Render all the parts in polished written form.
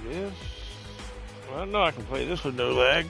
it is. Well, I know I can play this with no lag.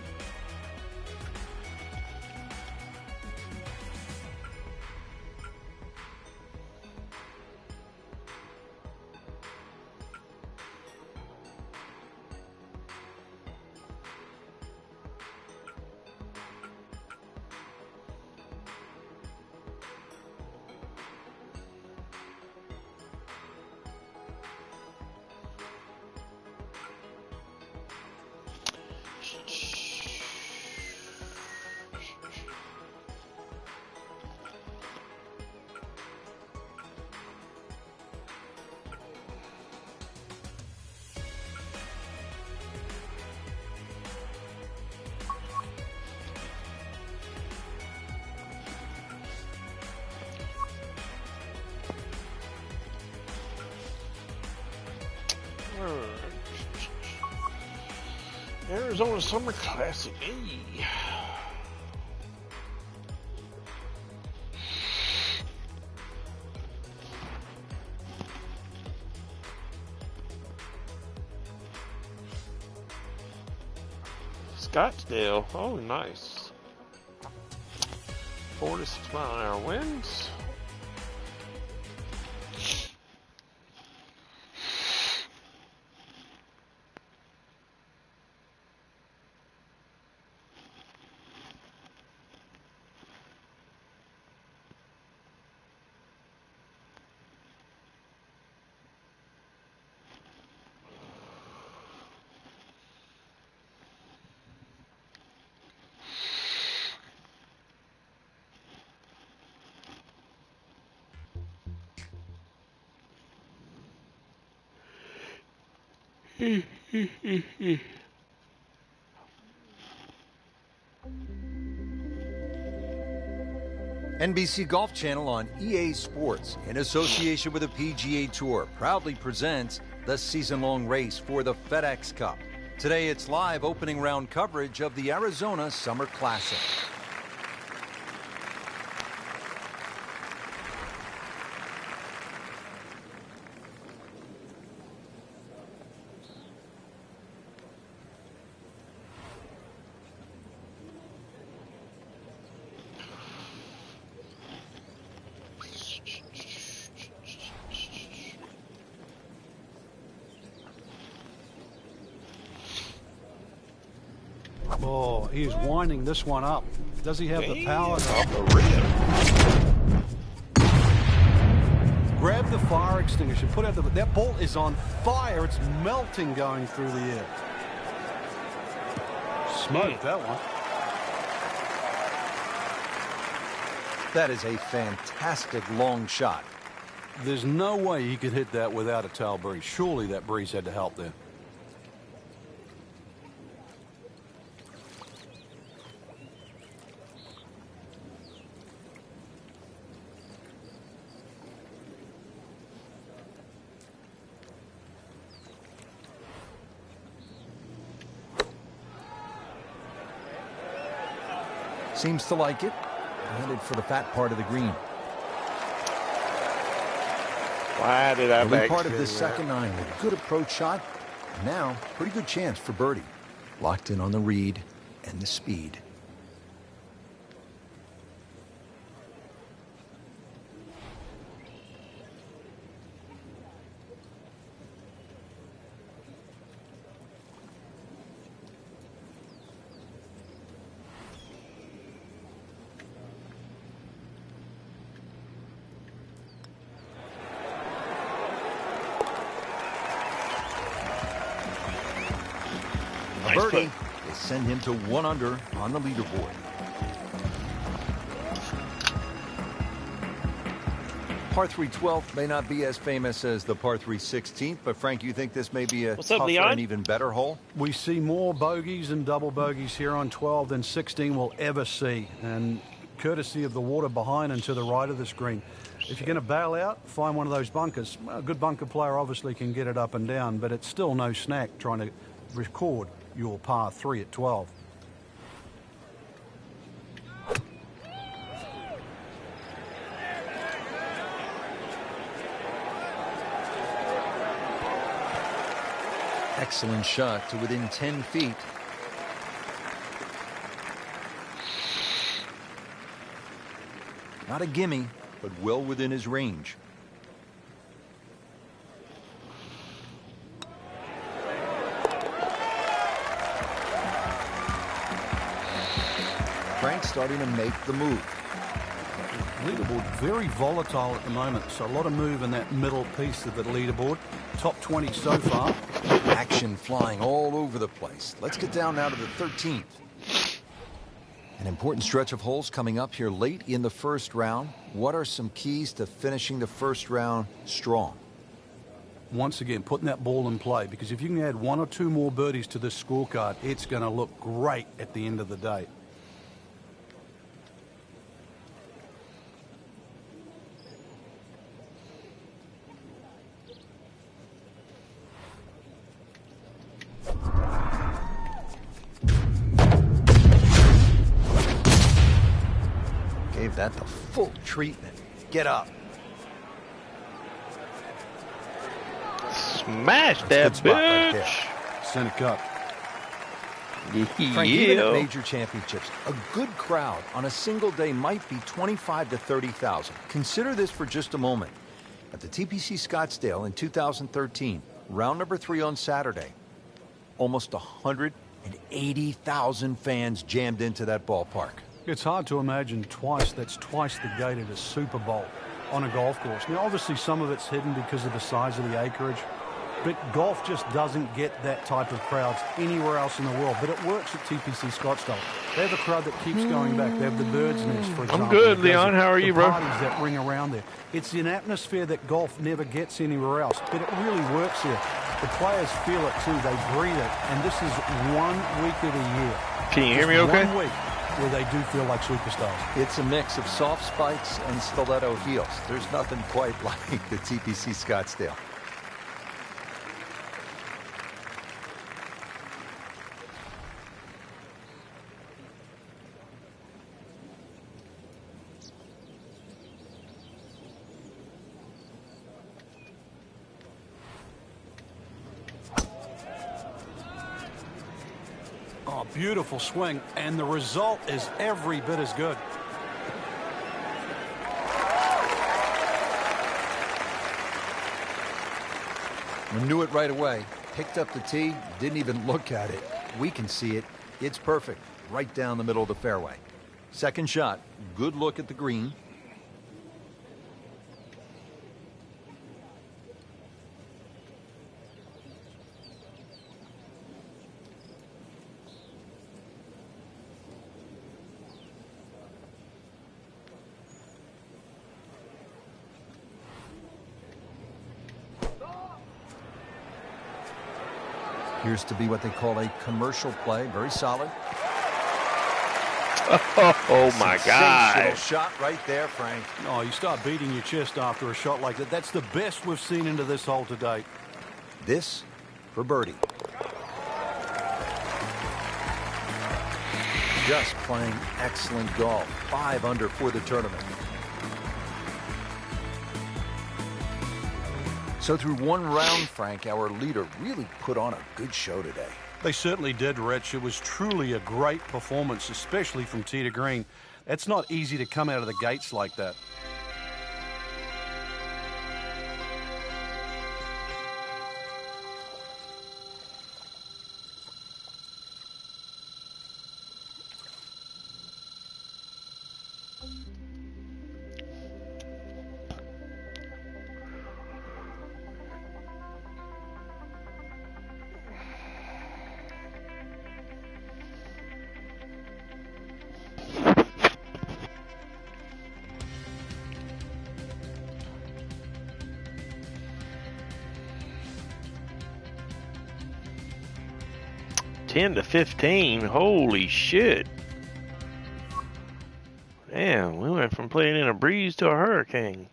Arizona Summer Classic. Hey. Scottsdale. Oh, nice. 4 to 6 mile an hour winds. NBC Golf Channel on EA Sports, in association with the PGA Tour, proudly presents the season-long race for the FedEx Cup. Today, it's live opening round coverage of the Arizona Summer Classic. Oh, he is winding this one up. Does he have the power? Off the rim. Grab the fire extinguisher. Put out the. That ball is on fire. It's melting going through the air. Smoked that one. That is a fantastic long shot. There's no way he could hit that without a tail breeze. Surely that breeze had to help there. Seems to like it. Headed for the fat part of the green. Why did I Early part of this second nine, a good approach shot. Now, pretty good chance for birdie. Locked in on the read and the speed. Birdie, they send him to 1 under on the leaderboard. Par 3 12th may not be as famous as the par 3 16th, but Frank, you think this may be a tougher and even better hole? We see more bogeys and double bogeys here on 12 than 16 will ever see, and courtesy of the water behind and to the right of the screen. If you're going to bail out, find one of those bunkers. Well, a good bunker player obviously can get it up and down, but it's still no snack trying to record your par 3 at 12. Excellent shot to within 10 feet. Not a gimme, but well within his range. Frank's starting to make the move. Leaderboard very volatile at the moment, so a lot of move in that middle piece of the leaderboard. Top 20 so far. Action flying all over the place. Let's get down now to the 13th. An important stretch of holes coming up here late in the first round. What are some keys to finishing the first round strong? Once again, putting that ball in play, because if you can add 1 or 2 more birdies to this scorecard, it's going to look great at the end of the day. Gave that the full treatment. Get up. Smash that Good spot right there. bitch. Center cut. Frank, even at Yeah. major championships, a good crowd on a single day might be 25 to 30,000. Consider this for just a moment. At the TPC Scottsdale in 2013, round number 3 on Saturday, almost 180,000 fans jammed into that ballpark. It's hard to imagine that's twice the gate at a Super Bowl on a golf course. Now, obviously, some of it's hidden because of the size of the acreage, but golf just doesn't get that type of crowds anywhere else in the world. But it works at TPC Scottsdale. They have a crowd that keeps going back. They have the Bird's Nest, for example. I'm good, There's Leon. How are you, the bro? parties that ring around there. It's an atmosphere that golf never gets anywhere else, but it really works here. The players feel it too. They breathe it, and this is 1 week of the year. Can you hear Just me okay? 1 week where they do feel like superstars. It's a mix of soft spikes and stiletto heels. There's nothing quite like the TPC Scottsdale. Oh, beautiful swing, and the result is every bit as good. We knew it right away. Picked up the tee, didn't even look at it. We can see it. It's perfect, right down the middle of the fairway. Second shot, good look at the green. Appears to be what they call a commercial play. Very solid. Oh my Sensational God. shot right there, Frank. Oh, you start beating your chest after a shot like that. That's the best we've seen into this hole to date. This for birdie. Just playing excellent golf. 5 under for the tournament. So through one round, Frank, our leader really put on a good show today. They certainly did, Rich. It was truly a great performance, especially from tee to green. It's not easy to come out of the gates like that. Ten to 15. Holy shit. Damn, we went from playing in a breeze to a hurricane.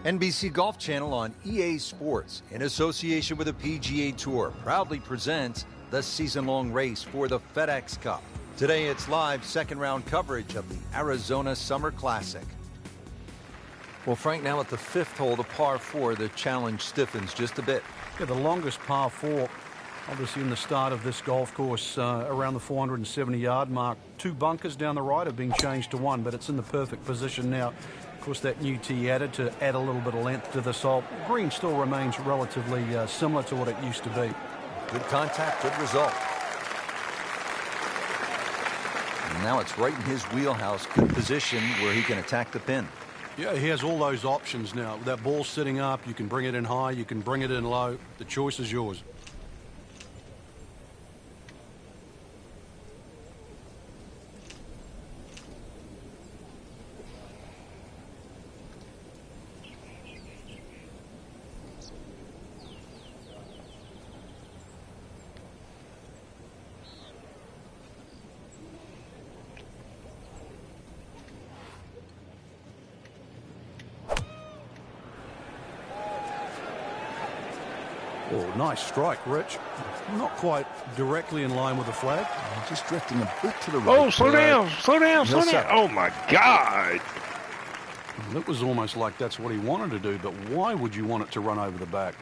NBC Golf Channel on EA Sports, in association with the PGA Tour, proudly presents the season-long race for the FedEx Cup. Today it's live second-round coverage of the Arizona Summer Classic. Well, Frank, now at the 5th hole, the par 4, the challenge stiffens just a bit. Yeah, the longest par 4, obviously in the start of this golf course, around the 470-yard mark. 2 bunkers down the right have been changed to 1, but it's in the perfect position now. Of course, that new tee added to add a little bit of length to this hole. Green still remains relatively similar to what it used to be. Good contact, good result. And now it's right in his wheelhouse. Good position where he can attack the pin. Yeah, he has all those options now. That ball's sitting up. You can bring it in high. You can bring it in low. The choice is yours. Oh, nice strike, Rich. Not quite directly in line with the flag. Just drifting a bit to the right. Oh, slow down, slow down, slow down. Oh, my God. It was almost like that's what he wanted to do, but why would you want it to run over the back?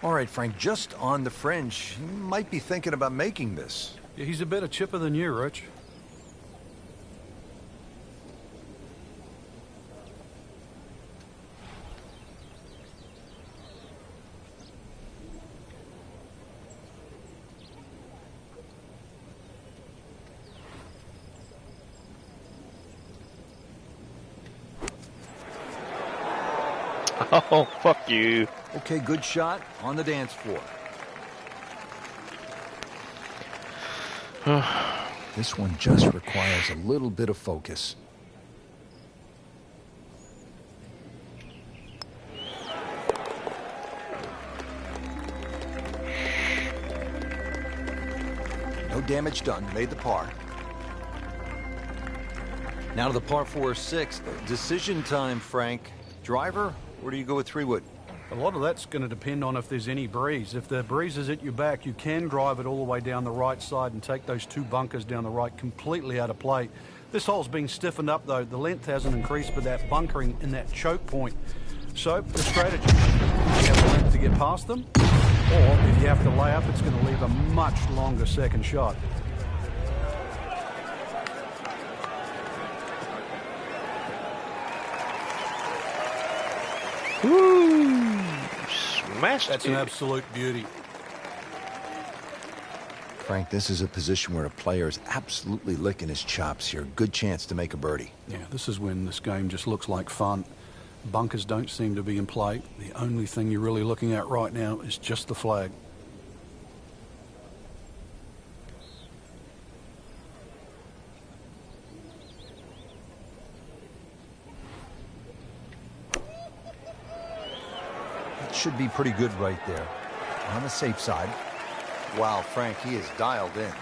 All right, Frank, just on the fringe. He might be thinking about making this. Yeah, he's a better chipper than you, Rich. Oh, fuck you. Okay, good shot on the dance floor. This one just requires a little bit of focus. No damage done. Made the par. Now to the par 4-6. Decision time, Frank. Driver, or do you go with 3-wood? A lot of that's going to depend on if there's any breeze. If the breeze is at your back, you can drive it all the way down the right side and take those 2 bunkers down the right completely out of play. This hole's been stiffened up, though. The length hasn't increased, but that bunkering in that choke point. So the strategy, you have the length to get past them, or if you have to lay up, it's going to leave a much longer second shot. Woo! Smashed That's an absolute beauty. Frank, this is a position where a player is absolutely licking his chops here. Good chance to make a birdie. Yeah, this is when this game just looks like fun. Bunkers don't seem to be in play. The only thing you're really looking at right now is just the flag. Should be pretty good right there. On the safe side. Wow, Frank, he is dialed in.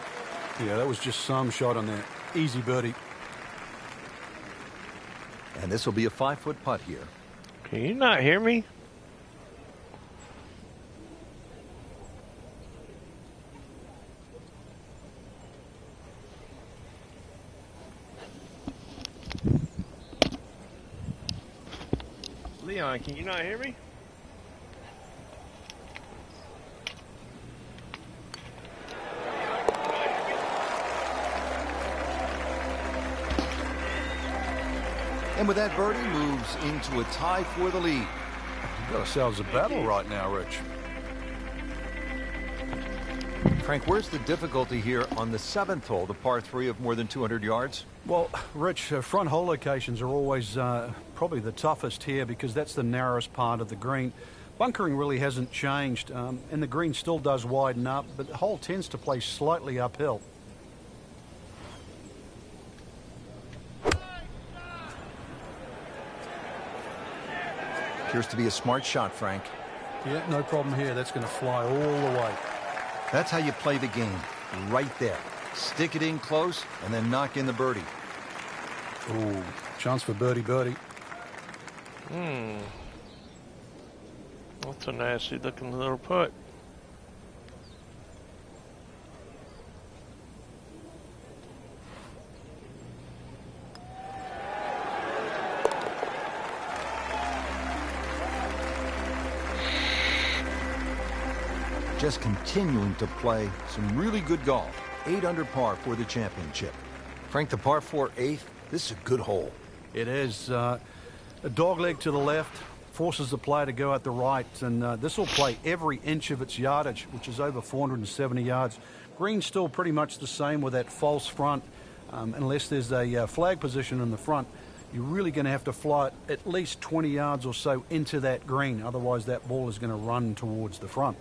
Yeah, that was just some shot on that. Easy birdie. And this will be a 5-foot putt here. Can you not hear me? Leon, can you not hear me? And with that, birdie moves into a tie for the lead. We've got ourselves a battle right now, Rich. Frank, where's the difficulty here on the 7th hole, the par 3 of more than 200 yards? Well, Rich, front hole locations are always probably the toughest here because that's the narrowest part of the green. Bunkering really hasn't changed, and the green still does widen up, but the hole tends to play slightly uphill. Appears to be a smart shot, Frank. Yeah, no problem here. That's going to fly all the way. That's how you play the game. Right there. Stick it in close and then knock in the birdie. Ooh, chance for birdie. That's a nasty looking little putt. just continuing to play some really good golf. 8 under par for the championship. Frank, the par 4 8th, this is a good hole. It is a dogleg to the left, forces the player to go at the right, and this will play every inch of its yardage, which is over 470 yards. Green's still pretty much the same with that false front, unless there's a flag position in the front. You're really going to have to fly it at least 20 yards or so into that green, otherwise that ball is going to run towards the front.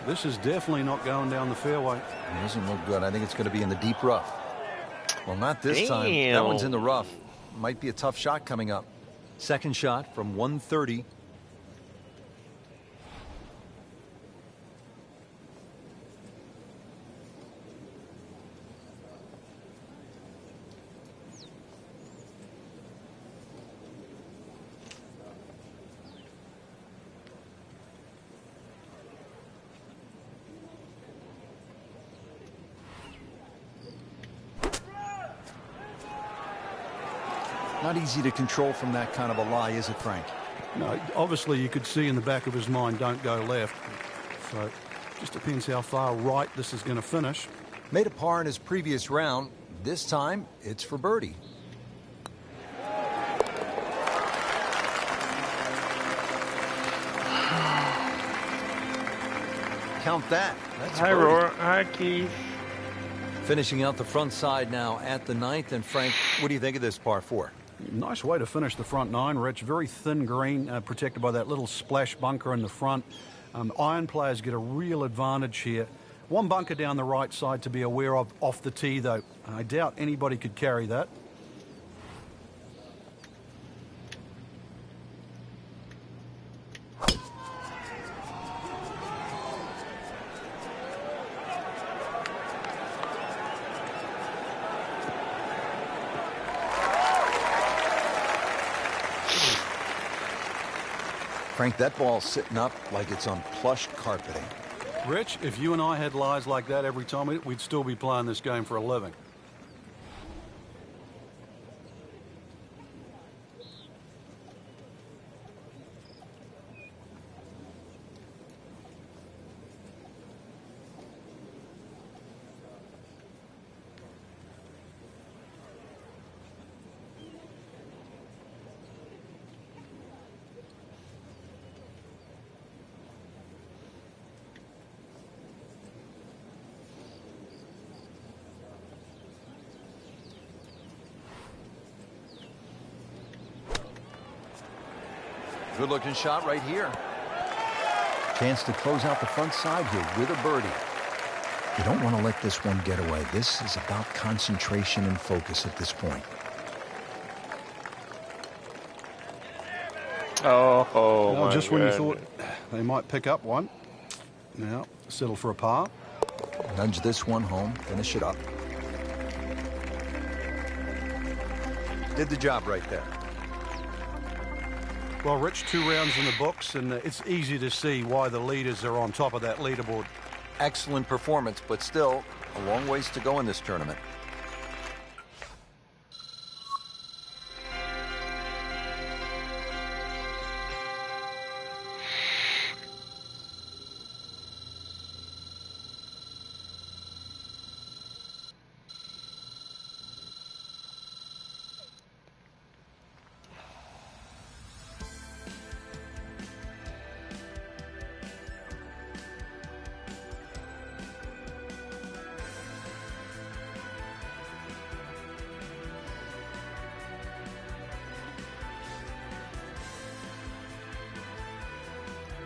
This is definitely not going down the fairway. It doesn't look good. I think it's going to be in the deep rough. Well, not this time. That one's in the rough. Might be a tough shot coming up. Second shot from 130. Not easy to control from that kind of a lie, is it, Frank? No, obviously you could see in the back of his mind, don't go left. So just depends how far right this is going to finish. Made a par in his previous round. This time, it's for birdie. Count that. That's Hi, Rory. Hi, Keith. Finishing out the front side now at the 9th. And Frank, what do you think of this par 4? Nice way to finish the front 9, Rich. Very thin green, protected by that little splash bunker in the front. Iron players get a real advantage here. One bunker down the right side to be aware of off the tee, though. I doubt anybody could carry that. Frank, that ball's sitting up like it's on plush carpeting. Rich, if you and I had lies like that every time, we'd still be playing this game for a living. Good looking shot right here. Chance to close out the front side here with a birdie. You don't want to let this one get away. This is about concentration and focus at this point. Oh, just when you thought they might pick up one. Now, settle for a par. Nudge this one home, finish it up. Did the job right there. Well, Rich, 2 rounds in the books, and it's easy to see why the leaders are on top of that leaderboard. Excellent performance, but still a long ways to go in this tournament.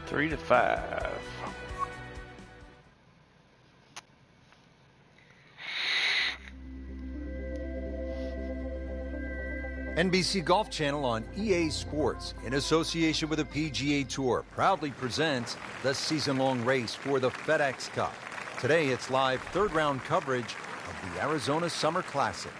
Three to 5. NBC Golf Channel on EA Sports, in association with the PGA Tour, proudly presents the season-long race for the FedEx Cup. Today, it's live third-round coverage of the Arizona Summer Classic.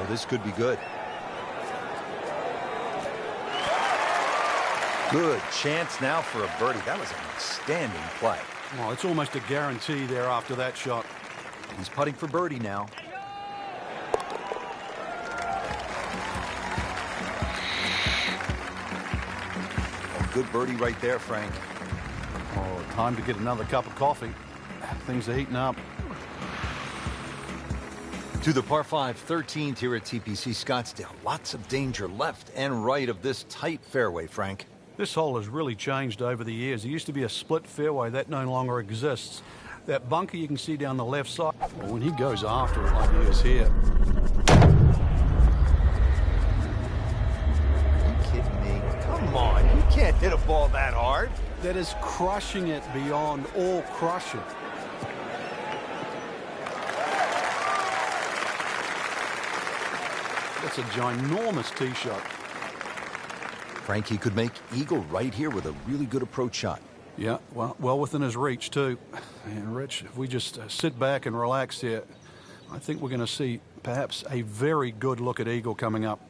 Well, this could be good. Good chance now for a birdie. That was an outstanding play. Well, it's almost a guarantee there after that shot. He's putting for birdie now. Oh, good birdie right there, Frank. Oh, time to get another cup of coffee. Things are heating up. To the par 5 13th here at TPC Scottsdale. Lots of danger left and right of this tight fairway, Frank. This hole has really changed over the years. There used to be a split fairway. That no longer exists. That bunker you can see down the left side, well, when he goes after it like he is here. Are you kidding me? Come on, you can't hit a ball that hard. That is crushing it beyond all crushing. That's a ginormous tee shot. Frankie could make eagle right here with a really good approach shot. Yeah, well within his reach, too. And, Rich, if we just sit back and relax here, I think we're going to see perhaps a very good look at eagle coming up.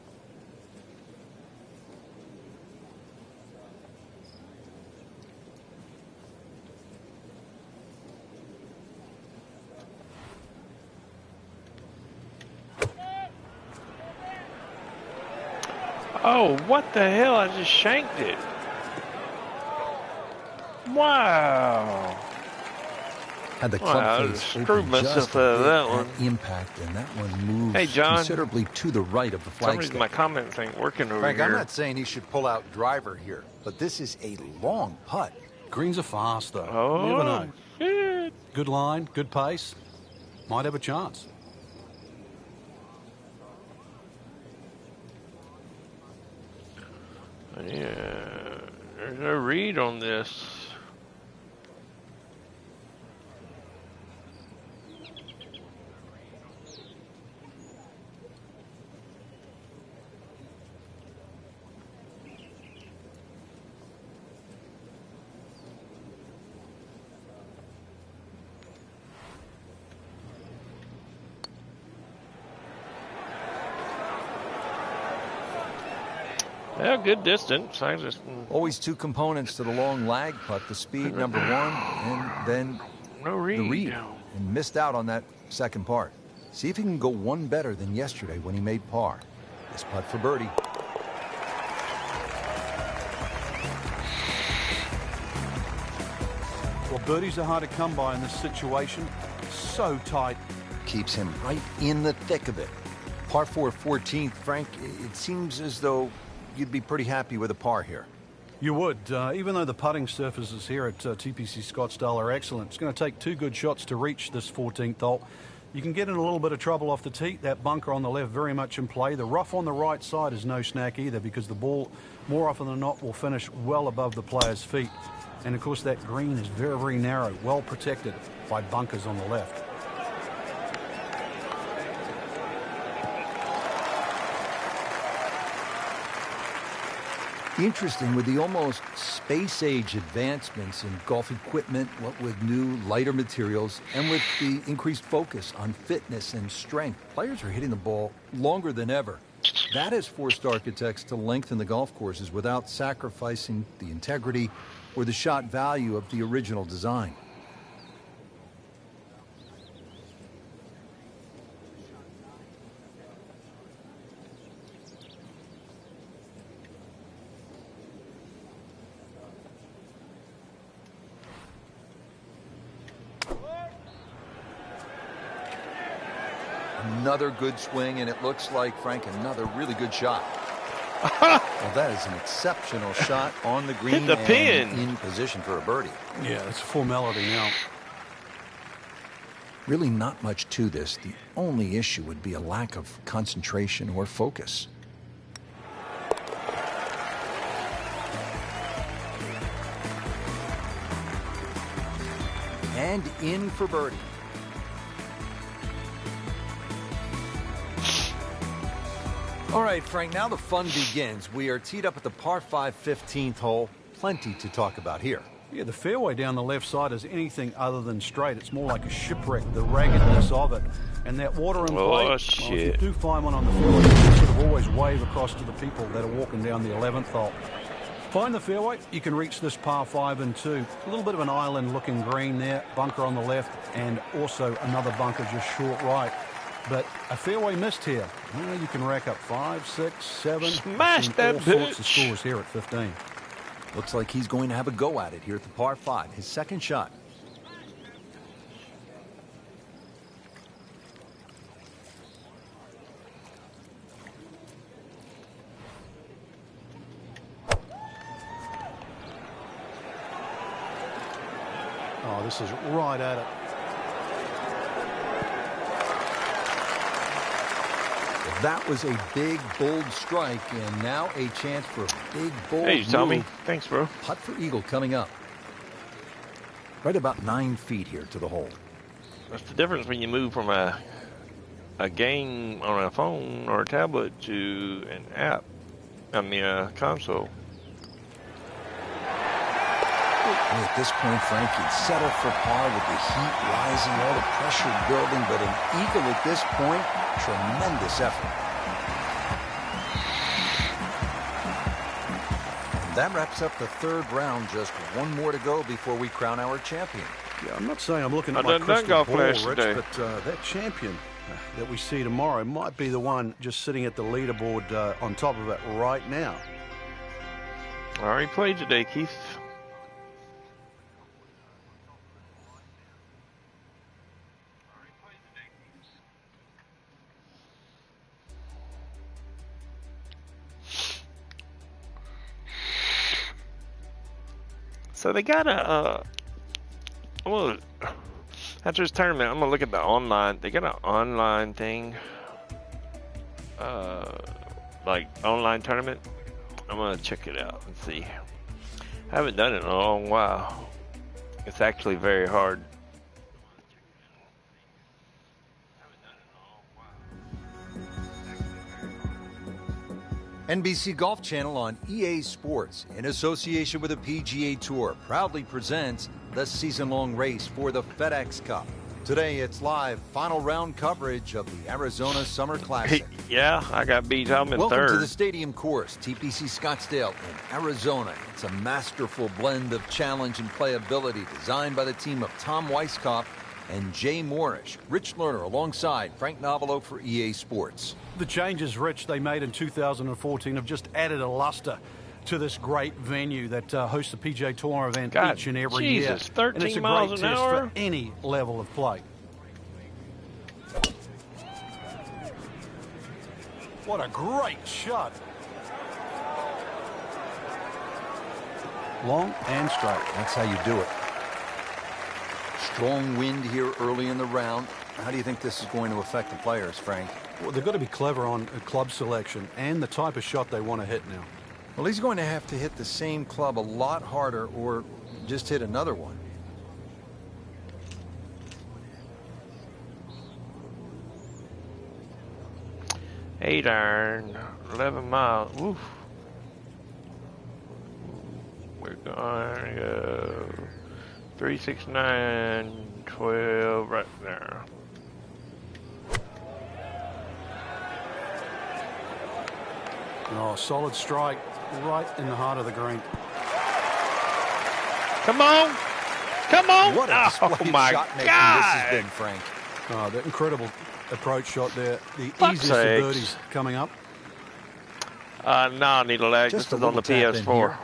Oh, what the hell? I just shanked it. Wow. Had the club face screwed open myself just out of that at one. impact, and that one moved Hey, John. considerably to the right of the For some reason, flagstick. my comments ain't working over Frank, here. I'm not saying he should pull out driver here, but this is a long putt. Greens are fast, though. Oh, You never know. shit. Good line, good pace. Might have a chance. Yeah, there's no read on this. Yeah, good distance. I just Always two components to the long lag putt, the speed, number one, and then no read. the read. And missed out on that second part. See if he can go one better than yesterday when he made par. This putt for birdie. Well, birdies are hard to come by in this situation. So tight. Keeps him right in the thick of it. Par 4 14th, Frank, it seems as though you'd be pretty happy with a par here. You would, even though the putting surfaces here at TPC Scottsdale are excellent. It's going to take two good shots to reach this 14th hole. You can get in a little bit of trouble off the tee. That bunker on the left very much in play. The rough on the right side is no snack either, because the ball, more often than not, will finish well above the player's feet. And, of course, that green is very, very narrow, well protected by bunkers on the left. Interesting, with the almost space-age advancements in golf equipment, what with new, lighter materials, and with the increased focus on fitness and strength, players are hitting the ball longer than ever. That has forced architects to lengthen the golf courses without sacrificing the integrity or the shot value of the original design. Another good swing, and it looks like, Frank, another really good shot. Well, that is an exceptional shot on the green Hit the pin. and in position for a birdie. Yeah, it's a formality now. Really not much to this. The only issue would be a lack of concentration or focus. And in for birdie. All right, Frank, now the fun begins. We are teed up at the par 5 15th hole. Plenty to talk about here. Yeah, the fairway down the left side is anything other than straight. It's more like a shipwreck, the raggedness of it. And that water in play, well, if you do find one on the fairway, you sort of always wave across to the people that are walking down the 11th hole. Find the fairway, you can reach this par 5 and 2. A little bit of an island-looking green there, bunker on the left, and also another bunker just short right. But a fairway missed here. Well, you can rack up 5, 6, 7. Smash that all bitch. Sorts of scores here at 15. Looks like he's going to have a go at it here at the par 5, his second shot. Oh, this is right at it. That was a big, bold strike, and now a chance for a big, bold Hey, Tommy. move. Thanks, bro. Putt for eagle coming up. Right about 9 feet here to the hole. That's the difference when you move from a game on a phone or a tablet to an app. I mean, a console. At this point, Frank, you'd settle for par with the heat rising, all the pressure building, but an eagle at this point, tremendous effort. And that wraps up the third round. Just one more to go before we crown our champion. Yeah, I'm not saying I'm looking at I my done crystal golf ball, flash Rich, today. but that champion that we see tomorrow might be the one just sitting at the leaderboard on top of it right now. I already played today, Keith. So they got a, well, after this tournament, I'm gonna look at the online. They got an online thing, like online tournament. I'm gonna check it out and see. I haven't done it in a long while. It's actually very hard. NBC Golf Channel on EA Sports, in association with the PGA Tour, proudly presents the season-long race for the FedEx Cup. Today, it's live final round coverage of the Arizona Summer Classic. Yeah, I got beat. I'm in Welcome third. to the stadium course, TPC Scottsdale in Arizona. It's a masterful blend of challenge and playability designed by the team of Tom Weisskopf and Jay Morrish. Rich Lerner alongside Frank Novelo for EA Sports. The changes, Rich, they made in 2014 have just added a luster to this great venue that hosts the PGA Tour event each and every year. 13 and it's a miles great an test hour? for any level of play. What a great shot. Long and straight. That's how you do it. Strong wind here early in the round. How do you think this is going to affect the players, Frank? Well, they've got to be clever on club selection and the type of shot they want to hit now. Well, he's going to have to hit the same club a lot harder or just hit another one. Eight iron, 11 miles. Oof. We're going to go 3, 6, 9, 12 right there. Oh, solid strike right in the heart of the green. Come on. Come on. What a display of my shot making God. this has been, Frank. Oh, that incredible approach shot there. The Fuck's easiest of sakes. birdies coming up. No, I need a leg. Just This is a on the little tap in PS4. here.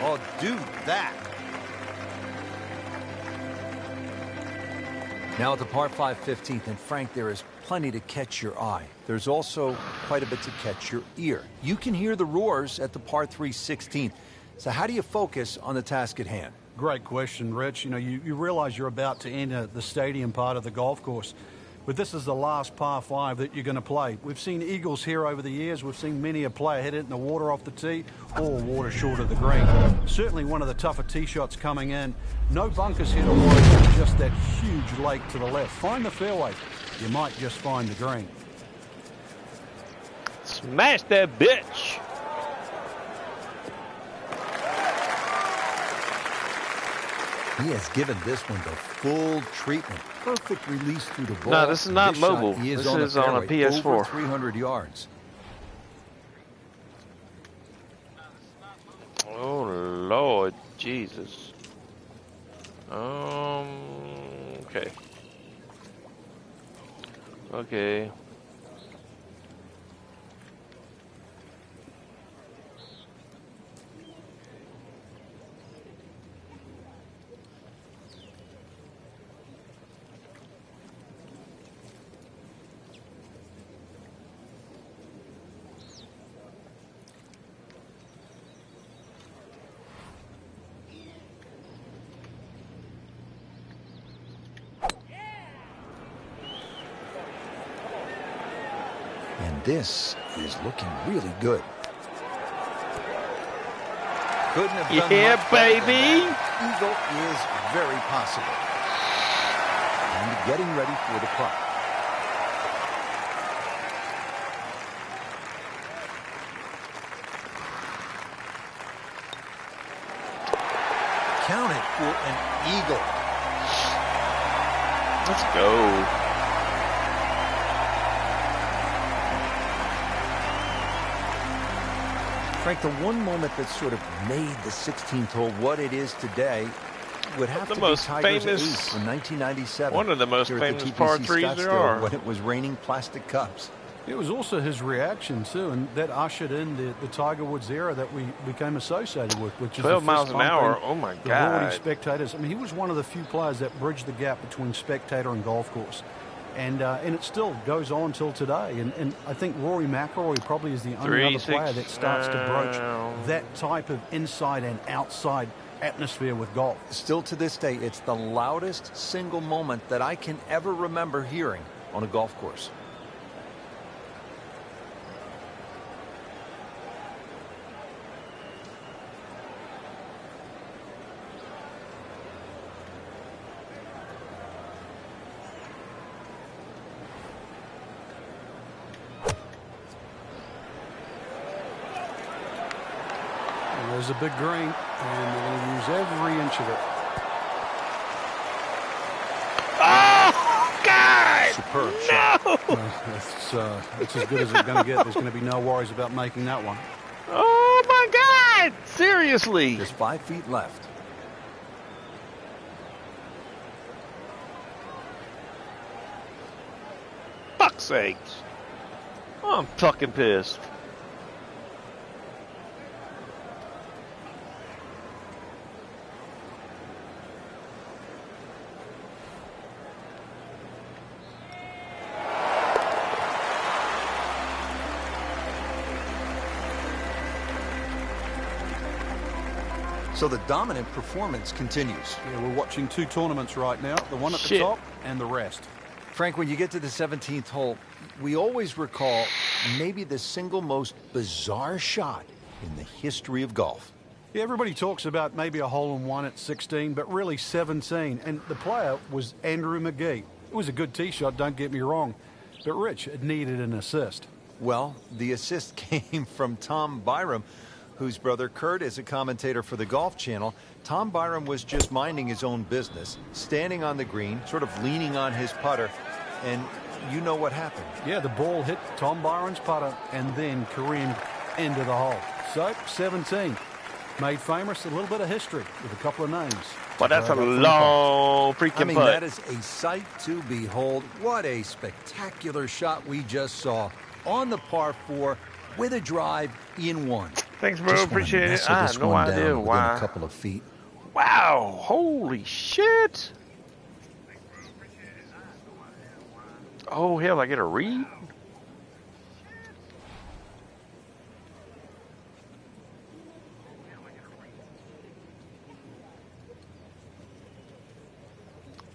Oh, do that. Now at the par 5 15th, and Frank, there is plenty to catch your eye. There's also quite a bit to catch your ear. You can hear the roars at the par 3 16th. So how do you focus on the task at hand? Great question, Rich. You know, you realize you're about to enter the stadium part of the golf course. But this is the last par 5 that you're going to play. We've seen eagles here over the years. We've seen many a player hit it in the water off the tee or water short of the green. Certainly one of the tougher tee shots coming in. No bunkers here to worry, just that huge lake to the left. Find the fairway. You might just find the green. Smash that bitch. He has given this one the full treatment. Perfect release through the ball. No, this is not mobile. This This is on a PS4. Over 300 yards. Oh, Lord Jesus. Okay. Okay. And this is looking really good. Couldn't have done Yeah, much better than baby. that. Eagle is very possible. And getting ready for the putt. Counted for an eagle. Let's go. Frank, the one moment that sort of made the 16th hole what it is today would have The to most be Tiger's famous- ace in 1997. one of the most here at the famous TPC par threes there Scottsdale are. when it was raining plastic cups. It was also his reaction, too, and that ushered in the Tiger Woods era that we became associated with, which is 12 the miles fist an hour. pumping, Oh, my the Rory God. spectators. I mean, he was one of the few players that bridged the gap between spectator and golf course. And it still goes on till today. And I think Rory Mcllroy probably is the only other player that starts to broach that type of inside and outside atmosphere with golf. Still to this day, it's the loudest single moment that I can ever remember hearing on a golf course. There's a big green, and they're going to use every inch of it. Oh, God! Superb shot. It's as good as it's going to get. There's going to be no worries about making that one. Oh, my God! Seriously? Just 5 feet left. Fuck's sakes. Oh, I'm fucking pissed. So the dominant performance continues. Yeah, we're watching two tournaments right now, the one at the Shit. top and the rest. Frank, when you get to the 17th hole, we always recall maybe the single most bizarre shot in the history of golf. Yeah, everybody talks about maybe a hole-in-one at 16, but really 17. And the player was Andrew McGee. It was a good tee shot, don't get me wrong. But Rich, it needed an assist. Well, the assist came from Tom Byram, whose brother Kurt is a commentator for the Golf Channel. Tom Byram was just minding his own business, standing on the green, sort of leaning on his putter, and you know what happened. Yeah, the ball hit Tom Byron's putter and then careened into the hole. So, 17. Made famous, a little bit of history with a couple of names. But that's a long freaking I mean, putt. that is a sight to behold. What a spectacular shot we just saw on the par 4 with a drive in one. Thanks, bro. Just wanna Appreciate it. nestle I this have no one down idea within why. a couple of feet. Wow. Holy shit. Oh, hell, I get a read?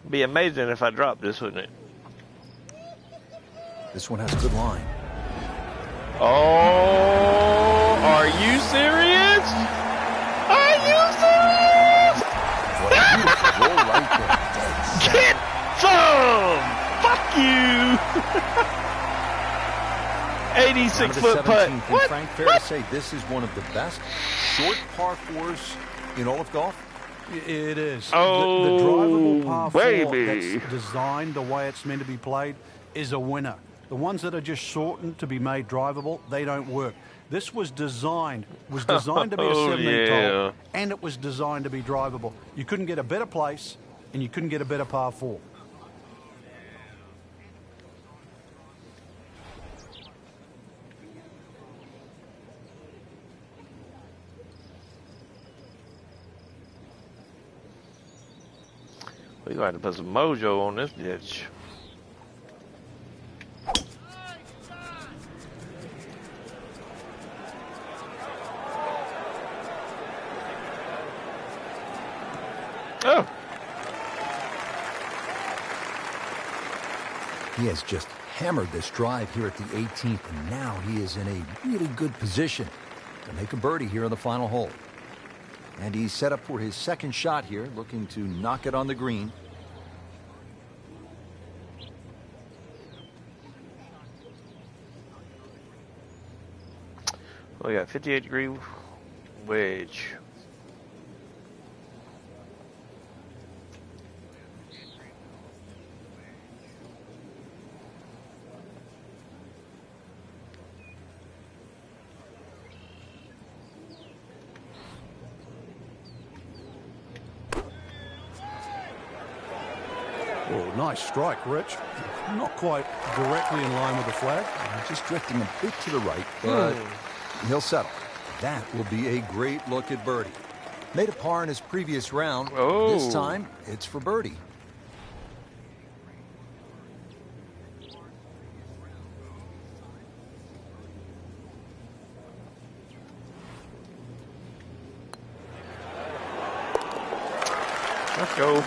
Be amazing if I dropped this, wouldn't it? This one has a good line. Oh, are you serious? Are you serious? What a beautiful roll right there. Dead center. Get some! Fuck you! 86-foot putt. What? Frank, fair to say this is one of the best short par fours in all of golf? It is. Oh, the drivable par four baby. that's designed the way it's meant to be played is a winner. The ones that are just shortened to be made drivable, they don't work. This was designed to be a 7-inch hole, and it was designed to be drivable. You couldn't get a better place, and you couldn't get a better par four. We're going to have to put some mojo on this bitch. Oh. He has just hammered this drive here at the 18th, and now he is in a really good position to make a birdie here on the final hole. And he's set up for his second shot here, looking to knock it on the green. We got 58-degree wedge. Oh, nice strike, Rich. Not quite directly in line with the flag. Just drifting a bit to the right, but he'll settle. That will be a great look at birdie. Made a par in his previous round. Oh. This time, it's for birdie. Let's go.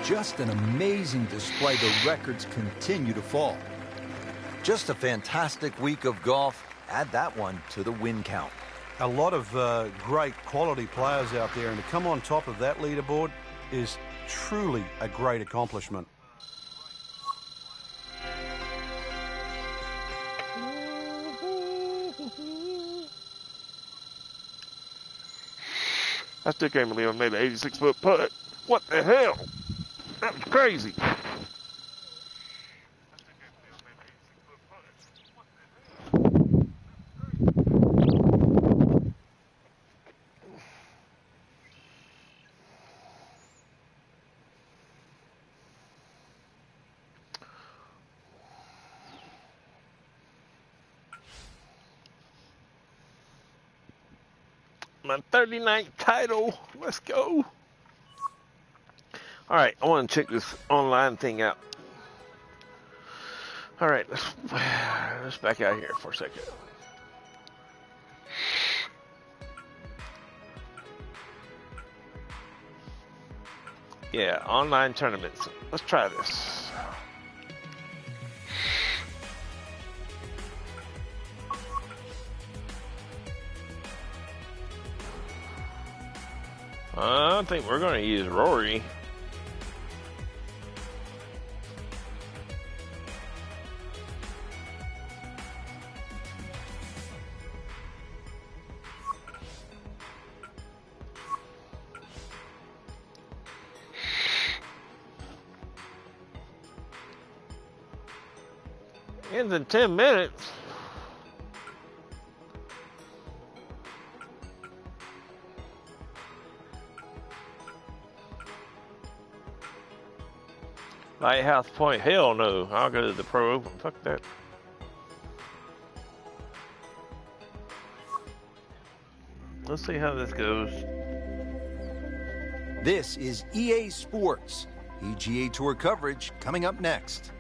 Just an amazing display. The records continue to fall. Just a fantastic week of golf. Add that one to the win count. A lot of great quality players out there, and to come on top of that leaderboard is truly a great accomplishment. I still can't believe I made an 86-foot putt. What the hell? That was crazy. My 39th title. Let's go. All right, I want to check this online thing out. All right, let's back out here for a second. Yeah, online tournaments. Let's try this. I think we're going to use Rory. Ends in 10 minutes. Lighthouse Point, hell no. I'll go to the Pro Open. Fuck that. Let's see how this goes. This is EA Sports. PGA Tour coverage coming up next.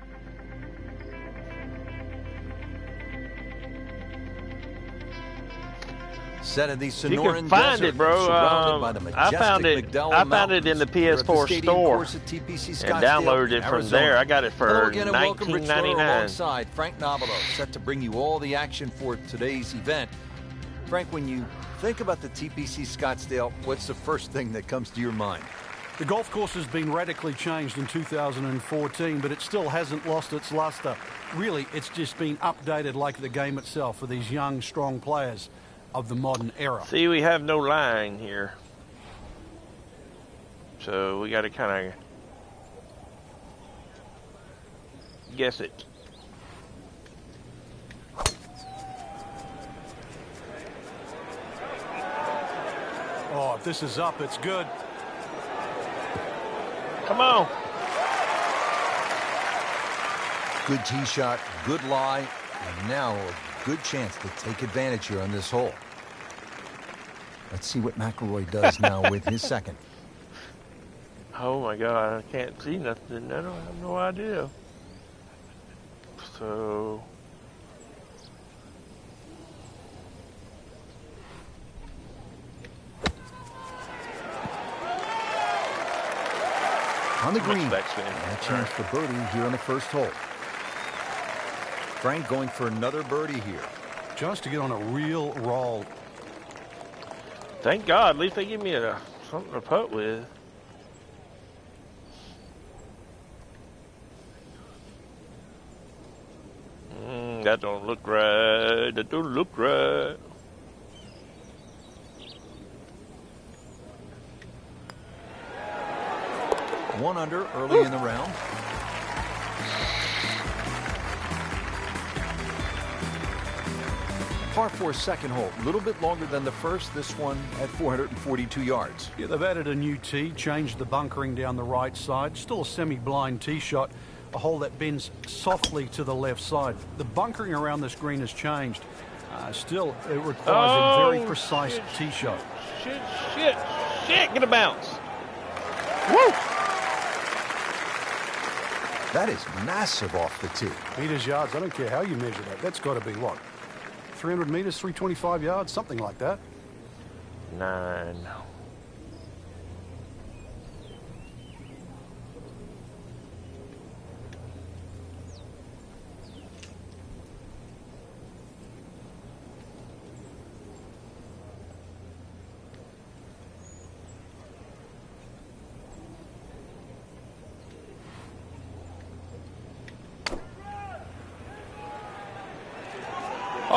Set in the Sonoran You can find Desert, it, bro. surrounded by the I found it. McDowell I found it in the Mountains. PS4 We're at the stadium store course at TPC and Scottsdale, downloaded it from Arizona. there. I got it for Hello again and welcome, Rich Rory, $19.99. alongside Frank Nobilo, set to bring you all the action for today's event. Frank, when you think about the TPC Scottsdale, what's the first thing that comes to your mind? The golf course has been radically changed in 2014, but it still hasn't lost its luster. Really, it's just been updated like the game itself for these young, strong players of the modern era. See, we have no line here. So we got to kind of guess it. Oh, if this is up, it's good. Come on. Good tee shot, good lie, and now a good chance to take advantage here on this hole. Let's see what Mcllroy does now with his second. Oh my God, I can't see nothing. I have no idea. So on the green, and a backspin. chance for birdie here on the first hole. Frank going for another birdie here. Just to get on a real roll. Thank God, at least they give me something to putt with. That don't look right. That don't look right. One under early in the round. Par 4 second hole, a little bit longer than the first. This one at 442 yards. Yeah, they've added a new tee, changed the bunkering down the right side. Still a semi-blind tee shot, a hole that bends softly to the left side. The bunkering around this green has changed. Still, it requires a very precise tee shot. Shit. Get a bounce. Woo! That is massive off the tee. Meters, yards, I don't care how you measure that. That's got to be what? 300 meters, 325 yards, something like that. 9.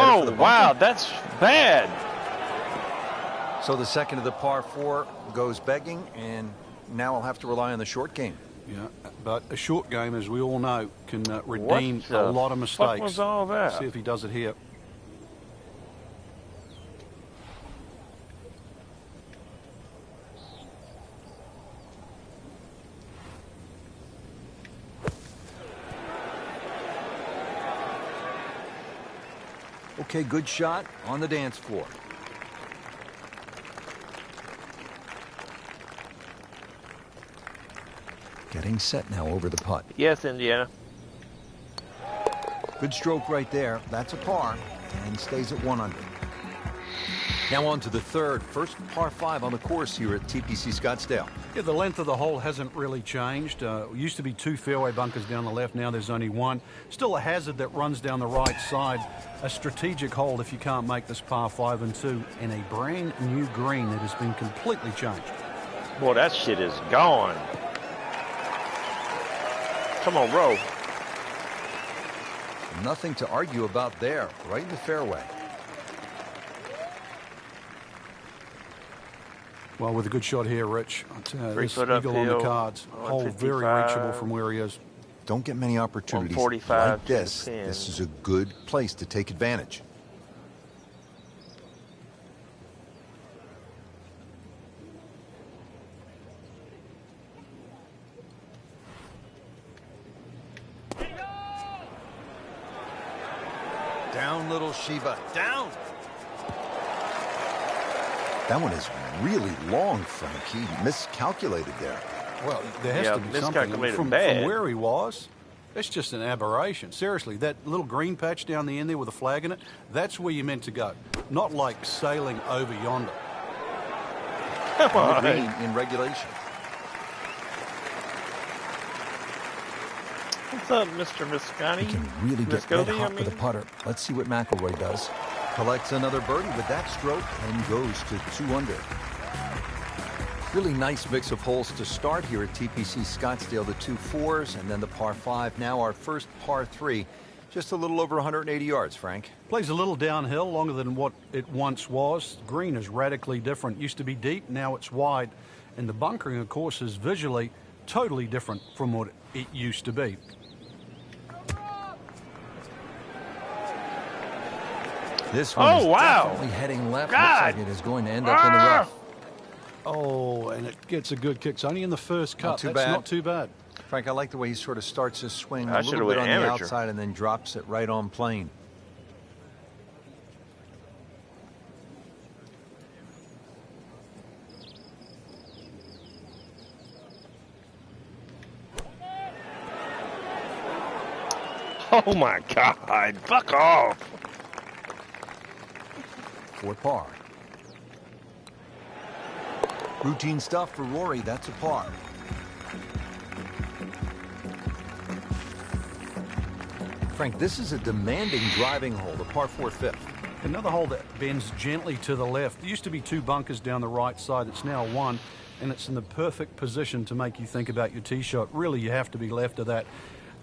Oh, wow, that's bad. So the second of the par 4 goes begging, and now I'll have to rely on the short game. Yeah, but a short game, as we all know, can redeem a lot of mistakes. What was all that? See if he does it here. Okay, good shot on the dance floor. Getting set now over the putt. Yes, Indiana. Good stroke right there. That's a par, and stays at 1 under. Now on to the third. First par 5 on the course here at TPC Scottsdale. Yeah, the length of the hole hasn't really changed. Used to be 2 fairway bunkers down the left. Now there's only 1. Still a hazard that runs down the right side. A strategic hold if you can't make this par 5 and 2 in a brand new green that has been completely changed. Boy, that shit is gone. Come on, roll. Nothing to argue about there. Right in the fairway. Well, with a good shot here, Rich. This foot eagle on the uphill, cards. Hole very 155. reachable from where he is. Don't get many opportunities 145 like this. to the pin. This is a good place to take advantage. Down, little Shiva. Down. That one is really long, Frank. He miscalculated there. Well, there has to be something. From where he was, that's just an aberration. Seriously, that little green patch down the end there with a flag in it, that's where you meant to go. Not like sailing over yonder. Come on. Green in regulation. What's up, Mr. Visconti? He can really get Visconti, red hot with a putter. Let's see what McIlroy does. Collects another birdie with that stroke and goes to 2 under. Really nice mix of holes to start here at TPC Scottsdale. The 2 4s and then the par 5. Now our first par 3. Just a little over 180 yards, Frank. Plays a little downhill, longer than what it once was. Green is radically different. Used to be deep, now it's wide. And the bunkering, of course, is visually totally different from what it used to be. This one is wow. definitely heading left. God. Looks like it is going to end up in the rough. Oh, and it gets a good kick. It's only in the first cut. Not too That's bad. not too bad. Frank, I like the way he sort of starts his swing I a little should've bit went on the amateur. outside and then drops it right on plane. Oh my God! Fuck off! For par. Routine stuff for Rory. That's a par. Frank, this is a demanding driving hole, the par 4 fifth. Another hole that bends gently to the left. There used to be 2 bunkers down the right side. It's now 1, and it's in the perfect position to make you think about your tee shot. Really, you have to be left of that.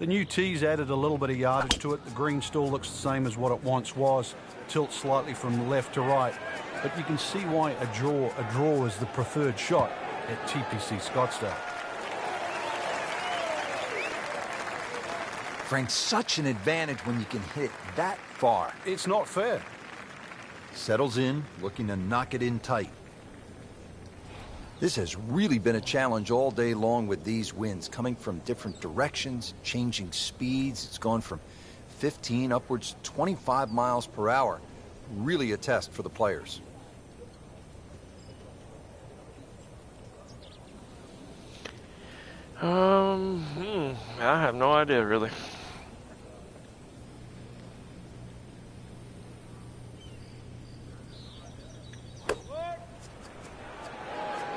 The new tees added a little bit of yardage to it. The green still looks the same as what it once was. Tilts slightly from left to right. But you can see why a draw is the preferred shot at TPC Scottsdale. Frank, such an advantage when you can hit it that far. It's not fair. Settles in, looking to knock it in tight. This has really been a challenge all day long with these winds coming from different directions, changing speeds. It's gone from 15 upwards to 25 miles per hour. Really a test for the players. I have no idea, really.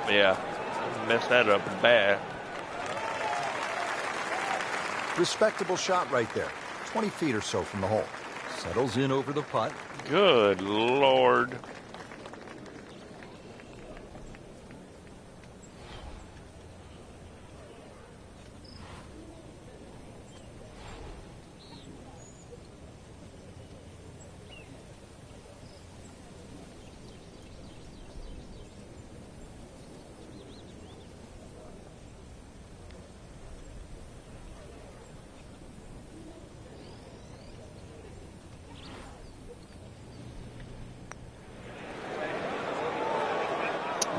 Yeah, messed that up bad. Respectable shot right there. 20 feet or so from the hole. Settles in over the putt. Good Lord.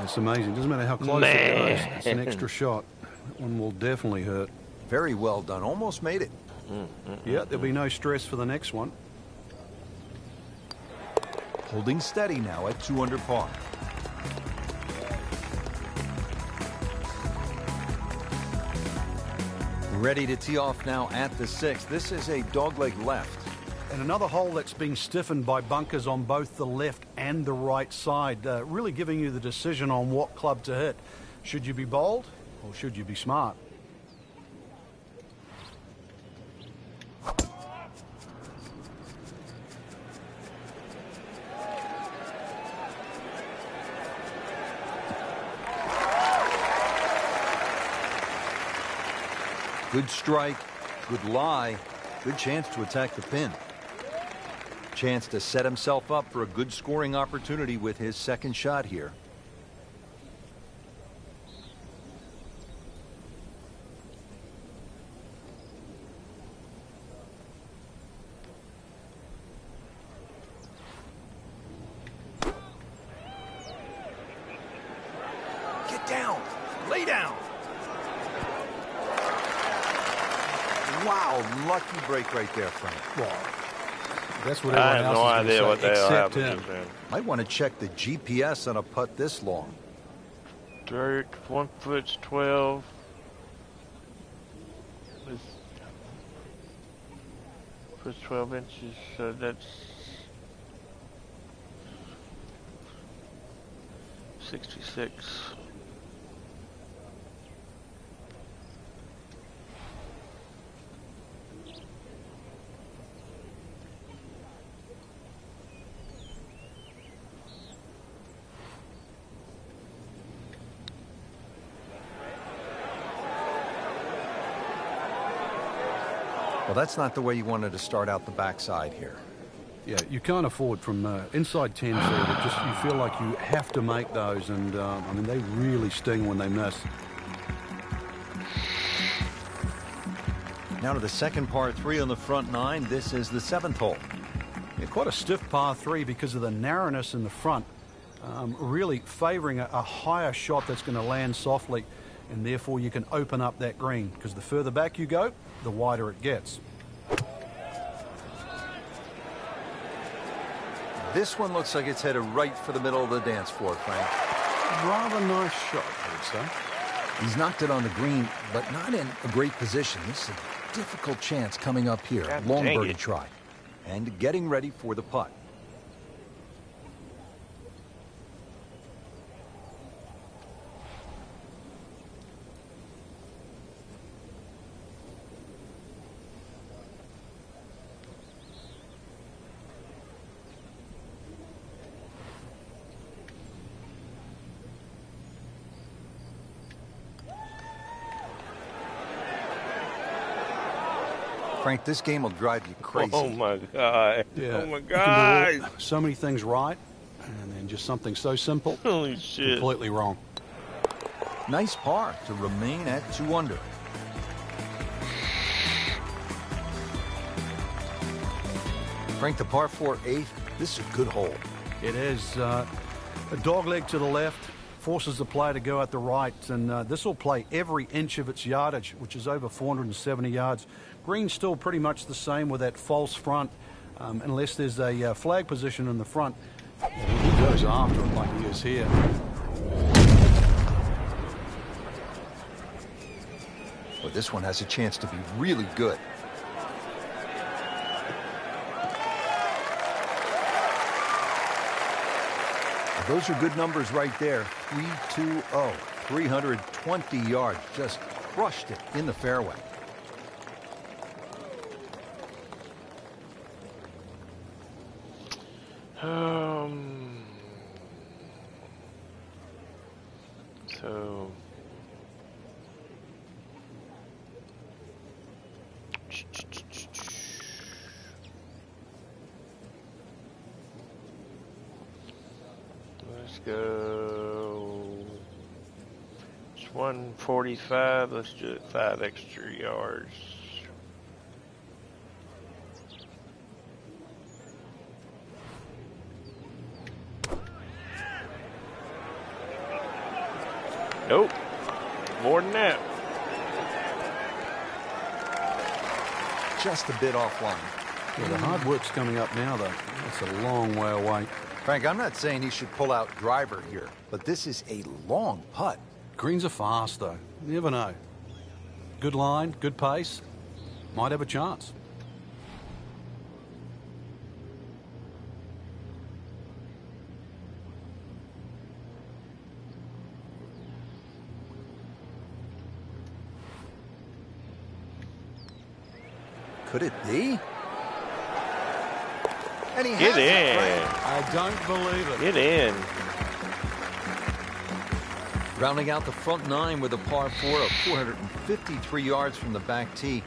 It's amazing. Doesn't matter how close it goes. It's an extra shot. That one will definitely hurt. Very well done. Almost made it. Yeah, there'll be no stress for the next one. Holding steady now at 2 under par. Ready to tee off now at the 6th. This is a dogleg left. And another hole that's been stiffened by bunkers on both the left and the right side, really giving you the decision on what club to hit. Should you be bold or should you be smart? Good strike, good lie, good chance to attack the pin. Chance to set himself up for a good scoring opportunity with his second shot here. Get down, lay down. Wow, lucky break right there, Frank. That's what I everyone have no else is idea going what to the say, hell except happened him. just then. Might want to check the GPS on a putt this long. Dirt, 1 foot 12. Foot 12 inches, so that's 66. Well, that's not the way you wanted to start out the backside here. Yeah, you can't afford from inside 10 there, but just you feel like you have to make those, and I mean, they really sting when they miss. Now to the second par 3 on the front 9. This is the 7th hole. Yeah, quite a stiff par 3 because of the narrowness in the front, really favouring a higher shot that's going to land softly, and therefore you can open up that green, because the further back you go, the wider it gets. This one looks like it's headed right for the middle of the dance floor, Frank. Rather nice shot, I would say. He's knocked it on the green, but not in a great position. This is a difficult chance coming up here. God Long dang birdie it. try. And getting ready for the putt. Frank, this game will drive you crazy. Oh my God. Yeah, Oh my you can God. do so many things right, and then just something so simple, Holy shit. completely wrong. Nice par to remain at 2 under. Frank, the par 4 8th, this is a good hole. It is a dog leg to the left, forces the player to go at the right, and this will play every inch of its yardage, which is over 470 yards. Green's still pretty much the same with that false front, unless there's a flag position in the front. He goes after it like he is here. But this one has a chance to be really good. Those are good numbers right there. 3-2-0, 320 yards. Just crushed it in the fairway. So let's go. It's 145. Let's do it 5 extra yards. Nope. More than that. Just a bit offline. Yeah, the hard work's coming up now, though. That's a long way away. Frank, I'm not saying he should pull out driver here, but this is a long putt. Greens are fast, though. You never know. Good line, good pace. Might have a chance. Could it be? And he Get has it, Frank. in. I don't believe it. Get in. Rounding out the front 9 with a par 4 of 453 yards from the back tee.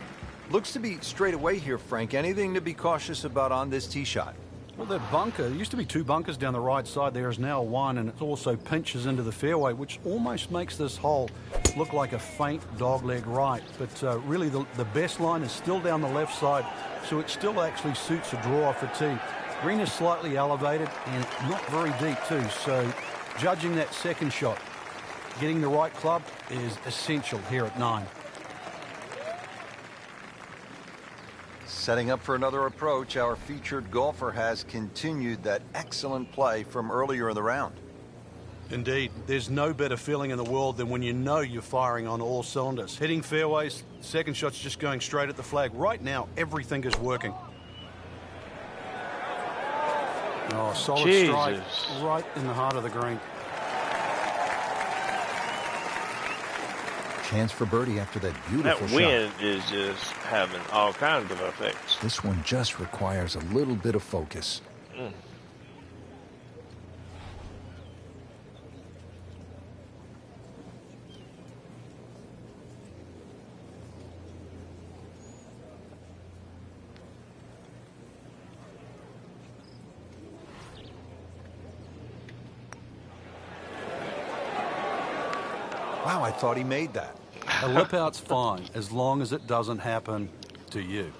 Looks to be straight away here, Frank. Anything to be cautious about on this tee shot? Well, that bunker, there used to be 2 bunkers down the right side. There is now 1, and it also pinches into the fairway, which almost makes this hole look like a faint dogleg right. But really, the best line is still down the left side, so it still actually suits a draw off the tee. Green is slightly elevated and not very deep, too. So judging that second shot, getting the right club is essential here at 9. Setting up for another approach, our featured golfer has continued that excellent play from earlier in the round. Indeed, there's no better feeling in the world than when you know you're firing on all cylinders. Hitting fairways, second shot's just going straight at the flag. Right now, everything is working. Oh, solid strike right in the heart of the green. Chance for birdie after that beautiful That shot. wind is just having all kinds of effects. This one just requires a little bit of focus. Wow, I thought he made that. A lip out's fine, as long as it doesn't happen to you.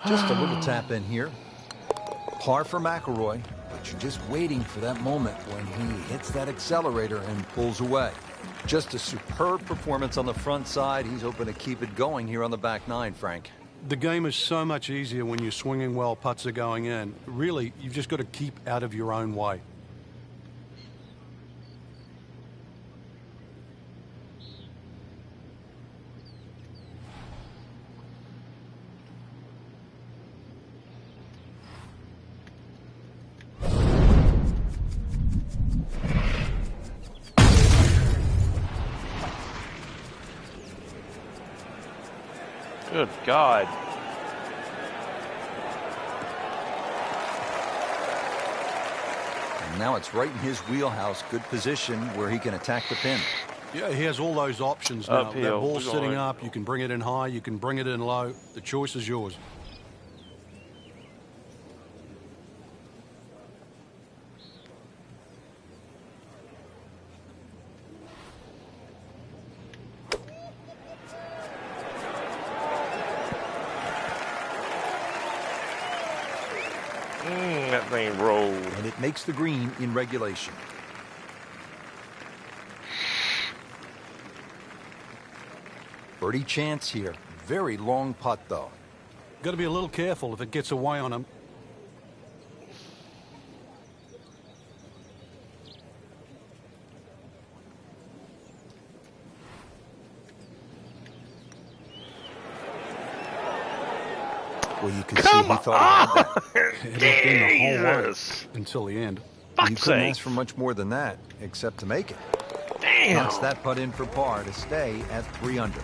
Just a little tap in here. Par for McIlroy, but you're just waiting for that moment when he hits that accelerator and pulls away. Just a superb performance on the front side. He's hoping to keep it going here on the back nine, Frank. The game is so much easier when you're swinging well, putts are going in. Really, you've just got to keep out of your own way. Good God. And now it's right in his wheelhouse. Good position where he can attack the pin. Yeah, he has all those options now. Uphill. That ball's We're sitting going. up. You can bring it in high. You can bring it in low. The choice is yours. That thing rolled. And it makes the green in regulation. Birdie chance here. Very long putt, though. Got to be a little careful if it gets away on him. Well, you can see he thought he had that. It looked in the whole way Jesus. until the end. You Fuck's couldn't sake. ask for much more than that, except to make it. Damn. Knocks that putt in for par to stay at 3 under.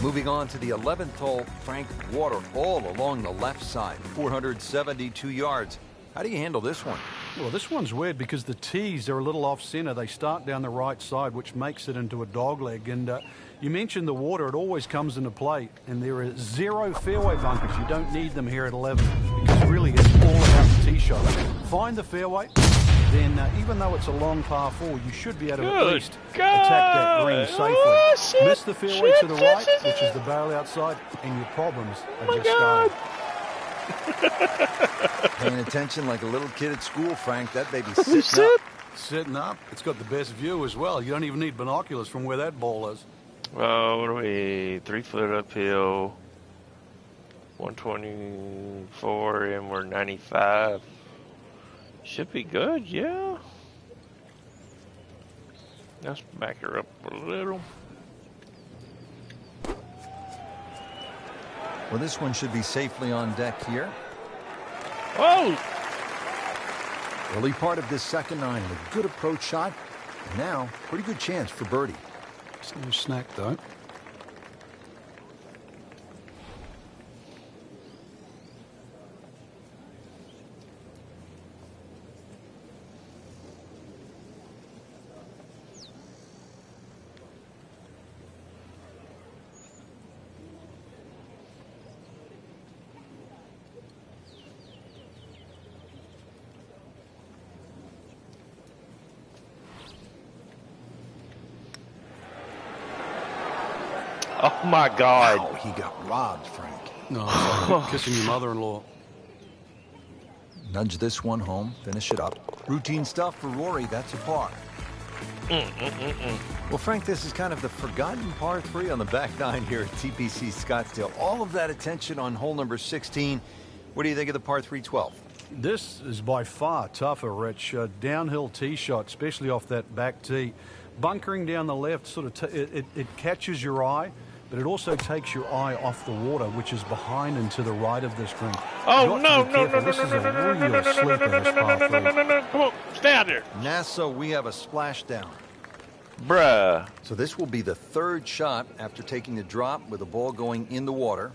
Moving on to the 11th hole, Frank, water all along the left side, 472 yards. How do you handle this one? Well, this one's weird because the tees are a little off-center. They start down the right side, which makes it into a dogleg. And you mentioned the water. It always comes into play. And there are 0 fairway bunkers. You don't need them here at 11 because really it's all about the tee shot. Find the fairway. Then even though it's a long par 4, you should be able to at least attack that green safely. Oh, shit. Miss the fairway Shit, to the shit, right, shit, which shit. is the barrel outside, and your problems are my just God. starting. Paying attention like a little kid at school, Frank. That baby Who sitting up. Sitting up, it's got the best view as well. You don't even need binoculars from where that ball is. Oh, what are we? 3 foot uphill. 124 and we're 95. Should be good, yeah. Let's back her up a little. Well, this one should be safely on deck here. Oh! Early part of this second nine, a good approach shot. And now, pretty good chance for birdie. It's no snack, though. Oh my God. Wow, he got robbed, Frank. No, it's like kissing your mother-in-law. Nudge this one home, finish it up. Routine stuff for Rory, that's a par. Well, Frank, this is kind of the forgotten par 3 on the back nine here at TPC Scottsdale. All of that attention on hole number 16. What do you think of the par 3 12? This is by far tougher, Rich. Downhill tee shot, especially off that back tee. Bunkering down the left sort of it catches your eye, but it also takes your eye off the water, which is behind and to the right of this green. Oh, Got to no, be no, no, careful. no, This no, is no, a no, no, no, real no, no, sleeper, no, this no, par no, no, no, three. no, no. Come on, stay out there. NASA, we have a splashdown. Bruh. So this will be the third shot after taking the drop with the ball going in the water.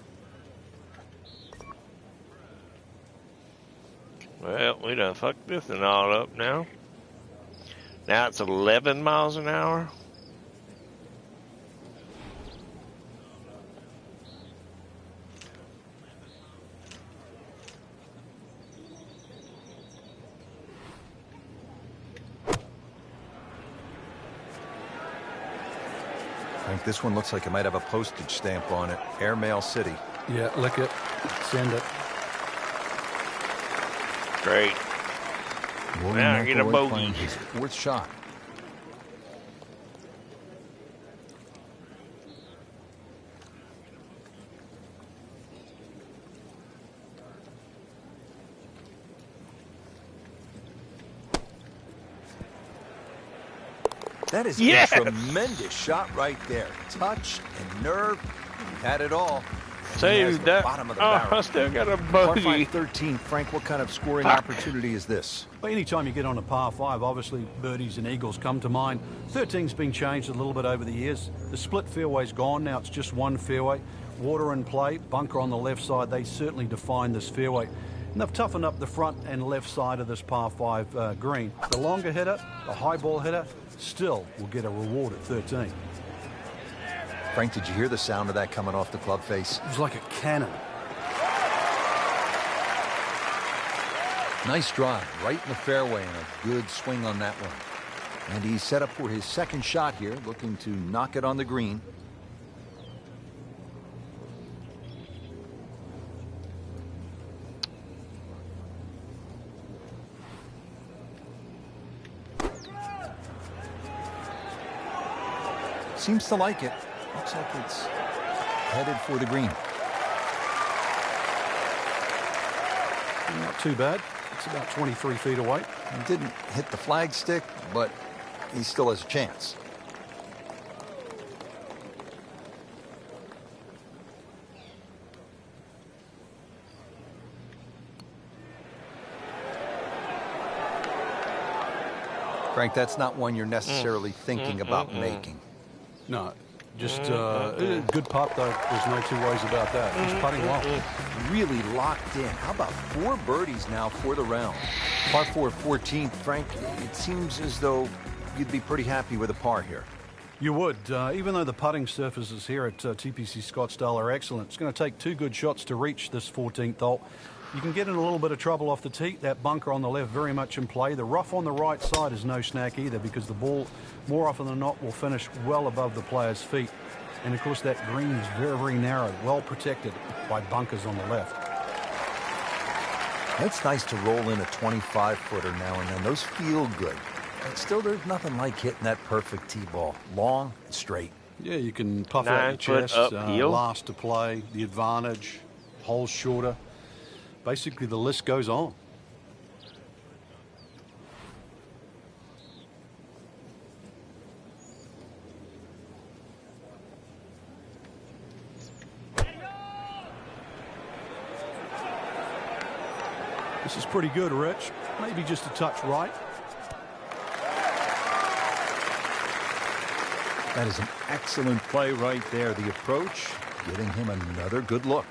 Well, we done fucked this and all up now. Now it's 11 miles an hour. Frank, this one looks like it might have a postage stamp on it. Airmail City. Yeah, lick it. Send it. Great. Rory Now get a McIlroy bogey. playing his 4th shot. That is Yes! a tremendous shot right there. Touch and nerve. He had it all. And he has Saved the that. bottom of the Oh, barrel. I still got a Par bogey. 5 13. Frank, what kind of scoring Fuck. opportunity is this? Well, anytime you get on a par 5, obviously birdies and eagles come to mind. 13's been changed a little bit over the years. The split fairway's gone. Now it's just one fairway. Water in play, bunker on the left side. They certainly define this fairway. And they've toughened up the front and left side of this par 5 green. The longer hitter, the high ball hitter, still will get a reward at 13. Frank, did you hear the sound of that coming off the club face? It was like a cannon. Nice drive, right in the fairway, and a good swing on that one. And he's set up for his 2nd shot here, looking to knock it on the green. Seems to like it. Looks like it's headed for the green. Not too bad. It's about 23 feet away. He didn't hit the flagstick, but he still has a chance. Frank, that's not one you're necessarily thinking about making. No, just good putt, though. There's no two ways about that. He's putting well. Really locked in. How about 4 birdies now for the round? Par 4 14th, Frank, it seems as though you'd be pretty happy with a par here. You would, even though the putting surfaces here at TPC Scottsdale are excellent. It's going to take 2 good shots to reach this 14th hole. You can get in a little bit of trouble off the tee. That bunker on the left very much in play. The rough on the right side is no snack either, because the ball, more often than not, will finish well above the player's feet. And of course, that green is very, very narrow, well protected by bunkers on the left. It's nice to roll in a 25-footer now and then. Those feel good. But still, there's nothing like hitting that perfect tee ball. Long and straight. Yeah, you can puff out 9 your foot chest, uphill. last to play, the advantage, holes shorter. Basically, the list goes on. This is pretty good, Rich. Maybe just a touch right. That is an excellent play right there. The approach, giving him another good look.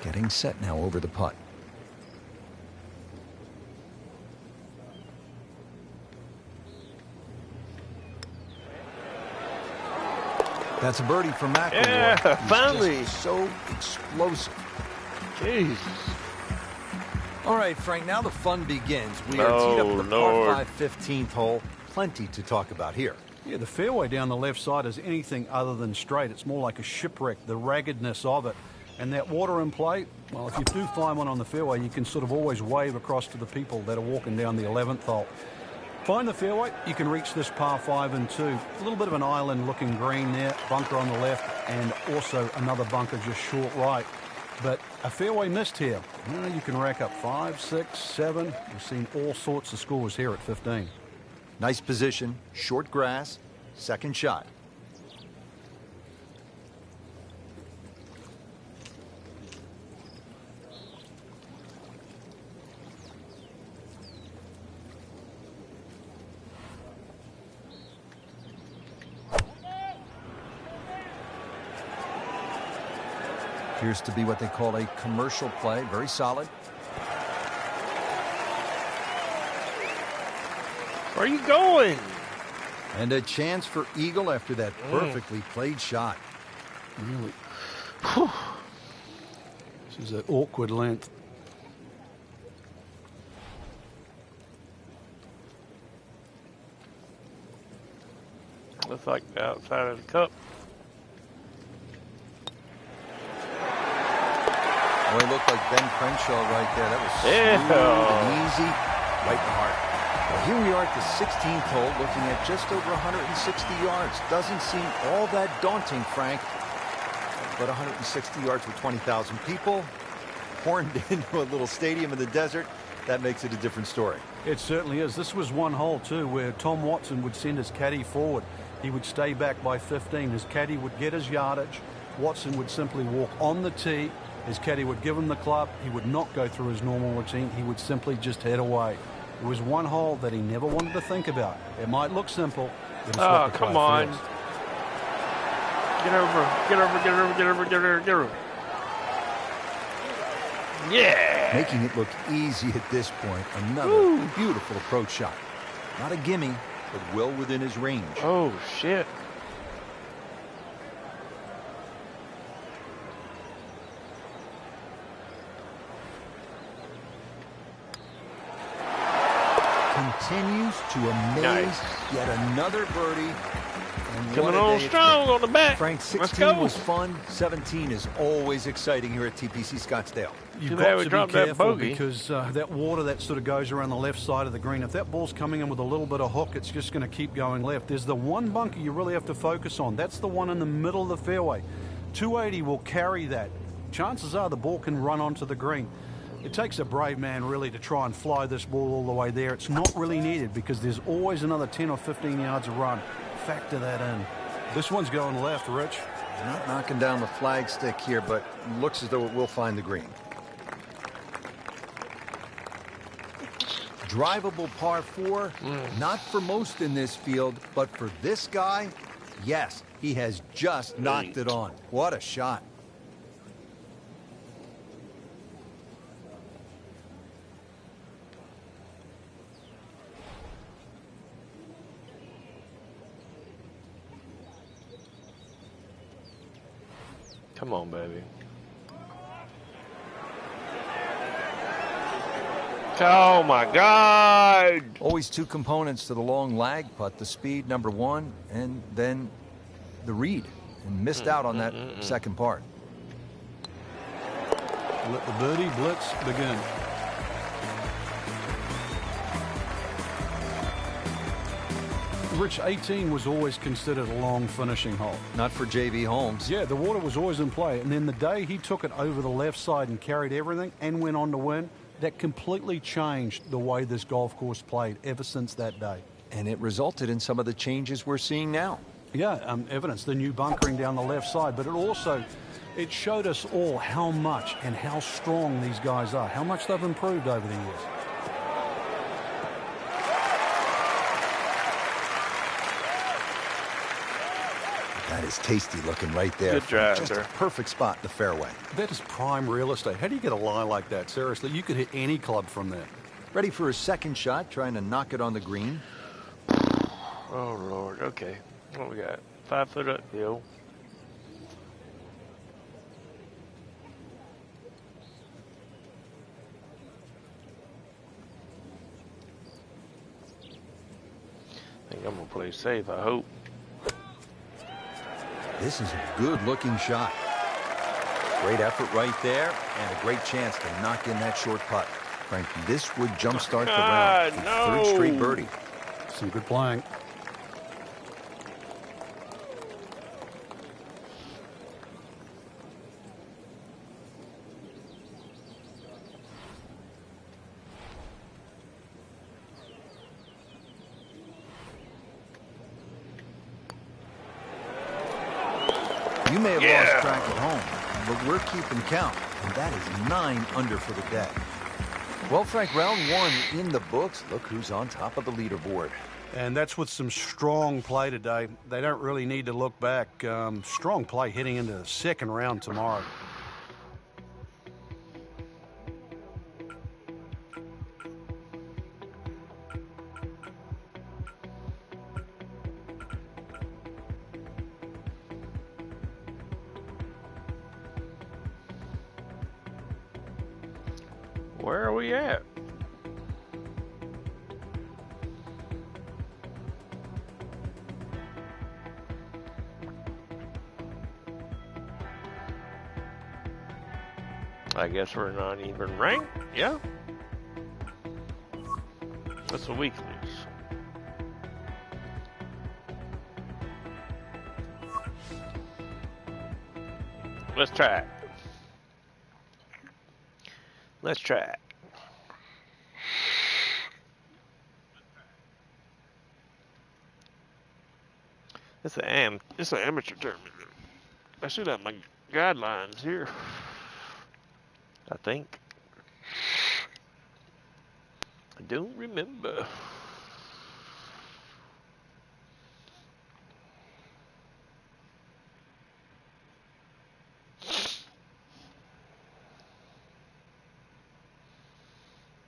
Getting set now over the putt. That's a birdie for Mcllroy. Yeah, He's finally. just so explosive. Jesus. All right, Frank, now the fun begins. We are teed up Oh, at the Lord. par 5 15th hole. Plenty to talk about here. Yeah, the fairway down the left side is anything other than straight. It's more like a shipwreck, the raggedness of it. And that water in play, well, if you do find one on the fairway, you can sort of always wave across to the people that are walking down the 11th hole. Find the fairway, you can reach this par 5 and 2. A little bit of an island-looking green there, bunker on the left, and also another bunker just short right. But a fairway missed here. You can rack up 5, 6, 7. We've seen all sorts of scores here at 15. Nice position, short grass, 2nd shot. Appears to be what they call a commercial play. Very solid. Where are you going? And a chance for eagle after that perfectly played shot. Really. This is an awkward length. Looks like the outside of the cup. Well, he looked like Ben Crenshaw right there. That was smooth and easy, right in the heart. Well, here we are at the 16th hole, looking at just over 160 yards. Doesn't seem all that daunting, Frank. But 160 yards with 20,000 people, horned into a little stadium in the desert, that makes it a different story. It certainly is. This was one hole, too, where Tom Watson would send his caddy forward. He would stay back by 15. His caddy would get his yardage. Watson would simply walk on the tee. His caddy would give him the club. He would not go through his normal routine. He would simply just head away. It was one hole that he never wanted to think about. It might look simple, but it's what the come play on. feels. Get over. Yeah. Making it look easy at this point. Another beautiful approach shot. Not a gimme, but well within his range. Oh, shit. Continues to amaze. Nice. Yet another birdie. And Coming what a on day it's strong been. on the back. Frank, Let's 16 go. was fun. 17 is always exciting here at TPC Scottsdale. You've Too bad got we to dropped be that careful bogey. because that water that sort of goes around the left side of the green, if that ball's coming in with a little bit of hook, it's just going to keep going left. There's the one bunker you really have to focus on. That's the one in the middle of the fairway. 280 will carry that. Chances are the ball can run onto the green. It takes a brave man really to try and fly this ball all the way there. It's not really needed because there's always another 10 or 15 yards of run. Factor that in. This one's going left, Rich. Not knocking down the flag stick here, but looks as though it will find the green. Drivable par 4, not for most in this field, but for this guy, yes, he has just knocked it on. What a shot. Come on, baby. Oh, my God. Always two components to the long lag putt, the speed, number one, and then the read. And missed out on that second part. Let the birdie blitz begin. Rich, 18 was always considered a long finishing hole. Not for J.V. Holmes. Yeah, the water was always in play. And then the day he took it over the left side and carried everything and went on to win, that completely changed the way this golf course played ever since that day. And it resulted in some of the changes we're seeing now. Yeah, evidence, the new bunkering down the left side. But it showed us all how much and how strong these guys are, how much they've improved over the years. That is tasty looking right there. Good drive, Just sir. a perfect spot in the fairway. That is prime real estate. How do you get a lie like that? Seriously, you could hit any club from there. Ready for his second shot, trying to knock it on the green. Oh, Lord. Okay. What we got? 5 foot uphill. I think I'm going to play safe, I hope. This is a good-looking shot. Great effort right there, and a great chance to knock in that short putt. Frank, this would jumpstart the round. God, no. Third straight birdie. Some good playing. You may have lost track at home, but we're keeping count, and that is 9 under for the day. Well, Frank, round one in the books. Look who's on top of the leaderboard. And that's with some strong play today. They don't really need to look back. Strong play heading into the second round tomorrow. Where are we at? I guess we're not even ranked. Yeah. That's the weeklies. Let's try it. Let's try it. It's an amateur tournament. I should have my guidelines here. I think. I don't remember.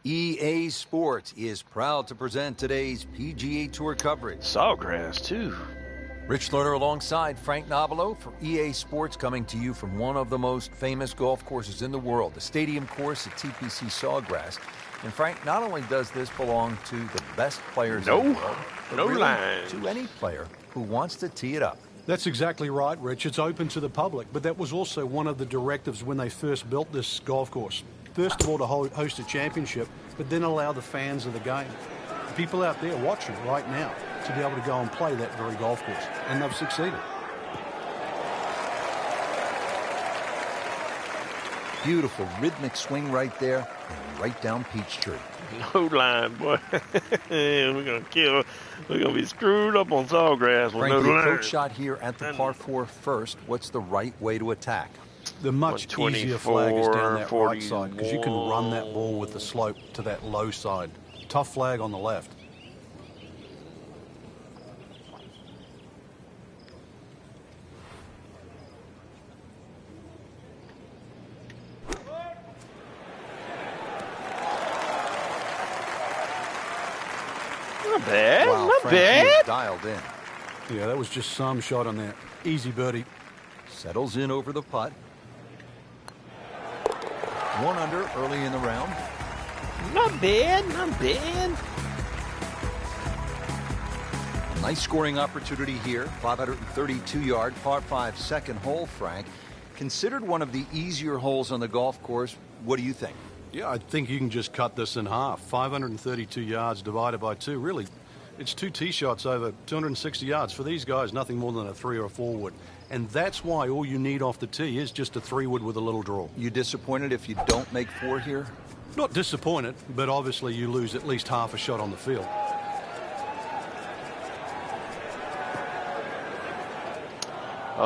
EA Sports is proud to present today's PGA Tour coverage. Sawgrass, too. Rich Lerner alongside Frank Nobilo for EA Sports, coming to you from one of the most famous golf courses in the world, the Stadium Course at TPC Sawgrass. And Frank, not only does this belong to the best players in the world, but really to any player who wants to tee it up. That's exactly right, Rich. It's open to the public, but that was also one of the directives when they first built this golf course. First of all, to host a championship, but then allow the fans of the game, the people out there watching right now, to be able to go and play that very golf course. And they've succeeded. Beautiful rhythmic swing right there, and right down Peachtree. No line, boy. We're gonna be screwed up on Sawgrass with Frank, no line. approach shot here at the par 4 first. What's the right way to attack? The much easier flag is down that right side, because you can run that ball with the slope to that low side. Tough flag on the left. Not bad. Wow, not Frank, he bad. is dialed in. Yeah, that was just some shot on that. Easy birdie. Settles in over the putt. 1 under early in the round. Not bad. Not bad. Nice scoring opportunity here. 532-yard par 5 second hole, Frank. Considered one of the easier holes on the golf course. What do you think? Yeah, I think you can just cut this in half. 532 yards divided by 2. Really, it's 2 tee shots over 260 yards. For these guys, nothing more than a 3 or a 4 wood. And that's why all you need off the tee is just a 3 wood with a little draw. You disappointed if you don't make 4 here? Not disappointed, but obviously you lose at least half a shot on the field.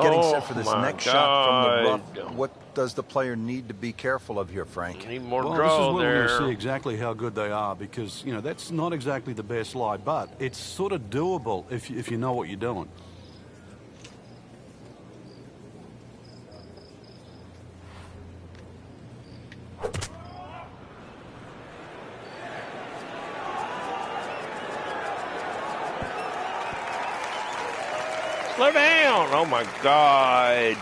Getting set for this next shot from the rough. God. What does the player need to be careful of here, Frank? Need more Well, draw this is where we're there. going to see exactly how good they are, because, you know, that's not exactly the best lie, but it's sort of doable if you know what you're doing. Slow down. Oh, my God.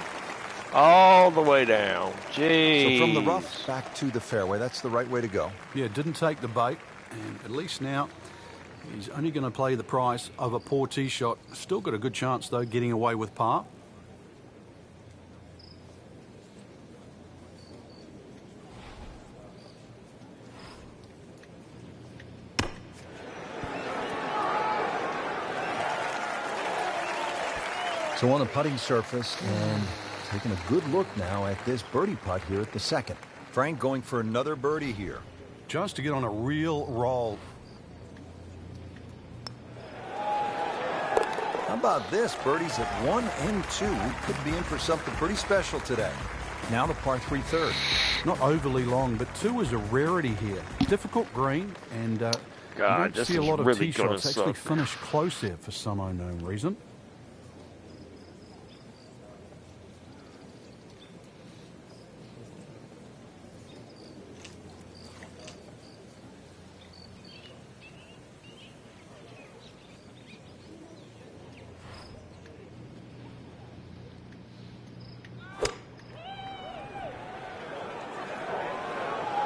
All the way down. Jeez. So from the rough back to the fairway, that's the right way to go. Yeah, didn't take the bait, and at least now he's only going to play the price of a poor tee shot. Still got a good chance, though, getting away with par. So on the putting surface, and taking a good look now at this birdie putt here at the second. Frank going for another birdie here. Just to get on a real roll. How about this? Birdies at 1 and 2. Could be in for something pretty special today. Now the par 3 third. Not overly long, but 2 is a rarity here. Difficult green, and you don't this see a is lot of really tee gonna shots actually suck. finish close there for some unknown reason.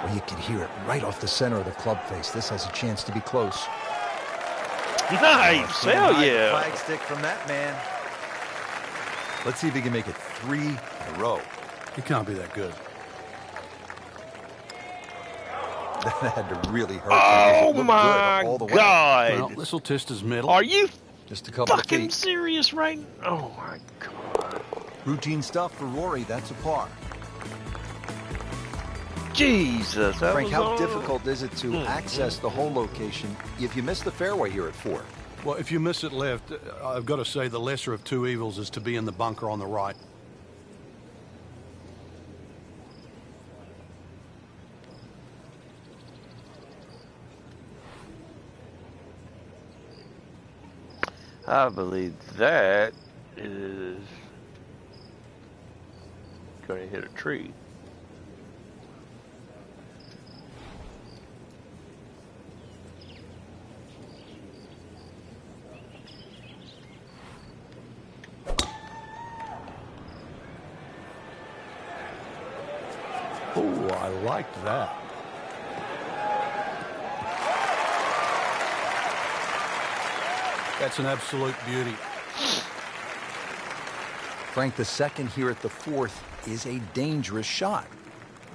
Well, you can hear it right off the center of the club face. This has a chance to be close. Nice. Hell yeah. Flag stick from that man. Let's see if he can make it 3 in a row. It can't be that good. That had to really hurt. Oh, It looked my good all the way. God. Well, this will test his mettle. Are you Just a couple of fucking feet. serious right now? Oh, my God. Routine stuff for Rory. That's a par. Jesus. That Frank, was how all... difficult is it to access the hole location if you miss the fairway here at 4? Well, if you miss it left, I've got to say the lesser of two evils is to be in the bunker on the right. I believe that is going to hit a tree. Oh, I liked that. That's an absolute beauty. Frank, the second here at the 4th is a dangerous shot.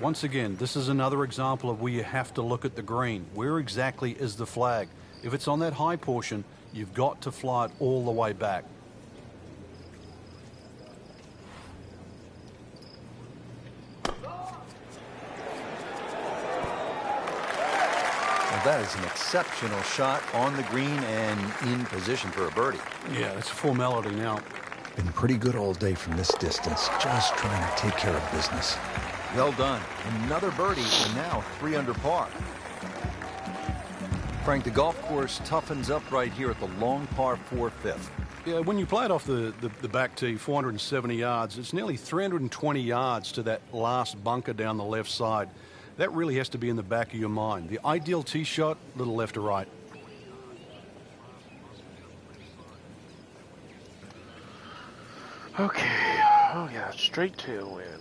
Once again, this is another example of where you have to look at the green. Where exactly is the flag? If it's on that high portion, you've got to fly it all the way back. Well, that is an exceptional shot on the green and in position for a birdie. Yeah, it's a formality now. Been pretty good all day from this distance, just trying to take care of business. Well done. Another birdie, and now 3 under par. Frank, the golf course toughens up right here at the long par 4 fifth. Yeah, when you play it off the back tee, 470 yards, it's nearly 320 yards to that last bunker down the left side. That really has to be in the back of your mind. The ideal tee shot, little left to right. Okay. Oh, yeah. Straight tailwind.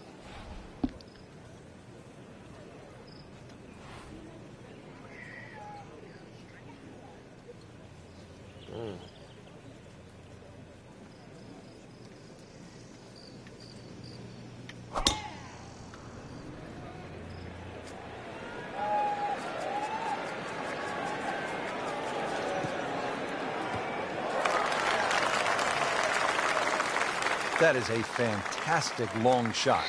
That is a fantastic long shot.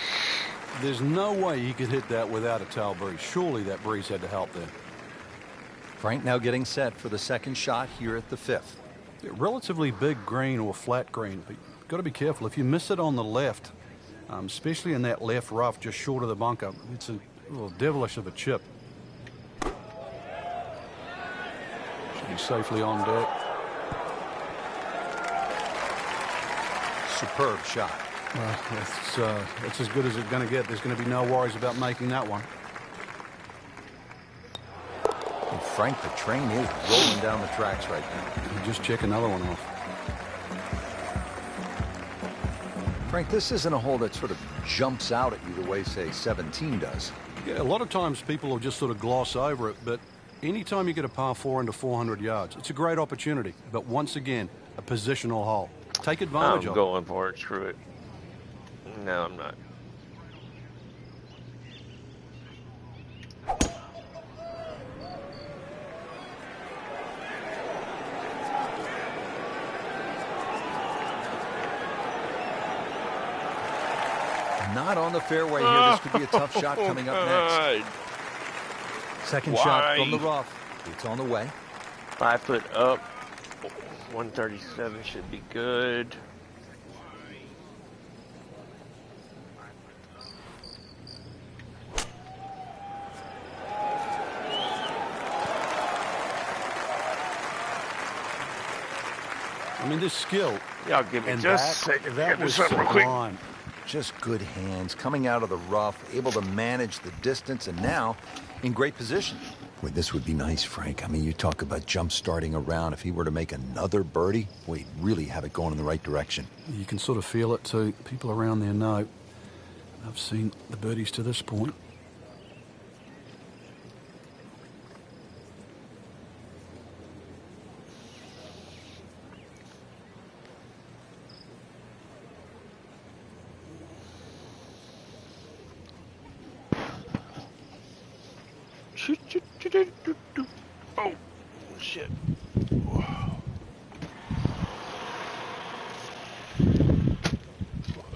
There's no way he could hit that without a tail breeze. Surely that breeze had to help there. Frank now getting set for the second shot here at the 5th. Relatively big green or flat green, but you've got to be careful. If you miss it on the left, especially in that left rough just short of the bunker, it's a little devilish of a chip. Should be safely on deck. Superb shot. Well, that's as good as it's going to get. There's going to be no worries about making that one. And Frank, the train is rolling down the tracks right now. You just check another one off. Frank, this isn't a hole that sort of jumps out at you the way, say, 17 does. Yeah, a lot of times people will just sort of gloss over it, but anytime you get a par 4 into 400 yards, it's a great opportunity. But once again, a positional hole. Take advantage of it. I'm going for it. Screw it. No, I'm not. Not on the fairway here. This could be a tough shot coming up next. Second shot from the rough. It's on the way. 5 foot up. 137 should be good. I mean, this skill. Y'all give me And just a second. that Get was this up real quick. sublime. Just good hands, coming out of the rough, able to manage the distance, and now in great position. Boy, this would be nice, Frank. I mean, you talk about jump starting around. If he were to make another birdie, boy, he'd really have it going in the right direction. You can sort of feel it too. People around there know. I've seen the birdies to this point. Shoot, shoot. Oh, shit.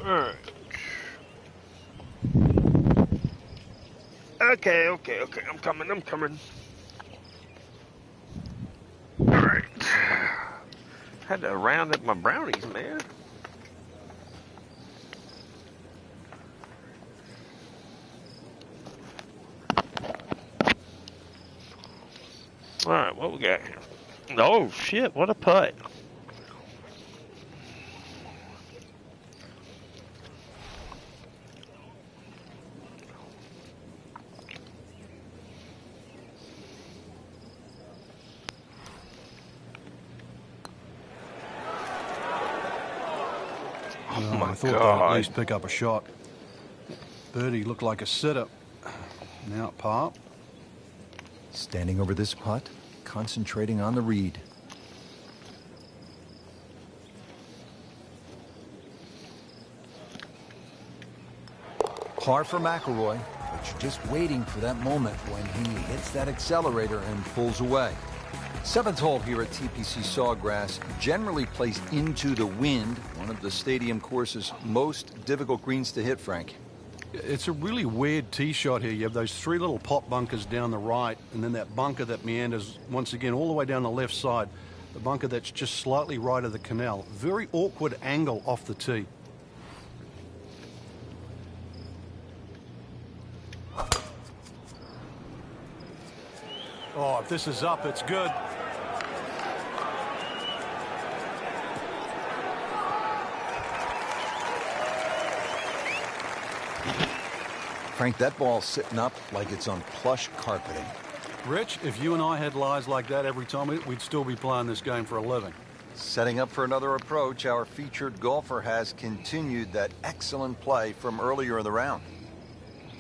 Alright. Okay. I'm coming. Alright. Had to round up my brownies, man. Alright, what we got here? Oh, shit, what a putt. Oh, my I thought God. they'd at least pick up a shot. Birdie looked like a sitter. Now at par. Standing over this putt, concentrating on the read. Par for McIlroy, but you're just waiting for that moment when he hits that accelerator and pulls away. Seventh hole here at TPC Sawgrass, generally placed into the wind, one of the stadium course's most difficult greens to hit, Frank. It's a really weird tee shot here. You have those three little pot bunkers down the right, and then that bunker that meanders once again all the way down the left side. The bunker that's just slightly right of the canal. Very awkward angle off the tee. Oh, if this is up, it's good. Frank, that ball's sitting up like it's on plush carpeting. Rich, if you and I had lies like that every time, we'd still be playing this game for a living. Setting up for another approach, our featured golfer has continued that excellent play from earlier in the round.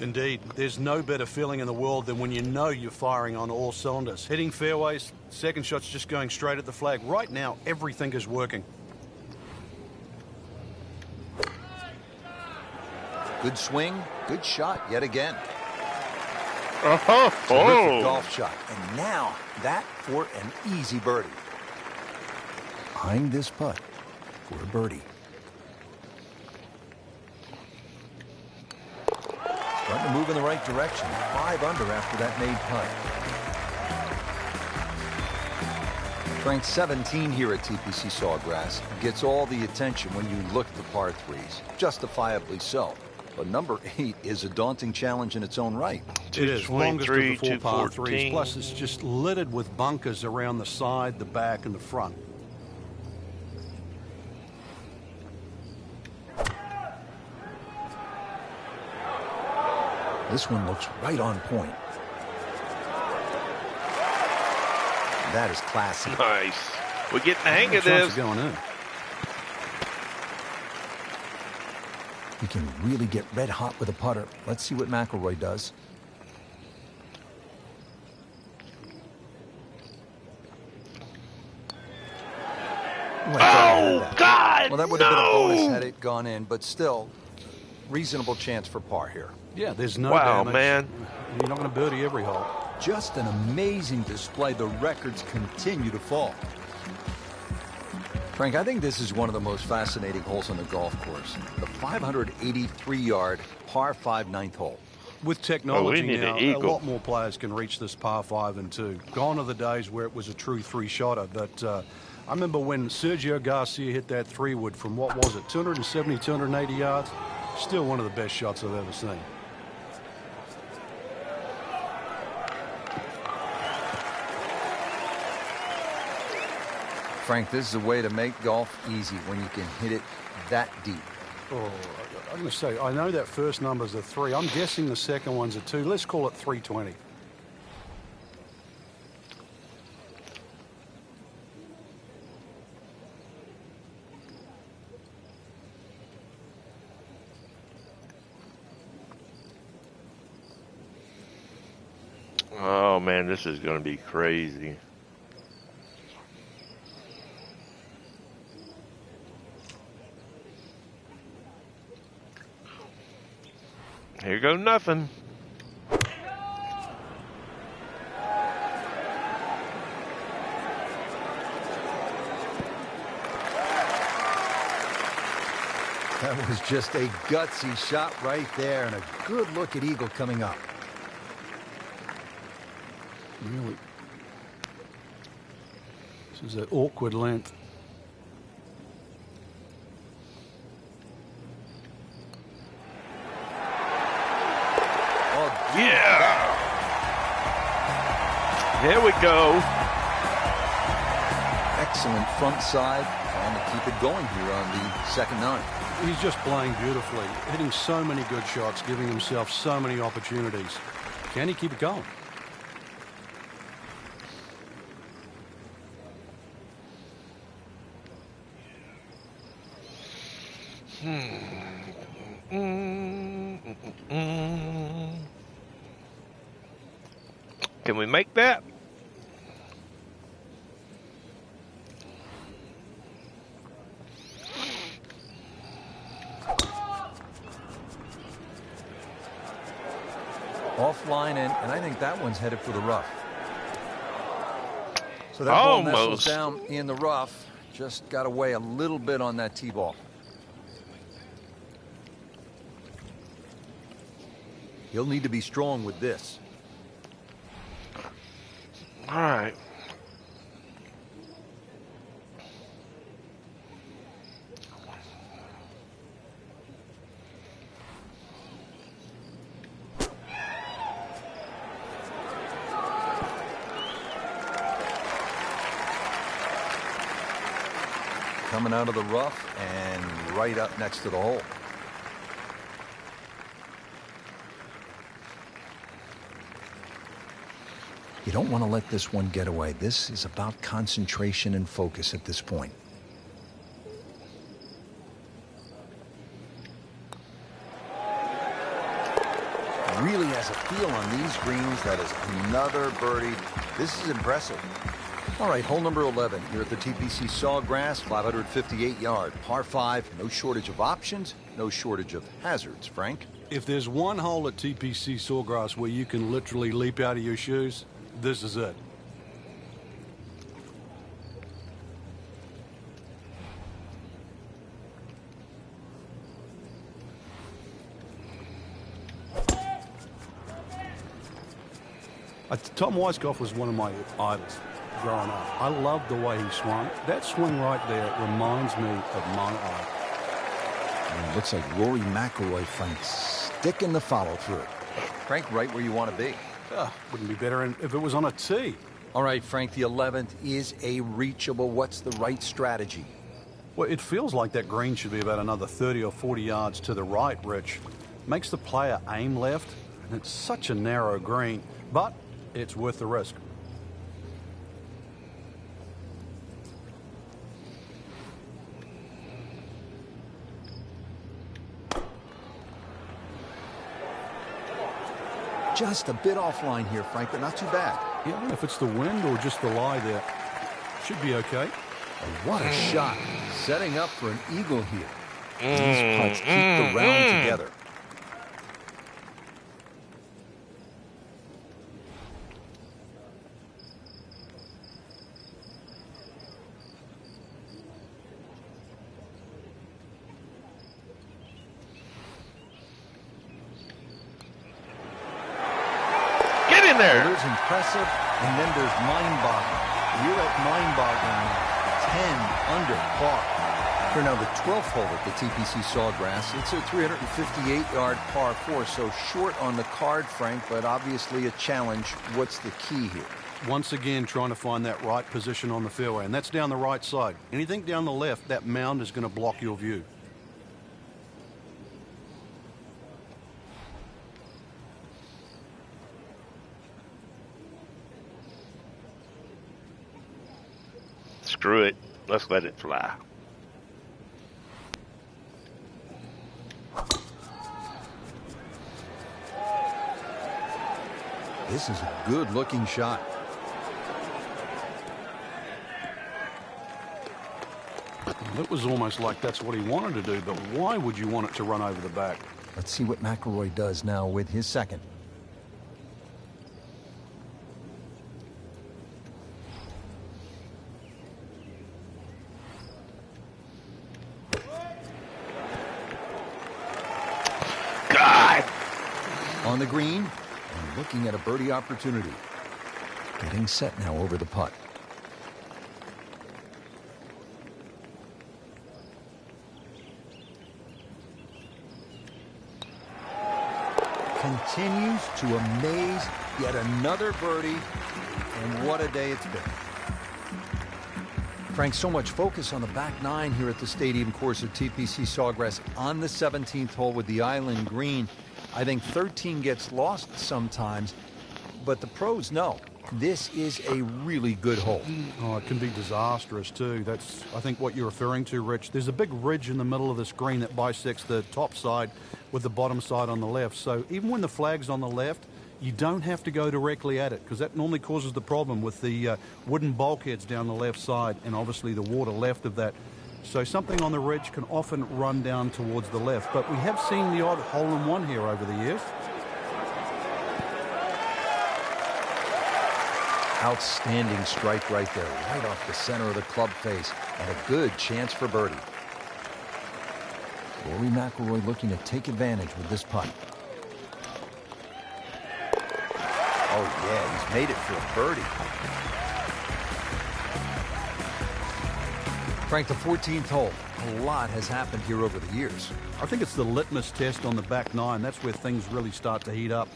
Indeed. There's no better feeling in the world than when you know you're firing on all cylinders. Hitting fairways, second shot's just going straight at the flag. Right now, everything is working. Good swing, good shot yet again. Oh, Terrific golf shot. And now that for an easy birdie. Eyeing this putt for a birdie. Starting to move in the right direction. 5 under after that made putt. Frank, 17 here at TPC Sawgrass gets all the attention when you look at the par threes. Justifiably so. But number 8 is a daunting challenge in its own right. It is longest of the 4 par 3s. 214. Plus, it's just littered with bunkers around the side, the back, and the front. This one looks right on point. That is classy. Nice. We're getting the hang of Shots are this. going in. He can really get red hot with a putter. Let's see what McIlroy does. Oh, God! Well, that would have been a bonus had it gone in, but still, reasonable chance for par here. Yeah, there's no Wow, damage. man. You're not going to birdie every hole. Just an amazing display. The records continue to fall. Frank, I think this is one of the most fascinating holes on the golf course. The 583-yard par 5 ninth hole. With technology need now, an a eagle. lot more players can reach this par 5 and 2. Gone are the days where it was a true three-shotter, but I remember when Sergio Garcia hit that 3-wood from, what was it, 270, 280 yards? Still one of the best shots I've ever seen. Frank, this is a way to make golf easy when you can hit it that deep. Oh, I'm going to say, I know that first number's a 3. I'm guessing the second one's a 2. Let's call it 320. Oh, man, this is going to be crazy. Here goes nothing. That was just a gutsy shot right there, and a good look at eagle coming up. Really. This is an awkward length. Oh, Yeah. Here we go. excellent front side, trying to keep it going here on the second 9. He's just playing beautifully, hitting so many good shots, giving himself so many opportunities. Can he keep it going? Can we make that? Offline, and I think that one's headed for the rough. So that ball nestles Almost. down in the rough. Just got away a little bit on that tee ball. He'll need to be strong with this. All right. Coming out of the rough and right up next to the hole. You don't want to let this one get away. This is about concentration and focus at this point. Really has a feel on these greens. That is another birdie. This is impressive. All right, hole number 11 here at the TPC Sawgrass, 558 yard, par 5, no shortage of options, no shortage of hazards. Frank? If there's one hole at TPC Sawgrass where you can literally leap out of your shoes, this is it. Tom Weiskopf was one of my idols growing up. I loved the way he swung. That swing right there reminds me of my eye. And it looks like Rory McIlroy, Frank, sticking the follow through. Frank, right where you want to be. Wouldn't be better if it was on a tee. All right, Frank, the 11th is a reachable. What's the right strategy? Well, it feels like that green should be about another 30 or 40 yards to the right, Rich. Makes the player aim left, and it's such a narrow green, but it's worth the risk. Just a bit offline here, Frank, but not too bad. Yeah, if it's the wind or just the lie there, should be okay. What a shot. Setting up for an eagle here. These putts keep the round together. Get in there. There's impressive, and then there's mind-boggling. We're at mind-boggling now. 10 under par. For now, the 12th hole at the TPC Sawgrass. It's a 358-yard par 4, so short on the card, Frank, but obviously a challenge. What's the key here? Once again, trying to find that right position on the fairway, and that's down the right side. Anything down the left, that mound is going to block your view. Screw it. Let's let it fly. This is a good-looking shot. It was almost like that's what he wanted to do, but why would you want it to run over the back? Let's see what McIlroy does now with his second. on the green and looking at a birdie opportunity. Getting set now over the putt. Continues to amaze. Yet another birdie, and what a day it's been. Frank, so much focus on the back nine here at the stadium course at TPC Sawgrass on the 17th hole with the island green. I think 13 gets lost sometimes, but the pros know this is a really good hole. Oh, it can be disastrous too. That's, I think, what you're referring to, Rich. There's a big ridge in the middle of this green that bisects the top side with the bottom side on the left. So even when the flag's on the left, you don't have to go directly at it, because that normally causes the problem with the wooden bulkheads down the left side and obviously the water left of that. So something on the ridge can often run down towards the left. But we have seen the odd hole-in-one here over the years. Outstanding strike right there, right off the center of the club face, and a good chance for birdie. Rory Mcllroy looking to take advantage with this putt. Oh yeah, he's made it for a birdie. Frank, the 14th hole. A lot has happened here over the years. I think it's the litmus test on the back nine. That's where things really start to heat up.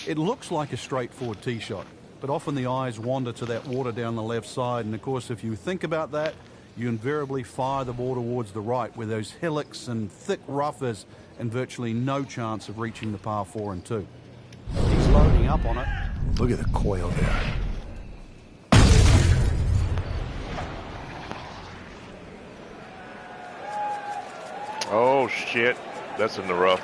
It looks like a straightforward tee shot, but often the eyes wander to that water down the left side. And of course, if you think about that, you invariably fire the ball towards the right, where those hillocks and thick rough is, and virtually no chance of reaching the par 4 and 2. He's loading up on it. Look at the coil there. Oh, shit. That's in the rough.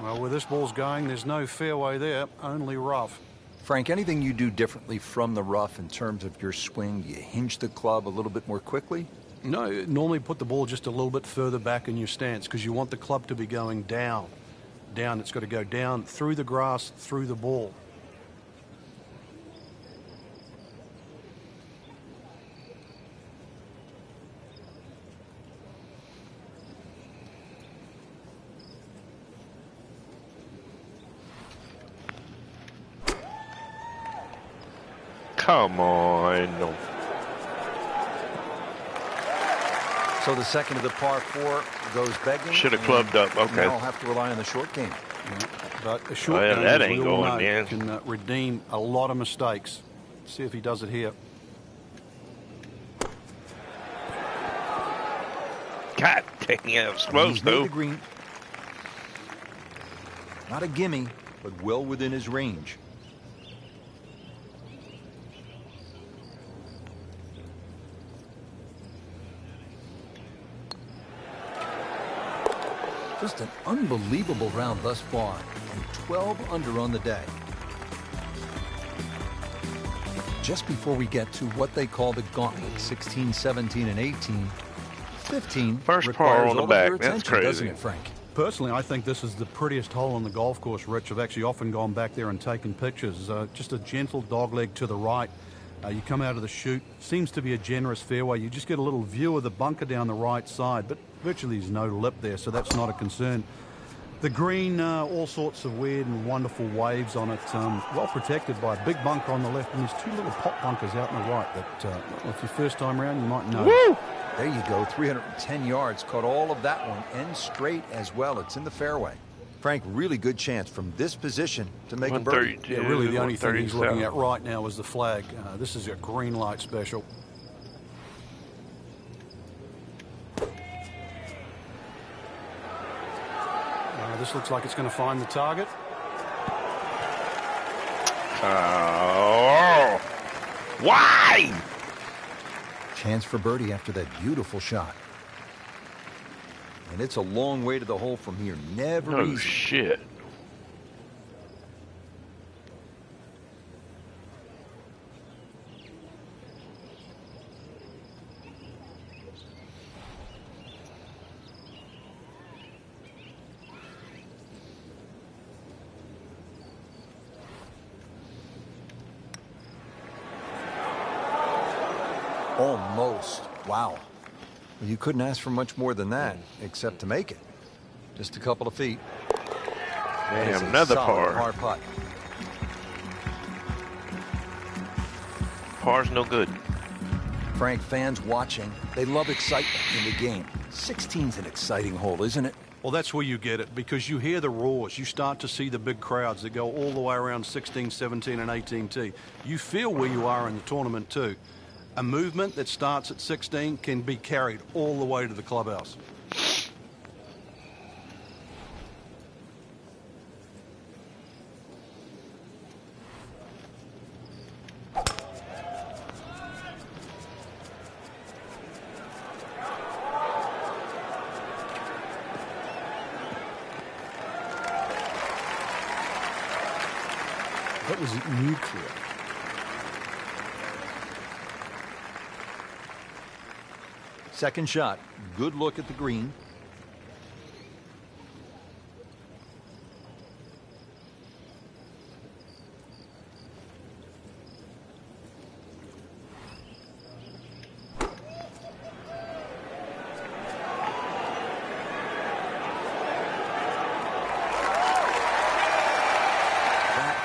Well, where this ball's going, there's no fairway there, only rough. Frank, anything you do differently from the rough in terms of your swing? Do you hinge the club a little bit more quickly? No, normally put the ball just a little bit further back in your stance, because you want the club to be going down. Down, it's got to go down through the grass, through the ball. Come on. So the second of the par 4 goes begging. Should have clubbed up. Okay. Now I'll have to rely on the short game. Yeah, but a short game, that as ain't we all going, know, man. can redeem a lot of mistakes. See if he does it here. God dang it. It was close, He's made though. the green. Not a gimme, but well within his range. Just an unbelievable round thus far, and 12 under on the day. Just before we get to what they call the gauntlet, 16, 17, and 18, 15 First requires par on the all of back. your That's attention, doesn't crazy. it, Frank? Personally, I think this is the prettiest hole on the golf course, Rich. I've actually often gone back there and taken pictures. Just a gentle dogleg to the right. You come out of the chute. Seems to be a generous fairway. You just get a little view of the bunker down the right side, but virtually there's no lip there, so that's not a concern. The green, all sorts of weird and wonderful waves on it. Well protected by a big bunker on the left, and there's 2 little pop bunkers out on the right that, if your first time around, you might know. Woo! There you go, 310 yards. Caught all of that one, and straight as well. It's in the fairway. Frank, really good chance from this position to make a birdie. 132, Yeah, really the only thing he's looking 137. at right now is the flag. This is a green light special. This looks like it's going to find the target. Oh. Why? Chance for birdie after that beautiful shot. And it's a long way to the hole from here. Never No easy. shit. Almost. Wow. Well, you couldn't ask for much more than that, except to make it. Just a couple of feet. Damn, another par. Par putt. Par's no good. Frank, fans watching, they love excitement in the game. 16's an exciting hole, isn't it? Well, that's where you get it, because you hear the roars. You start to see the big crowds that go all the way around 16, 17, and 18T. You feel where you are in the tournament, too. A movement that starts at 16 can be carried all the way to the clubhouse. That was nuclear. Second shot. Good look at the green.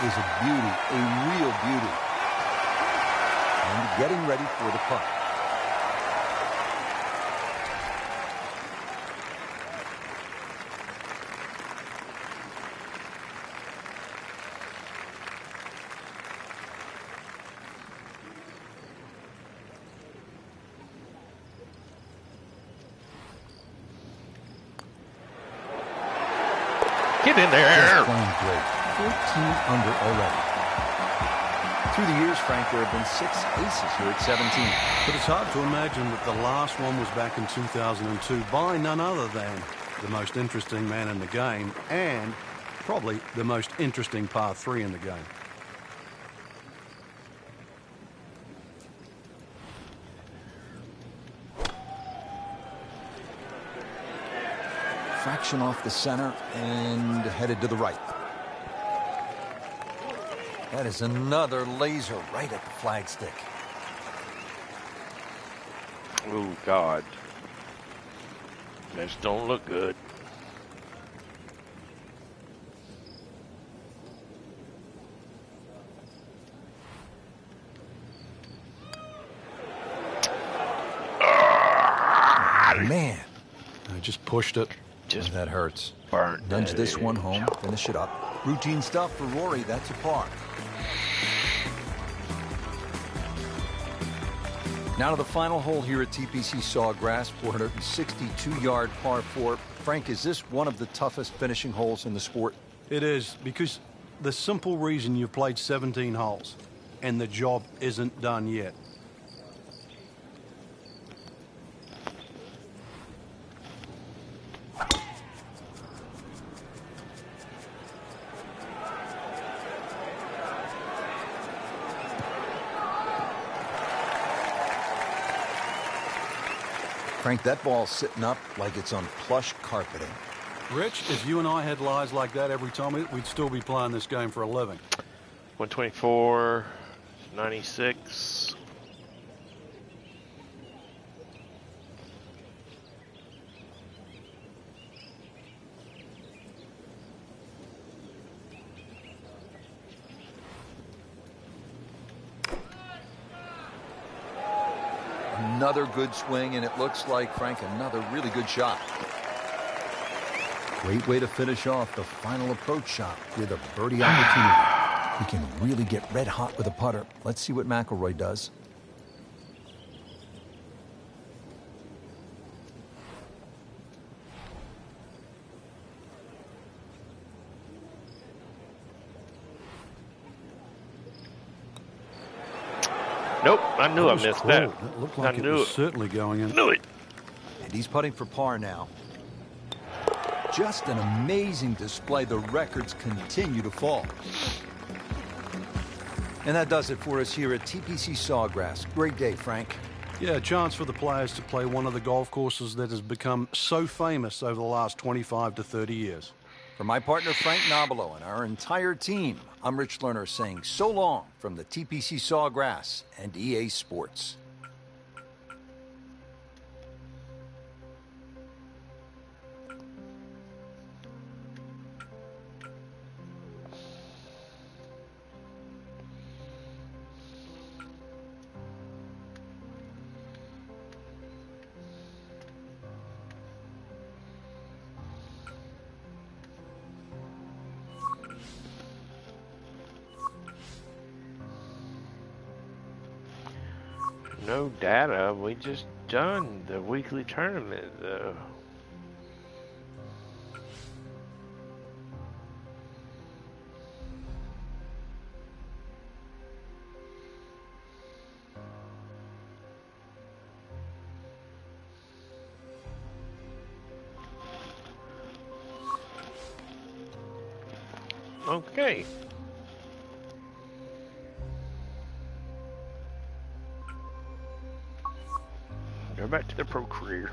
Is a beauty, a real beauty. And getting ready for the putt. Get in there. Just playing great. 14 under already. Through the years, Frank, there have been 6 aces here at 17. But it's hard to imagine that the last one was back in 2002 by none other than the most interesting man in the game and probably the most interesting par 3 in the game. Fraction off the center and headed to the right. That is another laser right at the flagstick. Oh, God. This don't look good. Man. I just pushed it. Just that hurts. Burnt. Nudge this one home, finish it up. Routine stuff for Rory, that's a par. Now to the final hole here at TPC Sawgrass, 462-yard par 4. Frank, is this one of the toughest finishing holes in the sport? It is, because the simple reason you've played 17 holes and the job isn't done yet. Frank, that ball's sitting up like it's on plush carpeting. Rich, if you and I had lies like that every time, we'd still be playing this game for a living. 124, 96. Another good swing, and it looks like, Frank, another really good shot. Great way to finish off the final approach shot with a birdie opportunity. He can really get red hot with a putter. Let's see what McIlroy does. Nope, I knew I missed Cool. that. It looked like I it knew was it. certainly going in. Knew it. And he's putting for par now. Just an amazing display. The records continue to fall. And that does it for us here at TPC Sawgrass. Great day, Frank. Yeah, a chance for the players to play one of the golf courses that has become so famous over the last 25 to 30 years. For my partner, Frank Nobilo, and our entire team, I'm Rich Lerner saying so long from the TPC Sawgrass and EA Sports. no data. We just done the weekly tournament, though. Okay. Go back to the pro career.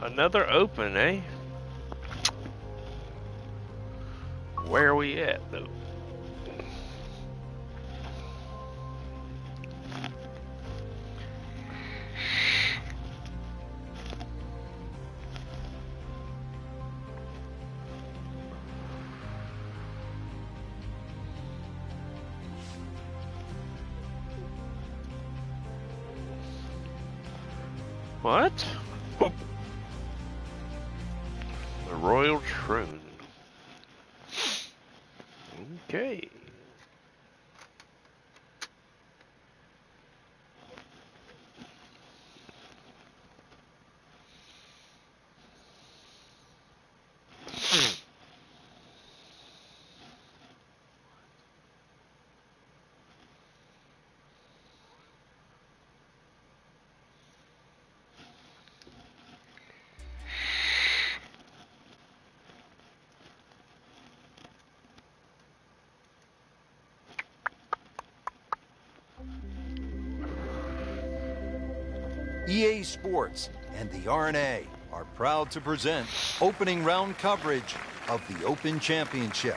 Another open, eh? Where are we at, though? What? The Royal Troon. Okay. EA Sports and the RNA are proud to present opening round coverage of the Open Championship.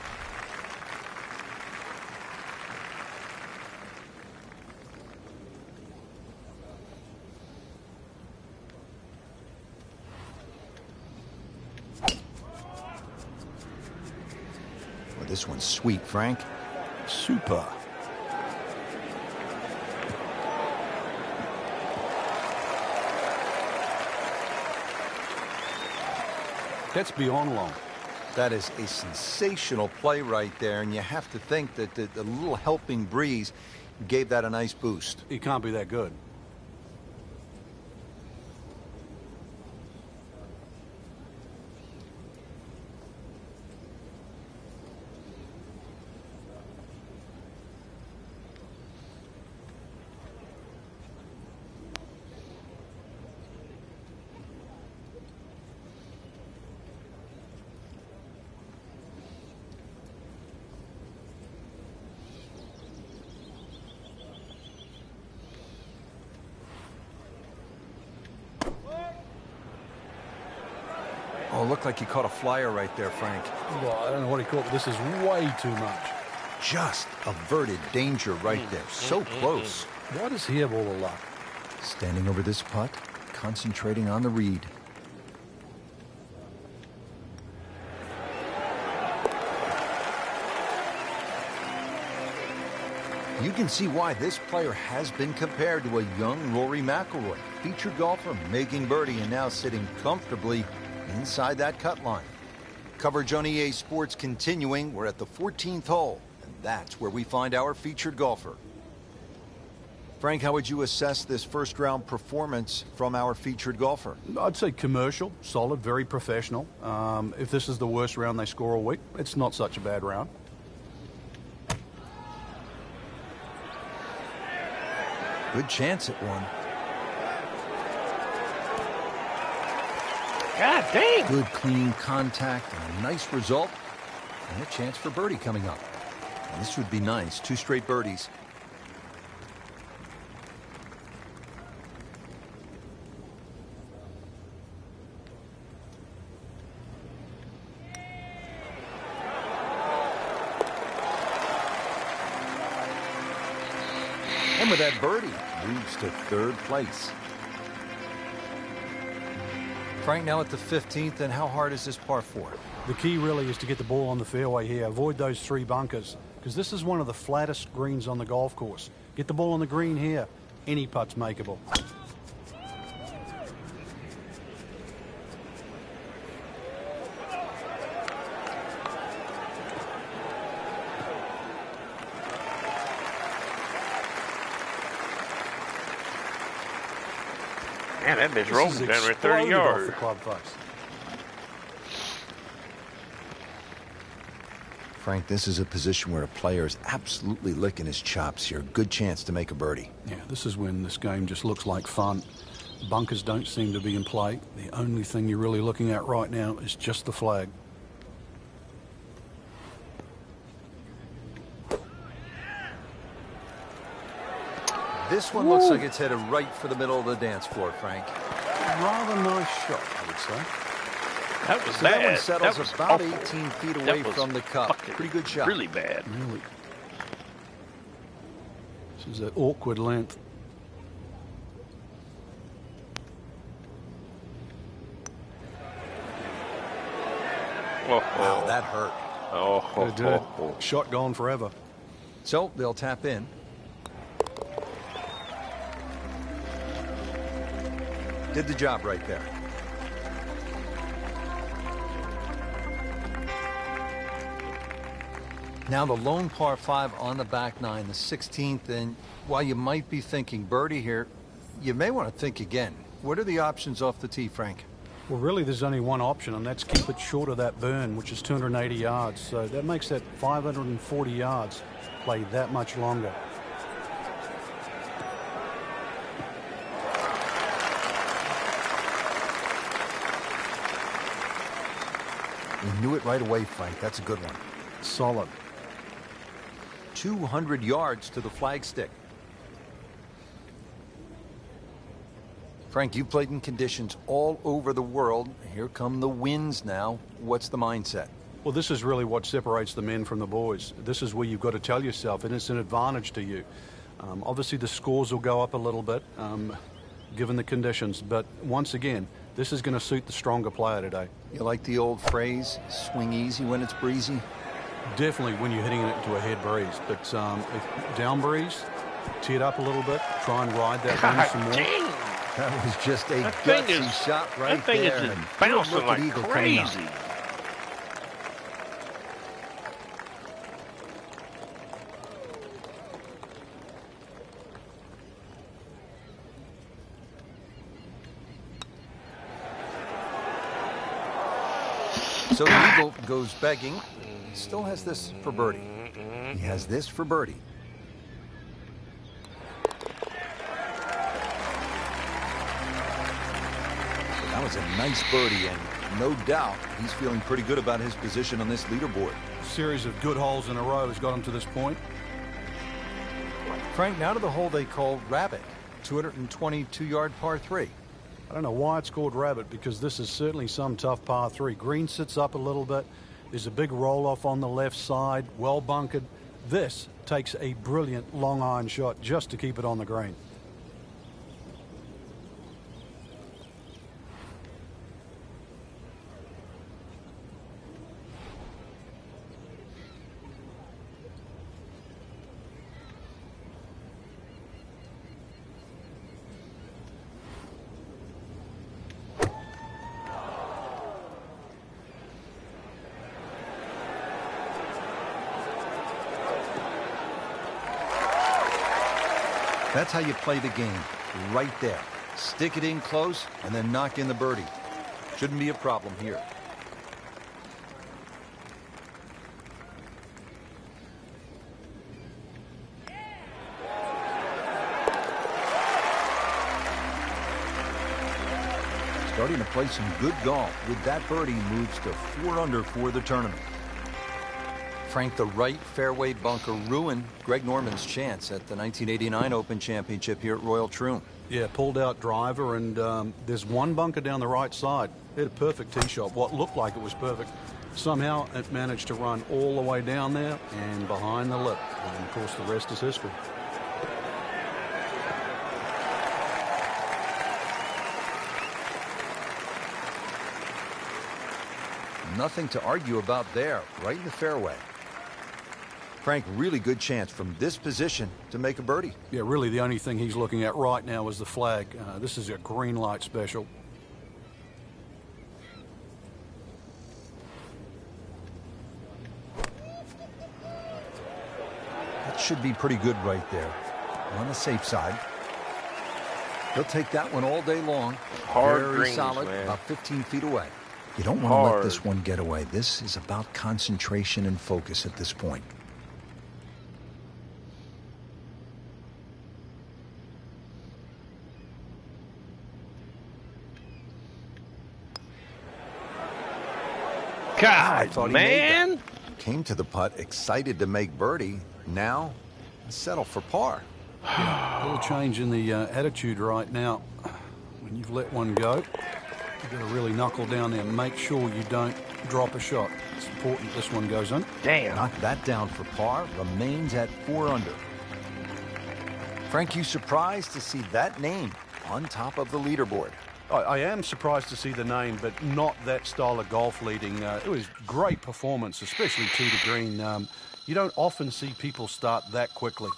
Well, this one's sweet, Frank. Super. That's beyond long. That is a sensational play right there, and you have to think that the little helping breeze gave that a nice boost. He can't be that good. Oh, looked like he caught a flyer right there, Frank. Well, I don't know what he caught, but this is way too much. Just averted danger right there. So close. Why does he have all the luck? Standing over this putt, concentrating on the read. You can see why this player has been compared to a young Rory Mcllroy, featured golfer making birdie and now sitting comfortably inside that cut line. Coverage on EA Sports continuing. We're at the 14th hole, and that's where we find our featured golfer. Frank, how would you assess this first round performance from our featured golfer? I'd say commercial, solid, very professional. If this is the worst round they score all week, it's not such a bad round. Good chance at one. God dang! Good clean contact and a nice result. And a chance for birdie coming up. And this would be nice. 2 straight birdies. And with that birdie, moves to 3rd place. Frank, now at the 15th, and how hard is this par 4? The key really is to get the ball on the fairway here. Avoid those 3 bunkers, because this is one of the flattest greens on the golf course. Get the ball on the green here. Any putt's makeable. Man, that bitch This rolled is down there 30 exploded off yards. the club face. Frank, this is a position where a player is absolutely licking his chops here. Good chance to make a birdie. Yeah, this is when this game just looks like fun. Bunkers don't seem to be in play. The only thing you're really looking at right now is just the flag. This one looks like it's headed right for the middle of the dance floor, Frank. Rather nice shot, I would say. That was So bad. that one settles That was about awful. 18 feet That away was from the cup. fucking Pretty good shot. Really bad. Really. This is an awkward length. Oh, Wow, that hurt. oh, Did it. Shot gone forever. So they'll tap in. Did the job right there. Now the lone par 5 on the back nine, the 16th, and while you might be thinking birdie here, you may want to think again. What are the options off the tee, Frank? Well, really, there's only one option, and that's keep it short of that burn, which is 280 yards. So that makes that 540 yards play that much longer. You knew it right away, Frank. That's a good one. Solid. 200 yards to the flagstick. Frank, you've played in conditions all over the world. Here come the winds now. What's the mindset? Well, this is really what separates the men from the boys. This is where you've got to tell yourself, and it's an advantage to you. Obviously, the scores will go up a little bit, given the conditions. But once again, this is going to suit the stronger player today. You like the old phrase, swing easy when it's breezy? Definitely when you're hitting it into a head breeze. But if down breeze, tee it up a little bit, try and ride that wind some more. Dang. That was just a That thing gutsy is- shot right That thing there. is And just good bouncing look at like Eagle coming up. crazy. So the Eagle goes begging. He still has this for birdie. He has this for birdie. That was a nice birdie, and no doubt he's feeling pretty good about his position on this leaderboard. Series of good holes in a row has got him to this point. Frank, now to the hole they call Rabbit, 222-yard par 3. I don't know why it's called Rabbit, because this is certainly some tough par 3. Green sits up a little bit. There's a big roll-off on the left side, well bunkered. This takes a brilliant long iron shot just to keep it on the green. That's how you play the game, right there. Stick it in close and then knock in the birdie. Shouldn't be a problem here. Starting to play some good golf. With that birdie, moves to 4 under for the tournament. Frank, the right fairway bunker ruined Greg Norman's chance at the 1989 Open Championship here at Royal Troon. Yeah, pulled out driver, and there's one bunker down the right side. Hit a perfect tee shot. What looked like it was perfect. Somehow it managed to run all the way down there and behind the lip. And of course, the rest is history. Nothing to argue about there, right in the fairway. Frank, really good chance from this position to make a birdie. Yeah, really the only thing he's looking at right now is the flag. This is a green light special. That should be pretty good right there. On the safe side. He'll take that one all day long. Hard Very greens, solid, man. about 15 feet away. You don't want to let this one get away. This is about concentration and focus at this point. God, man. Came to the putt excited to make birdie. Now, settle for par. Yeah, a little change in the attitude right now. When you've let one go, you've got to really knuckle down there and make sure you don't drop a shot. It's important this one goes in. Damn. Knocked that down for par. Remains at 4 under. Frank, you surprised to see that name on top of the leaderboard? I am surprised to see the name, but not that style of golf leading. It was great performance, especially tee to green. You don't often see people start that quickly.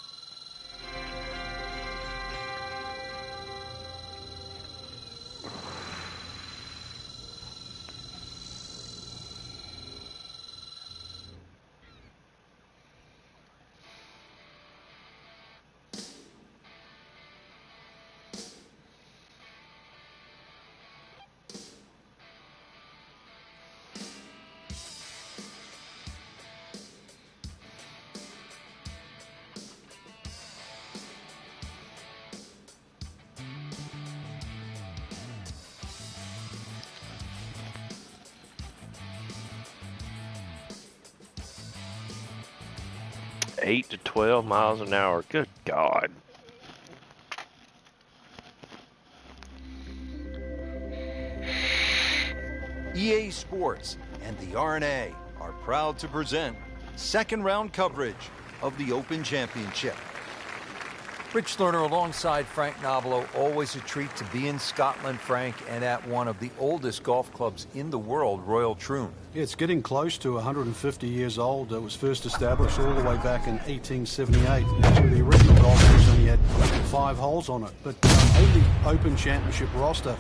Eight to 12 miles an hour. Good God. EA Sports and the R&A are proud to present second round coverage of the Open Championship. Rich Lerner alongside Frank Nobilo. Always a treat to be in Scotland, Frank, and at one of the oldest golf clubs in the world, Royal Troon. It's getting close to 150 years old. It was first established all the way back in 1878. Actually, the original golf course only had 5 holes on it. But over the Open Championship roster,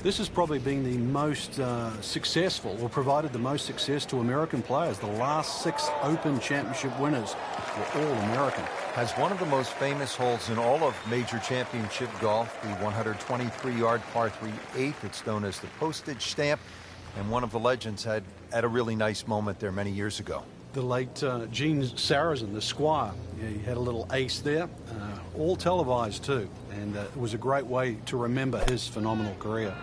this has probably been the most successful, or provided the most success to American players. The last 6 Open Championship winners were all American. Has one of the most famous holes in all of major championship golf, the 123-yard par 3/8. It's known as the postage stamp, and one of the legends had a really nice moment there many years ago. The late Gene Sarazen, the Squire, he had a little ace there, all televised too, and it was a great way to remember his phenomenal career.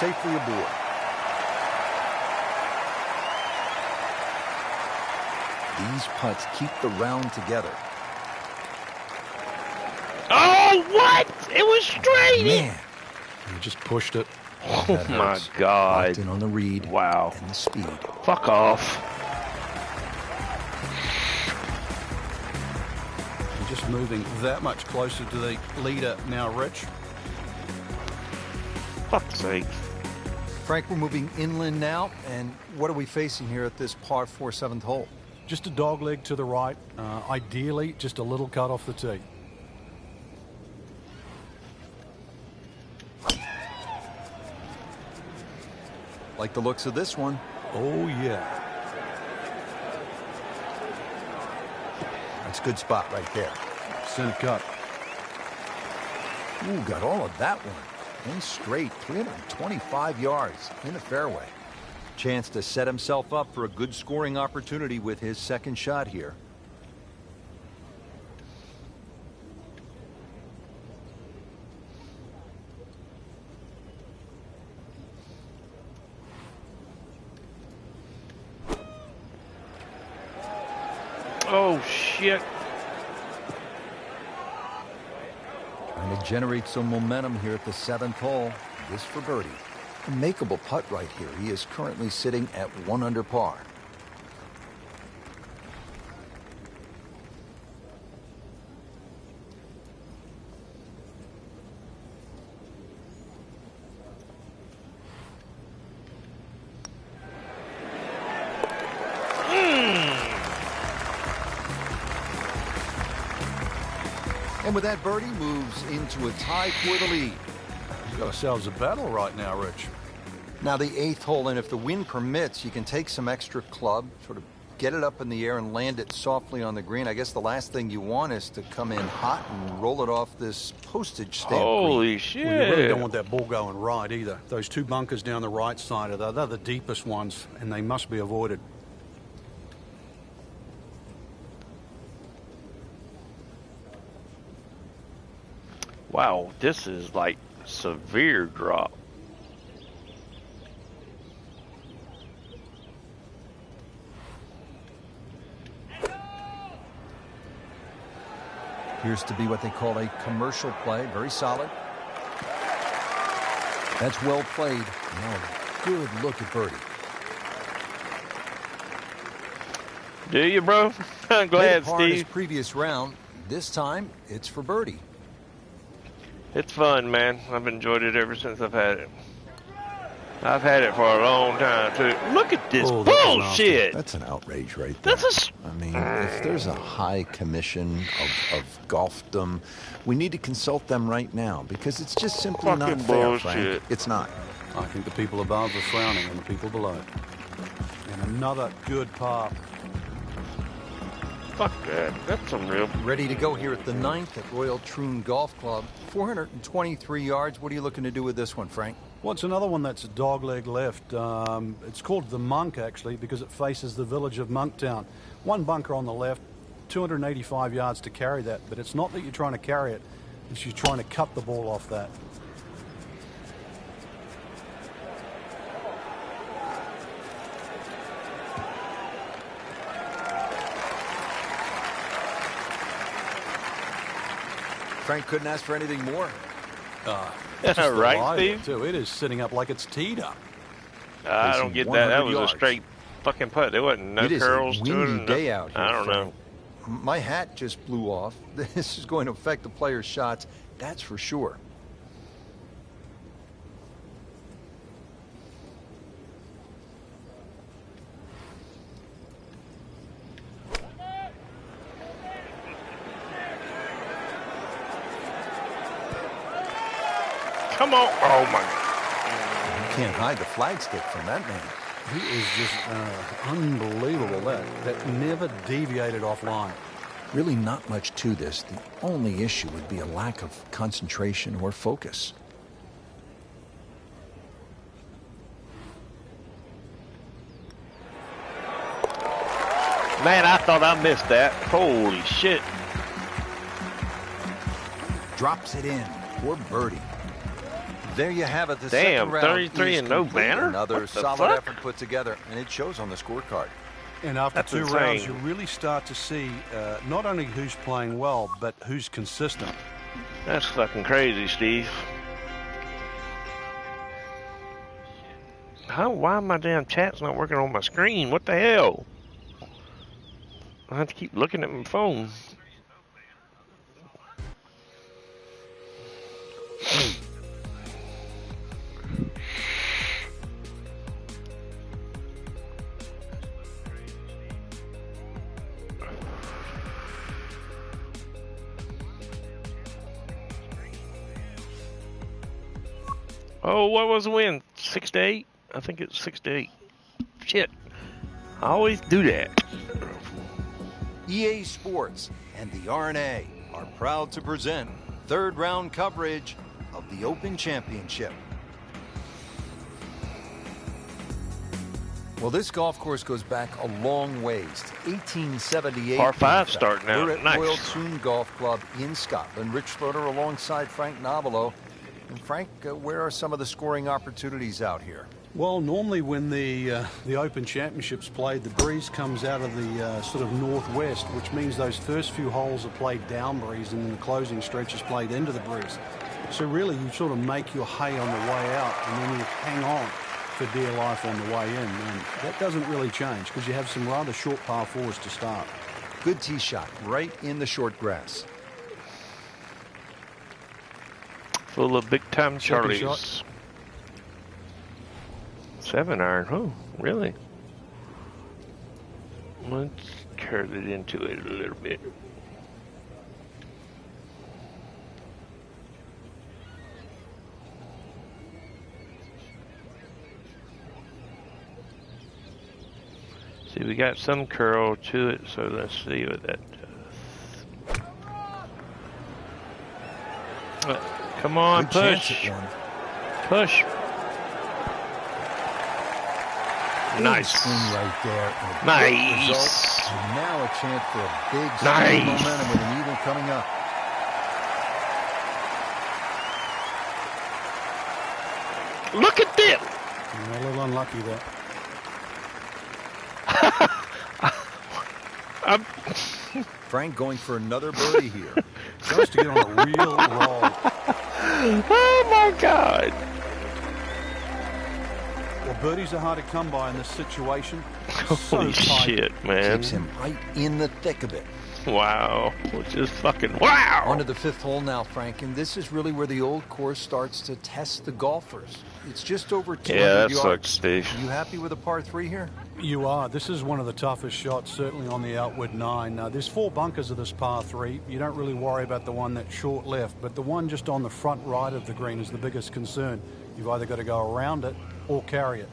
Safely aboard. These putts keep the round together. Oh, what? It was straight. Man, He just pushed it. Oh, that my hurts. God. Locked in on the read. Wow. And the speed. Fuck off. You're just moving that much closer to the leader now, Rich. Fuck's sake. Frank, we're moving inland now, and what are we facing here at this par 4 7th hole? Just a dog leg to the right. Ideally, just a little cut off the tee. Like the looks of this one. Oh, yeah. That's a good spot right there. Center cut. Ooh, got all of that one. And straight, 325 yards in the fairway. Chance to set himself up for a good scoring opportunity with his second shot here. Oh, shit. Trying to generate some momentum here at the 7th hole. This for birdie. A makeable putt right here. He is currently sitting at 1 under par. And with that birdie, moves into a tie for the lead. We've got ourselves a battle right now, Rich. Now the 8th hole, and if the wind permits, you can take some extra club, sort of get it up in the air and land it softly on the green. I guess the last thing you want is to come in hot and roll it off this postage stamp Holy green. shit. Well, you really don't want that ball going right either. Those 2 bunkers down the right side are they're the deepest ones, and they must be avoided. Wow, this is like severe drop. Appears to be what they call a commercial play. Very solid. That's well played. Now a good look at birdie. Do you, bro? I'm glad, Par in his Steve. previous round. This time, it's for birdie. It's fun, man. I've enjoyed it ever since I've had it. I've had it for a long time, too. Look at this bullshit. That's an outrage right there. That's I mean, if there's a high commission of golfdom, we need to consult them right now because it's just simply Fucking not fair, bullshit. Frank. It's not. I think the people above are frowning on the people below. And another good par. Fuck that. That's some real... Ready to go here at the 9th at Royal Troon Golf Club. 423 yards. What are you looking to do with this one, Frank? Well, it's another one that's a dogleg left. It's called the Monk, actually, because it faces the village of Monktown. 1 bunker on the left, 285 yards to carry that. But it's not that you're trying to carry it. It's you're trying to cut the ball off that. Frank couldn't ask for anything more. Just Right, alive, Steve? too. It is sitting up like it's teed up. I don't get that. That 100 was yards. a straight fucking putt. There wasn't no It is a curls to it. windy and day no- out here, I don't Frank. know. My hat just blew off. This is going to affect the players' shots, that's for sure. Come on. Oh, my. You can't hide the flagstick from that man. He is just unbelievable. That never deviated offline. Really not much to this. The only issue would be a lack of concentration or focus. Man, I thought I missed that. Holy shit. Drops it in for birdie. There you have it. The Damn, second round 33 is and no complete. banner? Another What the solid fuck? effort put together, and it shows on the scorecard. And after That's 2 insane. rounds, you really start to see not only who's playing well, but who's consistent. That's fucking crazy, Steve. Why my damn chat's not working on my screen? What the hell? I have to keep looking at my phone. Oh, what was the win? 6 to 8? I think it's 6 to 8. Shit. I always do that. EA Sports and the RNA are proud to present third round coverage of the Open Championship. Well, this golf course goes back a long ways to 1878. Par 5 in fact. starting out. We're at Nice. Royal Troon Golf Club in Scotland. Rich Schroeder alongside Frank Novello. And Frank, where are some of the scoring opportunities out here? Well, normally when the Open Championship's played, the breeze comes out of the sort of northwest, which means those first few holes are played down breeze, and then the closing stretch is played into the breeze. So really, you sort of make your hay on the way out, and then you hang on for dear life on the way in. And that doesn't really change because you have some rather short par fours to start. Good tee shot right in the short grass. Full of big time Second Charlies. shot. 7 iron. Oh, really? Let's curve it into it a little bit. See, we got some curl to it, so let's see what that does. Come on, Good push. chance at one. Push. Nice. Swing right there. Nice. And now a chance for a big swing Nice. momentum with an eagle coming up. Look at this. A little unlucky there. Frank going for another birdie here. Tries to get on a real roll. Oh my God. Well, birdies are hard to come by in this situation. Holy tight. shit, man. Keeps him right in the thick of it. Wow. Just fucking wow. On to the fifth hole now, Frank, and this is really where the old course starts to test the golfers. It's just over 200 Yeah, that yards. sucks, Steve. You happy with a par 3 here? You are. This is one of the toughest shots, certainly on the outward 9. There's 4 bunkers of this par 3. You don't really worry about the one that's short left, but the one just on the front right of the green is the biggest concern. You've either got to go around it or carry it.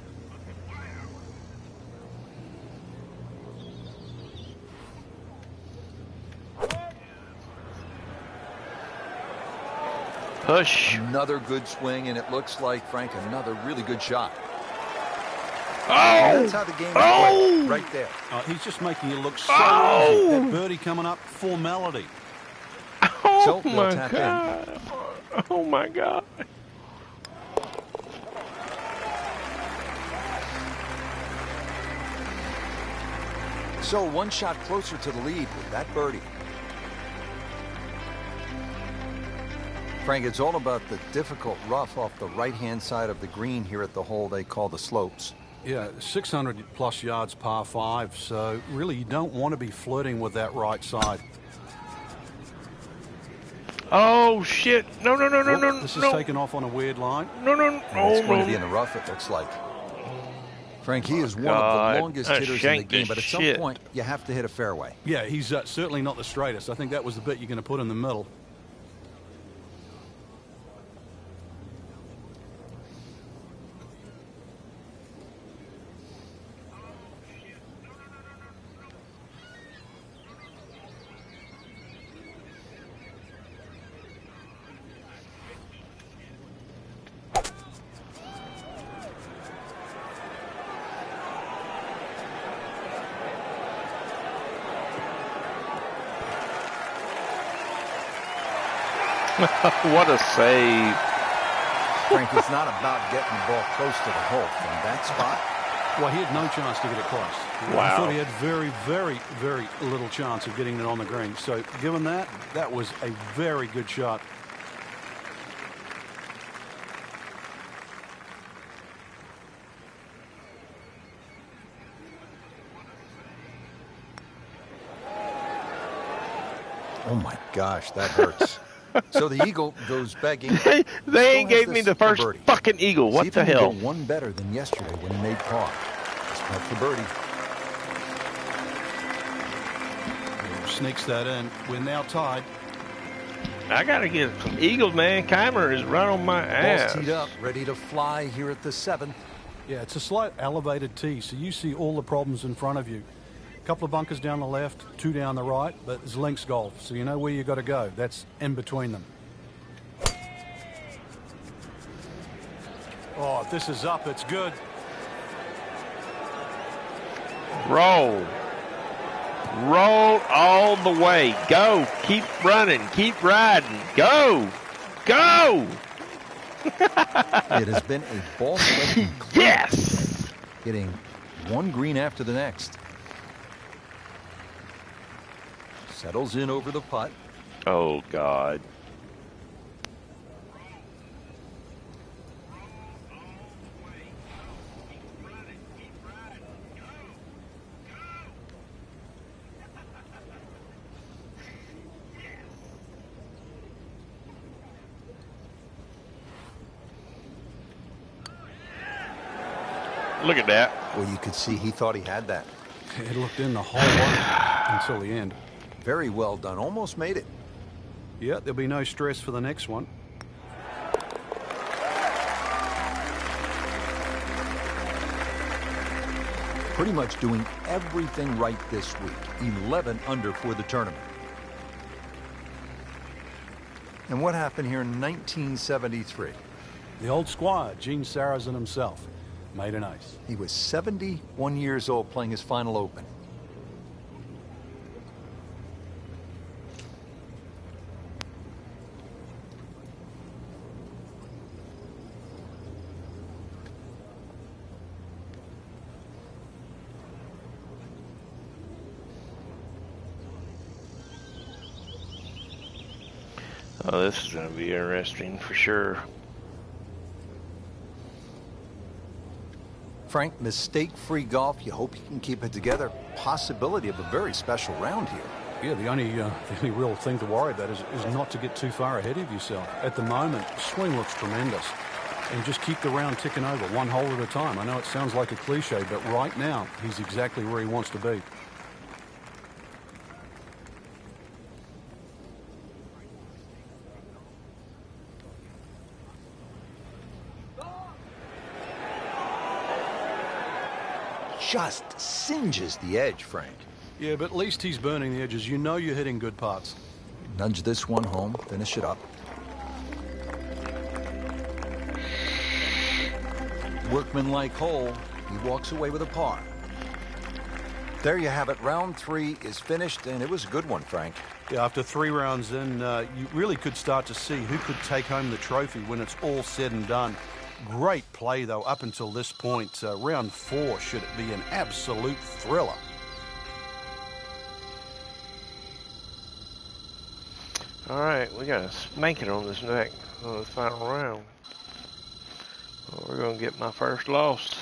Push. Another good swing, and it looks like, Frank, another really good shot. Oh. That's how the game is played, right there. He's just making it look so easy. That birdie coming up, formality. Oh So they'll my tap God. Oh my God. So one shot closer to the lead with that birdie. Frank, it's all about the difficult rough off the right-hand side of the green here at the hole they call the slopes. Yeah, 600 plus yards par 5, so really you don't want to be flirting with that right side. Oh shit. No, no, no, no, no, This is no. taken off on a weird line. No, no, And no, it's going to be no. in the rough, it looks like. Frank, he is one of God, the longest I hitters in the shanked game, this but at some shit. point you have to hit a fairway. Yeah, he's certainly not the straightest. I think that was the bit you're going to put in the middle. What a save. Frank, it's not about getting the ball close to the hole from that spot. Well, he had no chance to get it close. Wow. I thought he had very, very, very little chance of getting it on the green. So given that, that was a very good shot. Oh my gosh, that hurts. So the eagle goes begging. They ain't gave me the first birdie. fucking eagle. See What if the he can hell? go one better than yesterday when he made par. Just putt for birdie. Sneaks that in. We're now tied. I gotta get some eagles, man. Keimer is right on my ass. Ball's teed up, ready to fly here at the 7th. Yeah, it's a slight elevated tee, so you see all the problems in front of you. A couple of bunkers down the left, 2 down the right, but it's links golf, so you know where you got to go. That's in between them. Oh, if this is up, it's good. Roll. Roll all the way. Go. Keep running. Keep riding. Go. Go. It has been a ball striking clip, Yes. hitting one green after the next. Settles in over the putt. Oh, God. Look at that. Well, you could see he thought he had that. It looked in the whole way until the end. Very well done. Almost made it. Yeah, there'll be no stress for the next one. pretty much doing everything right this week. 11 under for the tournament. And what happened here in 1973? The old squire, Gene Sarazen himself, made an ace. He was 71 years old playing his final Open. Oh, this is going to be interesting for sure. Frank, mistake-free golf. You hope you can keep it together. Possibility of a very special round here. Yeah, the only real thing to worry about is not to get too far ahead of yourself. At the moment, swing looks tremendous. And just keep the round ticking over, one hole at a time. I know it sounds like a cliche, but right now, he's exactly where he wants to be. Just singes the edge, Frank. Yeah, but at least he's burning the edges. You know you're hitting good putts. Nudge this one home, finish it up. Workman-like hole. He walks away with a par. There you have it. Round 3 is finished, and it was a good one, Frank. Yeah, after 3 rounds in, you really could start to see who could take home the trophy when it's all said and done. Great play, though, up until this point. Round 4 should be an absolute thriller. All right, we got a spanking on this final round. Well, we're going to get my first loss.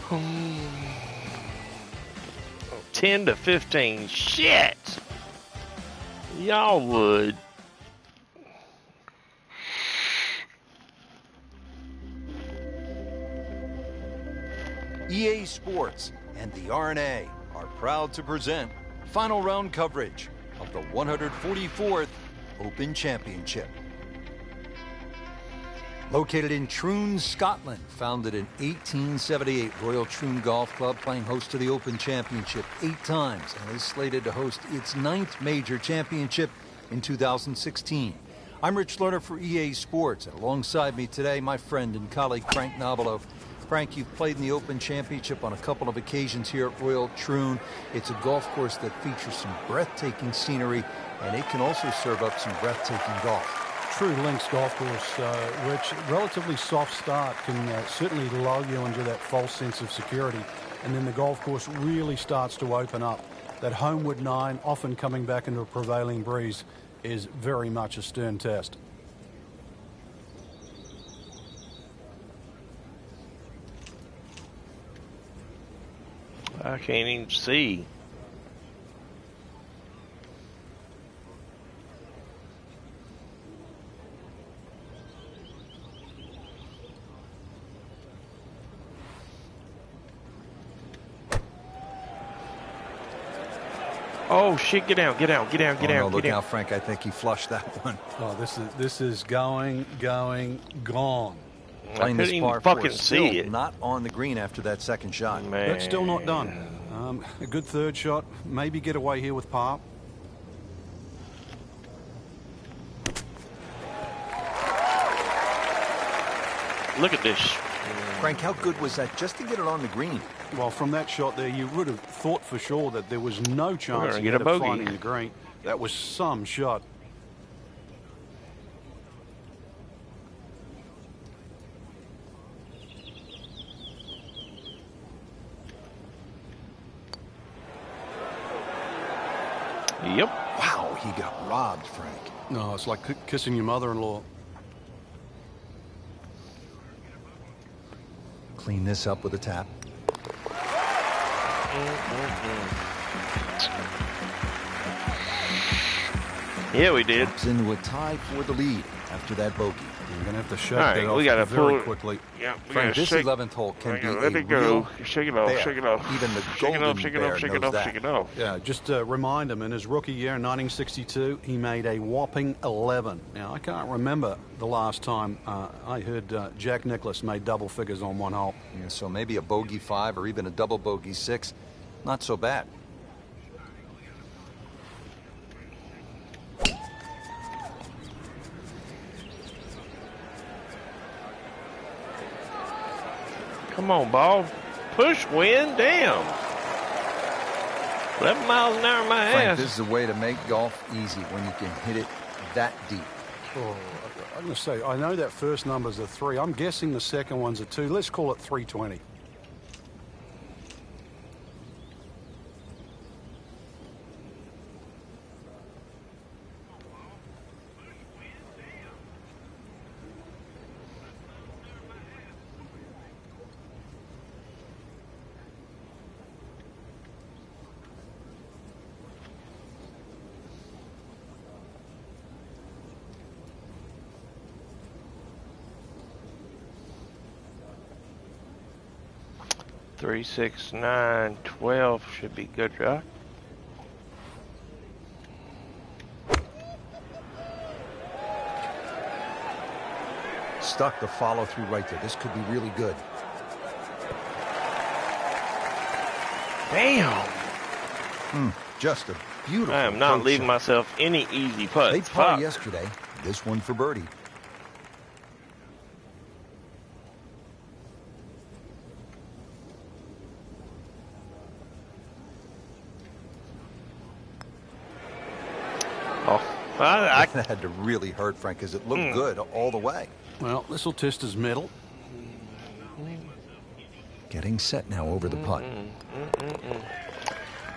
Oh, 10 to 15. Shit. Y'all would. EA Sports and the R&A are proud to present final round coverage of the 144th Open Championship. Located in Troon, Scotland, founded in 1878, Royal Troon Golf Club playing host to the Open Championship 8 times and is slated to host its 9th major championship in 2016. I'm Rich Lerner for EA Sports, and alongside me today, my friend and colleague Frank Nobilo. Frank, you've played in the Open Championship on a couple of occasions here at Royal Troon. It's a golf course that features some breathtaking scenery, and it can also serve up some breathtaking golf. True links golf course, Rich. Relatively soft start can certainly lull you into that false sense of security, and then the golf course really starts to open up. That homeward 9, often coming back into a prevailing breeze, is very much a stern test. I can't even see. Oh shit! Get down! Get down! Get down! Get down! Look out, Frank! I think he flushed that one. Oh, this is gone. I couldn't even fucking see it. Not on the green after that second shot. Man. That's still not done. A good third shot. Maybe get away here with par. Look at this. Frank, how good was that just to get it on the green? Well, from that shot there, you would have thought for sure that there was no chance to get a bogey. of finding the green. That was some shot. Yep. Wow, he got robbed, Frank. No, it's like kissing your mother-in-law. Clean this up with a tap. Yeah, we did. Jumps into a tie for the lead after that bogey. You're going to have to shake All that right, off we got to very pull quickly. Yeah, we Frank, gotta this shake. 11th hole can be Let a it go. real Shake it off. bear. Shake it off. Even the shake it golden off. Shake it bear off. Shake it knows off. that. Shake it off. Yeah, just to remind him, in his rookie year in 1962, he made a whopping 11. Now, I can't remember the last time I heard Jack Nicklaus made double figures on one hole. Yeah, so maybe a bogey 5 or even a double bogey 6. Not so bad. Come on, ball. Push, wind, damn. 11 miles an hour in my Frank, ass. this is a way to make golf easy when you can hit it that deep. Oh, I'm going to say, I know that first number's a 3. I'm guessing the second one's a 2. Let's call it 320. Three, 6, 9, 12 should be good, right? Stuck the follow through right there. This could be really good. Damn. Just a beautiful I am not approach leaving shot. myself any easy putts. They par Fuck. yesterday. This one for birdie. Oh, I That had to really hurt, Frank, because it looked good all the way. Well, this will test his mettle. Getting set now over the putt.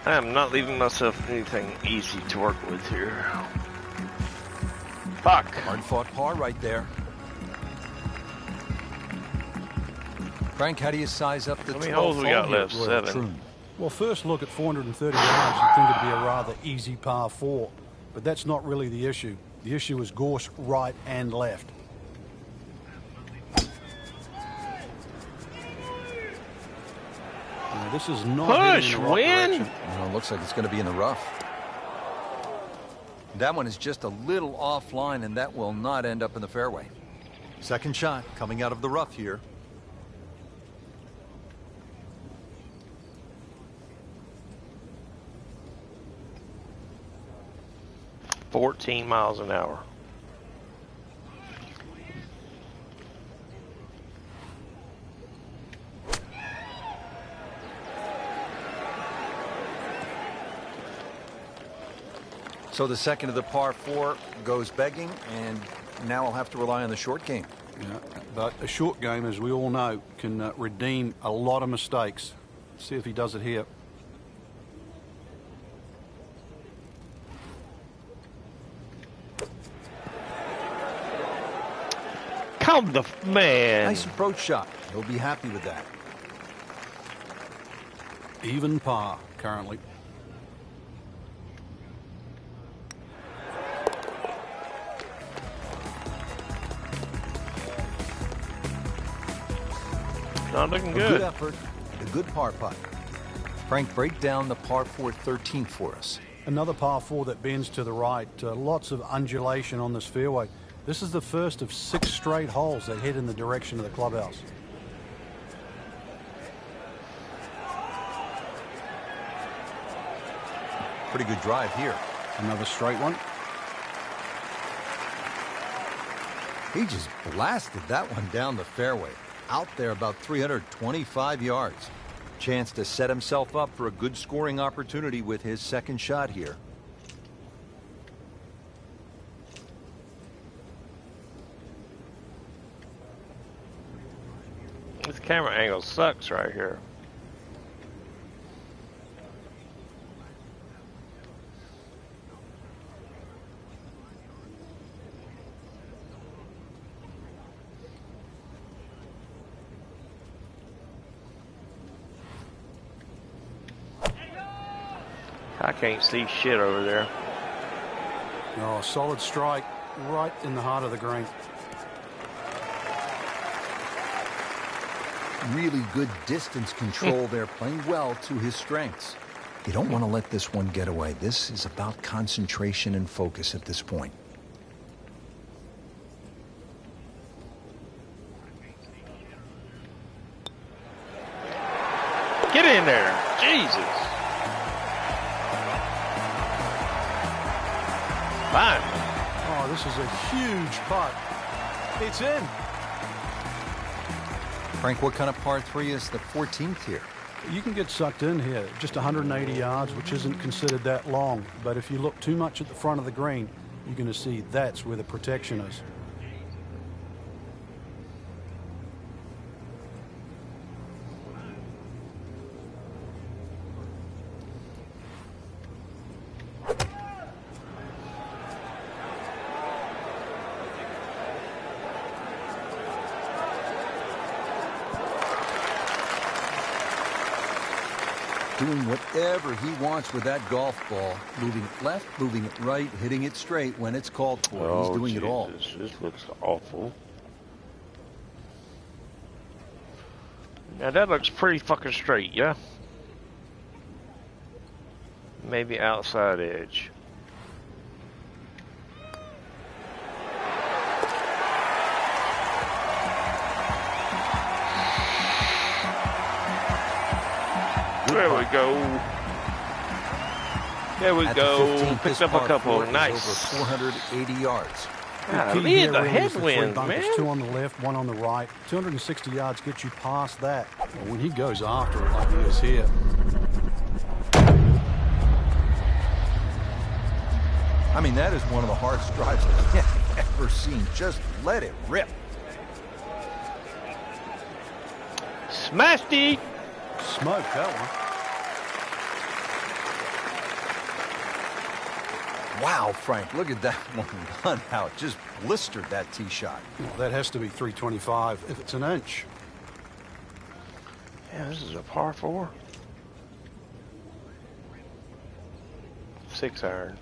I am not leaving myself anything easy to work with here. Fuck. Hard fought par right there. Frank, how do you size up the 12th How many holes we got hole here, left? Royal 7. Troon? Well, first look at 430 yards, you'd think it'd be a rather easy par 4. But that's not really the issue. The issue is course right and left. Now, this is not Push, heading in the right win. direction. Well, it looks like it's going to be in the rough. That one is just a little offline, and that will not end up in the fairway. Second shot coming out of the rough here. – 14 miles an hour. So the second of the par 4 goes begging, and now I'll have to rely on the short game. Yeah, but a short game, as we all know, can redeem a lot of mistakes. See if he does it here. Come the man. Nice approach shot. He'll be happy with that. Even par currently. Not looking A good. good effort, a good par putt. Frank, break down the par 4 13th for us. Another par 4 that bends to the right. Lots of undulation on this fairway. This is the first of 6 straight holes that head in the direction of the clubhouse. Pretty good drive here. Another straight one. He just blasted that one down the fairway. Out there about 325 yards. Chance to set himself up for a good scoring opportunity with his second shot here. This camera angle sucks right here. I can't see shit over there. Oh, solid strike right in the heart of the green. Really good distance control there, playing well to his strengths. You don't want to let this one get away. This is about concentration and focus at this point. Get in there. Jesus. Fine. Oh, this is a huge putt. It's in. Frank, what kind of par 3 is the 14th here? You can get sucked in here. Just 180 yards, which isn't considered that long. But if you look too much at the front of the green, you're going to see that's where the protection is. Doing whatever he wants with that golf ball. Moving it left, moving it right, hitting it straight when it's called for. Oh, he's doing Jesus. it all. This looks awful. Now that looks pretty fucking straight, yeah? Maybe outside edge. There we go. There we go. Picked up a couple. Nice. Over 480 yards. Golly, the headwind, man. 2 on the left, 1 on the right. 260 yards gets you past that. Well, when he goes after it like he is here. I mean, that is one of the hardest drives I've ever seen. Just let it rip. Smashed it. Smoke that one. Wow, Frank, look at that one run, how it just blistered that tee shot. Well, that has to be 325 if it's an inch. Yeah, this is a par 4. 6 iron.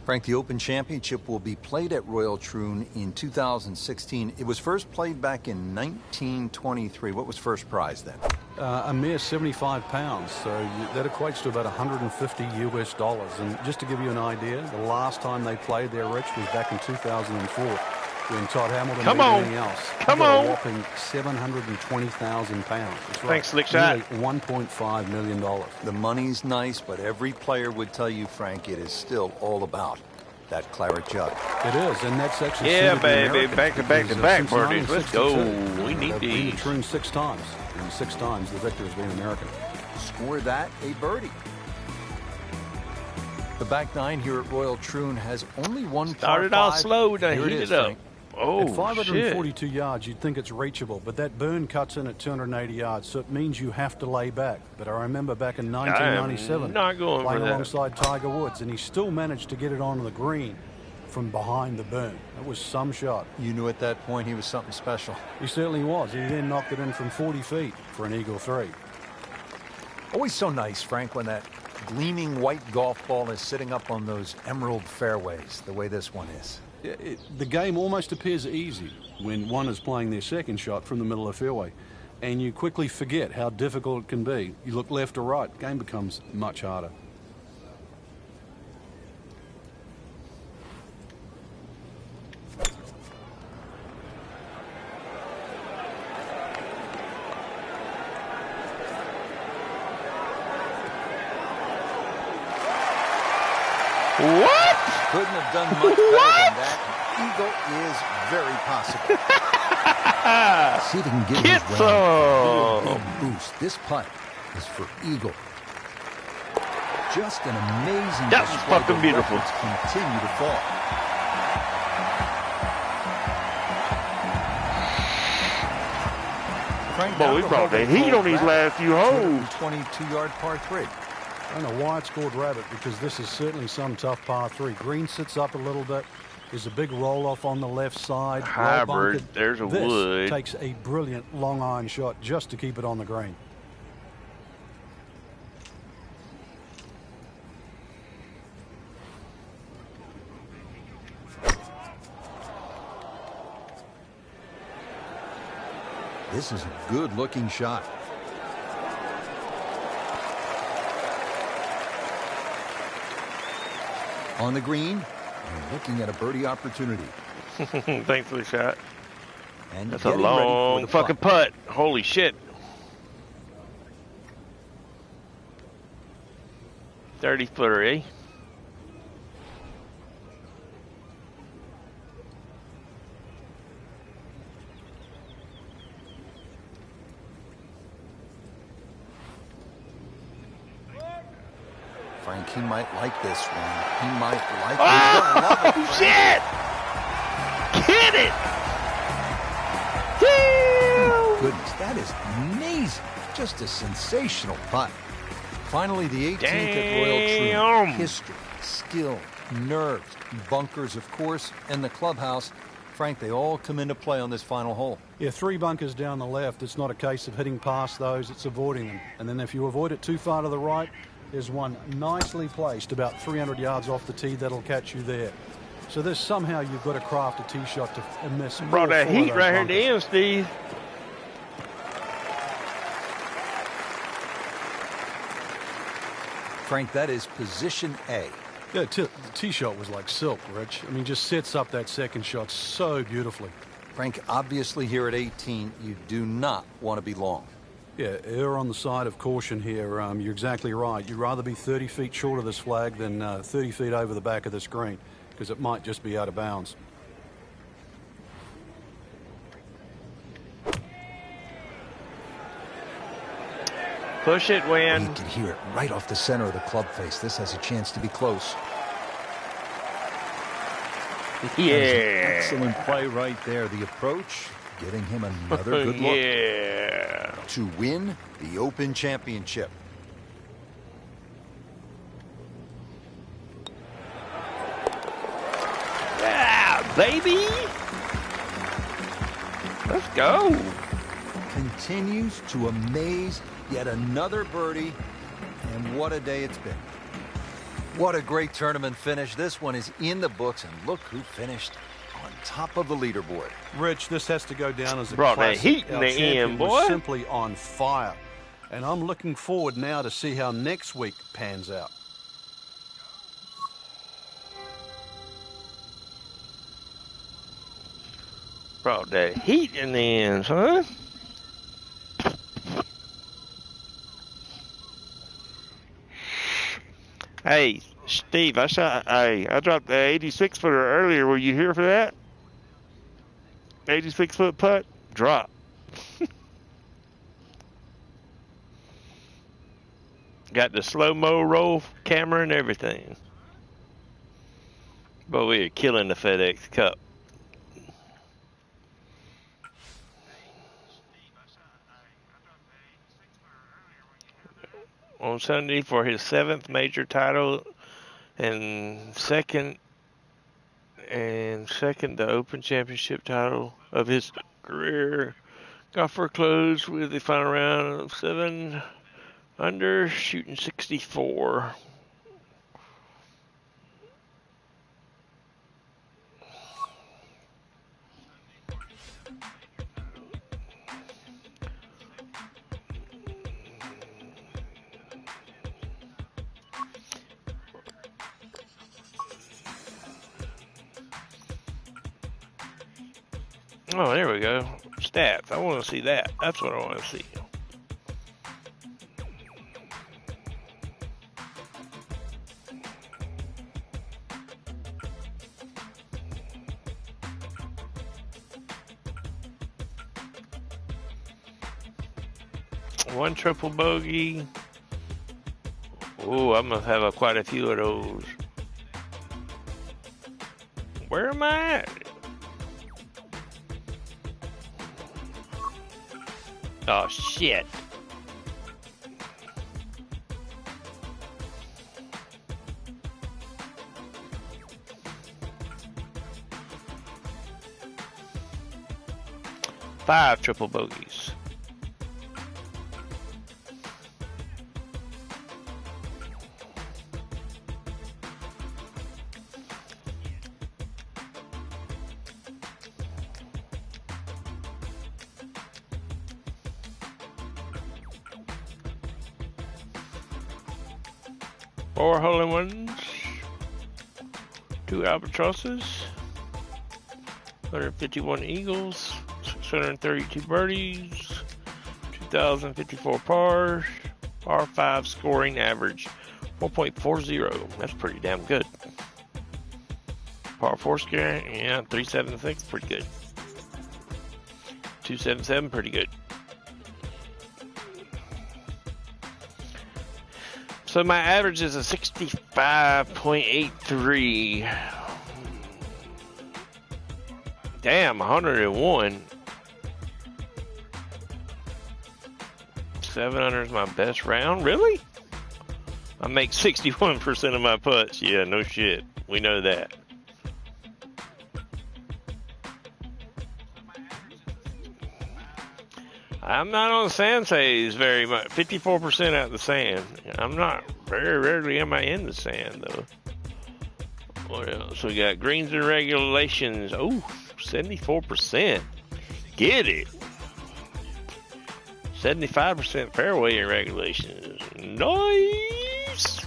Frank, the Open Championship will be played at Royal Troon in 2016. It was first played back in 1923. What was first prize then? A mere 75 pounds, so that equates to about 150 US dollars. And just to give you an idea, the last time they played there, Rich, was back in 2004 when Todd Hamilton Come did on. everything else. Come He got on. a whopping 720,000 pounds. That's right. Thanks, Slick Shot. Nearly $1.5 million. The money's nice, but every player would tell you, Frank, it is still all about that claret jug. It is, and that's actually Yeah, suited the baby. Americans Back to back to because, back since parties. Let's go. 1962, We need they've been to these. Troon 6 times, and 6 times the victor has been American. Score that a birdie. The back nine here at Royal Troon has only one par Started off 5. slow, now Here heat is, it up. Frank. Oh, At shit. 542 yards, you'd think it's reachable, but that burn cuts in at 280 yards, so it means you have to lay back. But I remember back in 1997, not going playing for that. alongside Tiger Woods, and he still managed to get it onto the green from behind the burn. That was some shot. You knew at that point he was something special. He certainly was. He then knocked it in from 40 feet for an eagle 3. Always so nice, Frank, when that gleaming white golf ball is sitting up on those emerald fairways, the way this one is. The game almost appears easy when one is playing their second shot from the middle of the fairway, and you quickly forget how difficult it can be. You look left or right, the game becomes much harder. What? Couldn't have done much better than that. Eagle is very possible. See if he can get Get his way. some. Big boost. This putt is for Eagle. Just an amazing That was display. fucking The beautiful. records continue to fall. Frank, Boy, down we the brought hole the they heat pulled on these back. last few holes. 22-yard par 3. I don't know why it's called Rabbit, because this is certainly some tough par 3. Green sits up a little bit. There's a big roll-off on the left side. Hybrid, there's a wood. This takes a brilliant long iron shot just to keep it on the green. This is a good-looking shot. On the green, and looking at a birdie opportunity. Thanks for the shot. And that's a long fucking putt. Holy shit. 30-footer, eh? Frank, he might like this one. He might like it. Oh, shit! Hit it! Oh, my goodness, that is amazing. Just a sensational putt. Finally, the 18th at Royal Troon. History, skill, nerves, bunkers, of course, and the clubhouse. Frank, they all come into play on this final hole. Yeah, 3 bunkers down the left. It's not a case of hitting past those, it's avoiding them. And then if you avoid it too far to the right, there's one nicely placed about 300 yards off the tee that'll catch you there. So there's somehow you've got to craft a tee shot to miss. Brought that heat right here at the end, Steve. Frank, that is position A. Yeah, the tee shot was like silk, Rich. I mean, just sets up that second shot so beautifully. Frank, obviously here at 18, you do not want to be long. Yeah, err on the side of caution here. You're exactly right. You'd rather be 30 feet short of this flag than 30 feet over the back of the screen, because it might just be out of bounds. Push it, Win. You can hear it right off the center of the club face. This has a chance to be close. Yeah. Excellent play right there. The approach, getting him another good look. Yeah. To win the Open Championship. Yeah, baby. Let's go. Continues to amaze. Yet another birdie. And what a day it's been. What a great tournament finish. This one is in the books. And look who finished on top of the leaderboard. Rich, this has to go down as a brought classic. That heat in the end, boy. Was simply on fire. And I'm looking forward now to see how next week pans out. Brought that heat in the end, huh? Hey, Steve, I dropped the 86-footer earlier. Were you here for that? 86-foot putt? Drop. Got the slow-mo roll camera and everything. But we are killing the FedEx Cup. On Sunday for his 7th major title and second the Open Championship title of his career. Golfer closed with the final round of 7 under, shooting 64. Oh, there we go. Stats. I want to see that. That's what I want to see. One triple bogey. Oh, I'm going to have quite a few of those. Where am I at? Oh, shit. 5 triple bogeys. Four hole-in-ones, 2 albatrosses, 151 eagles, 632 birdies, 2,054 pars, par 5 scoring average 4.40. That's pretty damn good. Par 4 scoring, yeah, 376, pretty good. 277, pretty good. So my average is a 65.83. Damn, 101. 700 is my best round? Really? I make 61% of my putts. Yeah, no shit. We know that. I'm not on the sand phase very much. 54% out of the sand. I'm not, very rarely am I in the sand, though. What else? We got greens and regulations. Oh, 74%. Get it. 75% fairway and regulations. Nice.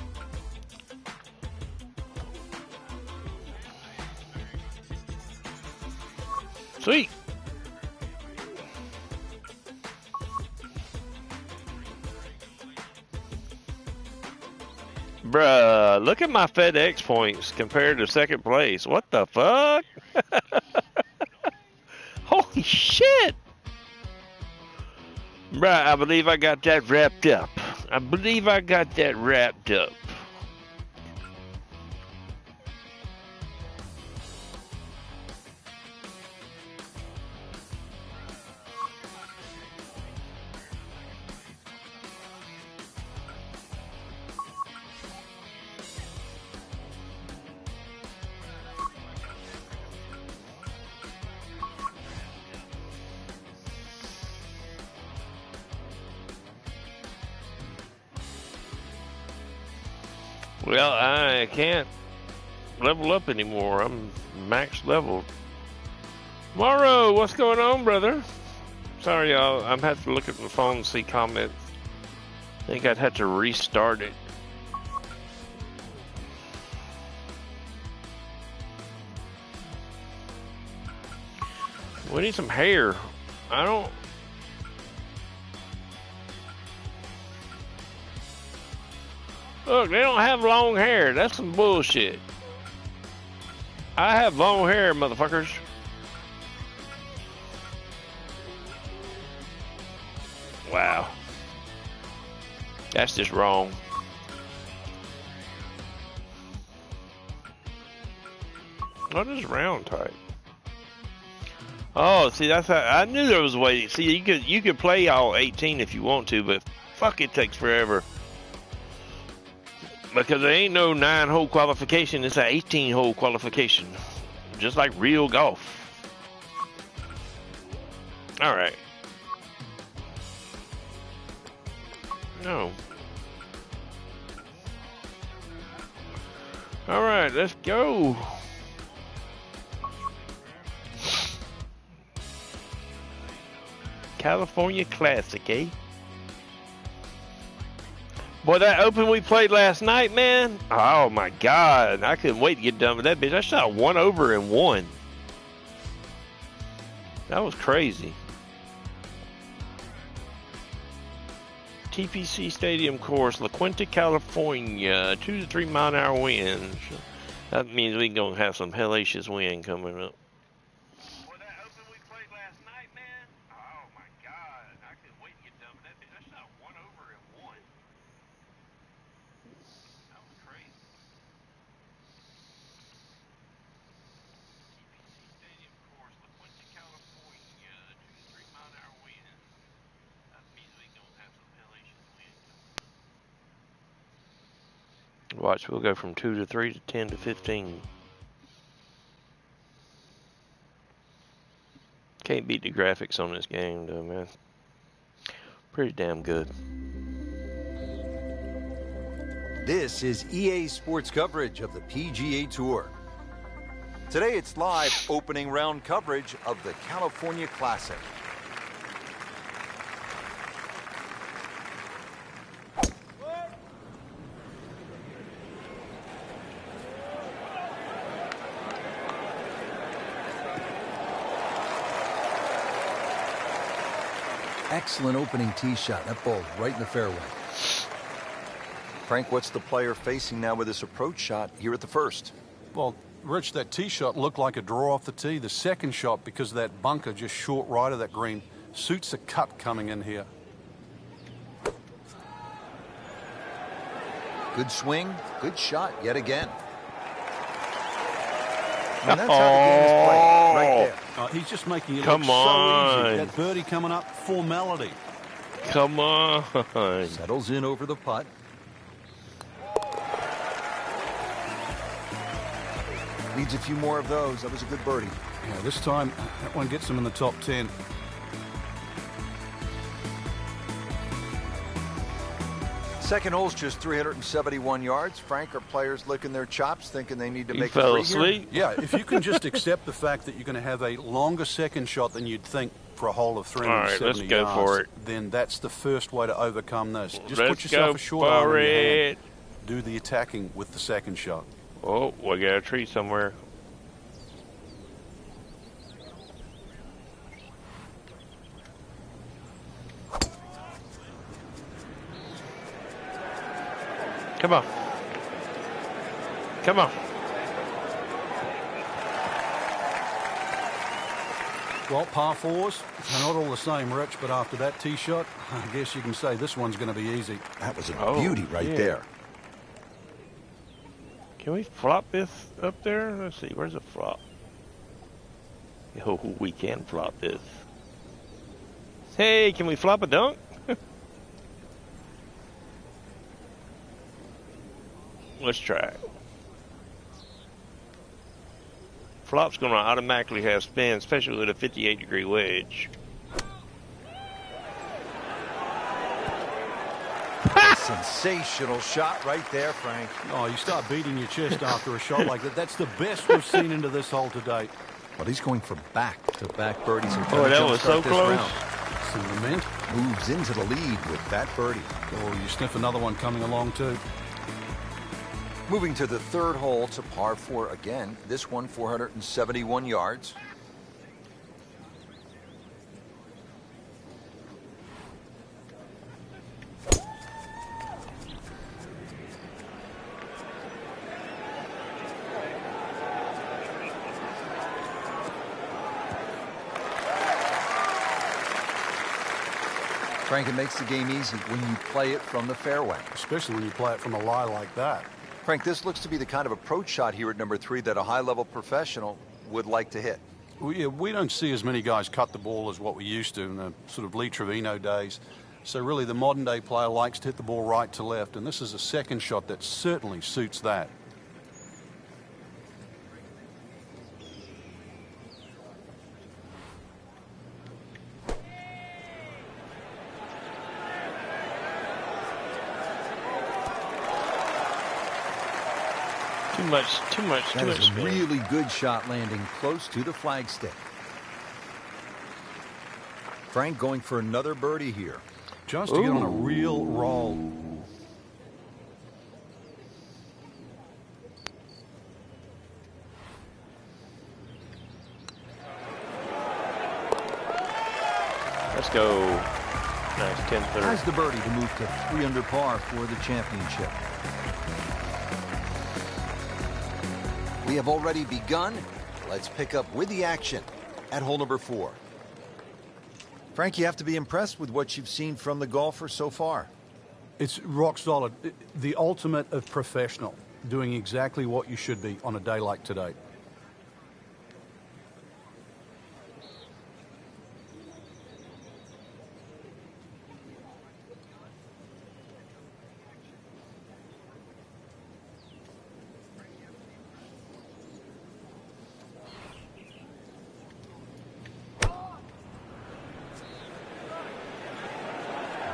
Sweet. Bruh, look at my FedEx points compared to second place. What the fuck? Holy shit. Bruh, I believe I got that wrapped up. I believe I got that wrapped up. Well, I can't level up anymore. I'm max leveled. Mcllroy, what's going on, brother? Sorry, y'all. I'm have to look at my phone and see comments. I think I'd have to restart it. We need some hair. I don't... Look, they don't have long hair. That's some bullshit. I have long hair, motherfuckers. Wow. That's just wrong. What is round type? Oh, see, that's how, I knew there was a way. See, you could play all 18 if you want to, but fuck, it takes forever. Because there ain't no 9-hole qualification. It's an 18-hole qualification. Just like real golf. All right. No. All right, let's go. California Classic, eh? Boy, that open we played last night, man. Oh my God. I couldn't wait to get done with that bitch. I shot 1 over and 1. That was crazy. TPC Stadium course, La Quinta, California. 2 to 3 mile an hour winds. That means we gonna have some hellacious wind coming up. Boy, that open we played last night, man. Oh my God. I couldn't wait to get done with that bitch. I shot 1 over and 1. That was crazy. TPC Stadium course, La Quinta, California. 2 to 3 mile an hour winds. That means we gonna have some hellacious wind coming up. Watch, we'll go from 2 to 3 to 10 to 15. Can't beat the graphics on this game, though, man. Pretty damn good. This is EA Sports coverage of the PGA Tour. Today it's live opening round coverage of the California Classic. Excellent opening tee shot. That ball right in the fairway. Frank, what's the player facing now with this approach shot here at the first? Well, Rich, that tee shot looked like a draw off the tee. The second shot, because of that bunker just short right of that green, suits the cut coming in here. Good swing, good shot yet again. And that's how the game is played, right there. He's just making it Come look on. so easy. That birdie coming up, formality. Come on. Settles in over the putt. Needs a few more of those. That was a good birdie. Yeah, this time, that one gets him in the top 10. Second hole's just 371 yards. Frank, are players licking their chops, thinking they need to You make fell a three asleep? Yeah, if you can just accept the fact that you're going to have a longer second shot than you'd think for a hole of 370 let's go yards, for it. then that's the first way to overcome this. Just Let's put yourself go a short iron for in your hand. it. Do the attacking with the second shot. Oh, we got a tree somewhere. Come on. Come on. Well, par fours, they're not all the same, Rich, but after that tee shot, I guess you can say this one's going to be easy. That was a Oh, beauty right yeah. there. Can we flop this up there? Let's see. Where's the flop? Oh, we can flop this. Hey, can we flop a dunk? Let's try it. Flop's going to automatically have spin, especially with a 58-degree wedge. Sensational shot right there, Frank. Oh, you start beating your chest after a shot like that. That's the best we've seen into this hole to date. But he's going for back-to-back birdies. And Oh, that was so close. Some lament. Moves into the lead with that birdie. Oh, you sniff another one coming along too. Moving to the third hole to par 4 again. This one 471 yards. Frank, it makes the game easy when you play it from the fairway. Especially when you play it from a lie like that. Frank, this looks to be the kind of approach shot here at number 3 that a high-level professional would like to hit. We don't see as many guys cut the ball as what we used to in the sort of Lee Trevino days. So really the modern day player likes to hit the ball right to left, and this is a second shot that certainly suits that. Too much spin. Really good shot landing close to the flagstick. Frank going for another birdie here. Just to get on a real roll. Let's go. Nice 10-30. Has the birdie to move to 3 under par for the championship. We have already begun. Let's pick up with the action at hole number 4. Frank, you have to be impressed with what you've seen from the golfer so far. It's rock solid. The ultimate of professional, doing exactly what you should be on a day like today.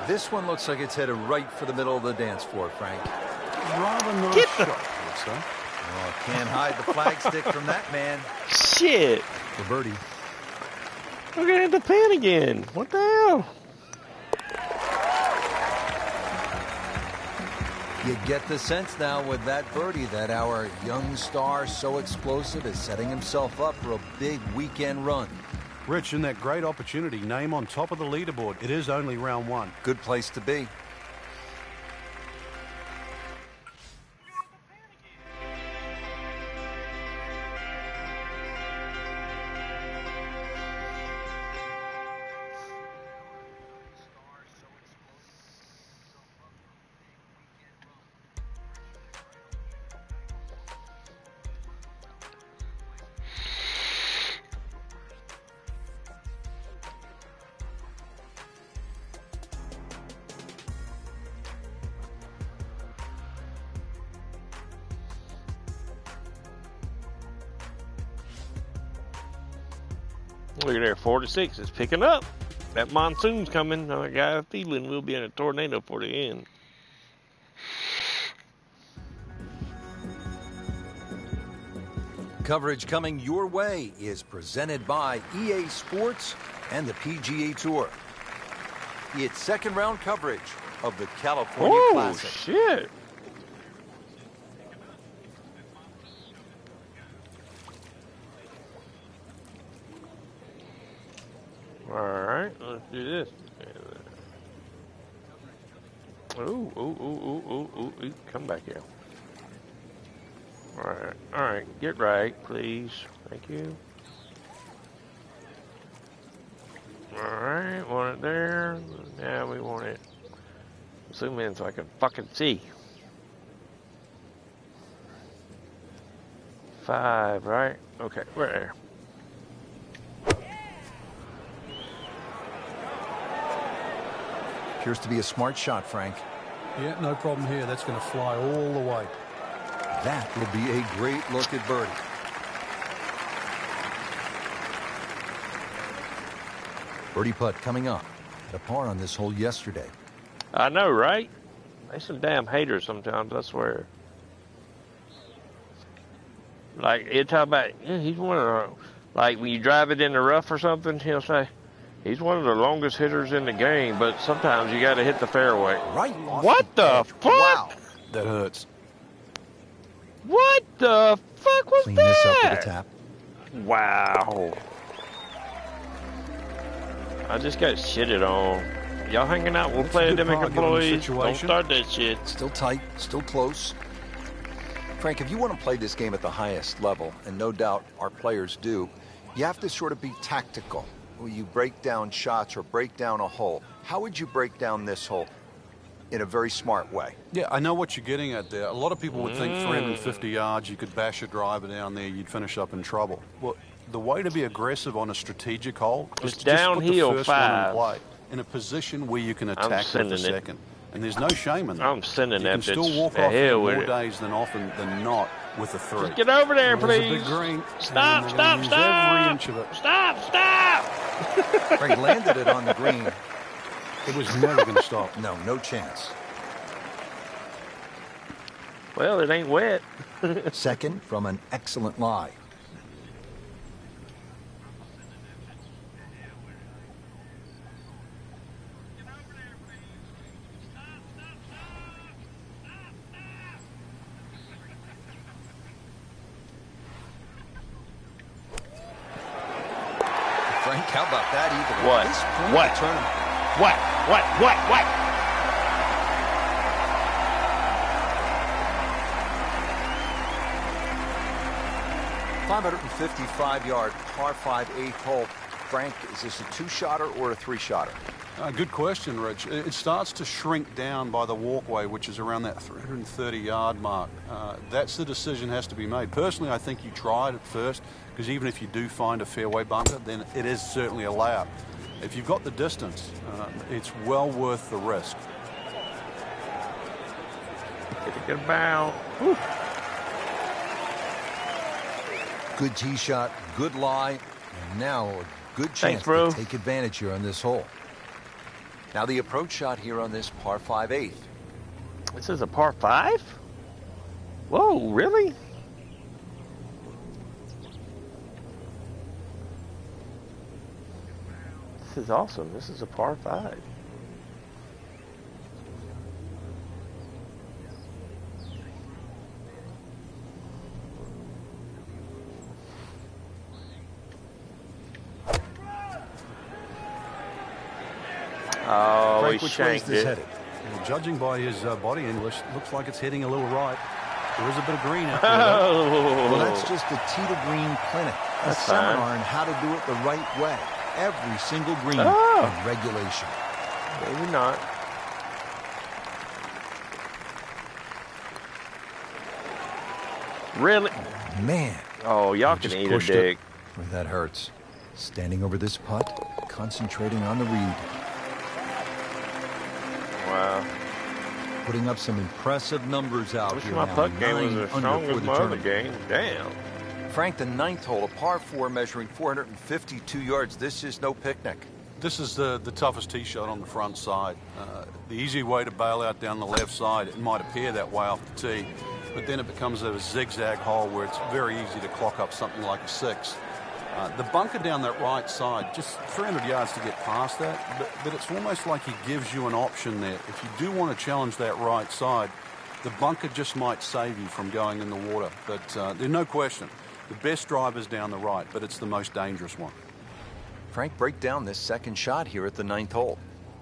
This one looks like it's headed right for the middle of the dance floor, Frank. Rather nice Get the- shot, I would say. Oh, can't hide the flagstick from that man. Shit. For birdie. We're going to hit the pin again. What the hell? You get the sense now with that birdie that our young star, so explosive, is setting himself up for a big weekend run. Rich, in that great opportunity, name on top of the leaderboard. It is only round one. Good place to be. Look at there, 4 to 6. It's picking up. That monsoon's coming. I got a feeling we'll be in a tornado for the end. Coverage coming your way is presented by EA Sports and the PGA Tour. It's second round coverage of the California Oh, Classic. shit. Alright, let's do this. Ooh, come back here. Alright, get right, please. Thank you. Alright, want it there. Now we want it. Zoom in so I can fucking see. 5, right? Okay, we're there. Appears to be a smart shot, Frank. Yeah, no problem here. That's going to fly all the way. That will be a great look at birdie. Birdie putt coming up. The par on this hole yesterday. I know, right? They some damn haters sometimes, I swear. Like, he'll talk about, yeah, he's one of the, like, when you drive it in the rough or something, he'll say, he's one of the longest hitters in the game, but sometimes you got to hit the fairway. Right. What the edge. fuck? Wow. That hurts. What the fuck was Clean that? this up with a tap. Wow. I just got shitted on. Y'all hanging out with That's a good pandemic par given the employees? Don't situation. start that shit. Still tight, still close. Frank, if you want to play this game at the highest level, and no doubt our players do, you have to sort of be tactical. When you break down shots or break down a hole, how would you break down this hole in a very smart way? Yeah, I know what you're getting at there. A lot of people would think 350 yards, you could bash a driver down there, you'd finish up in trouble. Well, the way to be aggressive on a strategic hole is It's to just put the downhill first one 5. in play in a position where you can attack with sending the it. second. And there's no shame in that. I'm sending you that can still bitch walk to off hell more with it. days than often than not with a 3. Just get over there, There's a please. big green, Stop, and they're stop, gonna use stop. every inch of it. Stop. Frank landed it on the green. It was never going to stop. No chance. Well, it ain't wet. Second from an excellent lie. Frank, how about that either? What? This point What? of the tournament. What? 555-yard par 5 8th hole. Frank, is this a 2-shotter or a 3-shotter? Good question, Rich. It starts to shrink down by the walkway, which is around that 330-yard mark. That's the decision has to be made. Personally, I think you try it at first, because even if you do find a fairway bunker, then it is certainly a layup. If you've got the distance, it's well worth the risk. Get a good bow. Whew. Good tee shot, good lie, and now a good chance Thanks, bro. to take advantage here on this hole. Now the approach shot here on this par 5/8. This is a par 5? Whoa, really? This is awesome. This is a par 5. Oh, Frank, he which way is shanked this it. headed? Well, judging by his body English, looks like it's hitting a little right. There is a bit of green out there, though. Oh, Well, that's just a tee to green clinic, a That's seminar fine. on how to do it the right way. Every single green Oh. in regulation. maybe not. Really? Man, Oh, y'all can just eat a pushed it. dick. boy, that hurts. Standing over this putt, concentrating on the read. Wow. Putting up some impressive numbers out Wish here my now. putt game was 9 as under strong for as the my other tournament. game. Damn. Frank, the 9th hole, a par 4 measuring 452 yards. This is no picnic. This is the toughest tee shot on the front side. The easy way to bail out down the left side, it might appear that way off the tee, but then it becomes a zigzag hole where it's very easy to clock up something like a 6. The bunker down that right side, just 300 yards to get past that, but it's almost like he gives you an option there. If you do want to challenge that right side, the bunker just might save you from going in the water. But there's no question, the best drive is down the right, but it's the most dangerous one. Frank, break down this second shot here at the 9th hole.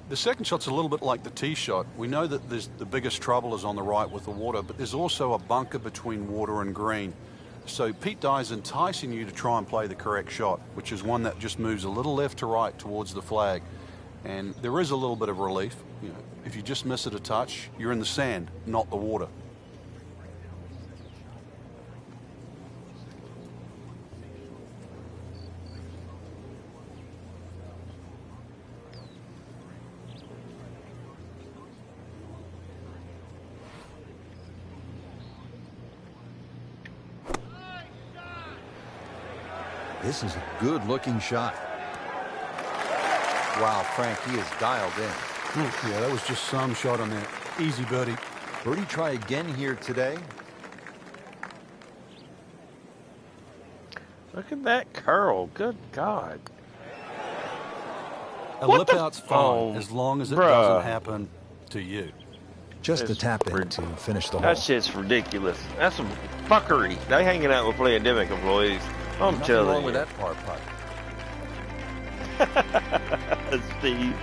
The second shot's a little bit like the tee shot. We know that the biggest trouble is on the right with the water, but there's also a bunker between water and green. So Pete Dye is enticing you to try and play the correct shot, which is one that just moves a little left to right towards the flag. And there is a little bit of relief. You know, if you just miss it a touch, you're in the sand, not the water. This is a good-looking shot. Wow, Frank, he is dialed in. Yeah, that was just some shot on that. Easy birdie. Birdie try again here today. Look at that curl. Good God. A What lip the- out's fine Oh, as long as it bruh. doesn't happen to you. Just a It's tap in rid- to finish the hole. That shit's ridiculous. That's some fuckery. They hanging out with pandemic employees. I'm Nothing telling wrong you. with that par putt. Steve.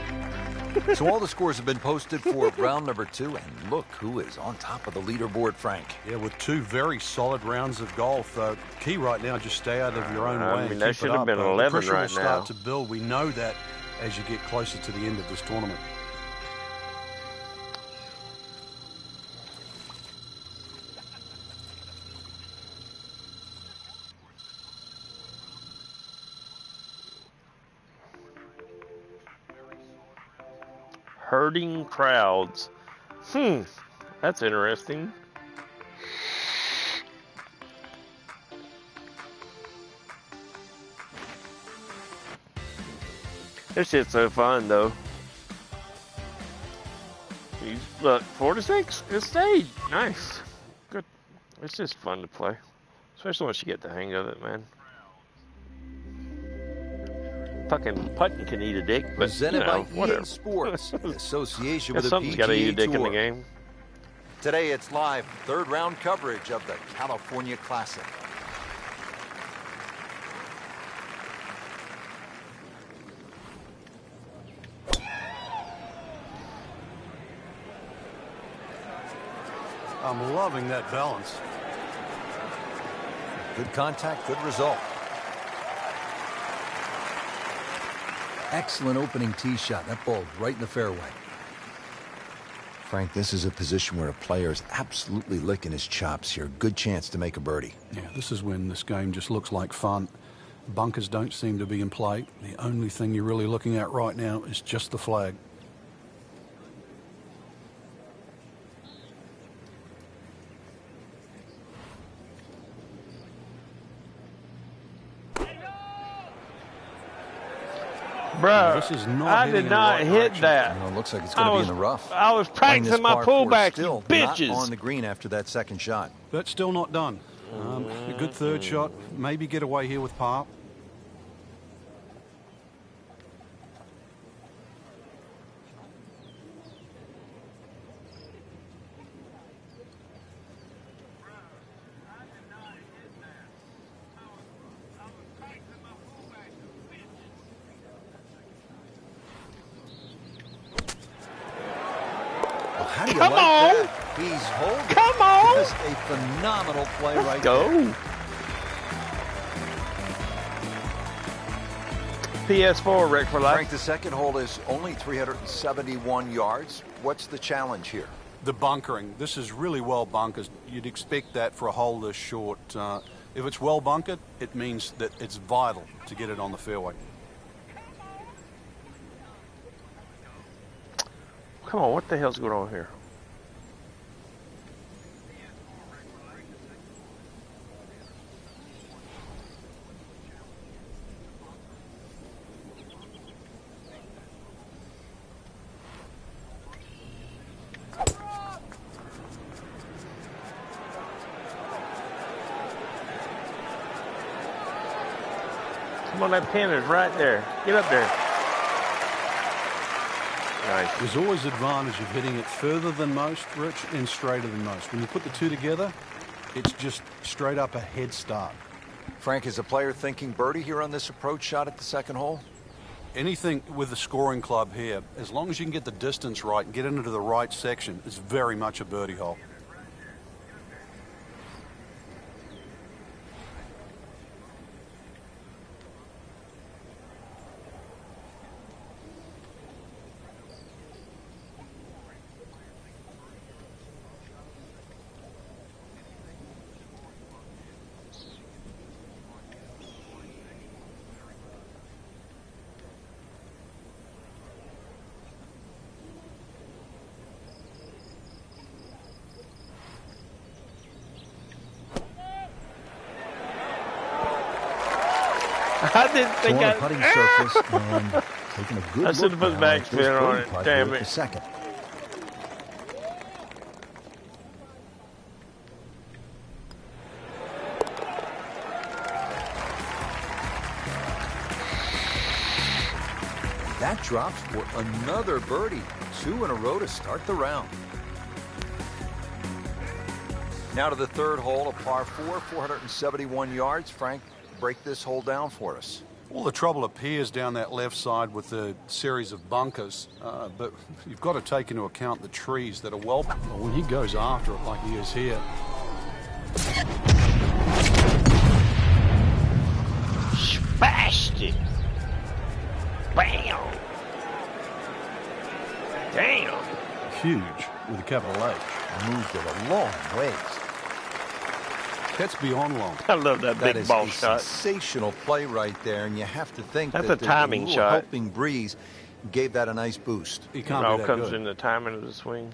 So all the scores have been posted for round number 2, and look who is on top of the leaderboard, Frank. Yeah, with 2 very solid rounds of golf. Key right now, just stay out of your own I way. mean, and that keep should it have up. been The 11 pressure right will start now. to build. We know that as you get closer to the end of this tournament. Herding crowds. That's interesting. This shit's so fun, though. Look, 4 to 6. It stayed. Nice. Good. It's just fun to play. Especially once you get the hang of it, man. Fucking putting can eat a dick, but Presented you know, by EA whatever. Sports in association with Guess the something's got to eat a PGA dick in the Tour. game. Today it's live third round coverage of the California Classic. I'm loving that balance. Good contact, good result. Excellent opening tee shot. That ball right in the fairway. Frank, this is a position where a player is absolutely licking his chops here. Good chance to make a birdie. Yeah, this is when this game just looks like fun. Bunkers don't seem to be in play. The only thing you're really looking at right now is just the flag. Bruh, This is not I heading did in the not right hit direction. that. It looks like it's going to be in the rough. I was Playing this practicing my par four pullback, you still bitches. not on the green after that second shot. But still not done. A good third shot. Maybe get away here with par. How do you Come like on. that? He's holding. Come on. Just a phenomenal play right Go. there. PS4, Rick, for life. Frank, the second hole is only 371 yards. What's the challenge here? The bunkering. This is really well bunkered. You'd expect that for a hole this short. If it's well bunkered, it means that it's vital to get it on the fairway. Come on, what the hell's going on here? Come on, that pin is right there. Get up there. Nice. There's always advantage of hitting it further than most, Rich, and straighter than most. When you put the two together, it's just straight up a head start. Frank, is a player thinking birdie here on this approach shot at the second hole? Anything with the scoring club here, as long as you can get the distance right and get into the right section, is very much a birdie hole. I didn't think So on a putting surface and taking a good I should look have put now at backspin this on birdie it. putt Damn here at it. the second. That drops for another birdie. 2 in a row to start the round. Now to the third hole, a par 4, 471 yards. Frank, break this hole down for us. Well, the trouble appears down that left side with the series of bunkers, but you've got to take into account the trees that are well. When he goes after it like he is here, Bashed it. Bam. Damn. huge with a capital H. Moved it a long ways. That's beyond long. I love that That big is ball a shot. sensational play right there, and you have to think That's that a the timing little shot. helping breeze gave that a nice boost. He It can't all be that comes good. in the timing of the swing.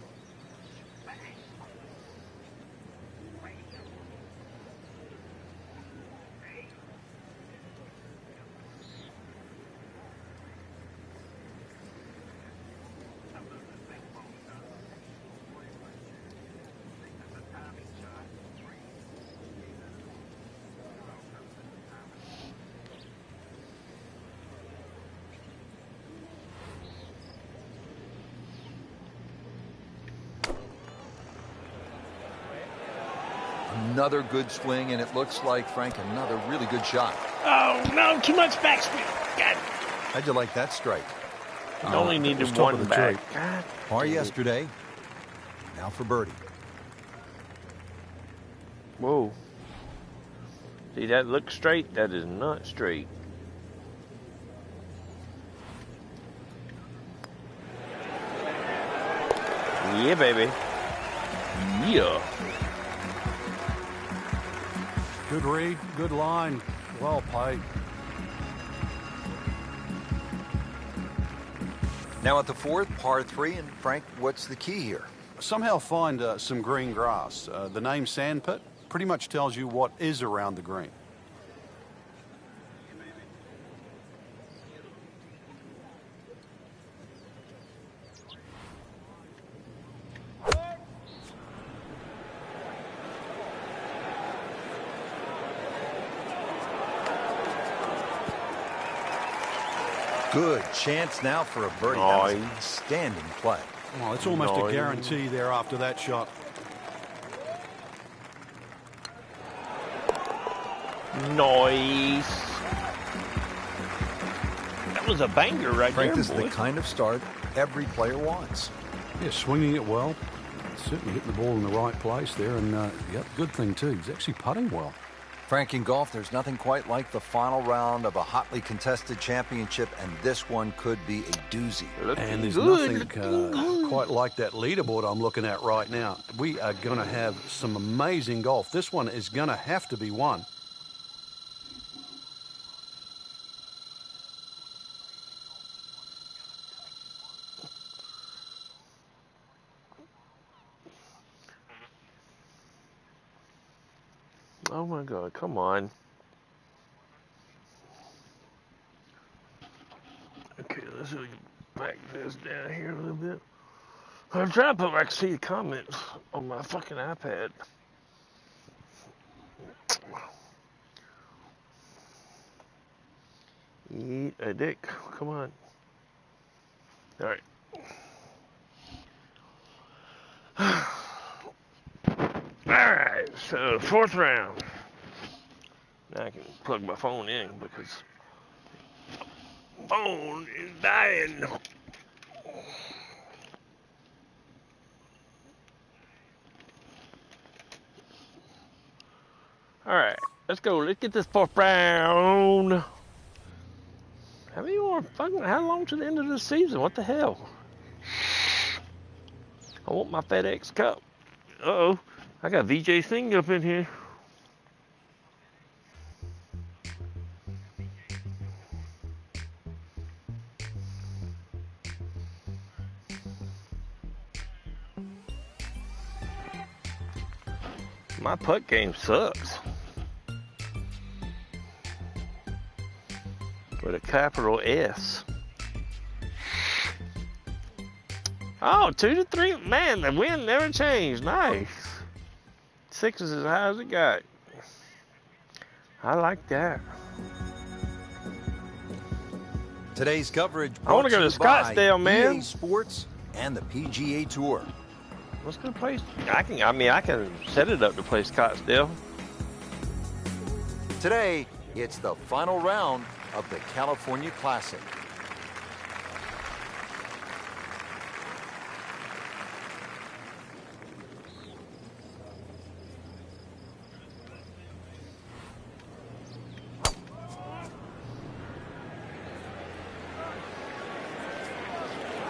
Another good swing, and it looks like, Frank, another really good shot. Oh, no, too much backspin. God. How'd you like that strike? It only was needed top one of the back. tree. God. Par yesterday. Now for birdie. Whoa. See, that looks straight. That is not straight. Yeah, baby. Yeah. Good read, good line, well played. Now at the fourth, par 3, and Frank, what's the key here? Somehow find some green grass. The name Sandpit pretty much tells you what is around the green. Good chance now for a birdie. That was an outstanding play. Well, it's almost a guarantee there after that shot. Nice. That was a banger right Frank, there, this is the kind of start every player wants. Yeah, swinging it well. Certainly hitting the ball in the right place there. And, yep, good thing, too. He's actually putting well. Frank, in golf, there's nothing quite like the final round of a hotly contested championship, and this one could be a doozy. And there's nothing quite like that leaderboard I'm looking at right now. We are going to have some amazing golf. This one is going to have to be won. Oh my God, come on. Okay, let's back this down here a little bit. I'm trying to put I can see the comments on my fucking iPad. Eat a dick. Come on. All right. Alright, so 4th round. Now I can plug my phone in because phone is dying. Alright, let's go. Let's get this 4th round. How many more fucking, how long to the end of the season? What the hell? I want my FedEx Cup. Uh-oh. I got VJ Singh up in here. My putt game sucks. With a capital S. Oh, 2 to 3. Man, the wind never changed. Nice. 6 is as high as it got. I like that. Today's coverage. I want to go to Scottsdale, man. EA Sports and the PGA Tour. Let's go play. I can set it up to play Scottsdale. Today, it's the final round of the California Classic.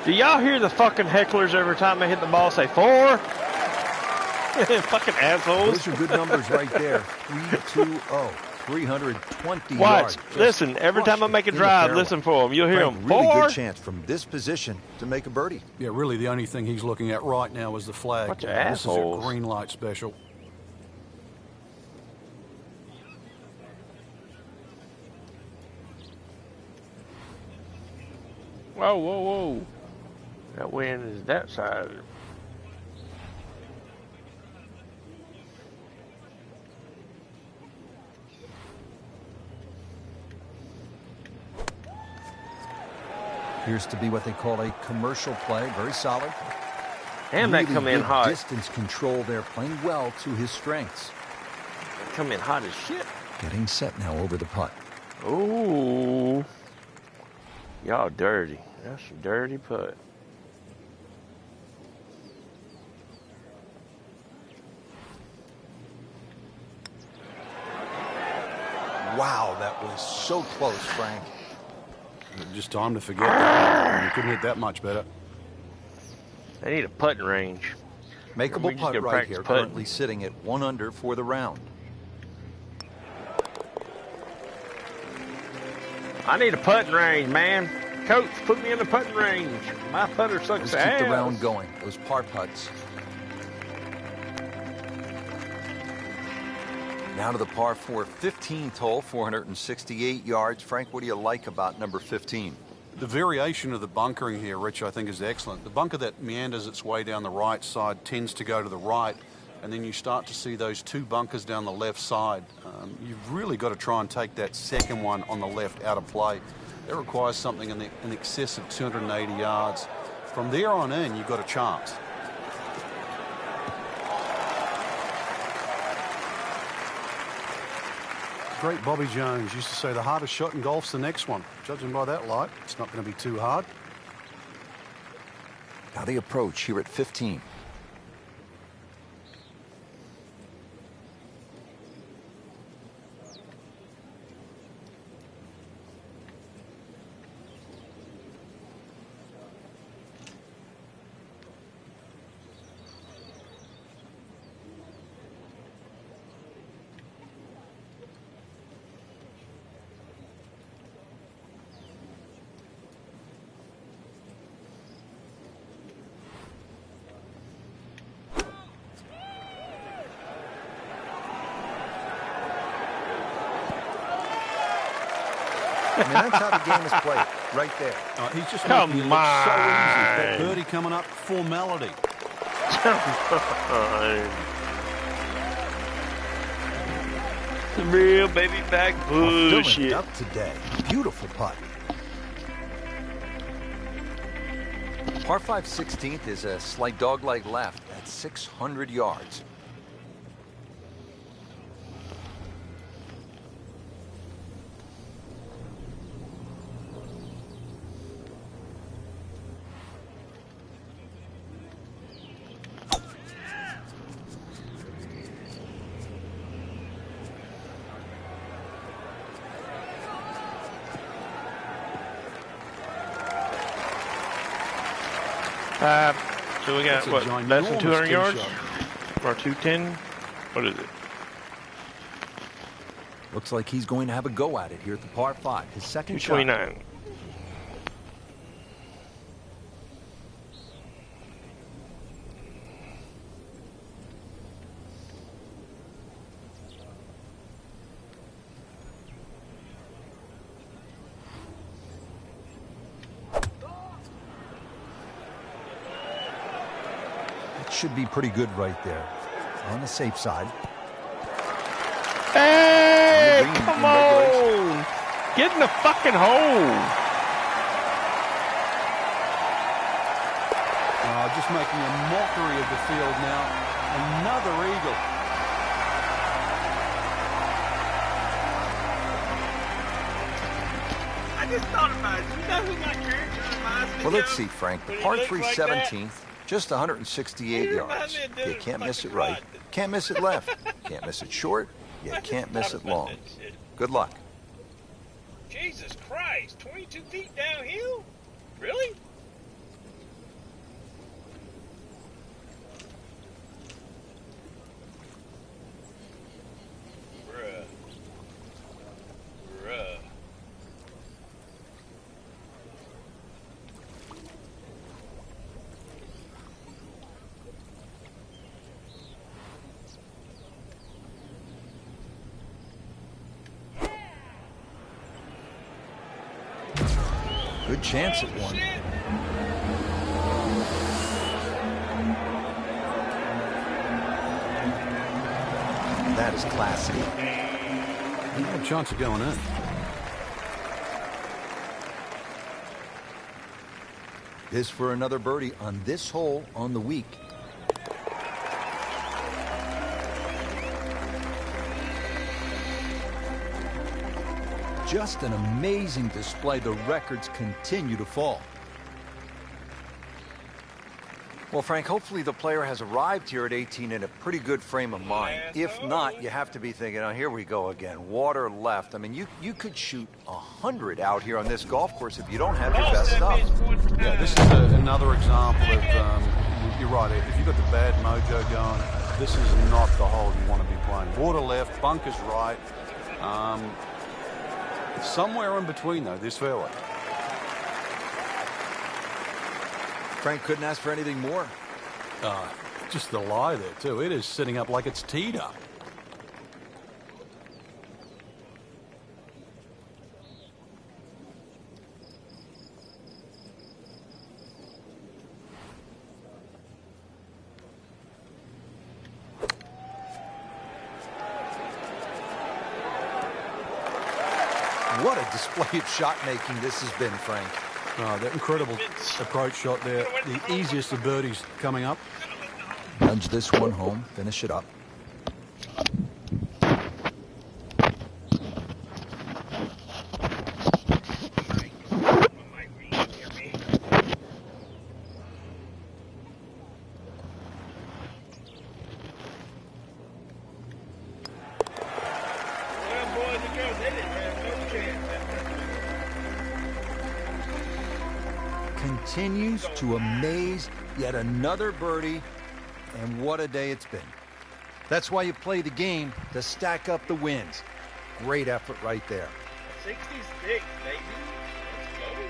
Do y'all hear the fucking hecklers every time I hit the ball say 4? Fucking assholes. Those are good numbers right there. 320, 320 Watch. yards. Listen, every time I make a drive, listen for them. You'll hear them. Really 4. good chance from this position to make a birdie. Yeah, really the only thing he's looking at right now is the flag. Bunch of This is a assholes. green light special. Whoa, whoa, whoa. That wind is that side. Appears to be what they call a commercial play. Very solid. And Really that come in good hot. Distance control there, playing well to his strengths. Come in hot as shit. Getting set now over the putt. Ooh. Y'all dirty. That's a dirty putt. Wow, that was so close, Frank. Just time to forget that. You couldn't hit that much better. They need a putting range. We Makeable just putt go right practice here, putting. currently sitting at 1 under for the round. I need a putting range, man. Coach, put me in the putting range. My putter sucks Let's ass. keep the round going. Those par putts. Now to the par 4 15th hole, 468 yards. Frank, what do you like about number 15? The variation of the bunkering here, Rich, I think is excellent. The bunker that meanders its way down the right side tends to go to the right, and then you start to see those 2 bunkers down the left side. You've really got to try and take that second one on the left out of play. That requires something in excess of 280 yards. From there on in, you've got a chance. Great Bobby Jones used to say the hardest shot in golf's the next one. Judging by that light, it's not going to be too hard. Now the approach here at 15. I mean, that's how the game is played, right there. He's just Come making it look so easy. That on. birdie coming up, formality. Real baby back Filling bullshit. it up today. Beautiful putt. Par 5 16th is a slight dog-leg left at 600 yards. So we got, That's a what, less than ginormous 200 tee yards? shot. Or 210? What is it? Looks like he's going to have a go at it here at the par 5. His second shot. 229. Should be pretty good right there. On the safe side. Hey, green come in on. Get in the fucking hole. Just making a mockery of the field now. Another eagle. I just thought about it. You know who my character reminds me Well, let's of? see, Frank. The When he par looks 3 like that? 17th, just 168 He reminds yards. me of You Dennis can't miss it fucking right. Rodman. Can't miss it left. Can't miss it short. You I just can't miss thought it about long. that shit. Good luck. Jesus Christ, 22 feet downhill? Really? Bruh. Bruh. Good chance at one. Shit. That is classy. No chance of going in. This for another birdie on this hole on the week. Just an amazing display. The records continue to fall. Well, Frank, hopefully the player has arrived here at 18 in a pretty good frame of mind. If not, you have to be thinking, oh, here we go again. Water left. I mean, you could shoot 100 out here on this golf course if you don't have your best stuff. Yeah, this is another example of, you're right, if you've got the bad mojo going, this is not the hole you want to be playing. Water left, bunkers right. Somewhere in between, though, this fairway. Frank couldn't ask for anything more. Just the lie there, too. It is sitting up like it's teed up. What a display of shot making this has been, Frank. That incredible approach shot there. The easiest of birdies coming up. Nudge this one home, finish it up. Continues to amaze, yet another birdie, and what a day it's been. That's why you play the game, to stack up the wins. Great effort right there. 66, baby. Let's go.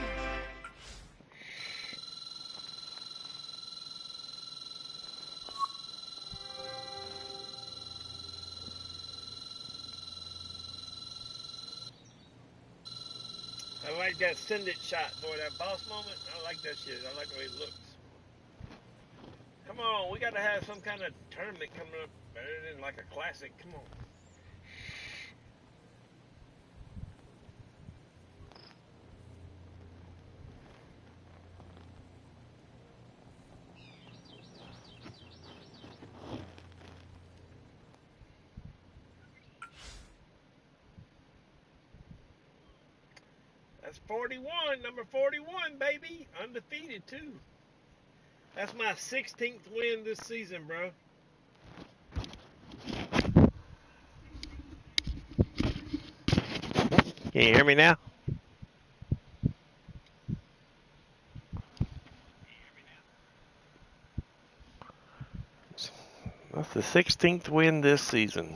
I like that send it shot, boy, that boss moment. I like that shit. I like the way it looks. Come on, we got to have some kind of tournament coming up better than like a classic. Come on. That's 41, number 41, baby. Undefeated, too. That's my 16th win this season, bro. Can you hear me now? That's the 16th win this season.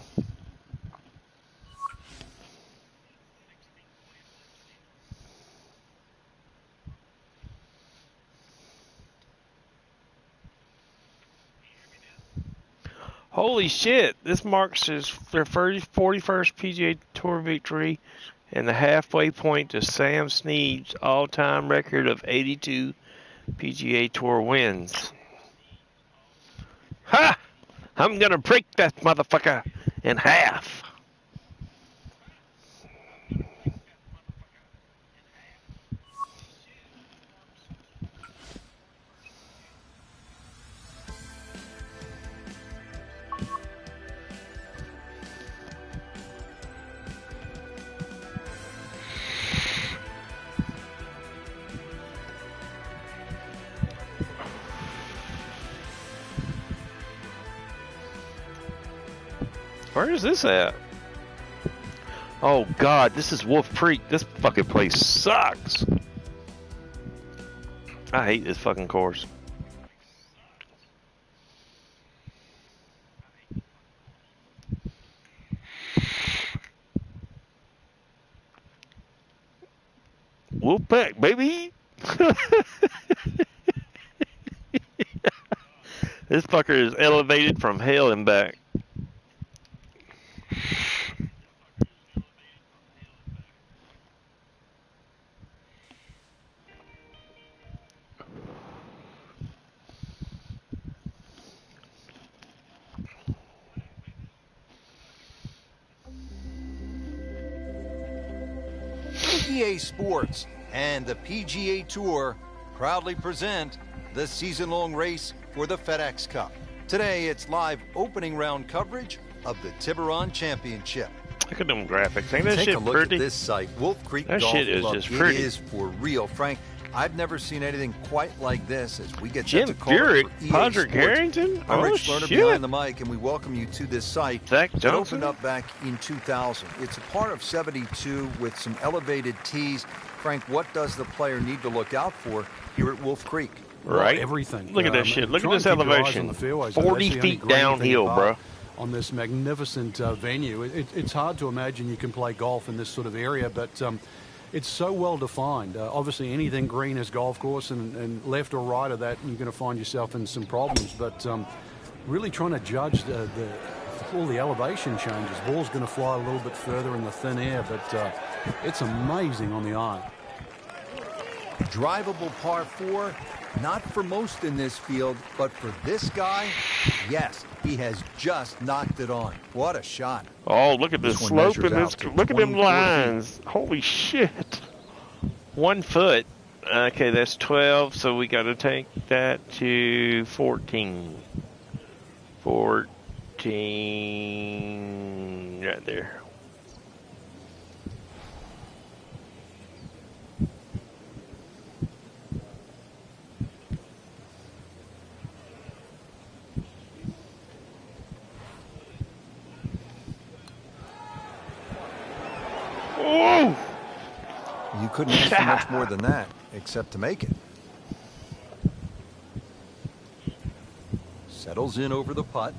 Holy shit, this marks their 41st PGA Tour victory and the halfway point to Sam Snead's all-time record of 82 PGA Tour wins. Ha! I'm gonna break that motherfucker in half. Where is this at? Oh God, this is Wolf Creek. This fucking place sucks. I hate this fucking course. Wolfpack, baby. This fucker is elevated from hell and back. EA Sports and the PGA Tour proudly present the season-long race for the FedEx Cup. Today, it's live opening round coverage of the Tiburon Championship. Look at them graphics. Ain't that Take shit a look pretty? at this site, Wolf Creek That Golf shit is Club. just pretty. It is for real, Frank. I've never seen anything quite like this as we get Jim set to call Furyk, it for EA Podrick Sports. Harrington? I'm Oh, Rich Lerner shit. behind the mic, and we welcome you to this site. Zach It Johnson? opened up back in 2000. It's a part of 72 with some elevated tees. Frank, what does the player need to look out for here at Wolf Creek? Right? Everything. Look at this shit. Look at Try this and keep your eyes on elevation. the fairways. 40 That's the only feet green thing downhill, apart bro. On this magnificent venue. It's hard to imagine you can play golf in this sort of area, but it's so well defined. Obviously, anything green is golf course, and left or right of that, you're going to find yourself in some problems. But really trying to judge all the elevation changes. Ball's going to fly a little bit further in the thin air, but it's amazing on the eye. Drivable par 4, Not for most in this field, but for this guy, yes, he has just knocked it on. What a shot. Oh, look at the This one slope in measures this. out to Look at them 24 lines. Holy shit. 1 foot. Okay, that's 12, so we got to take that to 14. 14 right there. Oh! You couldn't ask for much more than that, except to make it. Settles in over the putt.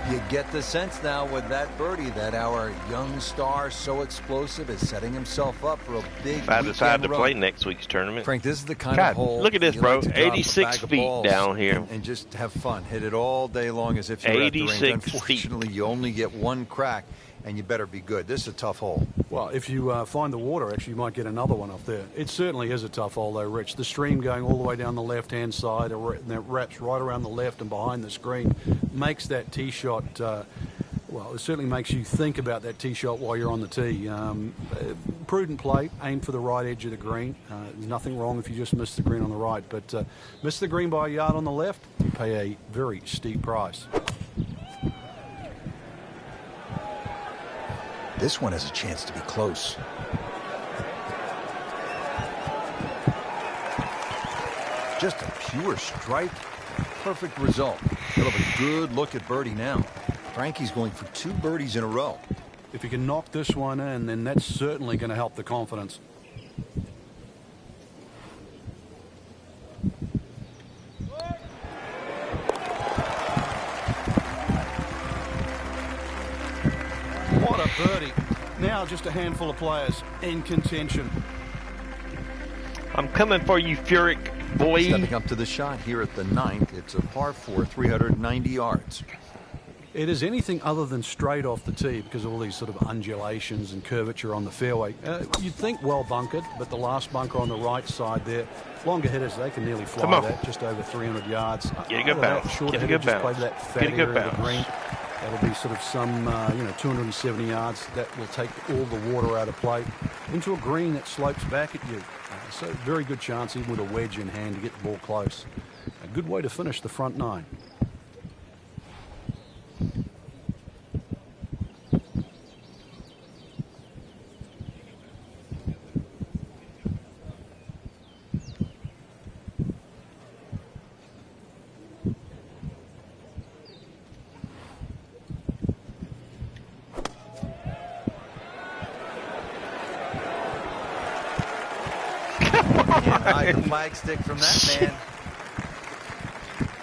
You get the sense now with that birdie that our young star, so explosive, is setting himself up for a big If I decide to run. play next week's tournament. Frank, this is the kind God, of hole. look at this, you bro. like to drop a 86 bag of feet balls down here. and just have fun. Hit it all day long as if you were at the range. 86 feet. Unfortunately, you only get one crack, and you better be good. This is a tough hole. Well, if you find the water, actually, you might get another one off there. It certainly is a tough hole, though, Rich. The stream going all the way down the left-hand side, and that wraps right around the left and behind the screen, makes that tee shot, well, it certainly makes you think about that tee shot while you're on the tee. Prudent play, aim for the right edge of the green. There's nothing wrong if you just miss the green on the right, but miss the green by a yard on the left, you pay a very steep price. This one has a chance to be close. Just a pure strike. Perfect result. He'll have a good look at birdie now. Frankie's going for 2 birdies in a row. If you can knock this one in, then that's certainly going to help the confidence. What a birdie. Now just a handful of players in contention. I'm coming for you, Furyk, boy. Stepping up to the shot here at the 9th. It's a par 4, 390 yards. It is anything other than straight off the tee because of all these sort of undulations and curvature on the fairway. You'd think well bunkered, but the last bunker on the right side there, longer hitters, they can nearly fly that just over 300 yards. Get a good bounce. Shorter Get a hitter good just bounce. play that fat Get a good area of the bounce. green. That'll be sort of some, 270 yards. That will take all the water out of play into a green that slopes back at you. So very good chance, even with a wedge in hand, to get the ball close. A good way to finish the front 9. Can't hide the flagstick from that man.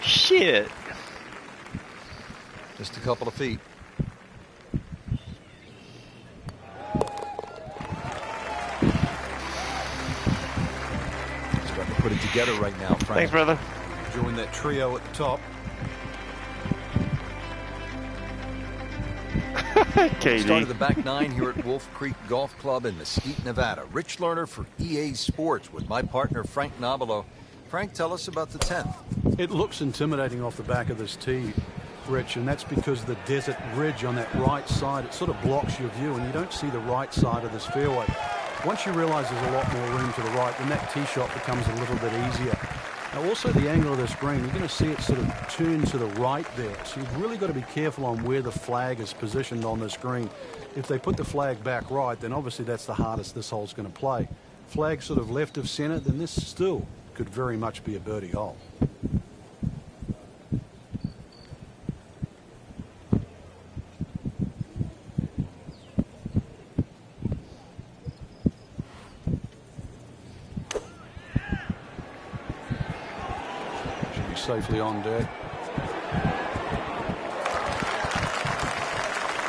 Shit. Just a couple of feet. Starting to put it together right now, Frank. Thanks, brother. Join that trio at the top. KD. Started the back 9 here at Wolf Creek Golf Club in Mesquite, Nevada. Rich Lerner for EA Sports with my partner Frank Nobilo. Frank, tell us about the 10th. It looks intimidating off the back of this tee, Rich, and that's because the desert ridge on that right side, it sort of blocks your view, and you don't see the right side of this fairway. Once you realize there's a lot more room to the right, then that tee shot becomes a little bit easier. Now, also the angle of this green, you're going to see it sort of turn to the right there, so you've really got to be careful on where the flag is positioned on this green. If they put the flag back right, then obviously that's the hardest this hole's going to play. Flag sort of left of center, then this still could very much be a birdie hole. Should be safely on deck.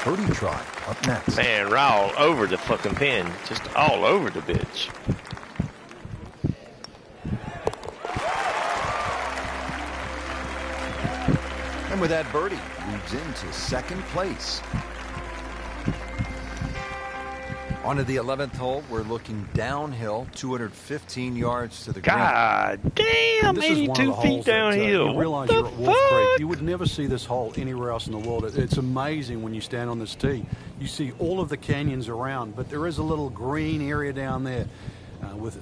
Birdie try up next. Man, raw over the fucking pin. Just all over the bitch. And with that birdie, moves into second place. On to the 11th hole, we're looking downhill, 215 yards to the green. God damn, This is one of 82 the feet holes that downhill. you realize you're at Wolf Creek. You would never see this hole anywhere else in the world. It's amazing when you stand on this tee. You see all of the canyons around, but there is a little green area down there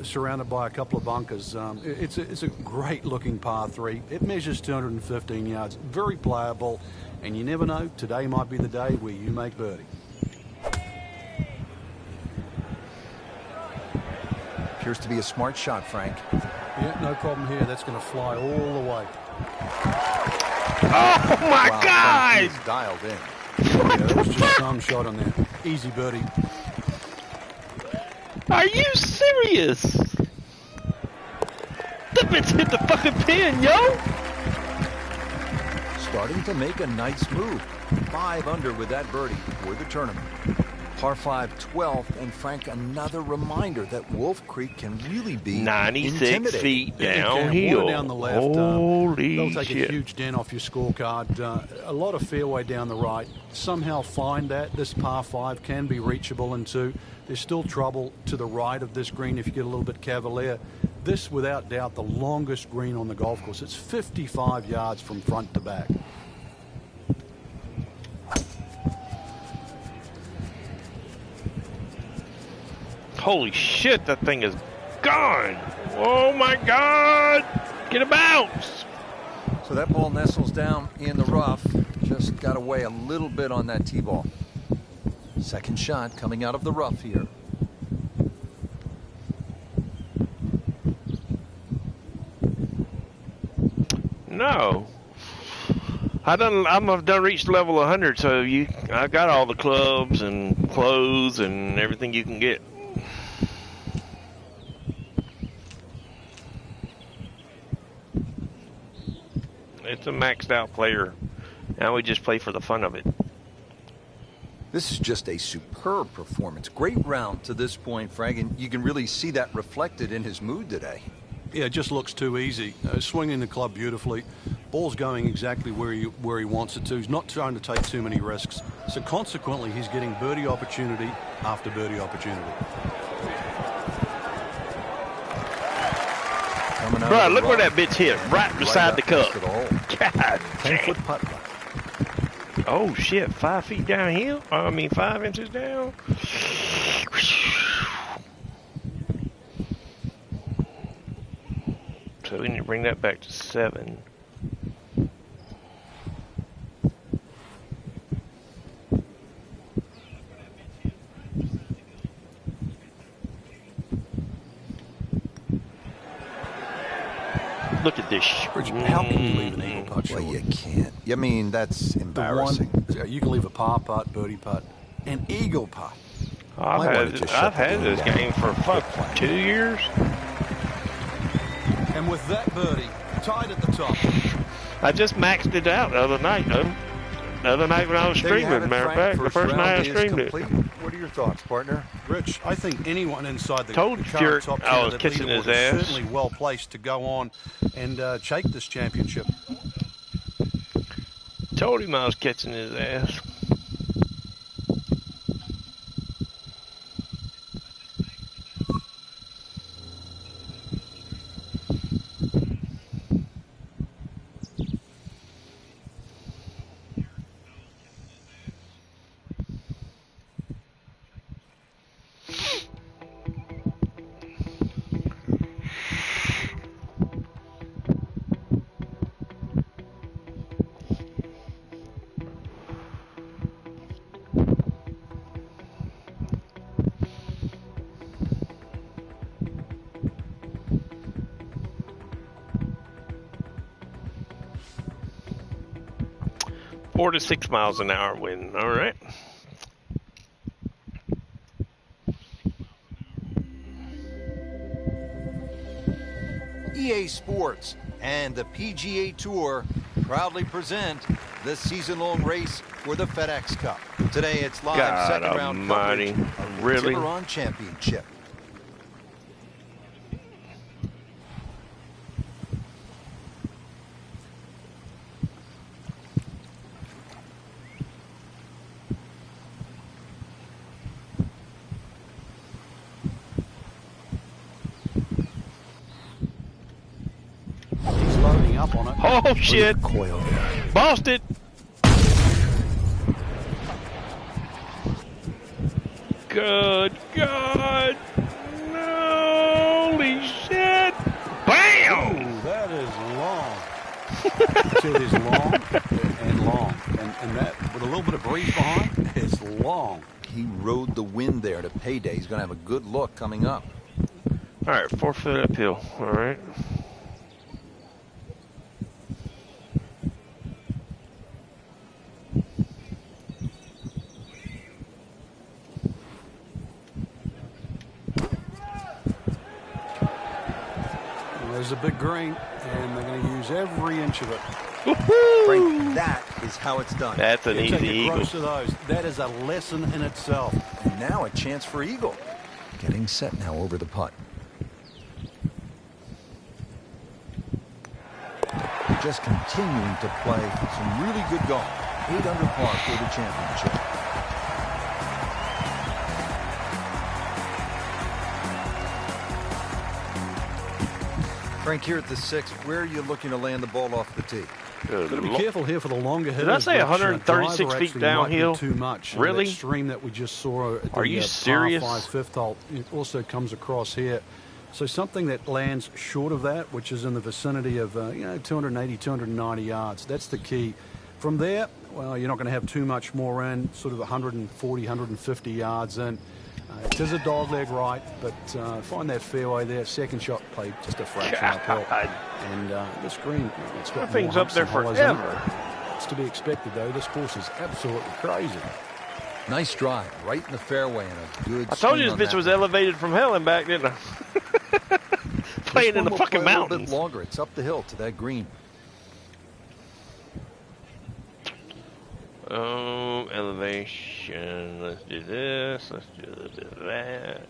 surrounded by a couple of bunkers. It's a great-looking par 3. It measures 215 yards, very playable, and you never know, today might be the day where you make birdie. Appears to be a smart shot, Frank. Yeah, no problem here. That's going to fly all the way. Oh, my Wow, God! Frank is dialed in. Yeah, that was just some shot on there. Easy birdie. Are you serious? That bitch hit the fucking pin, yo! Starting to make a nice move. 5 under with that birdie for the tournament. Par 5, 12th, and Frank, another reminder that Wolf Creek can really be 96 feet Water downhill. down the left. Holy they'll take shit. a huge dent off your scorecard. A lot of fairway down the right. Somehow find that. This par 5 can be reachable in 2. There's still trouble to the right of this green if you get a little bit cavalier. This, without doubt, the longest green on the golf course. It's 55 yards from front to back. Holy shit, that thing is gone. Oh my God. Get a bounce. So that ball nestles down in the rough. Just got away a little bit on that tee ball. Second shot coming out of the rough here. No. I've done reached level 100, so I got all the clubs and clothes and everything you can get. It's a maxed out player. Now we just play for the fun of it. This is just a superb performance. Great round to this point, Frank, and you can really see that reflected in his mood today. Yeah, it just looks too easy. Swinging the club beautifully. Ball's going exactly where he wants it to. He's not trying to take too many risks. So consequently, he's getting birdie opportunity after birdie opportunity. Bro, look where that bitch hit. Right beside the cup. God 10-foot putt. Oh, shit. 5 feet downhill? I mean, 5 inches down? So we need to bring that back to 7. Look at this. How can you leave an eagle putt short? Well, you can't. I mean, that's embarrassing. You can leave a par putt, birdie putt, an eagle putt. I've had this game for 2 years. And with that birdie tied at the top. I just maxed it out the other night, though. The other night when I was streaming, matter of fact, the first night I streamed it. What are your thoughts, partner? Rich, I think anyone inside the Told current Stuart top 10 I of was that kissing his leaderboard is ass. certainly well placed to go on and take this championship. Told him I was catching his ass. Four to 6 miles an hour wind. All right. EA Sports and the PGA Tour proudly present the season-long race for the FedEx Cup. Today it's live God second round almighty. coverage of the Really? Tiburon Championship. Oh, shit. Coil there. Bossed it. Good God. No, holy shit. Bam! Ooh, that is long. It is long and long. And that, with a little bit of breeze behind, it's long. He rode the wind there to payday. He's going to have a good look coming up. All right, 4 foot uphill. All right. There's a big green, and they're going to use every inch of it. Frank, that is how it's done. That's an You take easy a eagle. gross of those. That is a lesson in itself. And now a chance for eagle. Getting set now over the putt. Just continuing to play some really good golf. 8 under par for the championship. Frank, here at the 6th, where are you looking to land the ball off the tee? Good Got to be Lord. careful here for the longer hitters. I say which, 136 driver feet actually downhill? might be too much. Really? That stream that we just saw at the Are you serious? par 5 fifth hole, it also comes across here. So something that lands short of that, which is in the vicinity of 280, 290 yards. That's the key. From there, well, you're not going to have too much more in, sort of 140, 150 yards in. It is a dog leg right, but find that fairway there. Second shot played just a fraction uphill. God. And this green, it's got That thing's more up there humps and hollows in it. forever. It's to be expected, though. This course is absolutely crazy. Nice drive, right in the fairway, and a good I told you swing this on bitch that was one. elevated from hell and back, didn't I? Playing This in one the will fucking play a little mountains. bit longer. It's up the hill to that green. Oh, elevation. Let's do this. Let's do a little bit of that.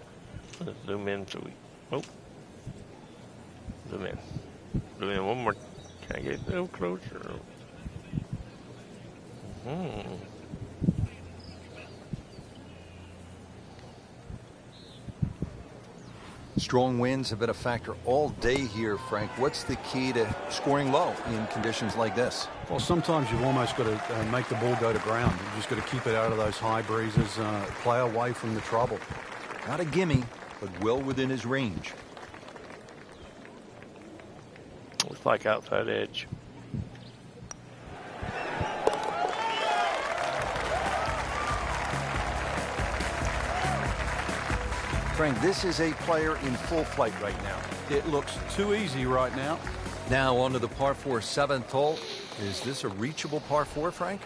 Let's zoom in so we. Oh. Zoom in. Zoom in one more. Can I get a little closer? Strong winds have been a factor all day here, Frank. What's the key to scoring low in conditions like this? Well, sometimes you've almost got to make the ball go to ground. You've just got to keep it out of those high breezes, play away from the trouble. Not a gimme, but well within his range. Looks like outside edge. Frank, this is a player in full flight right now. It looks too easy right now. Now on to the par 4 7th hole. Is this a reachable par 4, Frank?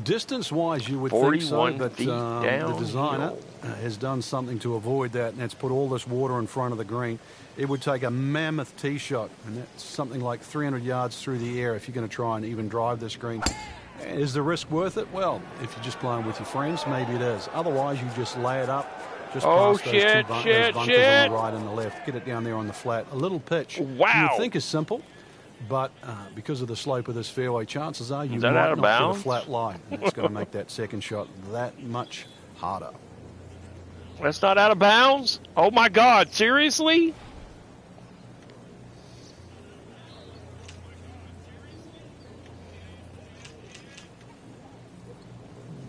Distance-wise, you would think so, 41 but feet the designer downhill. has done something to avoid that, and that's put all this water in front of the green. It would take a mammoth tee shot, and that's something like 300 yards through the air if you're going to try and even drive this green. Is the risk worth it? Well, if you're just playing with your friends, maybe it is. Otherwise, you just lay it up. Just Oh, past those shit, those shit, bunkers shit. on the right and the left. Get it down there on the flat. A little pitch. Wow. You would think is simple, but because of the slope of this fairway, chances are you that might out not of get a bounds? flat line. And it's going to make that second shot that much harder. That's not out of bounds? Oh my God, seriously?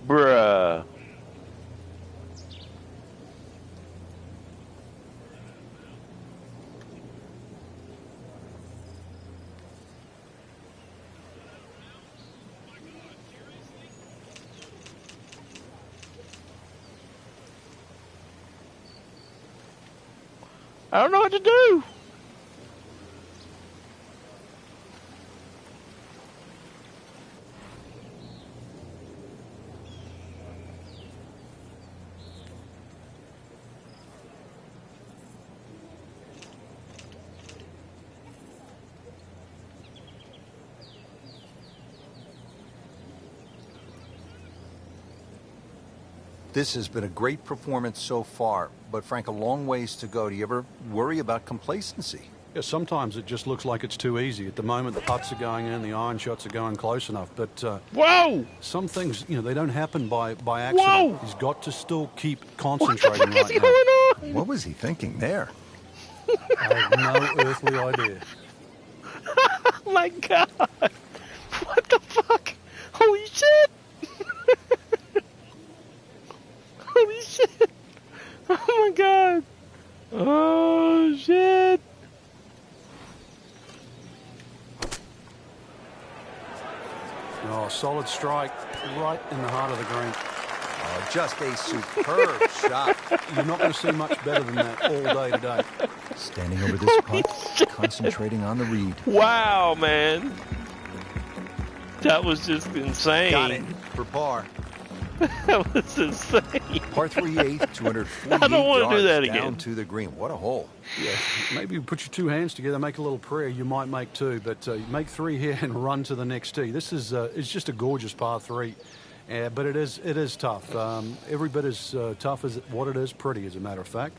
Bruh. I don't know what to do. This has been a great performance so far, but Frank, a long ways to go. Do you ever worry about complacency? Yeah, sometimes it just looks like it's too easy. At the moment, the putts are going in, the iron shots are going close enough. But Whoa! some things, they don't happen by accident. Whoa! He's got to still keep What the concentrating fuck is right going now. on? What was he thinking there? I have no earthly idea. Oh my god! What the fuck? Holy shit! Holy shit! Oh my god! Oh shit! Oh, solid strike right in the heart of the green. Oh, just a superb shot. You're not going to see much better than that all day today. Standing over this putt, concentrating on the read. Wow, man. That was just insane. Got it for par. That was insane. Par 3/8, 248 I don't want to do that yards again. down to the green. What a hole. Yeah, maybe you put your two hands together, make a little prayer. You might make two, but make three here and run to the next tee. This is it's just a gorgeous par three, but it is tough. Every bit as tough as what it is pretty, as a matter of fact.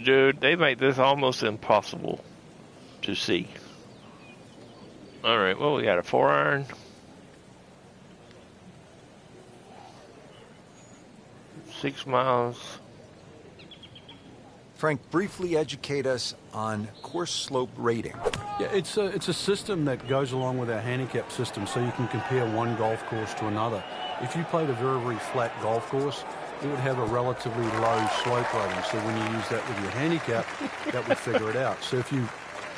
Dude, they make this almost impossible to see. Alright, well, we got a 4-iron. Six miles. Frank, briefly educate us on course slope rating. Yeah, it's a system that goes along with our handicap system, so you can compare one golf course to another. If you played a very, very flat golf course, it would have a relatively low slope rating. So when you use that with your handicap, that would figure it out. So if you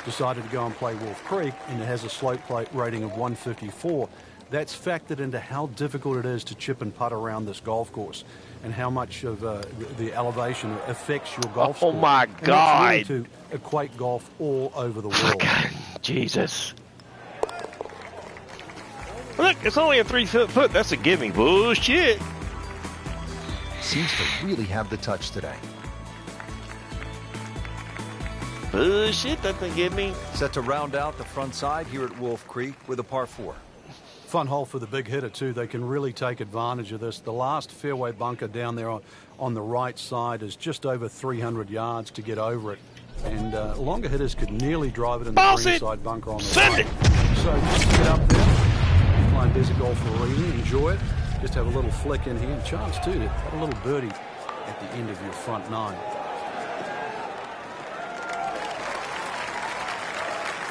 decided to go and play Wolf Creek and it has a slope rating of 154, that's factored into how difficult it is to chip and putt around this golf course and how much of the elevation affects your golf score. Oh my And God. that's really to equate golf all over the world. Jesus. Look, it's only a 3-foot. That's a gimme. Bullshit. Seems to really have the touch today. Bullshit, that thing give me. Set to round out the front side here at Wolf Creek with a par 4. Fun hole for the big hitter, too. They can really take advantage of this. The last fairway bunker down there on the right side is just over 300 yards to get over it. And longer hitters could nearly drive it in the green side bunker on the right. So just get up there, be playing desert golf for a reason, enjoy it. Just have a little flick in here. Chance, too, to have a little birdie at the end of your front nine.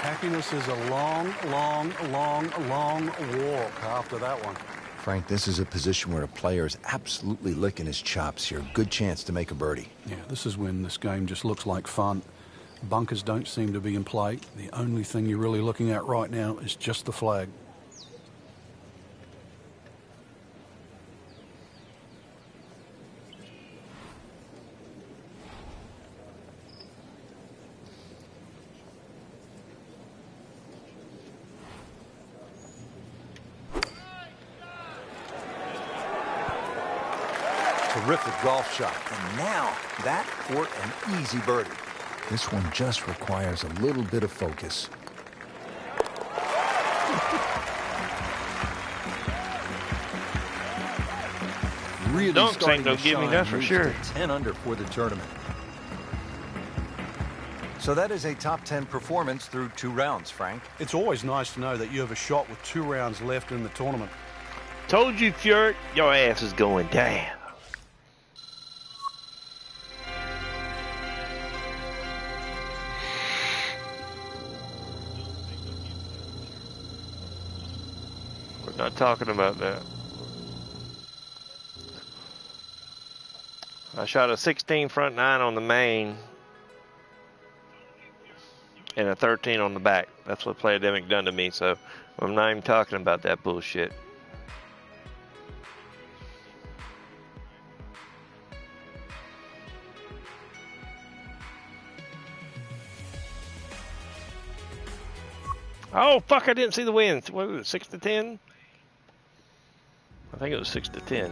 Happiness is a long, long, long, long walk after that one. Frank, this is a position where a player is absolutely licking his chops here. Good chance to make a birdie. Yeah, this is when this game just looks like fun. Bunkers don't seem to be in play. The only thing you're really looking at right now is just the flag. Terrific golf shot. And now that for an easy birdie. This one just requires a little bit of focus. Really Dunks starting ain't no to gimme, shine. that's for Moves sure. to 10 under for the tournament. So that is a top 10 performance through 2 rounds, Frank. It's always nice to know that you have a shot with 2 rounds left in the tournament. Told you, Fjord, your ass is going down. We're not talking about that. I shot a 16 front 9 on the main and a 13 on the back. That's what Playademic done to me, so I'm not even talking about that bullshit. Oh, fuck, I didn't see the wind. What was it, 6 to 10? I think it was 6 to 10.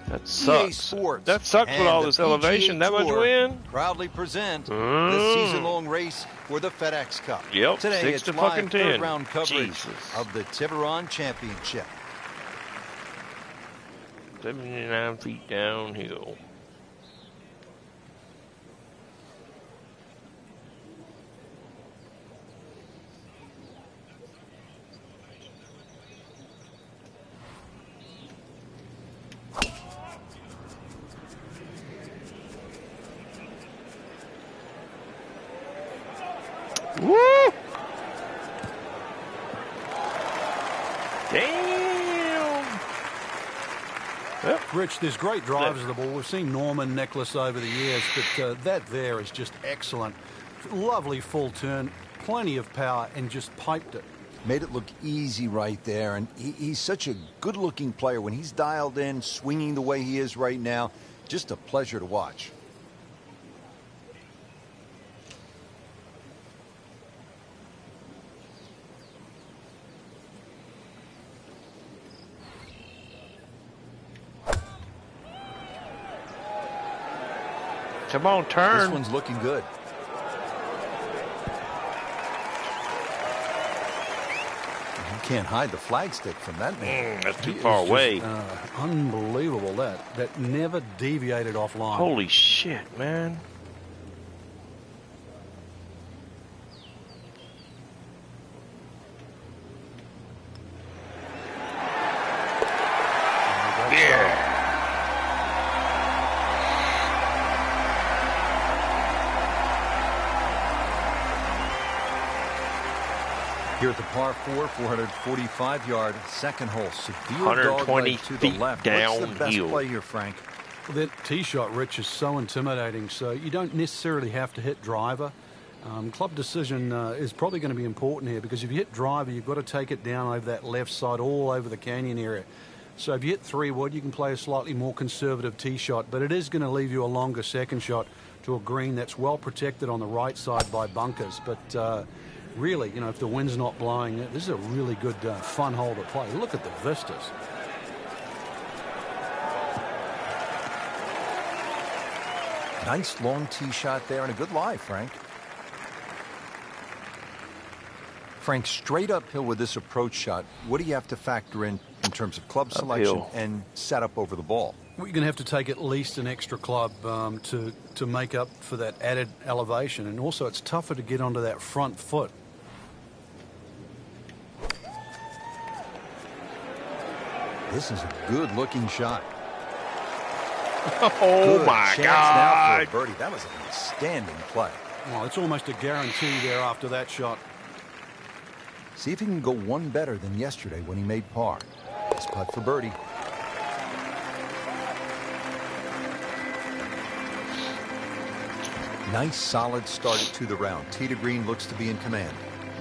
That EA sucks. Sports That sucks with and all the this elevation. PGA That much Tour wind? proudly present the season-long race for the FedEx Cup. Yep, Today 6 it's to live fucking 10. third-round coverage Jesus. of the Tiburon Championship. 79 feet downhill. Woo! Damn! Yep. Rich, there's great drivers of the ball. We've seen Norman, Necklace over the years, but that there is just excellent. Lovely full turn, plenty of power, and just piped it. Made it look easy right there, and he's such a good-looking player. When he's dialed in, swinging the way he is right now, just a pleasure to watch. Come on, turn. This one's looking good. You can't hide the flagstick from that man. That's too far away. Unbelievable that never deviated offline. Holy shit, man. Yeah. Here at the par 4, 445-yard second hole. Severe 120 dogleg to the feet left. What's the best downhill. play here, Frank? Well, that tee shot, Rich, is so intimidating, so you don't necessarily have to hit driver. Club decision is probably going to be important here, because if you hit driver, you've got to take it down over that left side, all over the canyon area. So if you hit 3-wood, you can play a slightly more conservative tee shot, but it is going to leave you a longer second shot to a green that's well protected on the right side by bunkers. But really, you know, if the wind's not blowing, this is a really good, fun hole to play. Look at the vistas. Nice long tee shot there and a good lie, Frank. Frank, straight uphill with this approach shot, what do you have to factor in terms of club selection and setup over the ball? Well, you're going to have to take at least an extra club to make up for that added elevation. And also, it's tougher to get onto that front foot. This is a good-looking shot. Oh, Good my chance God. now for a birdie. That was an outstanding play. Well, it's almost a guarantee there after that shot. See if he can go one better than yesterday when he made par. Nice putt for birdie. Nice solid start to the round. Tee to green looks to be in command.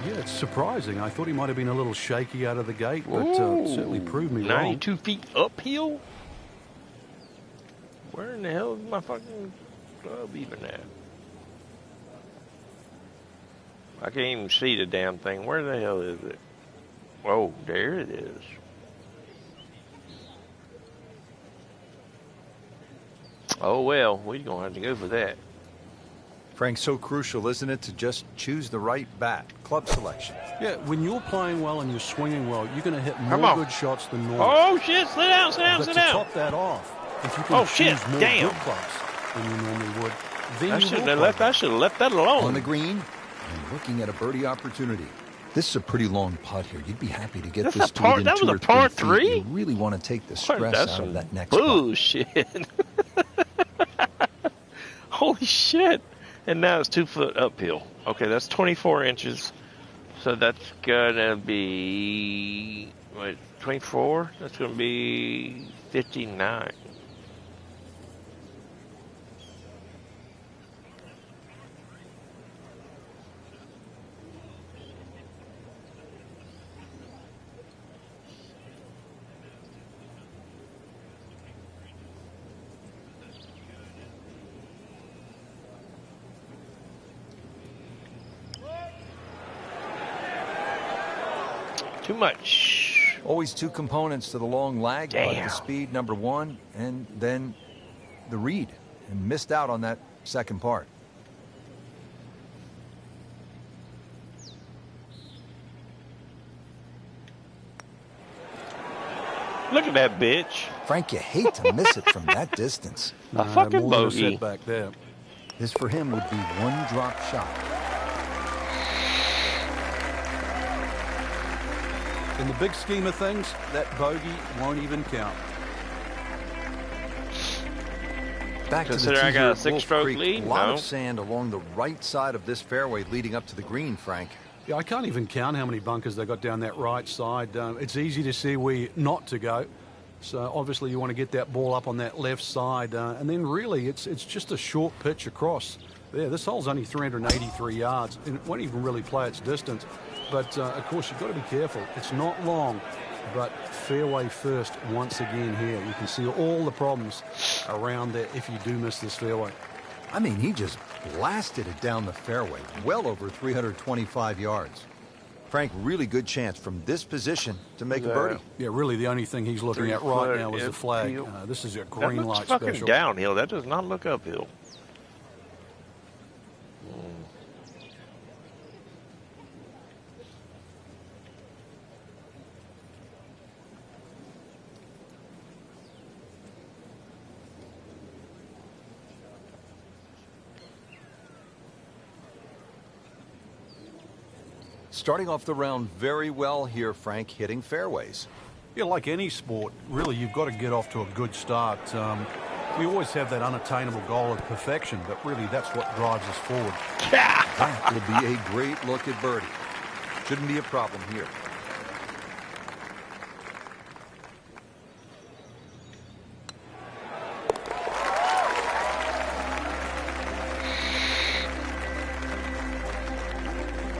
Yeah, it's surprising. I thought he might have been a little shaky out of the gate, but certainly proved me wrong. 92 feet uphill? Where in the hell is my fucking club even at? I can't even see the damn thing. Where the hell is it? Oh, there it is. Oh, well, we're going to have to go for that. Frank, so crucial, isn't it, to just choose the right bat, club selection? Yeah, when you're playing well and you're swinging well, you're going to hit Come more on. good shots than normal. Oh, shit. Sit down, sit down, But sit to down. top that off, if you can Oh, choose shit, more damn. good clubs than you normally would, then I you should will have play left. well. I should have left that alone. On the green and looking at a birdie opportunity. This is a pretty long putt here. You'd be happy to get That's this a to par- within that 2 was or a par 3 feet. three? You really want to take the What? stress That's out some of that next putt. bullshit. Holy shit. And now it's 2 foot uphill. Okay, that's 24 inches. So that's going to be, what, 24? That's going to be 59. Too much. Always 2 components to the long lag, but Damn. the speed, number 1, and then the read. And missed out on that second part. Look at that bitch. Frank, you hate to miss it from that distance. A fucking more than a bogey. setback there. This for him would be 1 drop shot. In the big scheme of things, that bogey won't even count. Back to the Consider tee I got here a at Wolf 6-stroke Creek. lead? A lot No. of sand along the right side of this fairway leading up to the green, Frank. Yeah, I can't even count how many bunkers they got down that right side. It's easy to see where not to go. So obviously you want to get that ball up on that left side. And then really it's just a short pitch across. There, this hole's only 383 yards. And it won't even really play its distance. But, of course, you've got to be careful. It's not long, but fairway first once again here. You can see all the problems around there if you do miss this fairway. I mean, he just blasted it down the fairway, well over 325 yards. Frank, really good chance from this position to make a birdie. Yeah, really the only thing he's looking at right now is the flag. This is a That green looks light fucking special. downhill. That does not look uphill. Starting off the round very well here, Frank, hitting fairways. Yeah, like any sport, really, you've got to get off to a good start. We always have that unattainable goal of perfection, but really that's what drives us forward. That will be a great look at birdie. Shouldn't be a problem here.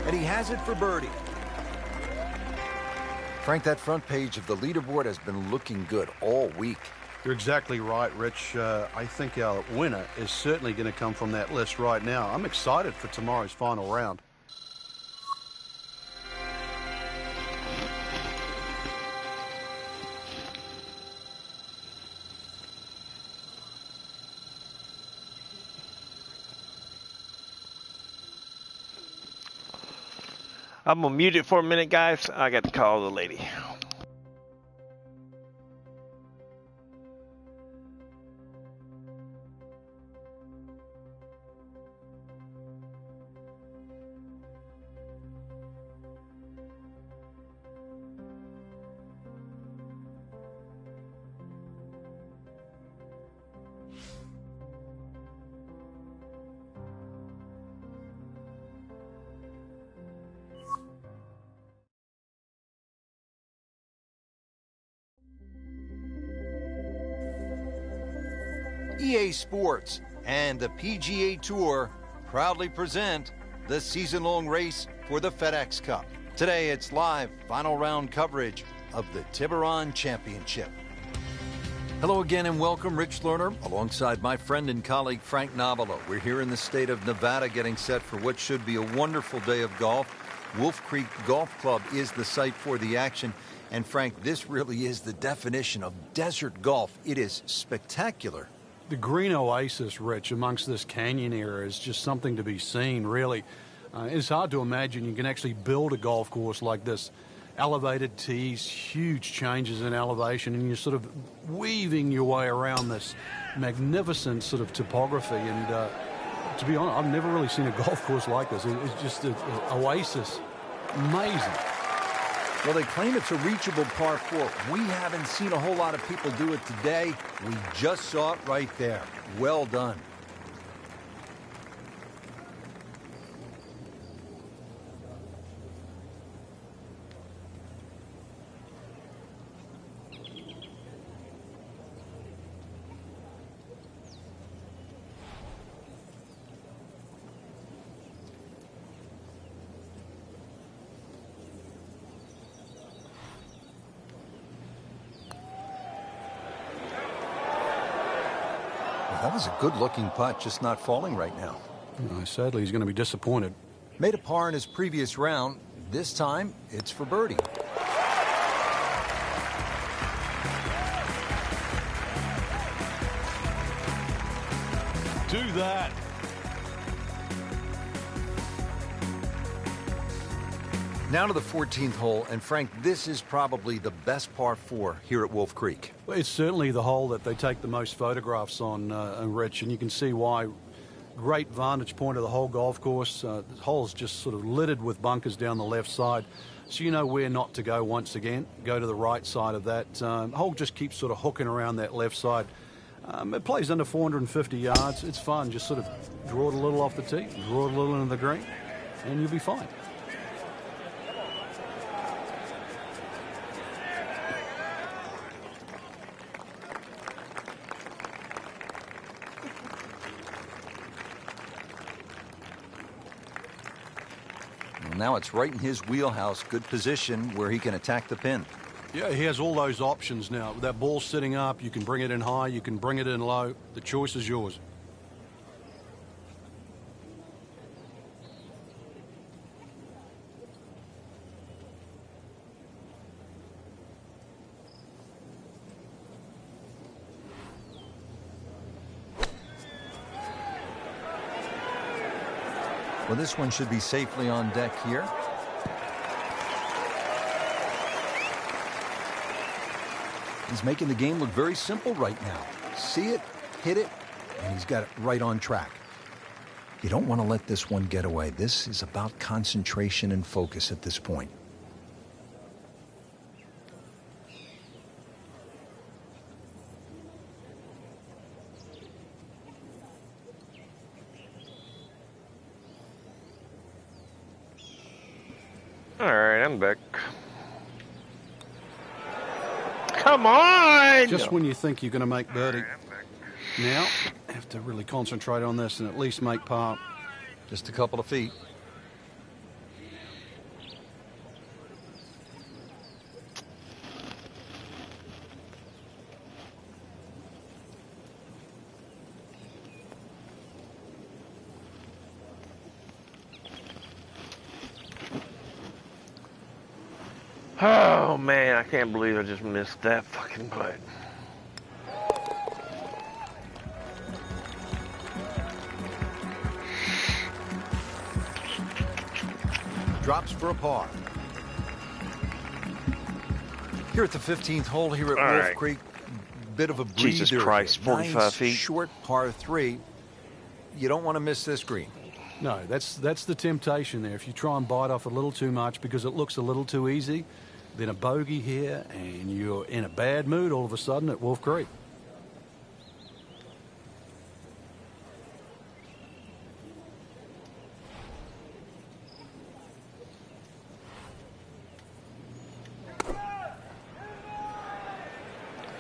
And he has it for birdie. Frank, that front page of the leaderboard has been looking good all week. You're exactly right, Rich. I think our winner is certainly going to come from that list right now. I'm excited for tomorrow's final round. I'm going to mute it for a minute, guys. I got to call the lady. EA Sports and the PGA Tour proudly present the season-long race for the FedEx Cup. Today it's live final round coverage of the Tiburon Championship. Hello again and welcome, Rich Lerner, alongside my friend and colleague Frank Navalo. We're here in the state of Nevada getting set for what should be a wonderful day of golf. Wolf Creek Golf Club is the site for the action. And Frank, this really is the definition of desert golf. It is spectacular. The green oasis, Rich, amongst this canyon area is just something to be seen, really. It's hard to imagine you can actually build a golf course like this. Elevated tees, huge changes in elevation, and you're sort of weaving your way around this magnificent sort of topography. And to be honest, I've never really seen a golf course like this. It's just an oasis. Amazing. Well, they claim it's a reachable par 4. We haven't seen a whole lot of people do it today. We just saw it right there. Well done. That was a good-looking putt, just not falling right now. Sadly, he's going to be disappointed. Made a par in his previous round. This time, it's for birdie. Do that. Now to the 14th hole, and Frank, this is probably the best par 4 here at Wolf Creek. Well, it's certainly the hole that they take the most photographs on, Rich, and you can see why. Great vantage point of the whole golf course. The hole's just sort of littered with bunkers down the left side, so you know where not to go once again. Go to the right side of that. The hole just keeps sort of hooking around that left side. It plays under 450 yards. It's fun. Just sort of draw it a little off the tee, draw it a little into the green, and you'll be fine. Well, now it's right in his wheelhouse. Good position where he can attack the pin. Yeah, he has all those options now. With that ball sitting up, you can bring it in high, you can bring it in low. The choice is yours. Well, this one should be safely on deck here. He's making the game look very simple right now. See it, hit it, and he's got it right on track. You don't want to let this one get away. This is about concentration and focus at this point. All right, I'm back. Come on! Just when you think you're going to make birdie. Now, have to really concentrate on this and at least make par. Just a couple of feet. Oh, man, I can't believe I just missed that fucking putt. Drops for a par. Here at the 15th hole here at All Wolf right. Creek, bit of a breather. Jesus Christ, 45 nice feet. Short par 3. You don't want to miss this green. No, that's the temptation there. If you try and bite off a little too much because it looks a little too easy, then a bogey here and you're in a bad mood all of a sudden at Wolf Creek.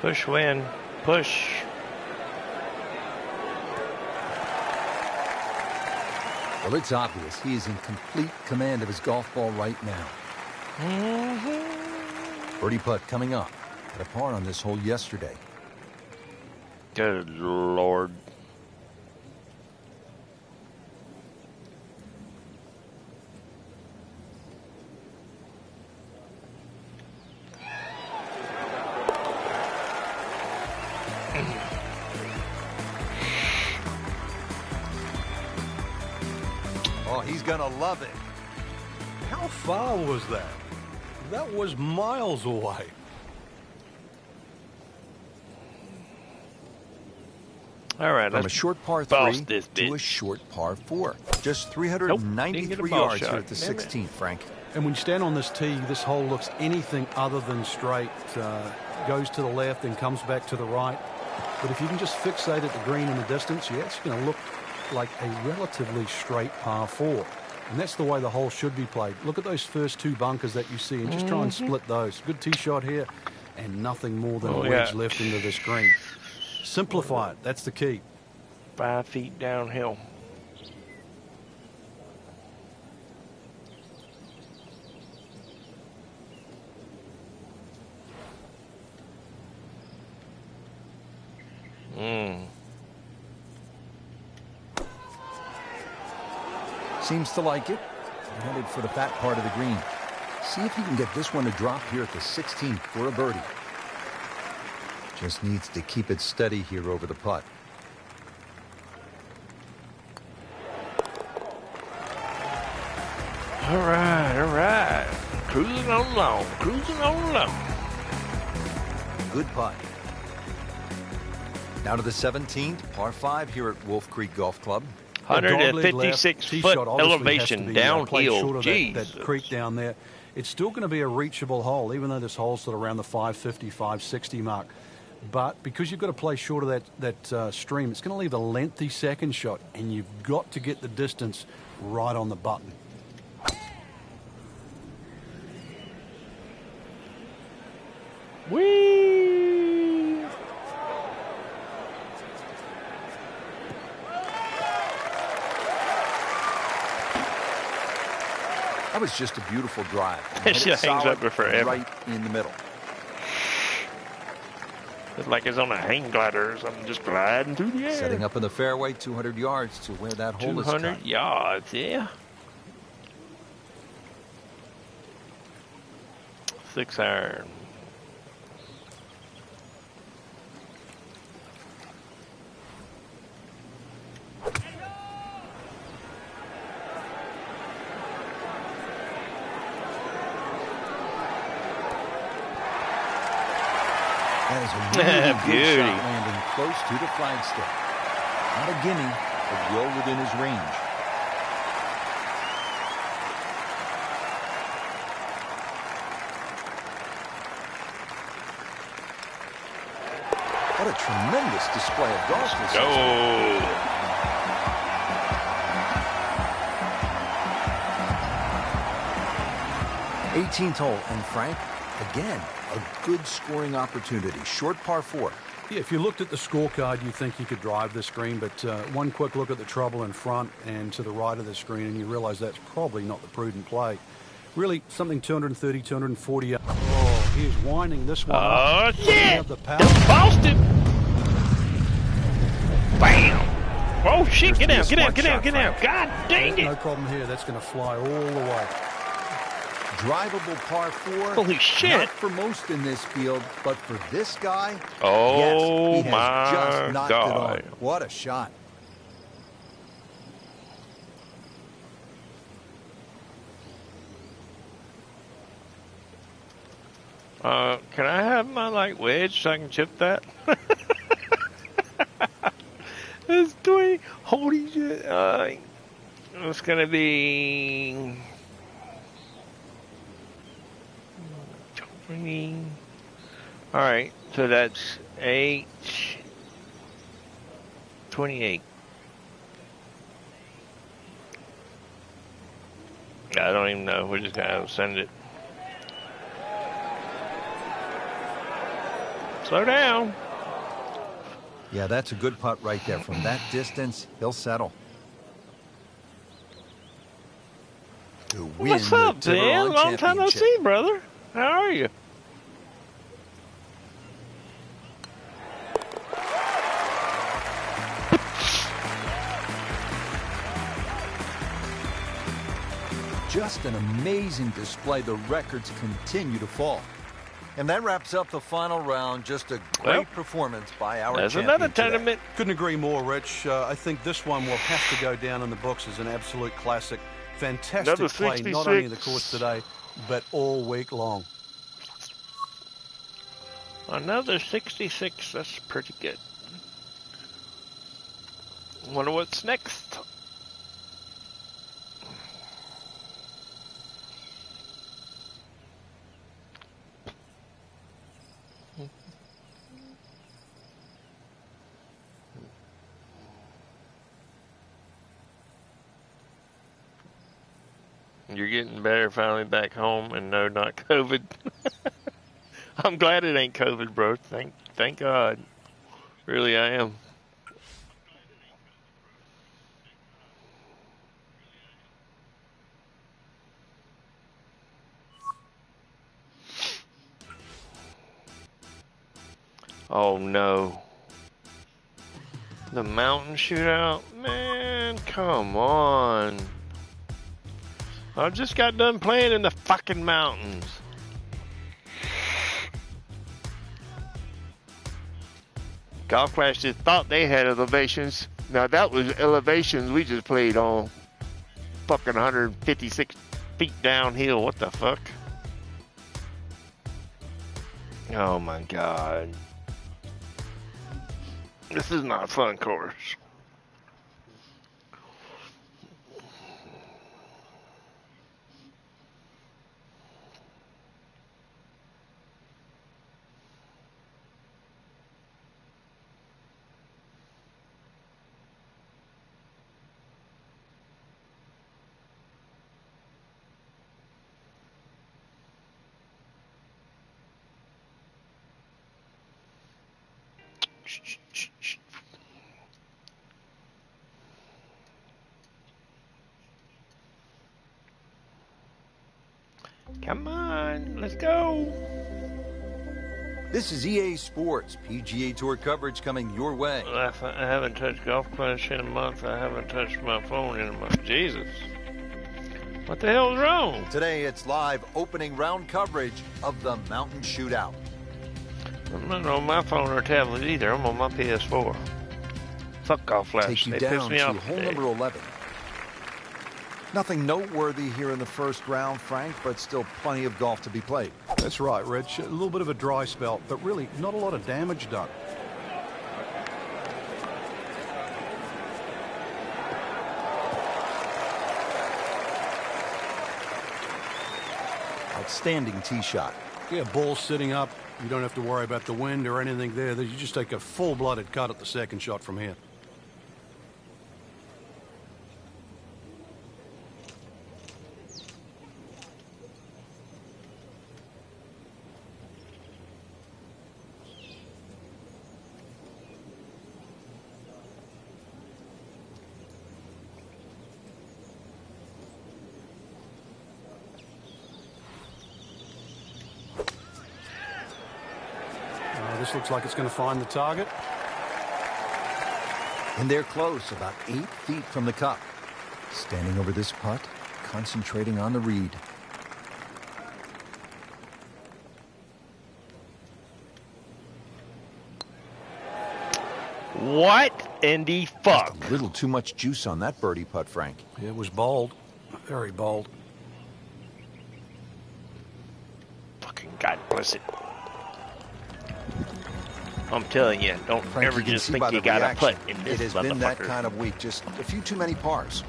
Push, win. Push. Well, it's obvious he is in complete command of his golf ball right now. Birdie putt coming up. Had a par on this hole yesterday. Good Lord. Oh, he's going to love it. How far was that? That was miles away. All right, From a let's short par boss 3 this to bitch. a short par 4. Just Nope, didn't get a 393 ball yards shot. here at the Damn it. 16th, Frank. And when you stand on this tee, this hole looks anything other than straight. Goes to the left and comes back to the right. But if you can just fixate at the green in the distance, yeah, it's going to look like a relatively straight par 4. And that's the way the hole should be played. Look at those first two bunkers that you see and just try and split those. Good tee shot here and nothing more than a wedge left into this green. Simplify it. That's the key. 5 feet downhill. Seems to like it. Headed for the fat part of the green. See if he can get this one to drop here at the 16th for a birdie. Just needs to keep it steady here over the putt. All right, all right. Cruising on along, cruising on along. Good putt. Now to the 17th, par 5 here at Wolf Creek Golf Club. 156 Tee foot shot obviously has to elevation be, played downhill. short of Jeez. that creek down there. It's still going to be a reachable hole, even though this hole's sort of around the 550, 560 mark. But because you've got to play short of that stream, it's going to leave a lengthy second shot, and you've got to get the distance right on the button. Whee! That was just a beautiful drive. It just hangs solid up there forever. right in the middle. It's like it's on a hang glider or something, just gliding through the air. Setting up in the fairway, 200 yards to where that hole is cut. 200 yards, yeah. 6 iron. That is a really good Beauty. shot landing close to the flagstick. Not a gimme, but well within his range. What a tremendous display of golf this is. Go. 18th hole, and Frank, again, a good scoring opportunity. Short par 4. Yeah, if you looked at the scorecard, you think you could drive this green, but one quick look at the trouble in front and to the right of the screen, and you realize that's probably not the prudent play. Really, something 230, 240. Oh, he's winding this one up. Oh, Doesn't have shit. the power. It's Boston. Bam. Oh, shit. Get out, get out, get out, get out. God dang No it. problem here. That's going to fly all the way. Drivable par 4. Holy shit. Not for most in this field, but for this guy, Oh, yes, he has my just knocked God. it on. What a shot. Can I have my, like, wedge so I can chip that? It's 20. Holy shit. It's going to be 20. All right. So that's 8. 28. I don't even know. We're just going to send it. Slow down. Yeah, that's a good putt right there. From that distance, he'll settle. To win What's up, the Dan? Tiburon Long time no Championship. see, brother. How are you? Just an amazing display. The records continue to fall. And that wraps up the final round. Just a great Well, performance by our There's champion another today. tournament. Couldn't agree more, Rich. I think this one will have to go down in the books as an absolute classic. Fantastic Another play, not only in the 66. course today, but all week long. Another 66. That's pretty good. Wonder what's next. You're getting better finally back home, and no, not COVID. I'm glad it ain't COVID, bro. Thank God. Really, I am. Oh no. The mountain shootout? Man, come on. I just got done playing in the fucking mountains. Golf Clash just thought they had elevations. Now that was elevations we just played on. Fucking 156 feet downhill. What the fuck? Oh my God. This is not a fun course. Come on, let's go. This is EA Sports PGA Tour coverage coming your way. I haven't touched Golf Clash in a month. I haven't touched my phone in a month. Jesus. What the hell's wrong? Today it's live opening round coverage of the Mountain Shootout. I'm not on my phone or tablet either. I'm on my PS4. Fuck Golf Clash. Take you They down pissed me to off hole today. number 11. Nothing noteworthy here in the first round, Frank, but still plenty of golf to be played. That's right, Rich. A little bit of a dry spell, but really not a lot of damage done. Outstanding tee shot. Yeah, ball sitting up. You don't have to worry about the wind or anything there. You just take a full-blooded cut at the second shot from here. This looks like it's going to find the target. And they're close, about 8 feet from the cup. Standing over this putt, concentrating on the read. What in the fuck? A little too much juice on that birdie putt, Frank. It was bold. Very bold. Fucking God bless it. I'm telling you, don't Frank, ever you can just see think by you the got to reaction, put in this it has been that motherfucker. kind of week. Just a few too many pars.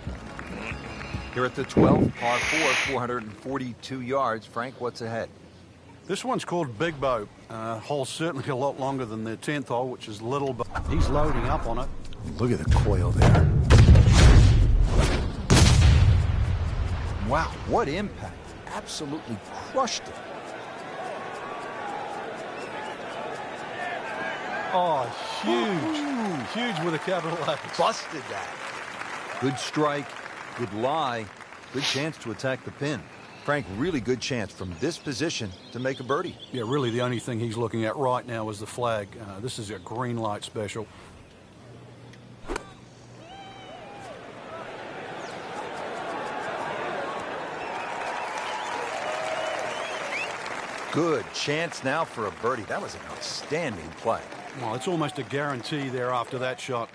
Here at the 12th, par 4, 442 yards. Frank, what's ahead? This one's called Big Bow. Hole's certainly a lot longer than the 10th hole, which is Little Bow. He's loading up on it. Look at the coil there. Wow, what impact. Absolutely crushed it. Oh, huge. Huge with a capital H. Busted that. Good strike, good lie, good chance to attack the pin. Frank, really good chance from this position to make a birdie. Yeah, really the only thing he's looking at right now is the flag. This is a green light special. Good chance now for a birdie. That was an outstanding play. Well, it's almost a guarantee there after that shot.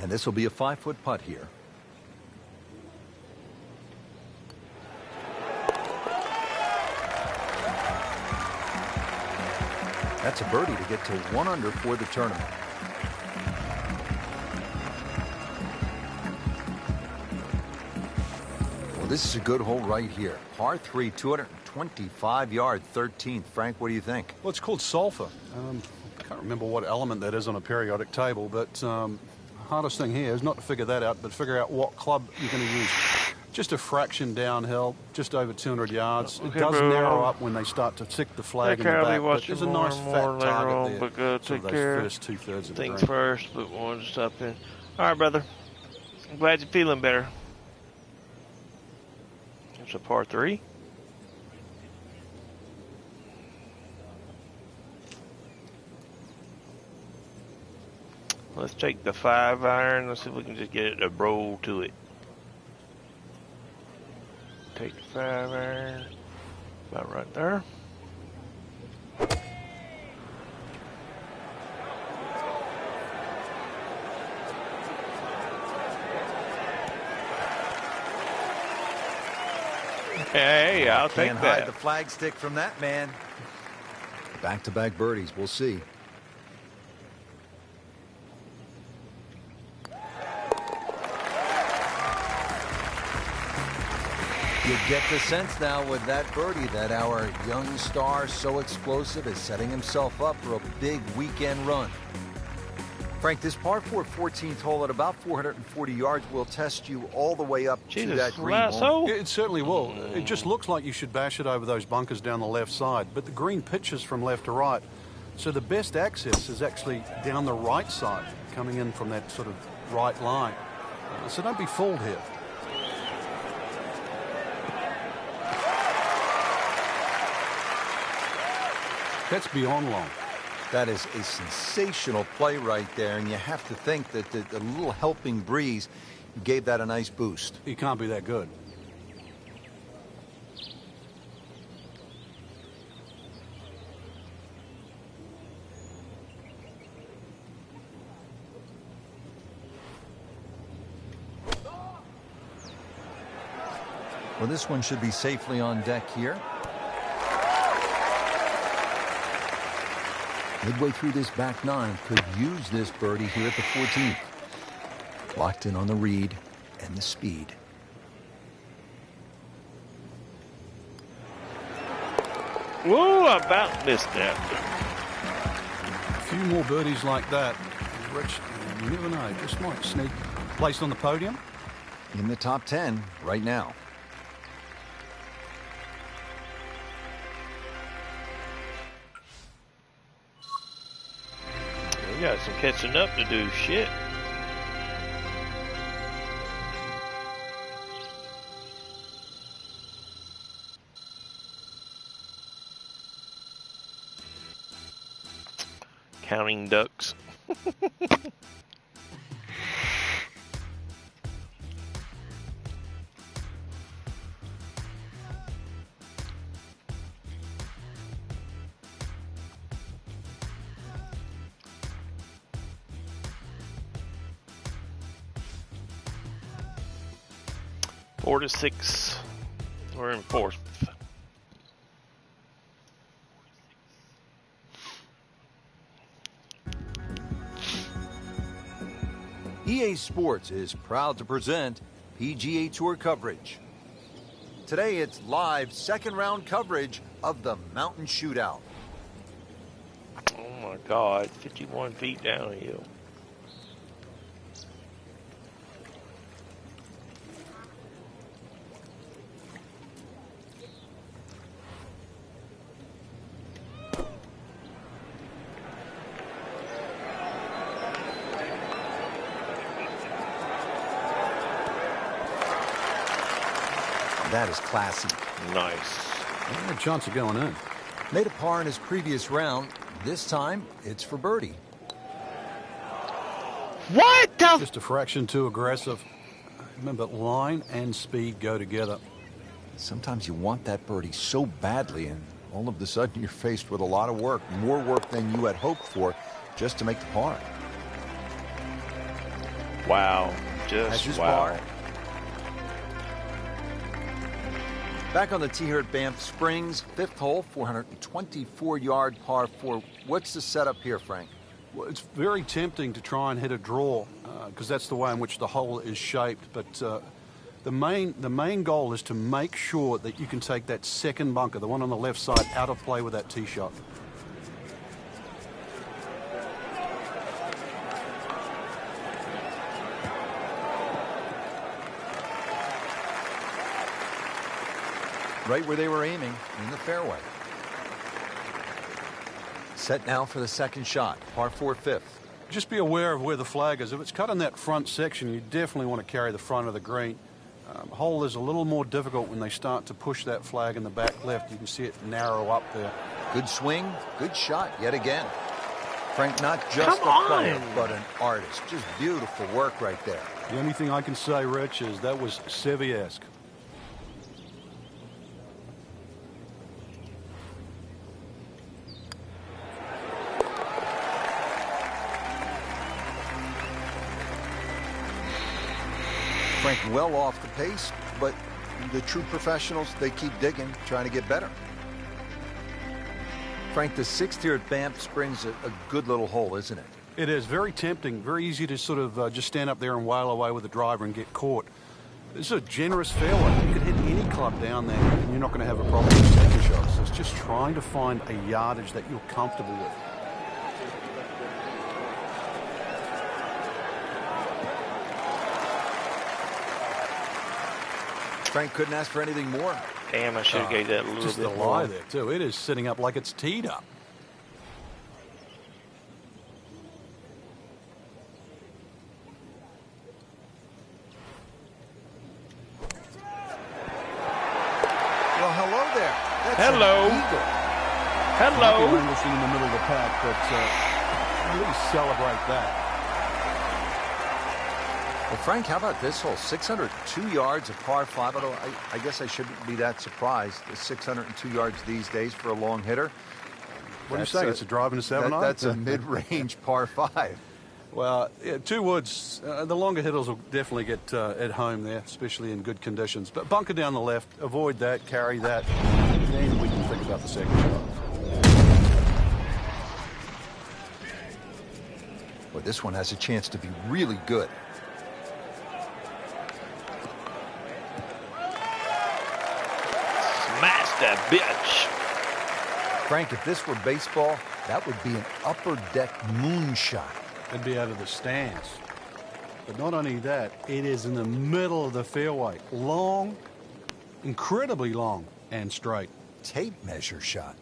And this will be a 5-foot putt here. That's a birdie to get to 1 under for the tournament. Well, this is a good hole right here. Par 3, 225 yard, 13th. Frank, what do you think? Well, it's called sulfur. I can't remember what element that is on a periodic table, but hardest thing here is not to figure that out, but figure out what club you're going to use. Just a fraction downhill, just over 200 yards. It does narrow up when they start to tick the flag in the back, but there's a nice fat target there. But good, So take those care. first 2/3 of the Things green. first, but one to stop in. All right, brother. I'm glad you're feeling better. It's a par 3. Let's take the 5-iron. Let's see if we can just get it to roll to it. Take the 5-iron. About right there. Hey, I'll take Can't hide that. the flag stick from that man. Back-to-back birdies. We'll see. You get the sense now with that birdie that our young star, so explosive, is setting himself up for a big weekend run. Frank, this par 4 14th hole at about 440 yards will test you all the way up to Jesus, that green. lasso? It certainly will. It just looks like you should bash it over those bunkers down the left side, but the green pitches from left to right. So the best access is actually down the right side, coming in from that sort of right line. So don't be fooled here. That's beyond long. That is a sensational play right there, and you have to think that the little helping breeze gave that a nice boost. He can't be that good. Well, this one should be safely on deck here. Midway through this back nine, could use this birdie here at the 14th. Locked in on the read and the speed. Whoa, I about missed that. A few more birdies like that, Rich, you never know, just might sneak placed on the podium. In the top 10 right now. We got some catching up to do. Shit. Counting ducks. Four to six. We're in fourth. EA Sports is proud to present PGA Tour coverage. Today it's live second round coverage of the Mountain Shootout. Oh my God, 51 feet downhill. That is classy. Nice. Yeah, chance of going in. Made a par in his previous round. This time, it's for birdie. What the? Just a fraction too aggressive. Remember, line and speed go together. Sometimes you want that birdie so badly, and all of a sudden you're faced with a lot of work, more work than you had hoped for, just to make the par. Wow. That's Just his wow. par. Back on the tee here at Banff Springs, fifth hole, 424-yard par 4. What's the setup here, Frank? Well, it's very tempting to try and hit a draw because that's the way in which the hole is shaped. But the main goal is to make sure that you can take that second bunker, the one on the left side, out of play with that tee shot. Right where they were aiming, in the fairway. Set now for the second shot, par 4 fifth. Just be aware of where the flag is. If it's cut in that front section, you definitely want to carry the front of the green. Hole is a little more difficult when they start to push that flag in the back left. You can see it narrow up there. Good swing, good shot yet again. Frank, not just a player, but an artist. Just beautiful work right there. The only thing I can say, Rich, is that was Seve-esque. Frank well off the pace, but the true professionals, they keep digging, trying to get better. Frank, the sixth here at Banff Springs, a good little hole, isn't it? It is very tempting, very easy to sort of just stand up there and wail away with the driver and get caught. This is a generous fairway. You could hit any club down there and you're not going to have a problem with second shots. So it's just trying to find a yardage that you're comfortable with. Frank couldn't ask for anything more. Damn, I should have gave that a little Just bit the more. lie there, too. It is sitting up like it's teed up. Well, hello there. That's Hello. an eagle. Hello. Languishing in the middle of the pack, but at least celebrate that. Well, Frank, how about this hole? 602 yards, a par 5. Although I guess I shouldn't be that surprised. 602 yards these days for a long hitter. What do you say? It's a drive and a 7-iron? That's a mid-range par 5. Well, yeah, 2 woods. The longer hitters will definitely get at home there, especially in good conditions. But bunker down the left, avoid that, carry that, then we can think about the second shot. Well, this one has a chance to be really good. Smash that bitch. Frank, if this were baseball, that would be an upper deck moonshot. It'd be out of the stands. But not only that, it is in the middle of the fairway. Long, incredibly long, and straight. Tape measure shot.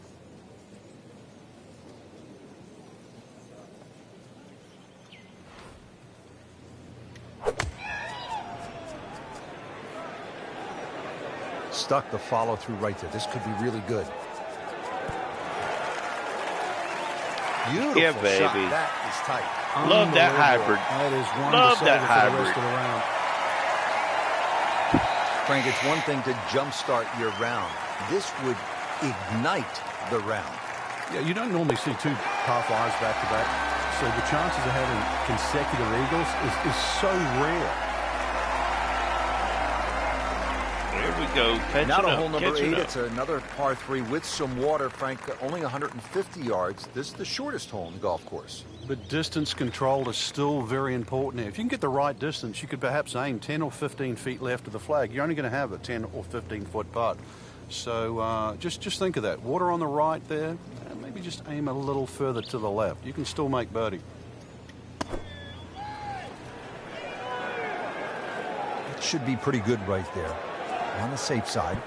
Stuck the follow through right there. This could be really good. Beautiful Yeah, baby. shot. That is tight. Love that hybrid. That is one Love to that save it for the hybrid. rest of the round. Frank, it's one thing to jumpstart your round. This would ignite the round. Yeah, you don't normally see 2 par 5s back to back, so the chances of having consecutive eagles is so rare. There we go. Catching Now to up, hole number catching 8. up. It's another par 3 with some water, Frank. Only 150 yards. This is the shortest hole in the golf course. But distance control is still very important here. If you can get the right distance, you could perhaps aim 10 or 15 feet left of the flag. You're only going to have a 10 or 15-foot putt. So just think of that. Water on the right there, and maybe just aim a little further to the left. You can still make birdie. It should be pretty good right there. On the safe side.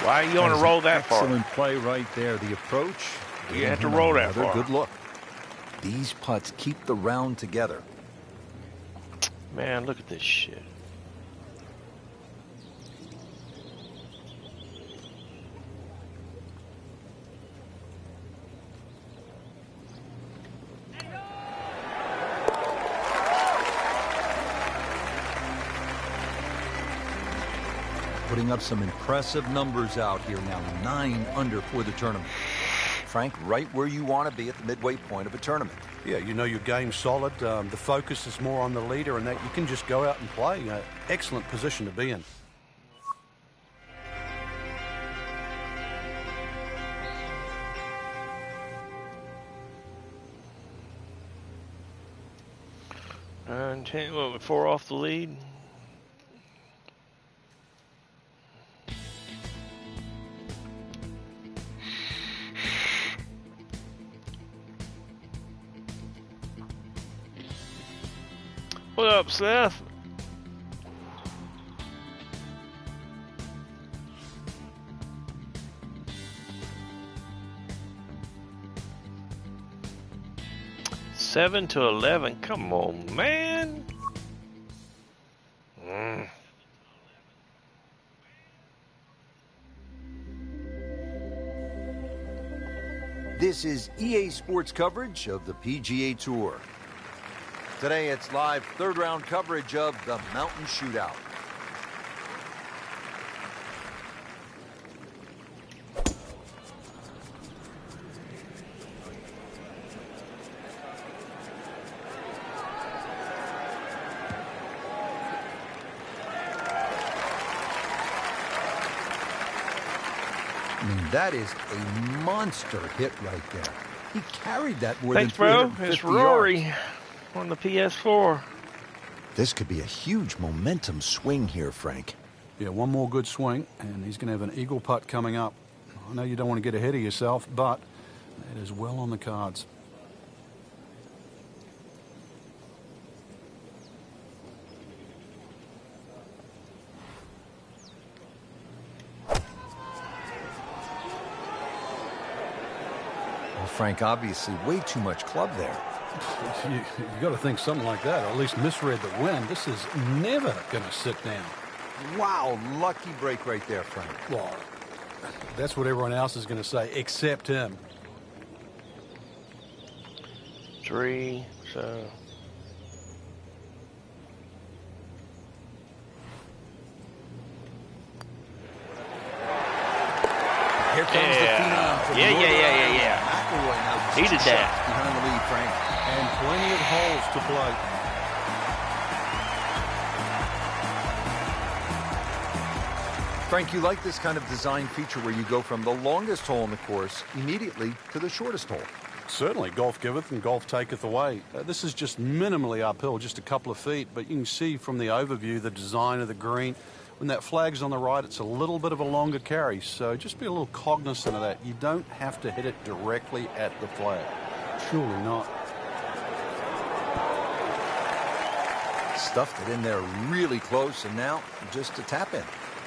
Why are you going to roll that far? Excellent play right there. The approach. You have to roll that Another far. good look. These putts keep the round together. Man, look at this shit. Putting up some impressive numbers out here now. 9 under for the tournament. Frank, right where you want to be at the midway point of a tournament. Yeah, you know your game's solid. The focus is more on the leader, and that you can just go out and play. Excellent position to be in. And 10, what, 4 off the lead. What up, Seth? Seven to 11. Come on, man. This is EA Sports coverage of the PGA Tour. Today it's live third round coverage of the Mountain Shootout. I mean, that is a monster hit right there. He carried that more Thanks, than bro. 350 It's Rory yards. on the PS4. This could be a huge momentum swing here, Frank. Yeah, one more good swing, and he's going to have an eagle putt coming up. I know you don't want to get ahead of yourself, but it is well on the cards. Well, Frank, obviously way too much club there. You got to think something like that, or at least misread the wind. This is never going to sit down. Wow, lucky break right there, Frank. Well, That's what everyone else is going to say, except him. 3, so... Here comes the phenom from yeah. Mcllroy now He did just that. shots behind the lead, Frank. And plenty of holes to play. Frank, you like this kind of design feature where you go from the longest hole in the course immediately to the shortest hole. Certainly, golf giveth and golf taketh away. This is just minimally uphill, just a couple of feet, but you can see from the overview the design of the green. When that flag's on the right, it's a little bit of a longer carry, so just be a little cognizant of that. You don't have to hit it directly at the flag. Surely not. Stuffed it in there really close, and now just a tap in.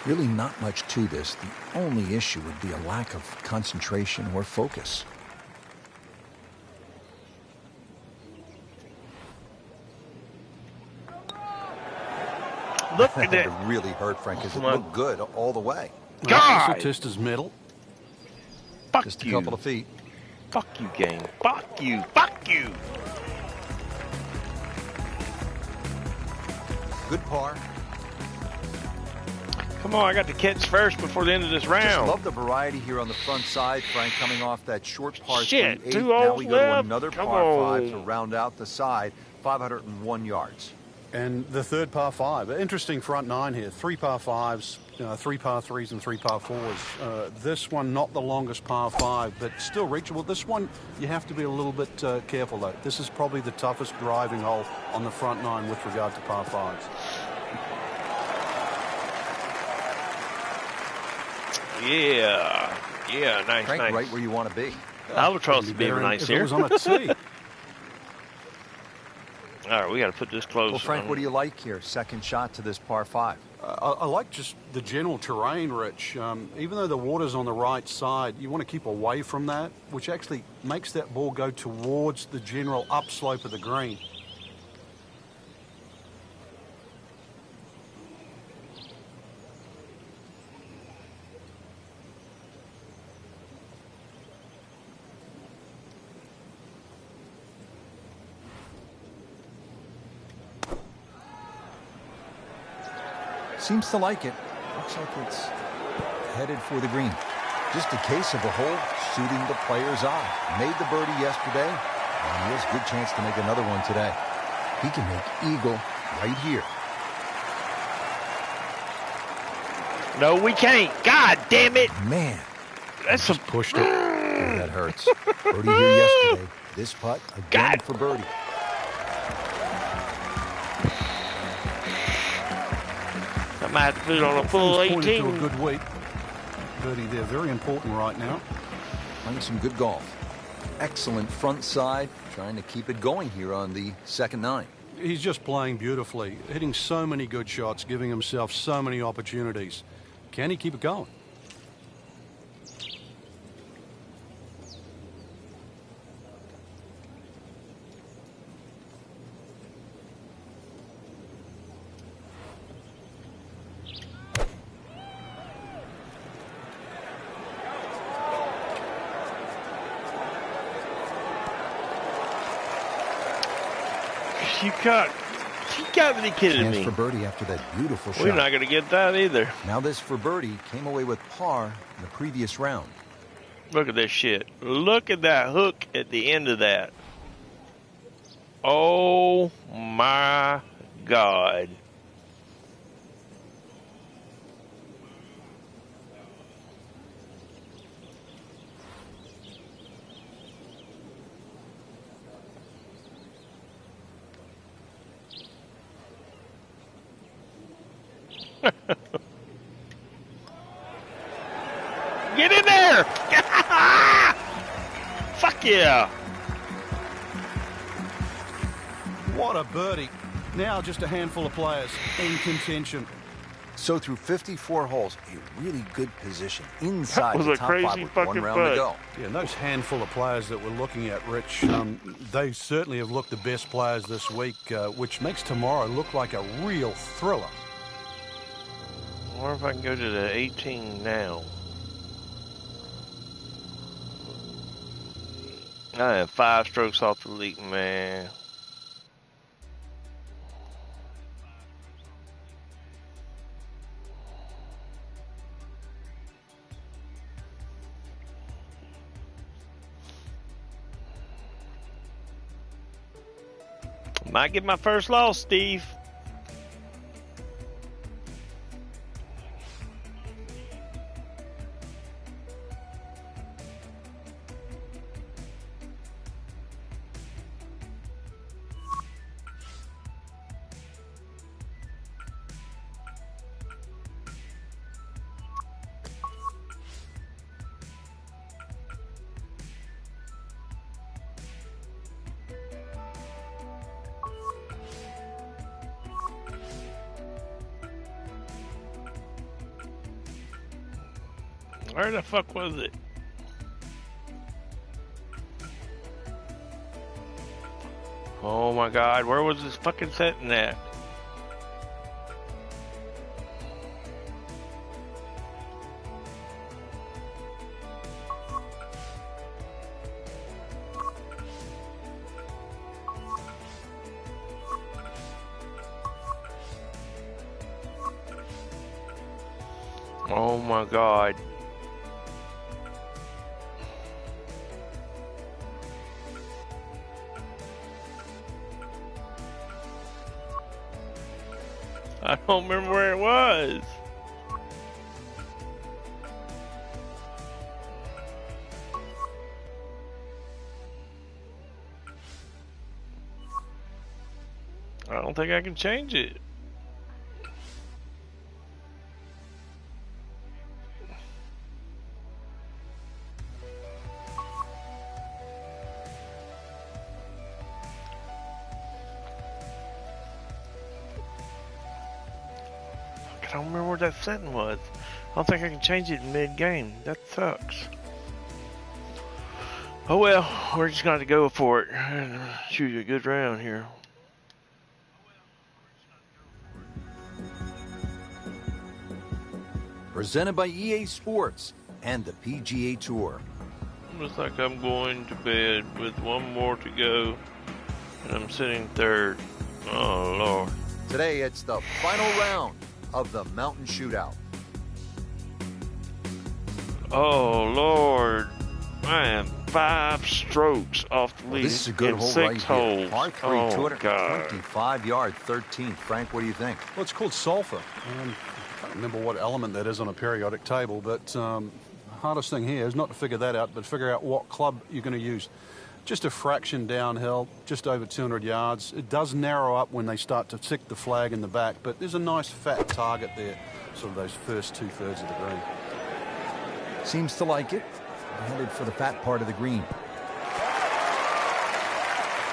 Really not much to this. The only issue would be a lack of concentration or focus. Look at It that. really hurt, Frank, because it Come on. looked good all the way. God! This will test his middle. Fuck Just a you. couple of feet. Fuck you, game. Fuck you. Fuck you. Good par. Come on, I got to catch first before the end of this Just round. love the variety here on the front side, Frank, coming off that short par Shit, 3-8. 2 Now holes we go to left? another Come par 5 to on. round out the side, 501 yards. And the third par 5. Interesting front 9 here. 3 par 5s, 3 par 3s, and 3 par 4s. This one, not the longest par 5, but still reachable. This one, you have to be a little bit careful, though. This is probably the toughest driving hole on the front 9 with regard to par 5s. Yeah. Yeah, nice, Frank, nice. right where you want to be. Albatross would be Better nice if here. it was on a tee. All right, we got to put this close. Well, Frank, what do you like here? Second shot to this par 5. I like just the general terrain, Rich. Even though the water's on the right side, you want to keep away from that, which actually makes that ball go towards the general upslope of the green. Seems to like it. Looks like it's headed for the green. Just a case of a hole suiting the player's eye. Made the birdie yesterday, and he has a good chance to make another one today. He can make eagle right here. No, we can't. God damn it. Man, That's a Pushed it. Oh, that hurts. Birdie here yesterday. This putt again God. for birdie. I might have to put it on a full Things pointed 18. to a good week. Birdie there, very important right now. Playing some good golf. Excellent front side. Trying to keep it going here on the second 9. He's just playing beautifully, hitting so many good shots, giving himself so many opportunities. Can he keep it going? You got to be kidding chance me. for birdie after that beautiful shot. We're not going to get that either. Now this for birdie came away with par in the previous round. Look at this shit. Look at that hook at the end of that. Oh my God. Get in there! Fuck yeah! What a birdie. Now just a handful of players in contention. So through 54 holes, a really good position inside was the a top crazy 5 with fucking one round to putt. go. Yeah, and those handful of players that we're looking at, Rich, they certainly have looked the best players this week, which makes tomorrow look like a real thriller. I wonder if I can go to the 18 now. I am 5 strokes off the lead, man. Might get my first loss, Steve. Where the fuck was it? Oh my god, where was this fucking setting at? Oh my god. I don't remember where it was. I don't think I can change it. I don't remember where that setting was. I don't think I can change it in mid-game. That sucks. Oh well, we're just going to go for it and shoot a good round here. Presented by EA Sports and the PGA Tour. Looks like I'm going to bed with one more to go, and I'm sitting third. Oh Lord. Today it's the final round of the Mountain Shootout. Oh Lord, I am 5 strokes off the lead. This is a good in hole 6 right holes. here. Par 3, Oh, 225 yard, 13th. Frank, what do you think? Well, it's called sulfur. I can't remember what element that is on a periodic table, but hardest thing here is not to figure that out, but figure out what club you're going to use. Just a fraction downhill, just over 200 yards. It does narrow up when they start to tick the flag in the back, but there's a nice fat target there, sort of those first 2/3 of the green. Seems to like it. Headed for the fat part of the green.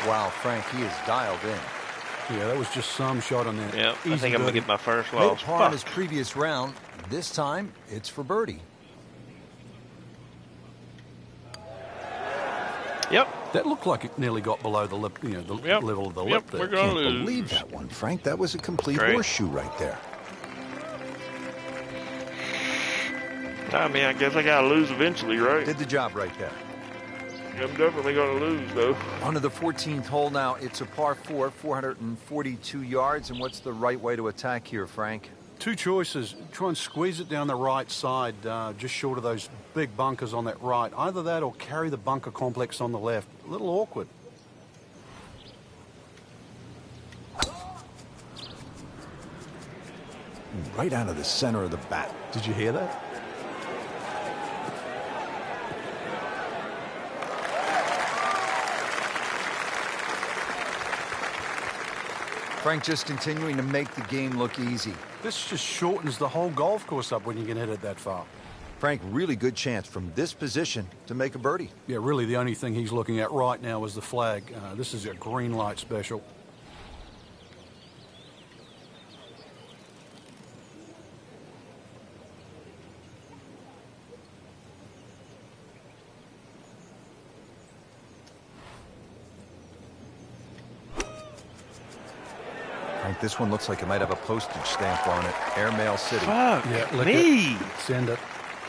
Wow, Frank, he is dialed in. Yeah, that was just some shot on there. Yep, I Easy think I'm going to birdie. get my first Made loss. par in his Fuck. previous round. This time, it's for birdie. Yep. That looked like it nearly got below the lip, the Yep. level of the Yep, lip there. we're going to Can't lose. believe that one, Frank. That was a complete Great. horseshoe right there. I mean, I guess I got to lose eventually, right? Did the job right there. I'm definitely going to lose, though. On to the 14th hole now. It's a par 4, 442 yards. And what's the right way to attack here, Frank? Two choices. Try and squeeze it down the right side, just short of those big bunkers on that right. Either that or carry the bunker complex on the left. A little awkward. Right out of the center of the bat. Did you hear that? Frank just continuing to make the game look easy. This just shortens the whole golf course up when you can hit it that far. Frank, really good chance from this position to make a birdie. Yeah, really the only thing he's looking at right now is the flag. This is a green light special. Frank, this one looks like it might have a postage stamp on it. Airmail City. Fuck Yeah, lick me. it. Send it.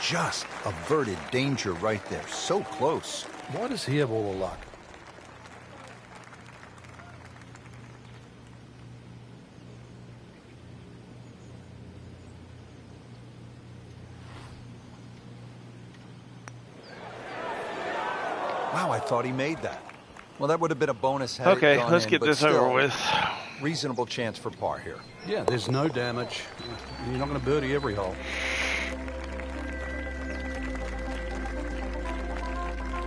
just averted danger right there. So close. Why does he have all the luck? Wow, I thought he made that. Well, that would have been a bonus. Okay, let's get this over with. Reasonable chance for par here. Yeah, there's no damage. You're not going to birdie every hole.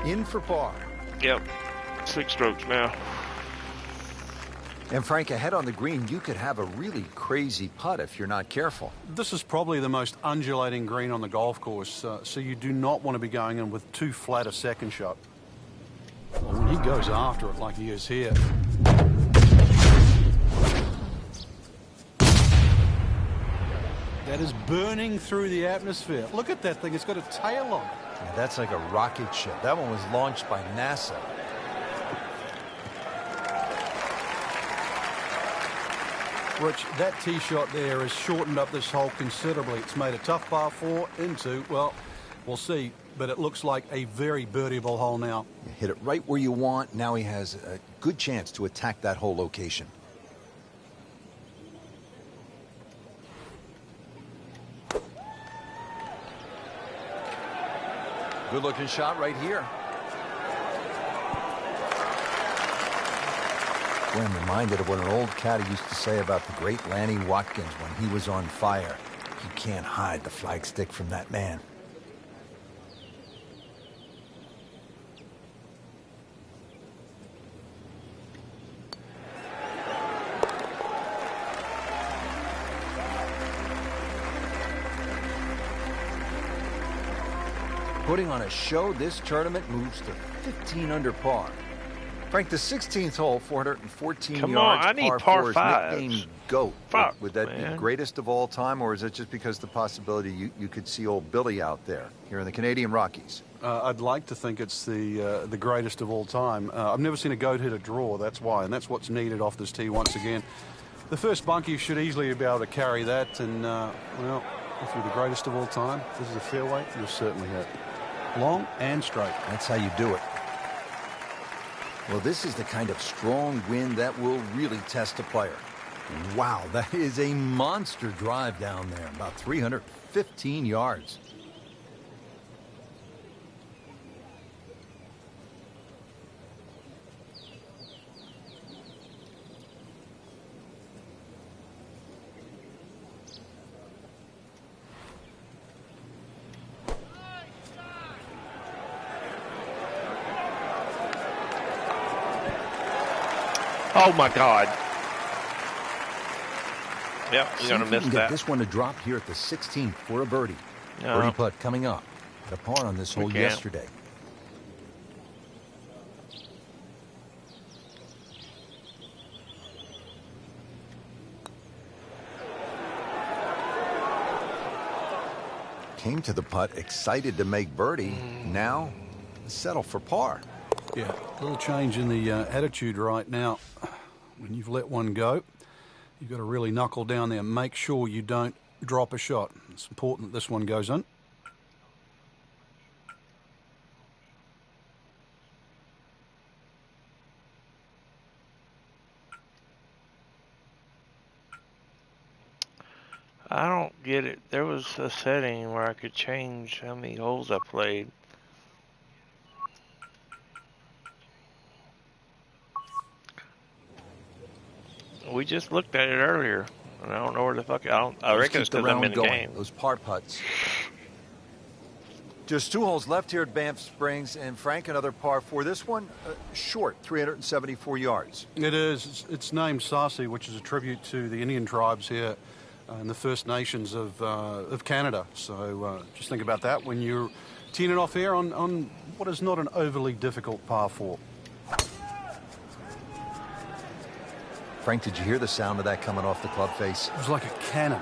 In for par. Yep, 6 strokes now. And Frank, ahead on the green, you could have a really crazy putt if you're not careful. This is probably the most undulating green on the golf course, so you do not want to be going in with too flat a second shot. Well, when he goes after it like he is here. That is burning through the atmosphere. Look at that thing. It's got a tail on it. Yeah, that's like a rocket ship. That one was launched by NASA. Rich, that tee shot there has shortened up this hole considerably. It's made a tough par 4 into, well, we'll see, but it looks like a very birdieable hole now. You hit it right where you want. Now he has a good chance to attack that whole location. Good looking shot right here. Boy, I'm reminded of what an old caddy used to say about the great Lanny Watkins when he was on fire. You can't hide the flagstick from that man. Putting on a show, this tournament moves to 15 under par. Frank, the 16th hole, 414 Come yards, on, I need par par 4 is fives. nicknamed GOAT. Fuck, would that man. be greatest of all time, or is it just because the possibility you could see old Billy out there here in the Canadian Rockies? I'd like to think it's the greatest of all time. I've never seen a goat hit a draw, that's why, and that's what's needed off this tee once again. The first bunkie should easily be able to carry that, and, well, if you're the greatest of all time, this is a fairway, you'll certainly hit. Long and straight. That's how you do it. Well, this is the kind of strong wind that will really test a player. Wow, that is a monster drive down there, about 315 yards. Oh my God. Yep, See you're gonna if you miss can get that. this one to drop here at the 16th for a birdie. No. Birdie putt coming up. Had a par on this We hole can't. yesterday. Came to the putt excited to make birdie. Now settle for par. Yeah, a little change in the attitude right now. When you've let one go, you've got to really knuckle down there and make sure you don't drop a shot. It's important that this one goes in. I don't get it. There was a setting where I could change how many holes I played. We just looked at it earlier, and I don't know where the fuck. I Let's reckon it's keep the because I'm in round the going. game. Those par putts. Just 2 holes left here at Banff Springs, and Frank, another par 4. This one, short, 374 yards. It is. It's named Sarsi, which is a tribute to the Indian tribes here and the First Nations of Canada. So just think about that when you're teeing it off here on what is not an overly difficult par 4. Frank, did you hear the sound of that coming off the club face? It was like a cannon.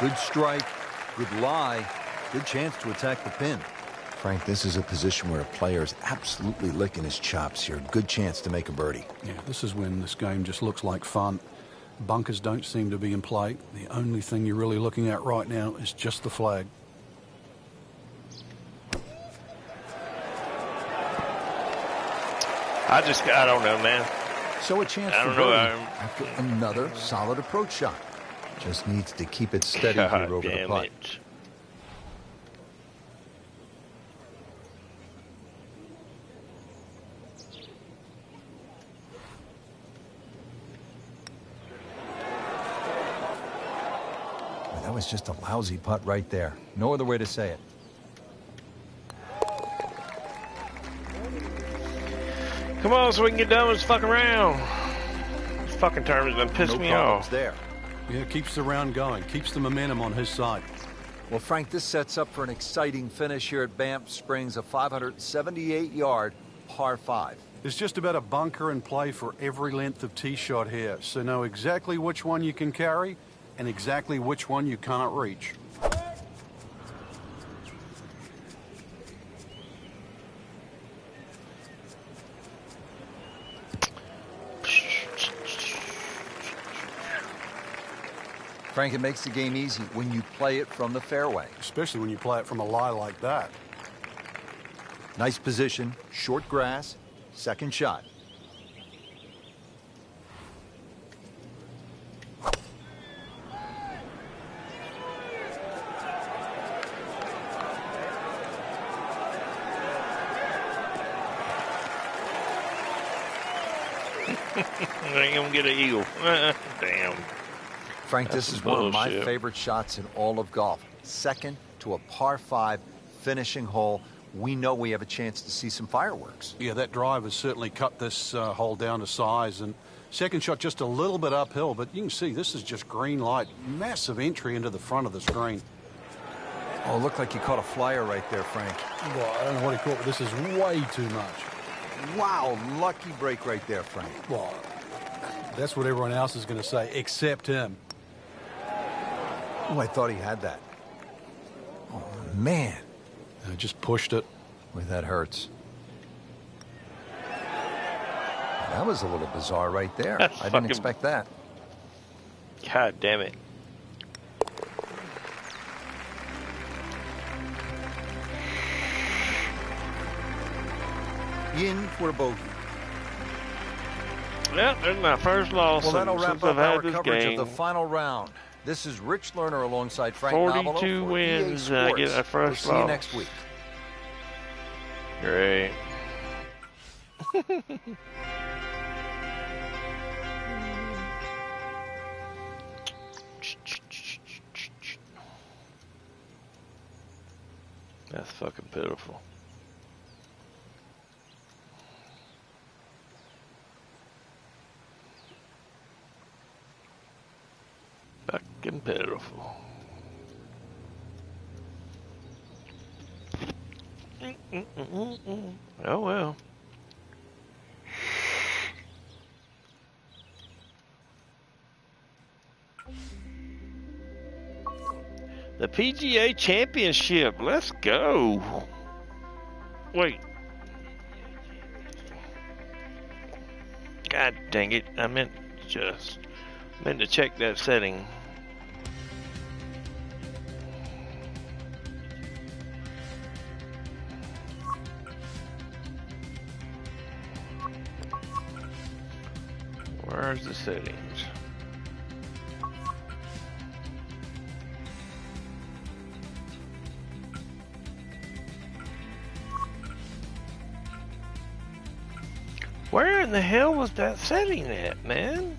Good strike, good lie, good chance to attack the pin. Frank, this is a position where a player is absolutely licking his chops here. Good chance to make a birdie. Yeah, this is when this game just looks like fun. Bunkers don't seem to be in play. The only thing you're really looking at right now is just the flag. I don't know, man. So a chance I for don't know. birdie after another solid approach shot. Just needs to keep it steady here God over the damn putt. it. Well, that was just a lousy putt right there. No other way to say it. Come on, so we can get done with this fucking round. This fucking tournament's been pissing me off. There. Yeah, keeps the round going, keeps the momentum on his side. Well, Frank, this sets up for an exciting finish here at Banff Springs, a 578-yard par 5. There's just about a bunker in play for every length of tee shot here, so know exactly which one you can carry and exactly which one you cannot reach. Frank, it makes the game easy when you play it from the fairway. Especially when you play it from a lie like that. Nice position, short grass, second shot. I ain't gonna get an eagle. Damn. Frank, That's this is some one of my bullshit. favorite shots in all of golf. Second to a par 5 finishing hole. We know we have a chance to see some fireworks. Yeah, that drive has certainly cut this hole down to size. And second shot just a little bit uphill, but you can see this is just green light. Massive entry into the front of the screen. Oh, looked like you caught a flyer right there, Frank. Well, I don't know what he caught, but this is way too much. Wow, lucky break right there, Frank. Well, that's what everyone else is going to say, except him. Oh, I thought he had that. Oh, man. I just pushed it. Boy, that hurts. That was a little bizarre right there. That's I didn't fucking- expect that. God damn it. In for a bogey. Yep, there's my first loss Well, that'll wrap since up I've had our this coverage game. of the final round. This is Rich Lerner alongside Frank 42 Nobilo for wins, EA and I Sports. get a first We'll see you loss. next week. Great. That's fucking pitiful. Fucking pitiful. Oh well. The PGA Championship. Let's go. Wait. God dang it. I meant to check that setting. Where's the settings? Where in the hell was that setting at, man?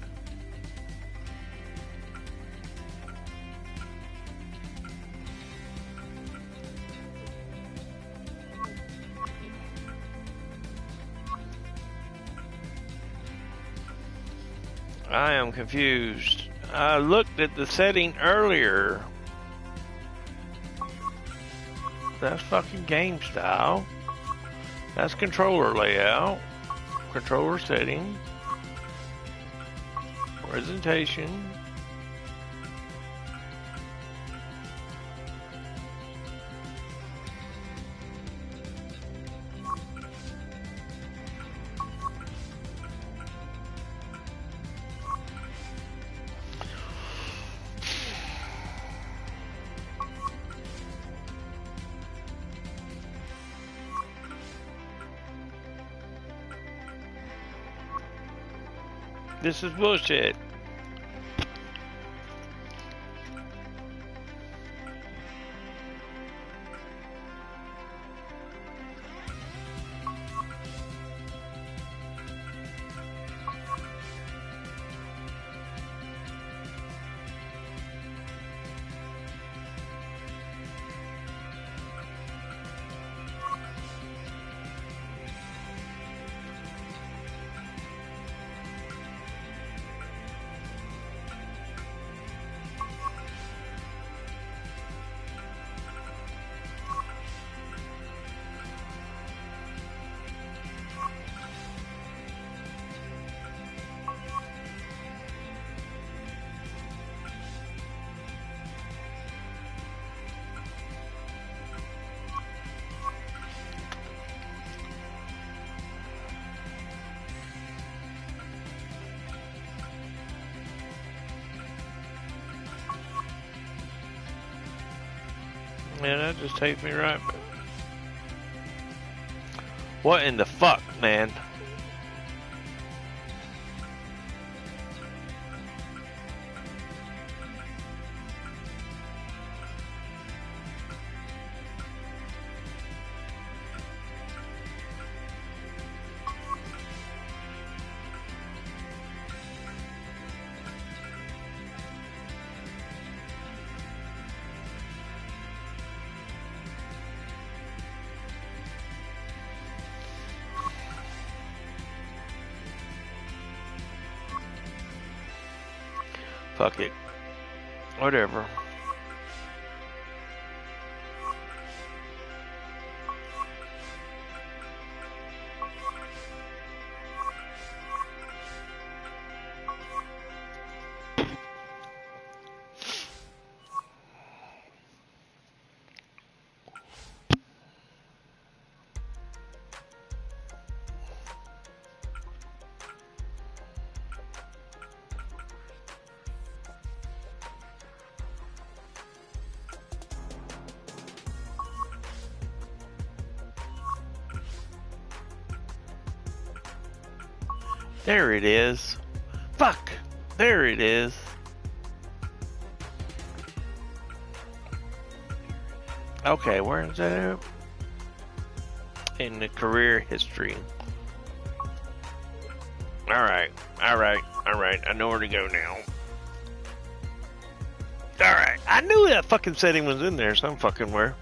I am confused. I looked at the setting earlier. That's fucking game style. That's controller layout. Controller setting. Presentation. This is bullshit. Man, that just takes me right back. What in the fuck, man? Fuck it. Whatever. There it is. Fuck. There it is. Okay, where is that at? In the career history. Alright. Alright. Alright. I know where to go now. Alright. I knew that fucking setting was in there some fucking where.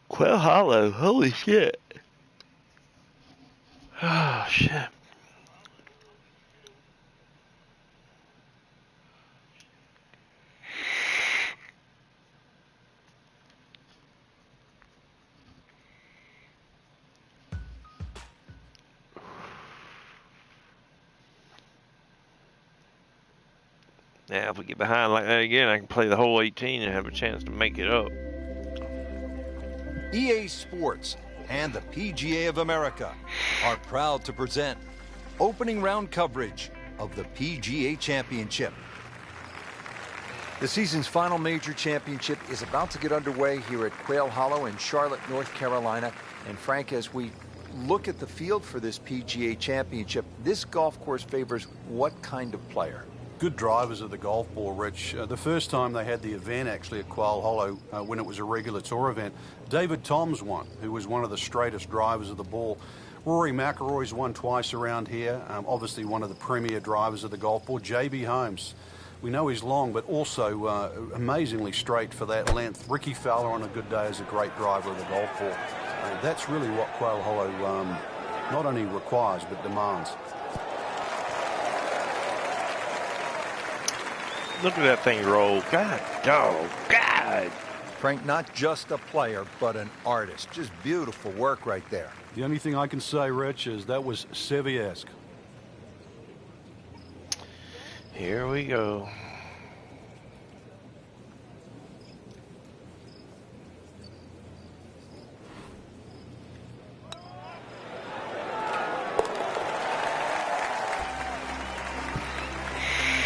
Quail Hollow, holy shit. Oh, shit. Now, if we get behind like that again, I can play the whole 18 and have a chance to make it up. EA Sports and the PGA of America are proud to present opening round coverage of the PGA Championship. The season's final major championship is about to get underway here at Quail Hollow in Charlotte, North Carolina. And Frank, as we look at the field for this PGA Championship, this golf course favors what kind of player? Good drivers of the golf ball, Rich. The first time they had the event actually at Quail Hollow when it was a regular tour event, David Toms won, who was one of the straightest drivers of the ball. Rory Mcllroy's won twice around here, obviously one of the premier drivers of the golf ball. JB Holmes, we know he's long, but also amazingly straight for that length. Ricky Fowler on a good day is a great driver of the golf ball. That's really what Quail Hollow not only requires, but demands. Look at that thing roll. God, dog, God. Frank, not just a player, but an artist. Just beautiful work right there. The only thing I can say, Rich, is that was Seve-esque. Here we go.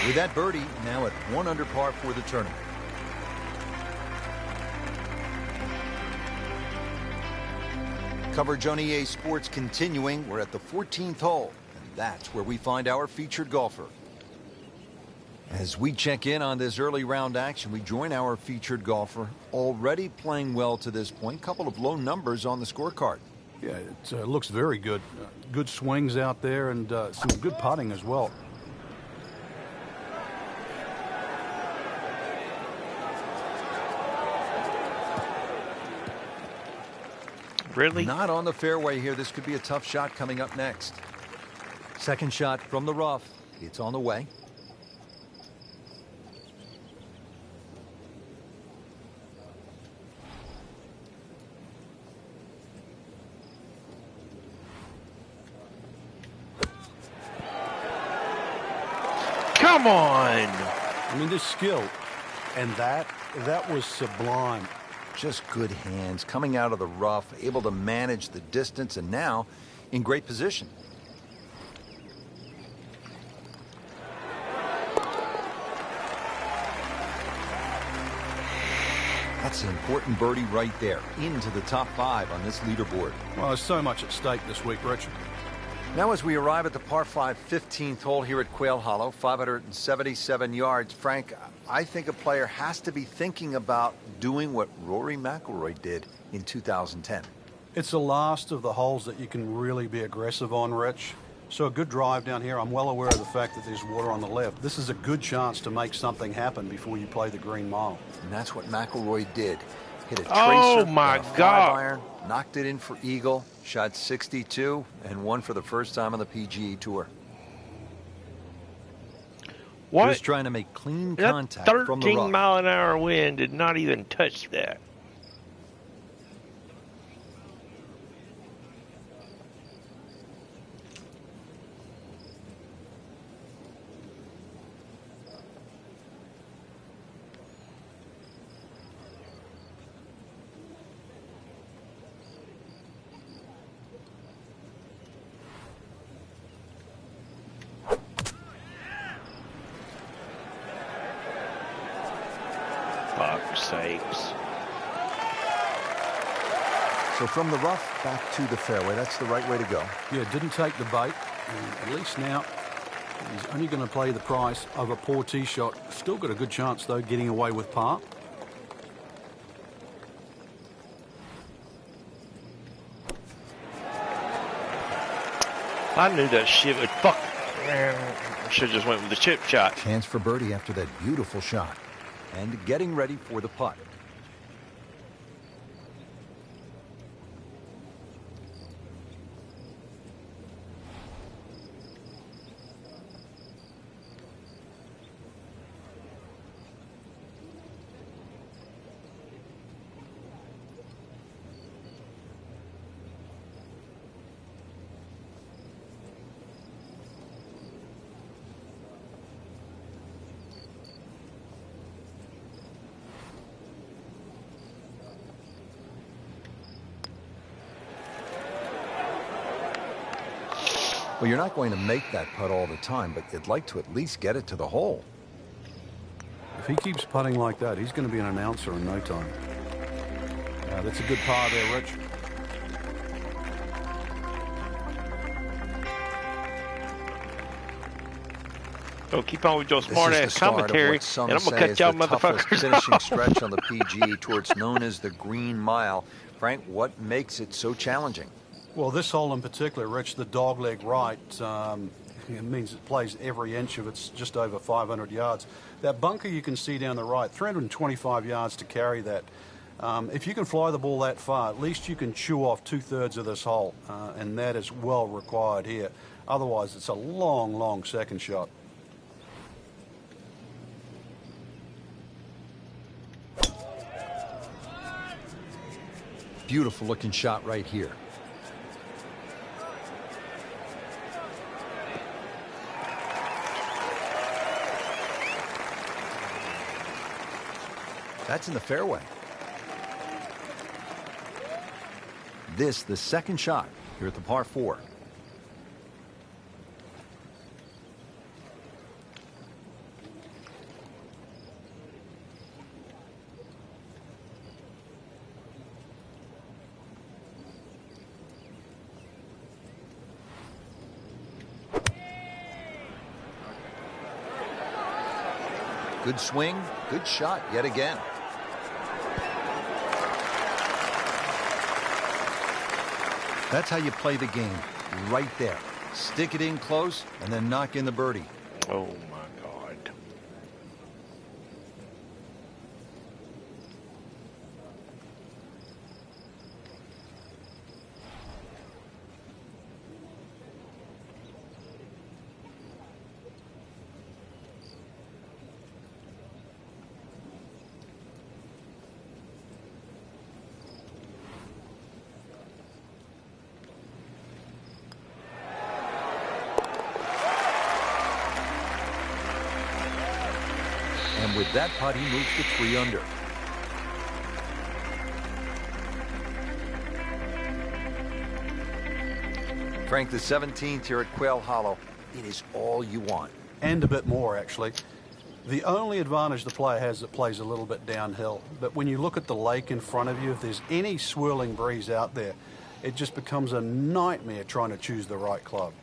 With that birdie, now at 1 under par for the tournament. Coverage on EA Sports continuing. We're at the 14th hole, and that's where we find our featured golfer. As we check in on this early round action, we join our featured golfer, already playing well to this point. Couple of low numbers on the scorecard. Yeah, it looks very good. Good swings out there and some good putting as well. Really? Not on the fairway here. This could be a tough shot coming up next. Second shot from the rough. It's on the way. Come on! I mean, this skill, and that was sublime. Just good hands coming out of the rough, able to manage the distance, and now in great position. That's an important birdie right there, into the top 5 on this leaderboard. Well, there's so much at stake this week, Rich. Now as we arrive at the par 5 15th hole here at Quail Hollow, 577 yards. Frank, I think a player has to be thinking about doing what Rory Mcllroy did in 2010. It's the last of the holes that you can really be aggressive on, Rich. So a good drive down here. I'm well aware of the fact that there's water on the left. This is a good chance to make something happen before you play the green mile. And that's what Mcllroy did. Hit a tracer, Oh my on a 5 God. iron, knocked it in for eagle, shot 62, and won for the first time on the PGA Tour. What? Just trying to make clean That contact from the 13 rough. mile an hour wind did not even touch that. Fuck's sakes. So from the rough back to the fairway, that's the right way to go. Yeah, didn't take the bait. And at least now he's only going to play the price of a poor tee shot. Still got a good chance, though, getting away with par. I knew that shit would fuck. Should have just went with the chip shot. Chance for birdie after that beautiful shot. And getting ready for the putt. Well, you're not going to make that putt all the time, but you'd like to at least get it to the hole. If he keeps putting like that, he's going to be an announcer in no time. That's a good par there, Rich. Don't keep on with your This smart is the ass start of commentary, what some and I'm gonna say cut is y'all the toughest motherfuckers finishing off. stretch on the PGA Tour. It's known as the Green Mile. Frank, what makes it so challenging? Well, this hole in particular, Rich, the dogleg right, it means it plays every inch of it's just over 500 yards. That bunker you can see down the right, 325 yards to carry that. If you can fly the ball that far, at least you can chew off 2/3 of this hole, and that is well required here. Otherwise, it's a long, long second shot. Beautiful looking shot right here. That's in the fairway. This, the second shot here at the par 4. Good swing, good shot yet again. That's how you play the game, right there. Stick it in close and then knock in the birdie. Oh my God. And with that putt, he moves to 3 under. Frank, the 17th here at Quail Hollow. It is all you want. And a bit more, actually. The only advantage the player has that plays a little bit downhill. But when you look at the lake in front of you, if there's any swirling breeze out there, it just becomes a nightmare trying to choose the right club.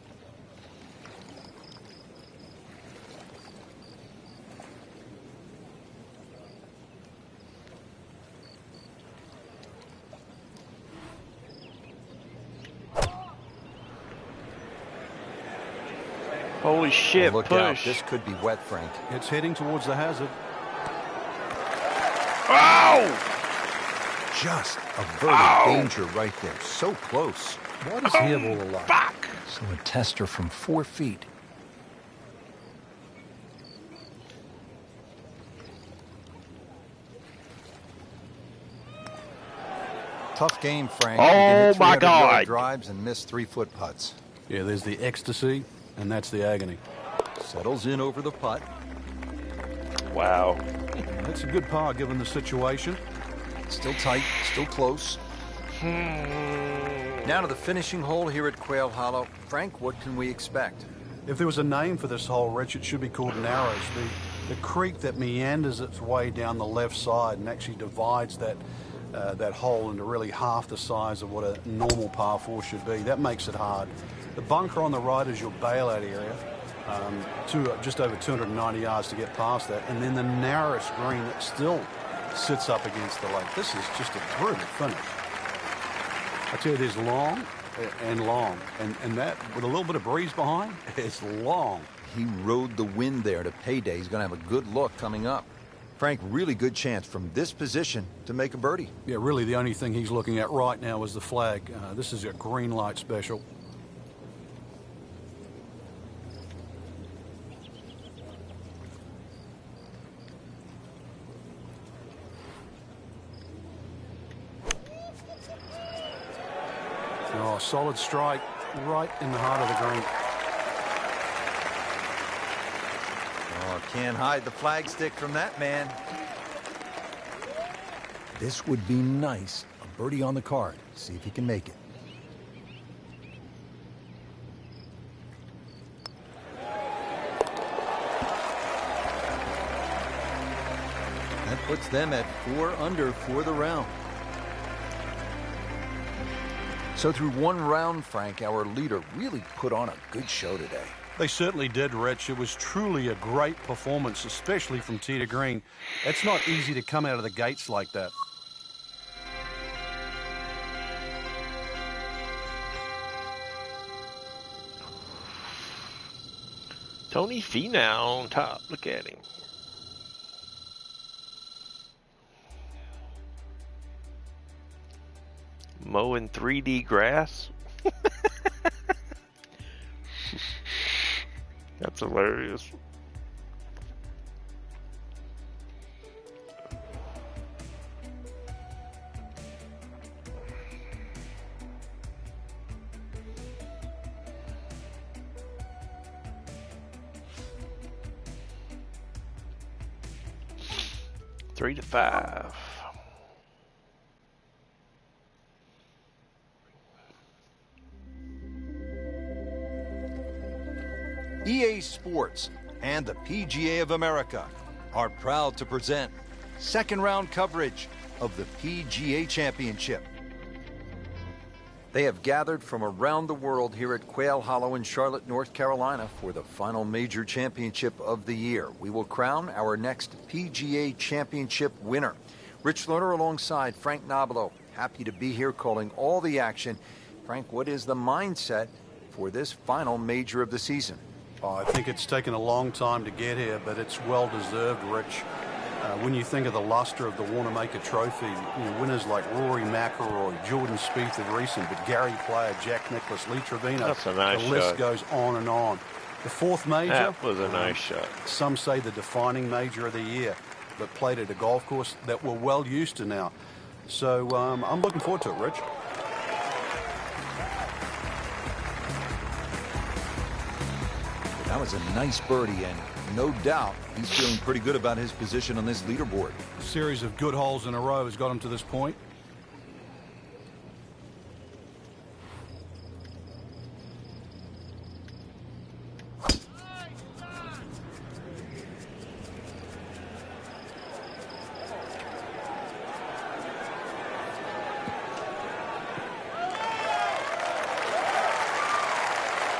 Holy shit, Look out, push. this could be wet, Frank. It's heading towards the hazard. Oh! Just averted danger right there. So close. Why does he have all the luck? Fuck! So a tester from 4 feet. Tough game, Frank. Oh, You can hit my 300-yard God. drives and miss 3-foot putts. Yeah, there's the ecstasy, and that's the agony. Settles in over the putt. Wow. That's a good par given the situation. Still tight, still close. Now to the finishing hole here at Quail Hollow. Frank, what can we expect? If there was a name for this hole, Rich, it should be called Narrows. The creek that meanders its way down the left side and actually divides that hole into really half the size of what a normal par 4 should be. That makes it hard. The bunker on the right is your bailout area, just over 290 yards to get past that, and then the narrowest green that still sits up against the lake. This is just a brutal finish. I tell you, there's long and long, and that, with a little bit of breeze behind, it's long. He rode the wind there to payday. He's going to have a good look coming up. Frank, really good chance from this position to make a birdie. Yeah, really the only thing he's looking at right now is the flag. This is a green light special. Oh, solid strike right in the heart of the green. Oh, can't hide the flagstick from that man. This would be nice. A birdie on the card. See if he can make it. That puts them at 4 under for the round. So through one round, Frank, our leader really put on a good show today. They certainly did, Rich. It was truly a great performance, especially from tee to green. It's not easy to come out of the gates like that. Tony Finau on top. Look at him. Mowing 3D grass. That's hilarious. Three to 5. EA Sports and the PGA of America are proud to present second round coverage of the PGA Championship. They have gathered from around the world here at Quail Hollow in Charlotte, North Carolina for the final major championship of the year. We will crown our next PGA championship winner. Rich Lerner alongside Frank Nobilo. Happy to be here calling all the action. Frank, what is the mindset for this final major of the season? Oh, I think it's taken a long time to get here, but it's well deserved, Rich. When you think of the luster of the Wanamaker Trophy, winners like Rory, Mcllroy, Jordan Spieth of recent, but Gary Player, Jack Nicklaus, Lee Trevino. That's a nice the list shot. Goes on and on. The fourth major. That was a nice shot. Some say the defining major of the year, but played at a golf course that we're well used to now. So I'm looking forward to it, Rich. That was a nice birdie, and no doubt he's feeling pretty good about his position on this leaderboard. A series of good holes in a row has got him to this point.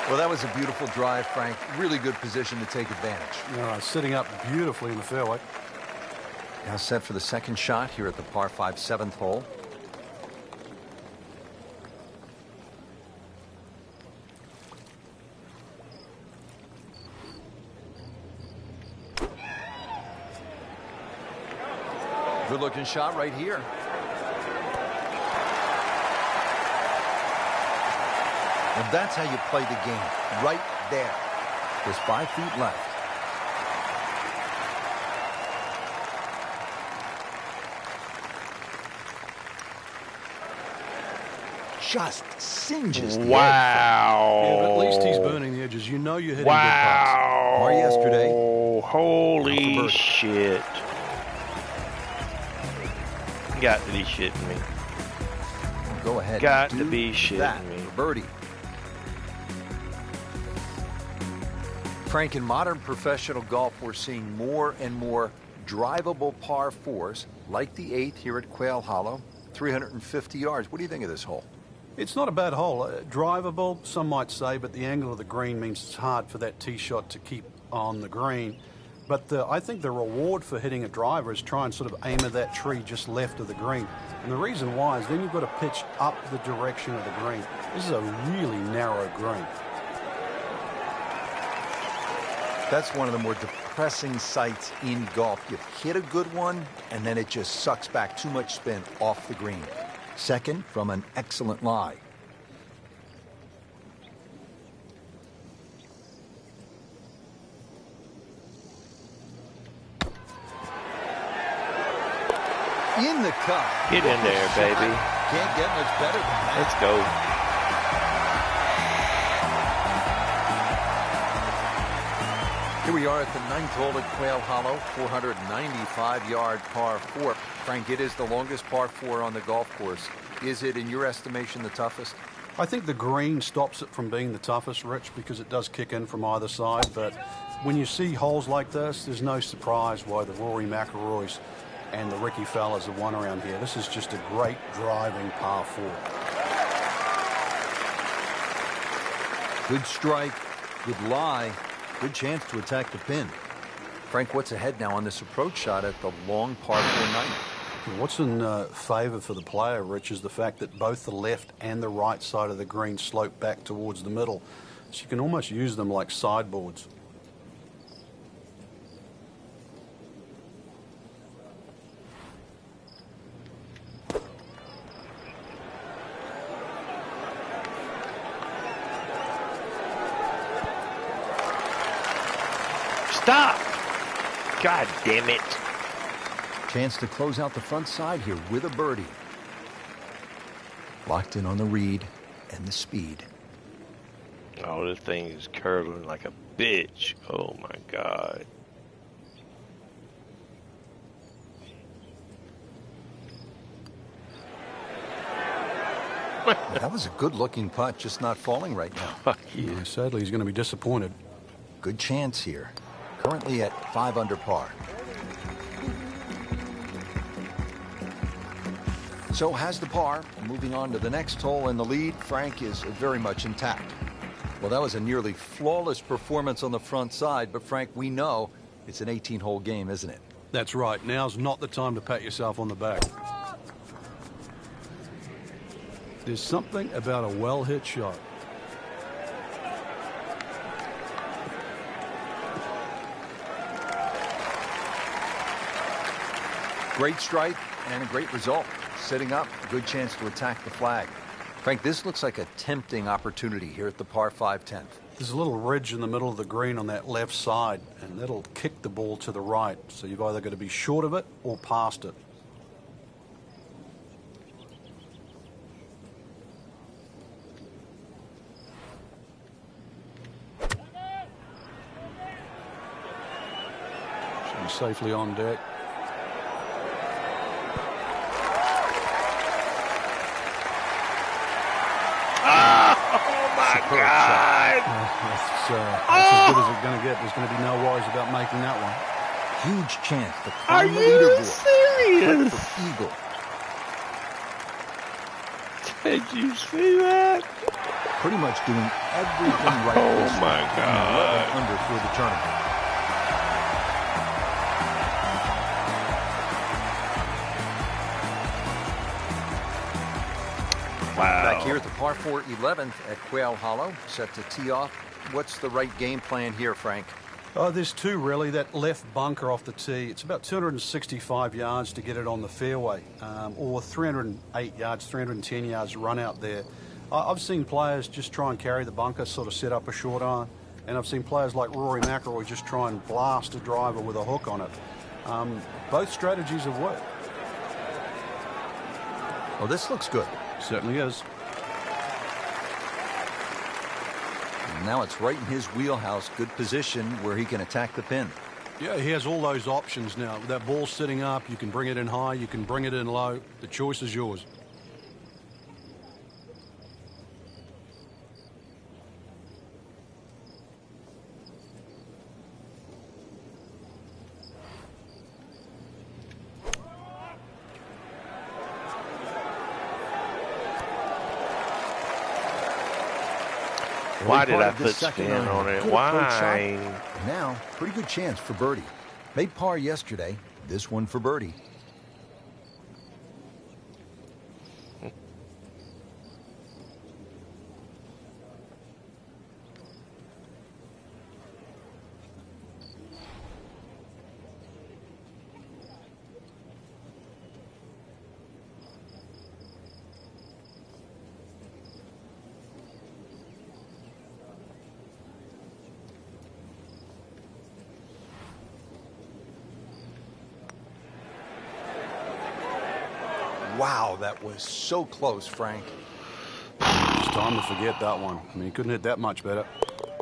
Well, that was a beautiful drive, Frank. Really good position to take advantage. Sitting up beautifully in the fairway. Now set for the second shot here at the par 5 7th hole. Good looking shot right here. And that's how you play the game, right there. Just 5 feet left. Just singes the edge. Wow. Yeah, but at least he's burning the edges. You know you're hitting good putts. Wow. Or yesterday. Holy shit. Got to be shitting me. Go ahead. Got and to do be shitting that me. for birdie. Frank, in modern professional golf, we're seeing more and more drivable par 4s, like the 8th here at Quail Hollow, 350 yards. What do you think of this hole? It's not a bad hole. Drivable, some might say, but the angle of the green means it's hard for that tee shot to keep on the green. But I think the reward for hitting a driver is try and sort of aim at that tree just left of the green. And the reason why is then you've got to pitch up the direction of the green. This is a really narrow green. That's one of the more depressing sights in golf. You hit a good one, and then it just sucks back too much spin off the green. Second from an excellent lie. In the cup. Get in there, baby. Can't get much better than that. Let's go. Here we are at the 9th hole at Quail Hollow, 495-yard par 4. Frank, it is the longest par 4 on the golf course. Is it, in your estimation, the toughest? I think the green stops it from being the toughest, Rich, because it does kick in from either side. But when you see holes like this, there's no surprise why the Rory McIlroys and the Ricky Fellas have won around here. This is just a great driving par 4. Good strike, good lie, good chance to attack the pin. Frank, what's ahead now on this approach shot at the long par 4 9? What's in favour for the player, Rich, is the fact that both the left and the right side of the green slope back towards the middle. So you can almost use them like sideboards. Stop! God damn it. Chance to close out the front side here with a birdie. Locked in on the read and the speed. Oh, this thing is curling like a bitch. Oh my God. That was a good-looking putt, just not falling right now. Yeah, sadly, he's going to be disappointed. Good chance here. Currently at 5 under par. So has the par. Moving on to the next hole, and the lead, Frank, is very much intact. Well, that was a nearly flawless performance on the front side, but Frank, we know it's an 18-hole game, isn't it? That's right. Now's not the time to pat yourself on the back. There's something about a well-hit shot. Great strike and a great result. Setting up, a good chance to attack the flag. Frank, this looks like a tempting opportunity here at the par 5 10th. There's a little ridge in the middle of the green on that left side, and that'll kick the ball to the right. So you've either got to be short of it or past it. Should be safely on deck. God! That's as good as it's going to get. There's going to be no worries about making that one. Huge chance to Are climb the you leaderboard. serious? For eagle. Did you see that? Pretty much doing everything right. Oh this my week. God. 11 under for the tournament. Wow. Back here at the par 4 11th at Quail Hollow, set to tee off. What's the right game plan here, Frank? Oh, there's two, really. That left bunker off the tee, it's about 265 yards to get it on the fairway, or 308 yards, 310 yards run out there. I've seen players just try and carry the bunker, sort of set up a short iron, and I've seen players like Rory Mcllroy just try and blast a driver with a hook on it. Both strategies have worked. Well, this looks good. Certainly is. And now it's right in his wheelhouse. Good position where he can attack the pin. Yeah, he has all those options now. With that ball sitting up, you can bring it in high, you can bring it in low. The choice is yours. Why did I put spin on it? Why? Now, pretty good chance for birdie. Made par yesterday. This one for birdie. Wow, that was so close, Frank. It's time to forget that one. I mean, he couldn't hit that much better.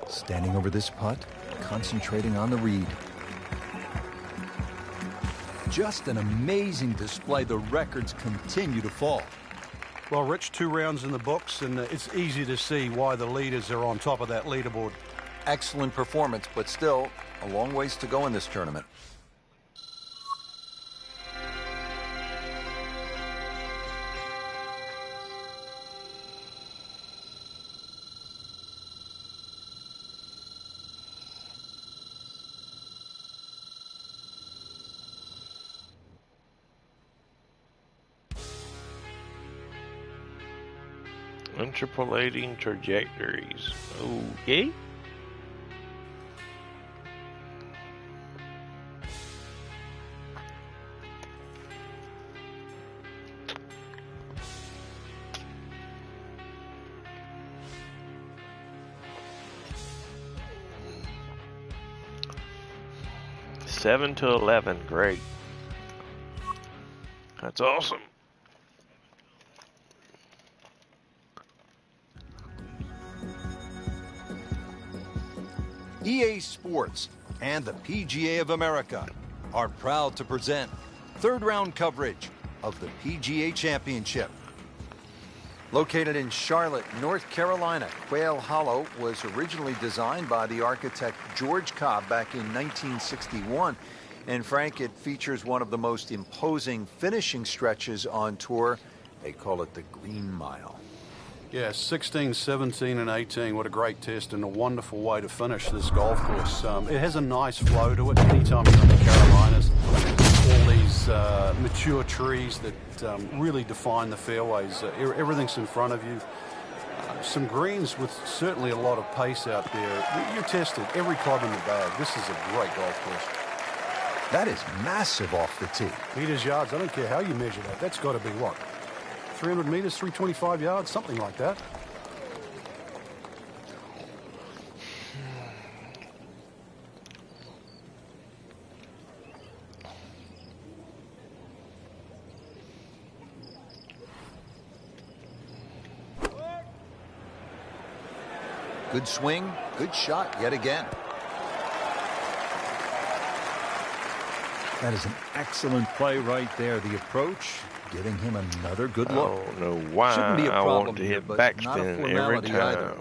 Standing over this putt, concentrating on the read. Just an amazing display. The records continue to fall. Well, Rich, 2 rounds in the books, and it's easy to see why the leaders are on top of that leaderboard. Excellent performance, but still a long ways to go in this tournament. Interpolating trajectories. Okay. Seven to 11. Great. That's awesome. EA Sports and the PGA of America are proud to present third round coverage of the PGA Championship. Located in Charlotte, North Carolina, Quail Hollow was originally designed by the architect George Cobb back in 1961. And Frank, it features one of the most imposing finishing stretches on tour They call it the Green Mile. Yeah, 16, 17, and 18. What a great test and a wonderful way to finish this golf course. It has a nice flow to it. Anytime you're in the Carolinas, all these mature trees that really define the fairways. Everything's in front of you. Some greens with certainly a lot of pace out there. You're tested. Every club in the bag. This is a great golf course. That is massive off the tee. Meters, yards, I don't care how you measure that. That's got to be what? 300 meters, 325 yards, something like that. Good swing, good shot yet again. That is an excellent play right there. The approach, giving him another good look. I don't know why Shouldn't be a I problem want to here, hit but not a backspin every formality time. either.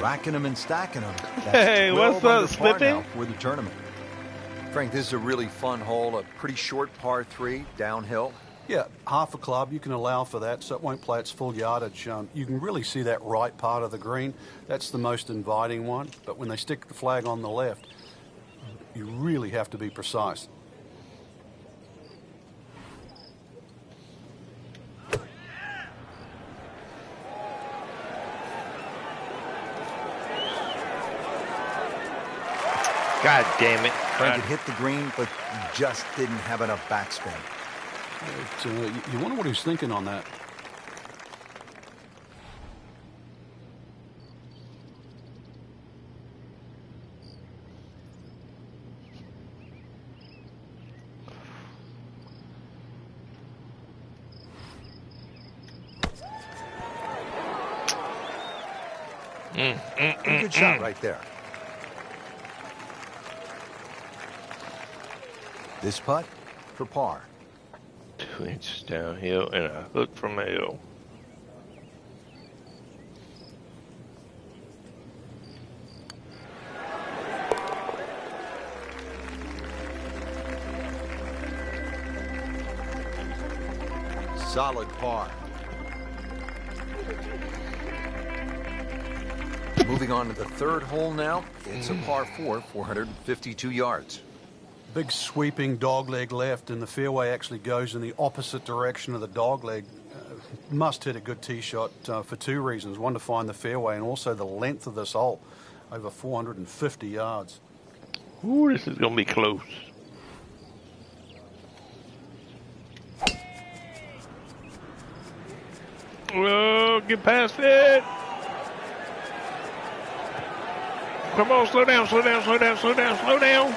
Racking them and stacking them. Hey, what's up, Slippy? For the tournament. Frank, this is a really fun hole, a pretty short par 3 downhill. Yeah, half a club, you can allow for that, so it won't play its full yardage. You can really see that right part of the green. That's the most inviting one, but when they stick the flag on the left, you really have to be precise. God damn it. Frank had hit the green, but just didn't have enough backspin. You wonder what he's thinking on that. Good shot right there. This putt for par. 2 inches downhill and a hook from the hill. Solid par. Moving on to the third hole now. It's a par 4, 452 yards. Big sweeping dogleg left, and the fairway actually goes in the opposite direction of the dogleg. Must hit a good tee shot for 2 reasons. One, to find the fairway, and also the length of this hole, over 450 yards. Ooh, this is going to be close. Oh, get past it. Come on, slow down, slow down, slow down, slow down, slow down.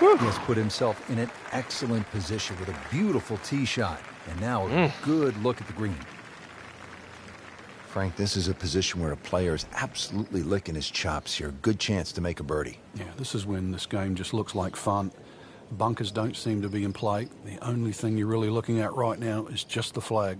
He has put himself in an excellent position with a beautiful tee shot. And now a good look at the green. Frank, this is a position where a player is absolutely licking his chops here. Good chance to make a birdie. Yeah, this is when this game just looks like fun. Bunkers don't seem to be in play. The only thing you're really looking at right now is just the flag.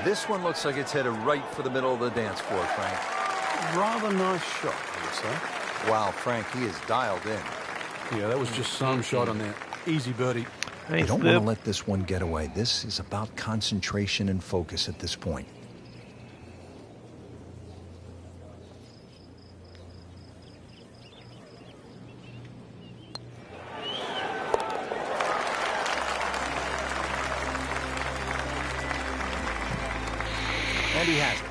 This one looks like it's headed right for the middle of the dance floor, Frank. Rather nice shot, I would say. Wow, Frank, he is dialed in. Yeah, that was just some shot on there. Easy birdie. You don't want to let this one get away. This is about concentration and focus at this point. And he has it.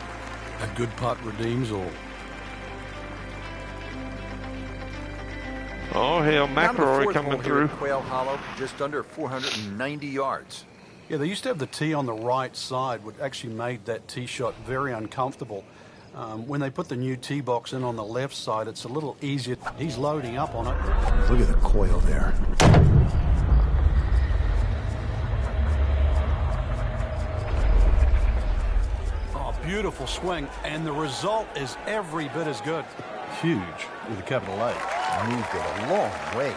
A good putt redeems all. Oh, hell, Mcllroy coming through. Quail Hollow, just under 490 yards. Yeah, they used to have the tee on the right side, which actually made that tee shot very uncomfortable. When they put the new tee box in on the left side, it's a little easier. He's loading up on it. Look at the coil there. Oh, beautiful swing, and the result is every bit as good. Huge with a capital A. Moved it a long ways.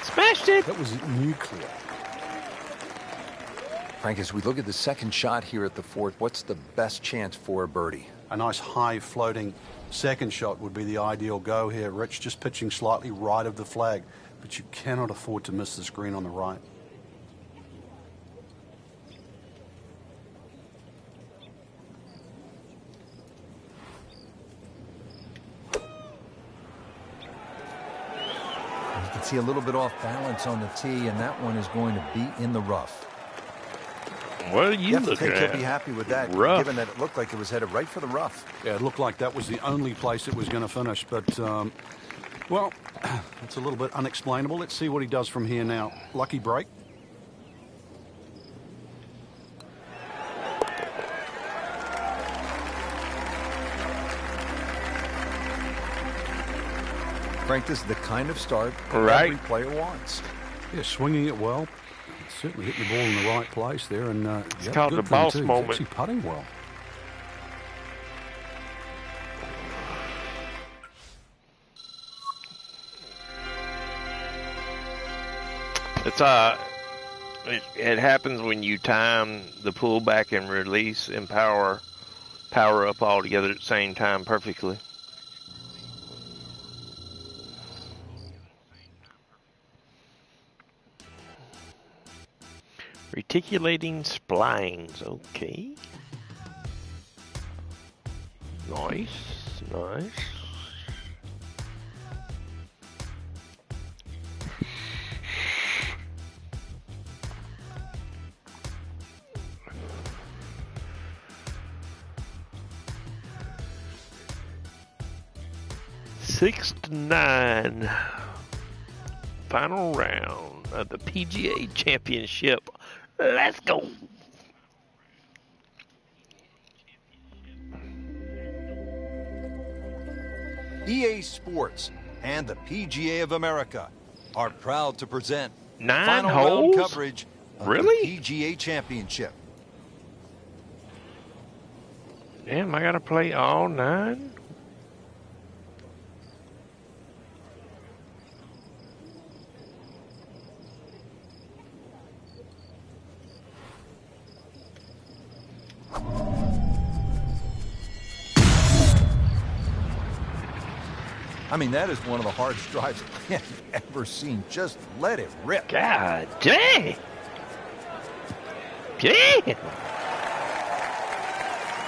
Smashed it. That was nuclear. Frank, as we look at the second shot here at the fourth, what's the best chance for a birdie? A nice high floating second shot would be the ideal go here. Rich just pitching slightly right of the flag, but you cannot afford to miss this green on the right. You can see a little bit off balance on the tee, and that one is going to be in the rough. What are you looking He'll at? be happy with that, Rough. given that it looked like it was headed right for the rough. Yeah, it looked like that was the only place it was going to finish, but, well, it's a little bit unexplainable. Let's see what he does from here now. Lucky break. Frank, this is the kind of start Right. every player wants. Yeah, swinging it well. Certainly hitting the ball in the right place there. And It's called the boss moment. He's actually putting well. It's it happens when you time the pullback and release and power up all together at the same time perfectly. Reticulating splines, okay. Nice, nice. Six to 9. Final round of the PGA Championship. Let's go. EA Sports and the PGA of America are proud to present 9 final holes? round coverage of Really? the PGA Championship. Damn, I gotta play all 9? I mean, that is one of the hardest drives I've ever seen. Just let it rip. God dang. Damn.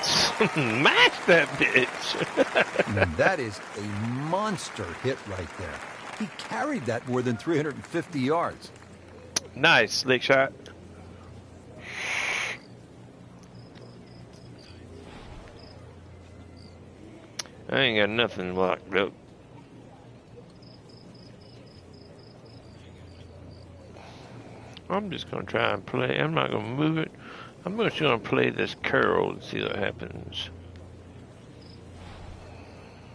Smash that bitch. And that is a monster hit right there. He carried that more than 350 yards. Nice, slick shot. I ain't got nothing locked up. I'm just going to try and play. I'm not going to move it. I'm just going to play this curl and see what happens.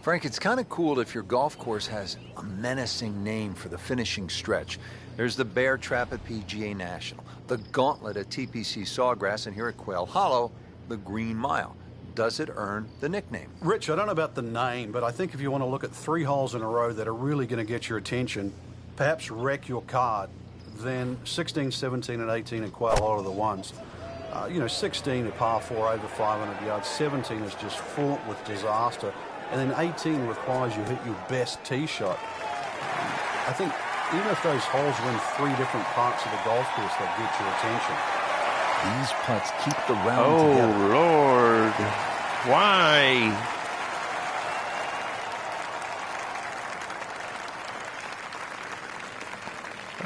Frank, it's kind of cool if your golf course has a menacing name for the finishing stretch. There's the Bear Trap at PGA National, the Gauntlet at TPC Sawgrass, and here at Quail Hollow, the Green Mile. Does it earn the nickname? Rich, I don't know about the name, but I think if you want to look at 3 holes in a row that are really going to get your attention, perhaps wreck your card, then 16, 17, and 18 at Quail Hollow are the ones. 16 at par 4 over 500 yards, 17 is just fraught with disaster, and then 18 requires you hit your best tee shot. I think even if those holes are in 3 different parts of the golf course, they'll get your attention. These putts keep the round together. Oh, Lord. Why?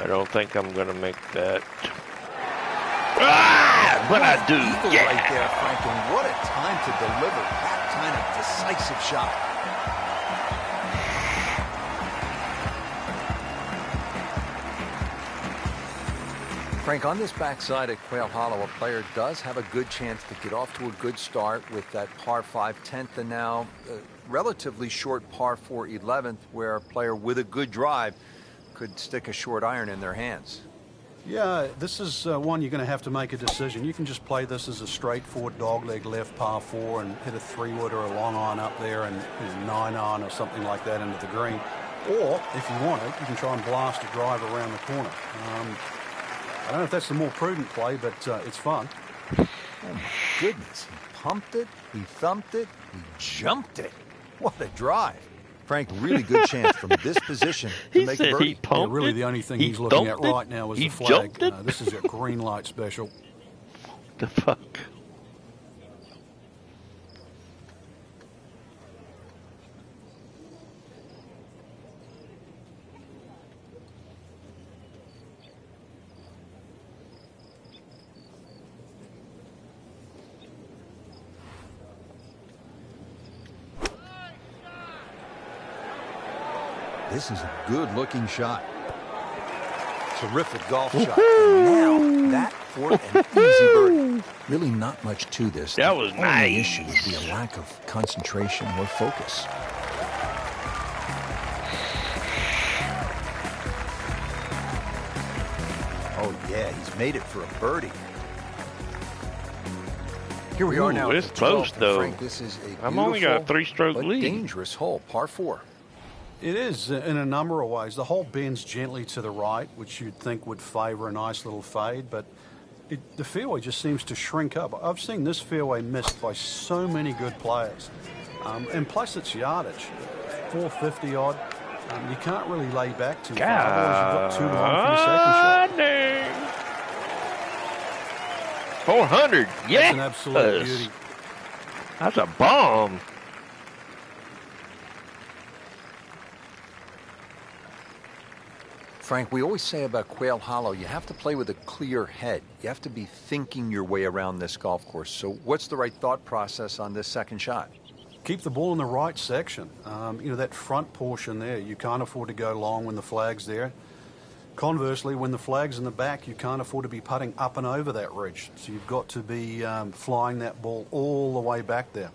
I don't think I'm going to make that. Ah, but I do. Eagle Yeah. right there, Frank, and what a time to deliver that kind of decisive shot. Frank, on this backside at Quail Hollow, a player does have a good chance to get off to a good start with that par 5 10th and now relatively short par 4 11th, where a player with a good drive could stick a short iron in their hands. Yeah, this is one you're going to have to make a decision. You can just play this as a straightforward dogleg left par 4 and hit a 3-wood or a long iron up there and 9-iron or something like that into the green. Or, if you want it, you can try and blast a drive around the corner. I don't know if that's the more prudent play, but it's fun. Oh, my goodness. He pumped it, he thumped it, he jumped it. What a drive. Frank, really good chance from this position to make a birdie. Yeah, really the only thing he's looking at right now is the flag. This is a green light special. The fuck? This is a good-looking shot. Terrific golf shot. And now, that for an easy birdie. Really not much to this. That was nice. nice. The only issue would be a lack of concentration or focus. Oh, yeah, he's made it for a birdie. Here we are now. It's close, though. Frank, this is a I'm only got a 3-stroke but lead. dangerous hole, par 4. It is in a number of ways. The hole bends gently to the right, which you'd think would favor a nice little fade, but the fairway just seems to shrink up. I've seen this fairway missed by so many good players. And plus it's yardage, 450 odd. You can't really lay back too far, otherwise you've got too long for the second shot. 400, yeah. That's an absolute beauty. That's a bomb. Frank, we always say about Quail Hollow, you have to play with a clear head. You have to be thinking your way around this golf course. So what's the right thought process on this second shot? Keep the ball in the right section. That front portion there, you can't afford to go long when the flag's there. Conversely, when the flag's in the back, you can't afford to be putting up and over that ridge. So you've got to be flying that ball all the way back there.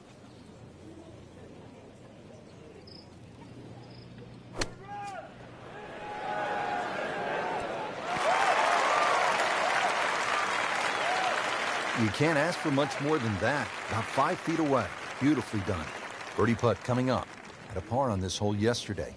You can't ask for much more than that. About 5 feet away. Beautifully done. Birdie putt coming up. Had a par on this hole yesterday.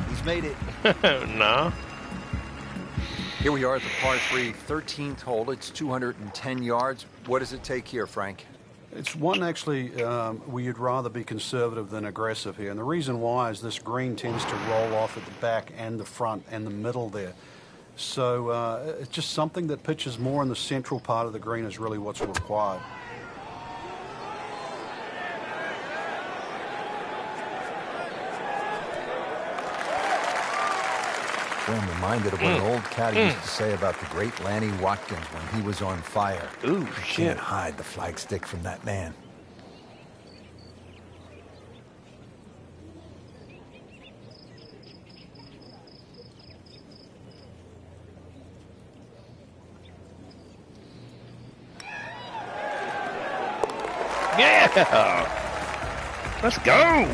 He's made it. No. Here we are at the par 3, 13th hole. It's 210 yards. What does it take here, Frank? It's one actually where you'd rather be conservative than aggressive here. And the reason why is this green tends to roll off at the back and the front and the middle there. So it's just something that pitches more in the central part of the green is really what's required. I'm reminded of what an old caddy used to say about the great Lanny Watkins when he was on fire. Ooh, You shit. can't hide the flagstick from that man. Yeah. Let's go.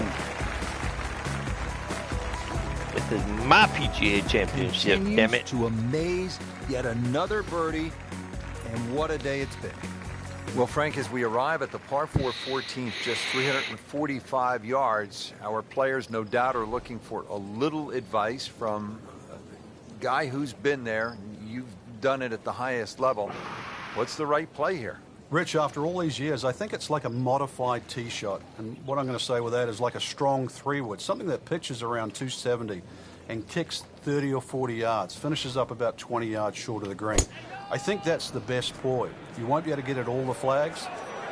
This is my PGA Championship, Continues damn it. to amaze. Yet another birdie, and what a day it's been. Well, Frank, as we arrive at the par 4 14th, just 345 yards, our players no doubt are looking for a little advice from a guy who's been there. You've done it at the highest level. What's the right play here? Rich, after all these years, I think it's like a modified tee shot. And what I'm going to say with that is like a strong 3-wood, something that pitches around 270 and kicks 30 or 40 yards, finishes up about 20 yards short of the green. I think that's the best ploy. You won't be able to get at all the flags,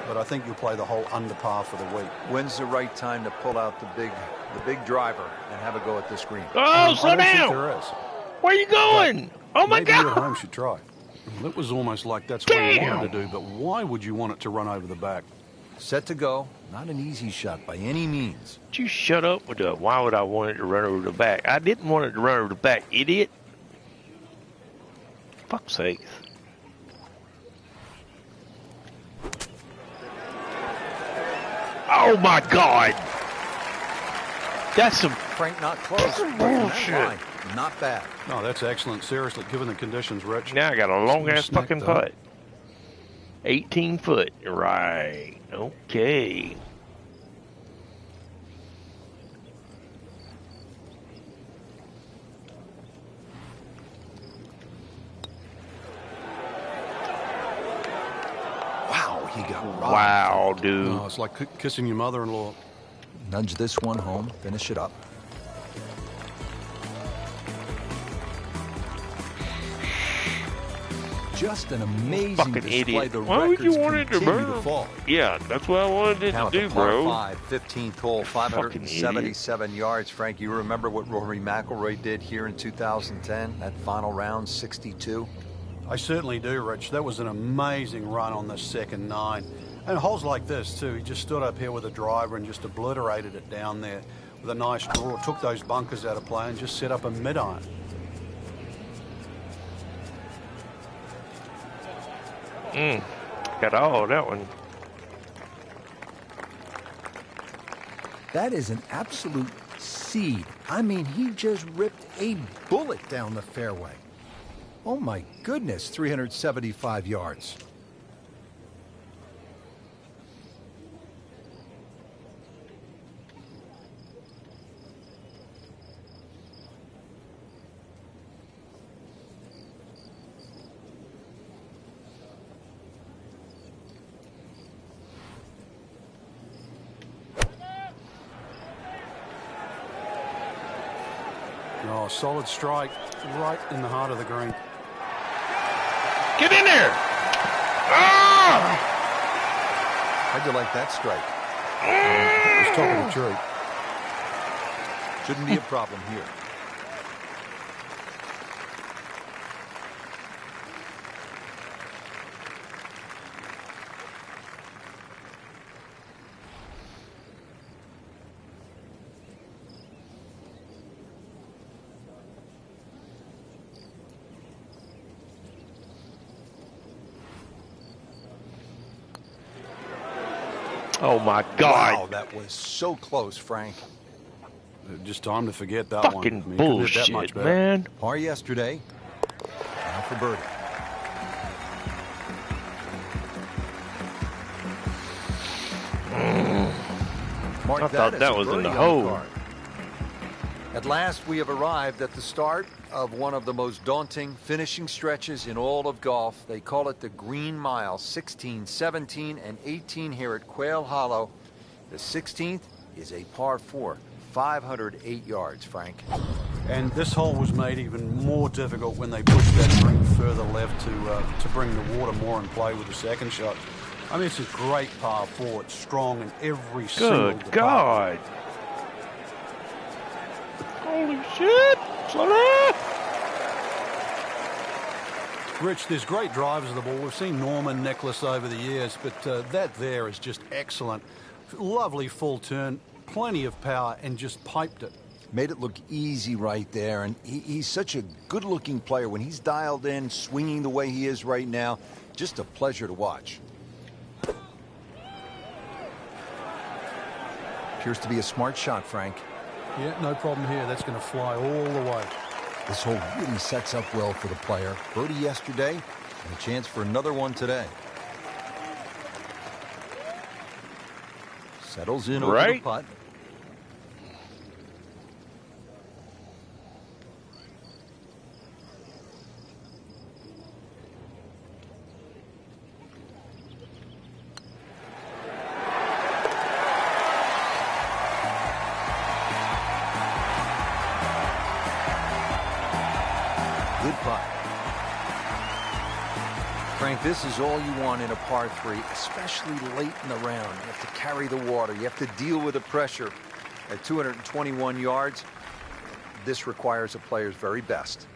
but I think you'll play the hole under par for the week. When's the right time to pull out the big driver and have a go at this green? Oh, slow I don't think down. there is. Where are you going? Oh, my Maybe you at God. home should try. It was almost like that's what you Damn. wanted to do, but why would you want it to run over the back? Set to go. Not an easy shot by any means. Would you shut up with the why would I want it to run over the back? I didn't want it to run over the back, idiot. Fuck's sake. Oh my God. That's some Frank not close. bullshit. Not bad. No, that's excellent. Seriously, given the conditions, Rich. Now I got a long ass Snack fucking though. putt. 18 foot. Right. Okay. Wow, he got robbed. Wow, dude. No, it's like kissing your mother-in-law. Nudge this one home. Finish it up. Just an amazing Fucking display. idiot. The Why would you records want it to continue burn? fall. Yeah, that's what I wanted it Now to at do, the par bro. 5, 15th hole, Fucking 577 yards. Frank, you remember what Rory McIlroy did here in 2010? That final round, 62. I certainly do, Rich. That was an amazing run on the second 9. And holes like this, too. He just stood up here with a driver and just obliterated it down there with a nice draw. Took those bunkers out of play and just set up a mid-iron. Got all that one. That is an absolute seed. I mean, he just ripped a bullet down the fairway. Oh, my goodness, 375 yards. Oh, solid strike right in the heart of the green. Get in there! Ah! How'd you like that strike? It was top of the tree. Shouldn't be a problem here. Oh my God. Wow, that was so close, Frank. Just time to forget that one. Fucking I mean, you couldn't hit that much bullshit, better. man. Par yesterday. Now for birdie. Mark, I thought as that a was in birdie the on hole. card. At last, we have arrived at the start of one of the most daunting finishing stretches in all of golf. They call it the Green Mile. 16, 17, and 18 here at Quail Hollow. The 16th is a par 4, 508 yards, Frank. And this hole was made even more difficult when they pushed that green further left to bring the water more in play with the second shot. I mean, it's a great par 4. It's strong in every single Good department. God. Holy shit. Slow down. Rich, there's great drivers of the ball. We've seen Norman, Nicholas over the years, but that there is just excellent. Lovely full turn, plenty of power, and just piped it. Made it look easy right there, and he's such a good-looking player. When he's dialed in, swinging the way he is right now, just a pleasure to watch. Appears to be a smart shot, Frank. Yeah, no problem here. That's going to fly all the way. This hole really sets up well for the player. Birdie yesterday, and a chance for another one today. Settles in over the Right. putt. Good putt. Frank, this is all you want in a par 3, especially late in the round. You have to carry the water. You have to deal with the pressure. At 221 yards, this requires a player's very best.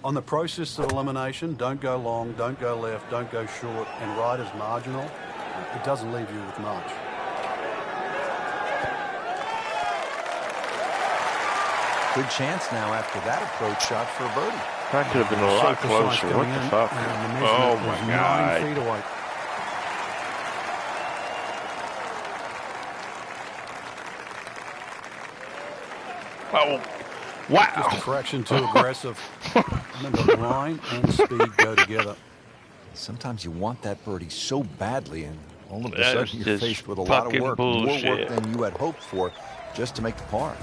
On the process of elimination, don't go long, don't go left, don't go short, and right is marginal. it doesn't leave you with much. Good chance now after that approach shot for a birdie. That could have been a lot closer. What the fuck? Oh, my God. 9 feet away. Oh, wow. Just a fraction too aggressive. Remember, line and speed go together. Sometimes you want that birdie so badly, and all of a That sudden is you're just faced with a lot of fucking work, more bullshit. work than you had hoped for just to make the par.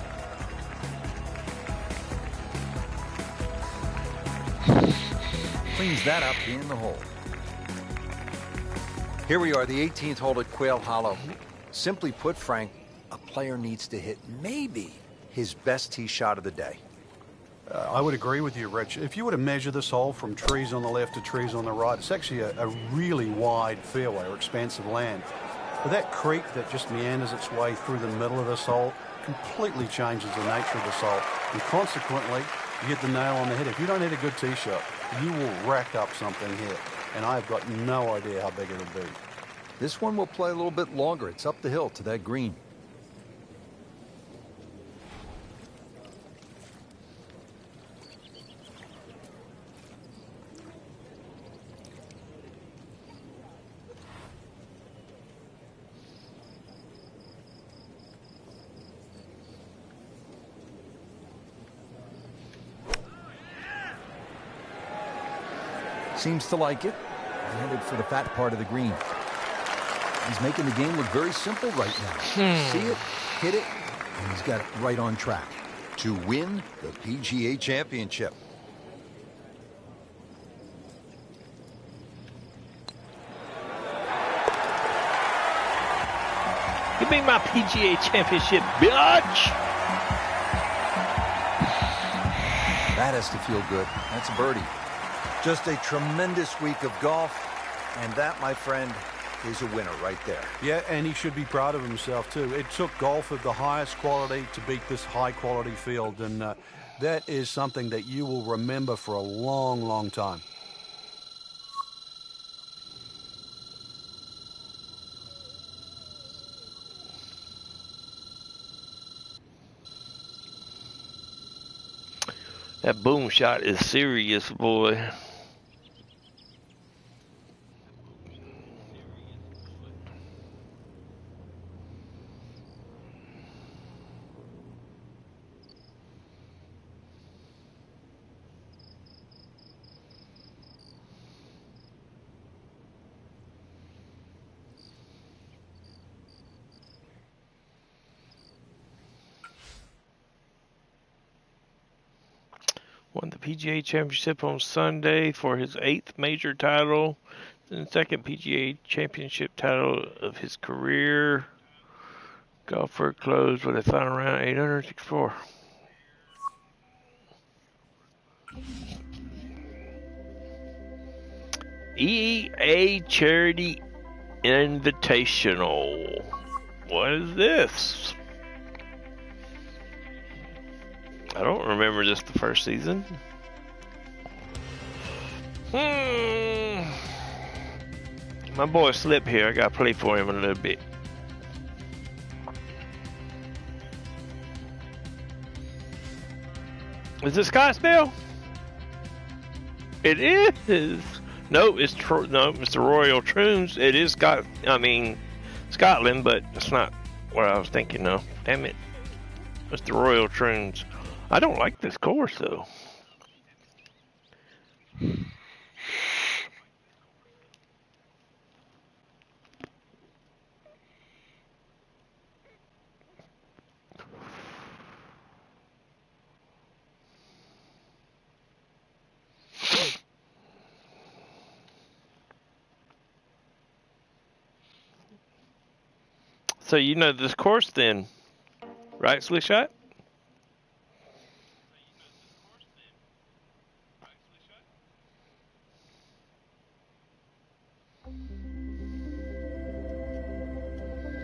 Cleans that up in the hole. Here we are, the 18th hole at Quail Hollow. Simply put, Frank, a player needs to hit maybe his best tee shot of the day. I would agree with you, Rich. If you were to measure this hole from trees on the left to trees on the right, it's actually a really wide fairway or expansive land. But that creek that just meanders its way through the middle of this hole completely changes the nature of this hole. And consequently, you get the nail on the head. If you don't hit a good tee shot, you will rack up something here. And I've got no idea how big it'll be. This one will play a little bit longer. It's up the hill to that green. Seems to like it. Headed for the fat part of the green. He's making the game look very simple right now. See it, hit it, and he's got it right on track to win the PGA Championship. Give me my PGA Championship, bitch! That has to feel good. That's a birdie. Just a tremendous week of golf, and that, my friend, is a winner right there. Yeah, and he should be proud of himself, too. It took golf of the highest quality to beat this high-quality field, and that is something that you will remember for a long, long time. That boom shot is serious, boy. Won the PGA Championship on Sunday for his 8th major title, and second PGA Championship title of his career. Golfer closed with a final round 864. EA Charity Invitational. What is this? I don't remember this the first season. My boy Slip here. I gotta play for him a little bit. Is this Scottsdale? It is. No, it's the Royal Troons. It is Scotland, but it's not what I was thinking of. Damn it. It's the Royal Troons. I don't like this course though. So you know this course then, right, Slick Shot?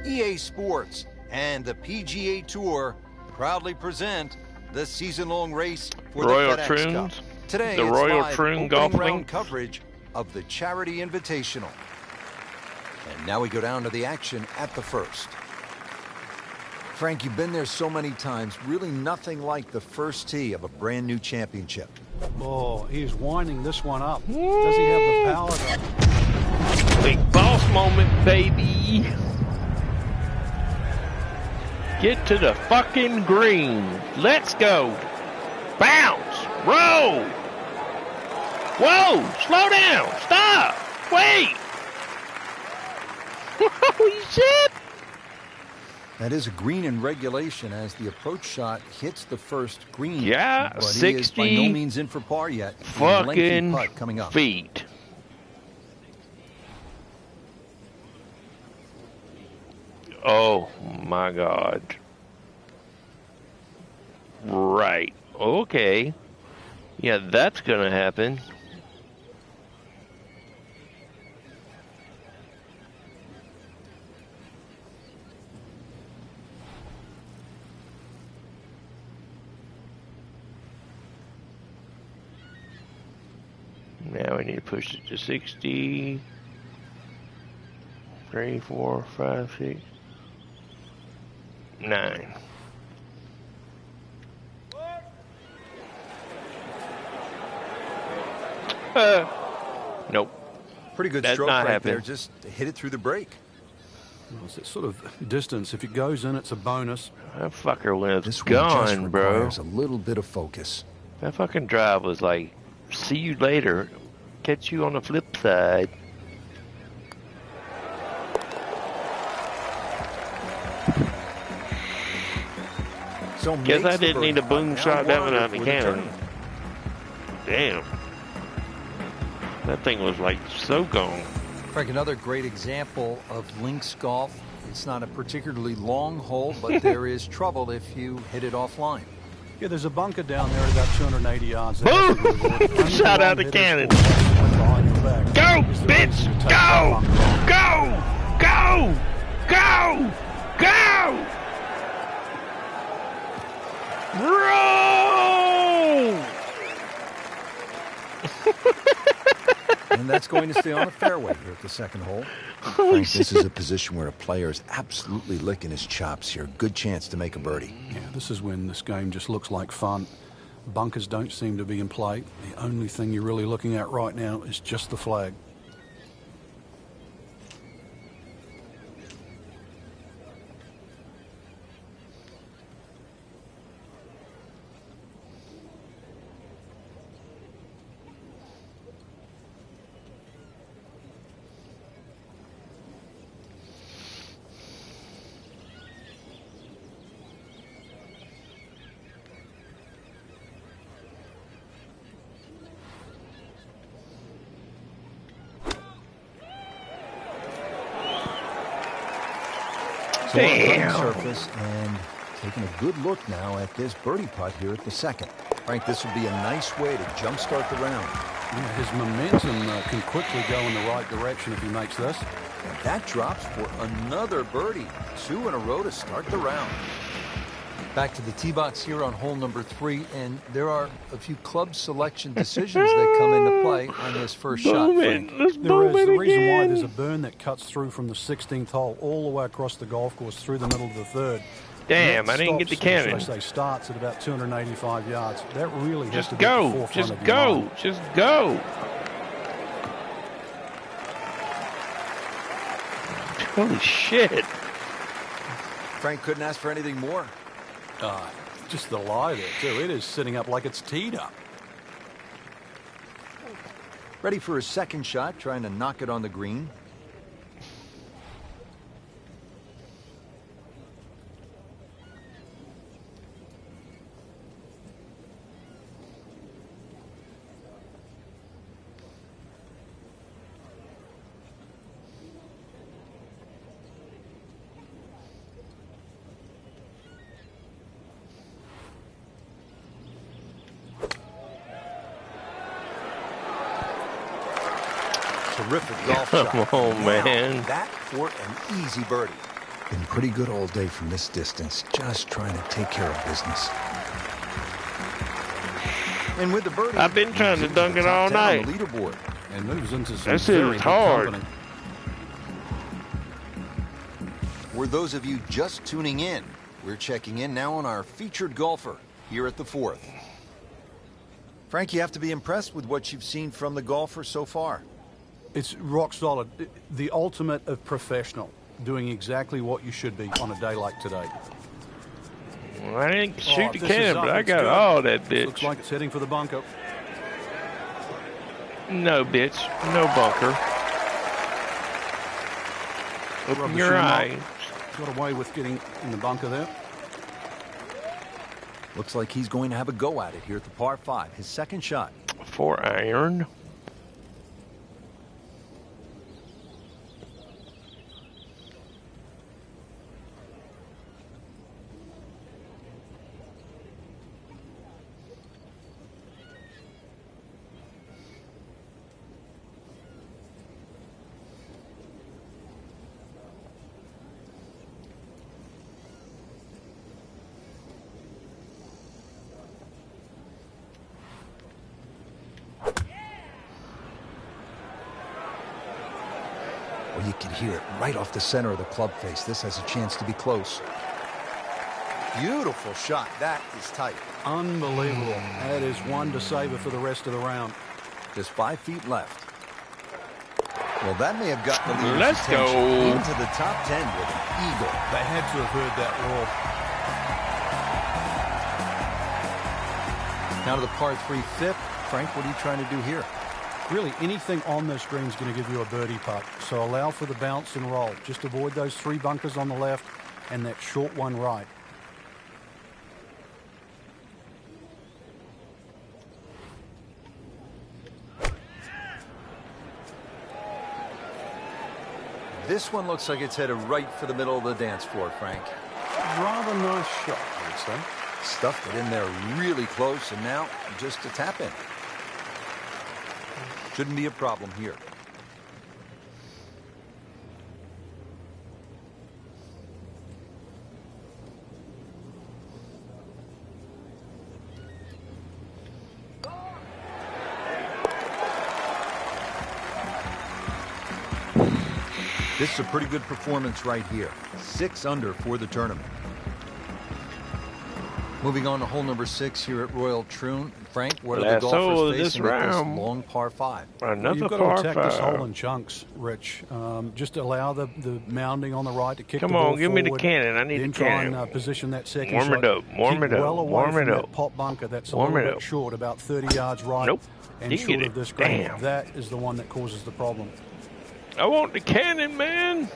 EA Sports and the PGA Tour proudly present the season-long race for Royal the FedEx Troons. Cup. Today, The it's Royal live Troon opening Golf round Link. coverage of the Charity Invitational. And now we go down to the action at the first. Frank, you've been there so many times. Really nothing like the first tee of a brand new championship. Oh, he's winding this one up. Does he have the power to... Big boss moment, baby. Get to the fucking green. Let's go. Bounce. Roll. Whoa. Slow down. Stop. Wait. Holy shit. That is a green in regulation as the approach shot hits the first green. Yeah, but 60 he is by no means in for par yet. fucking putt coming up. feet. Oh my God. Right. Okay. Yeah, that's gonna happen. Now we need to push it to 60. 3, 4, 5, 6, 9. Nope. Pretty good That's stroke not right happening. there. Just hit it through the break. Well, it's that sort of distance. If it goes in, it's a bonus. That fucker went This one just gone, bro. requires a little bit of focus. That fucking drive was like, see you later. Catch you on the flip side. So Guess makes I the didn't need a birdie boom putt. shot Now that one one out of the for the cannon. tournament. Damn. That thing was like so gone. Frank, another great example of links golf. It's not a particularly long hole, but there is trouble if you hit it offline. Yeah, there's a bunker down there at about 280 yards. Boom! Shot out the cannon. Go, bitch! Go! Go! Go! Go! Go! Roll! And that's going to stay on the fairway here at the second hole. Frank, this is a position where a player is absolutely licking his chops here. Good chance to make a birdie. Yeah, this is when this game just looks like fun. Bunkers don't seem to be in play. The only thing you're really looking at right now is just the flag. So on the putting surface and taking a good look now at this birdie putt here at the second. Frank, this would be a nice way to jumpstart the round. Yeah, his momentum can quickly go in the right direction if he makes this. And that drops for another birdie. 2 in a row to start the round. Back to the tee box here on hole number 3, and there are a few club selection decisions that come into play on this first shot, Frank. There is. The reason why there's a burn that cuts through from the 16th hole all the way across the golf course through the middle of the third. Damn, I didn't get the cannon. As they starts at about 285 yards. That really has Just to be at the go. forefront Just of your go. mind. Just go. Holy shit. Frank couldn't ask for anything more. Just the lie there, too. It is sitting up like it's teed up. Ready for his second shot, trying to knock it on the green. Terrific golf shot. Come on, Now, man. that for an easy birdie. Been pretty good all day from this distance. Just trying to take care of business. And with the birdie, I've been trying to dunk it all top 10 night. on the leaderboard. And moves into some That shit very was good hard. company. For those of you just tuning in, we're checking in now on our featured golfer here at the 4th. Frank, you have to be impressed with what you've seen from the golfer so far. It's rock solid. The ultimate of professional, doing exactly what you should be on a day like today. Well, I didn't shoot the this is cannon, up. but I It's got good. all that This looks bitch. like it's heading for the bunker. No, bitch. No bunker. Open Rub the your shim eye. off. Got away with getting in the bunker there. Looks like he's going to have a go at it here at the par 5, his second shot. 4-iron. Well, you can hear it right off the center of the club face. This has a chance to be close. Beautiful shot. That is tight. Unbelievable. That is one to savor for the rest of the round. Just 5 feet left. Well, that may have gotten the leader's Let's attention. go. Into the top 10 with an eagle. They had to have heard that roar. Now to the par 3 fifth. Frank, what are you trying to do here? Really, anything on this green is going to give you a birdie putt. So allow for the bounce and roll. Just avoid those 3 bunkers on the left and that short one right. This one looks like it's headed right for the middle of the dance floor, Frank. Rather nice shot, I would say. Stuffed it in there really close, and now just a tap in. Shouldn't be a problem here. This is a pretty good performance right here. 6 under for the tournament. Moving on to hole number 6 here at Royal Troon. Frank, what are the Last hole golfers of this facing with this round. long par 5? Another You've got par to attack this hole 5. in chunks, Rich. Just allow the mounding on the right to kick Come the ball on, give me the forward. cannon. I need Then the try cannon. and position that second Warm shot. it up, warm Keep it up, well away warm from it that up. pop bunker. That's a Warm little it bit up. short, about 30 yards right. Nope. And Didn't short get of it. this green. Damn. That is the one that causes the problem. I want the cannon, man.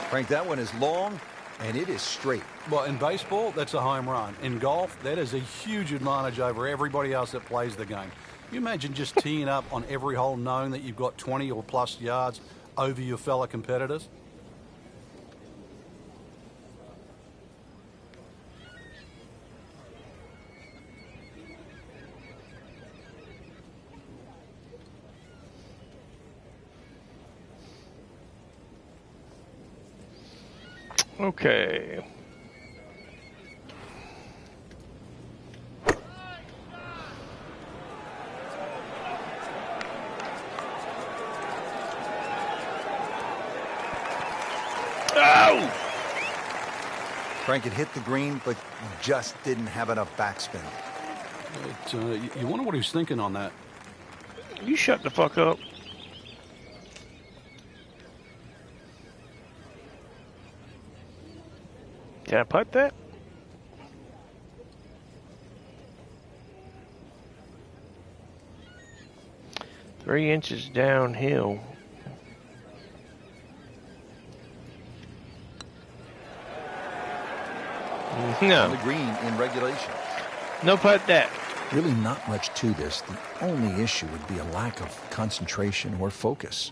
Frank, that one is long, and it is straight. Well, in baseball, that's a home run. In golf, that is a huge advantage over everybody else that plays the game. You imagine just teeing up on every hole knowing that you've got 20 or plus yards over your fellow competitors? Okay. Oh! Frank, it hit the green, but just didn't have enough backspin. You wonder what he was thinking on that. You shut the fuck up. Can I putt that? Three inches downhill. On No, the green in regulation. no putt that. Really not much to this. The only issue would be a lack of concentration or focus.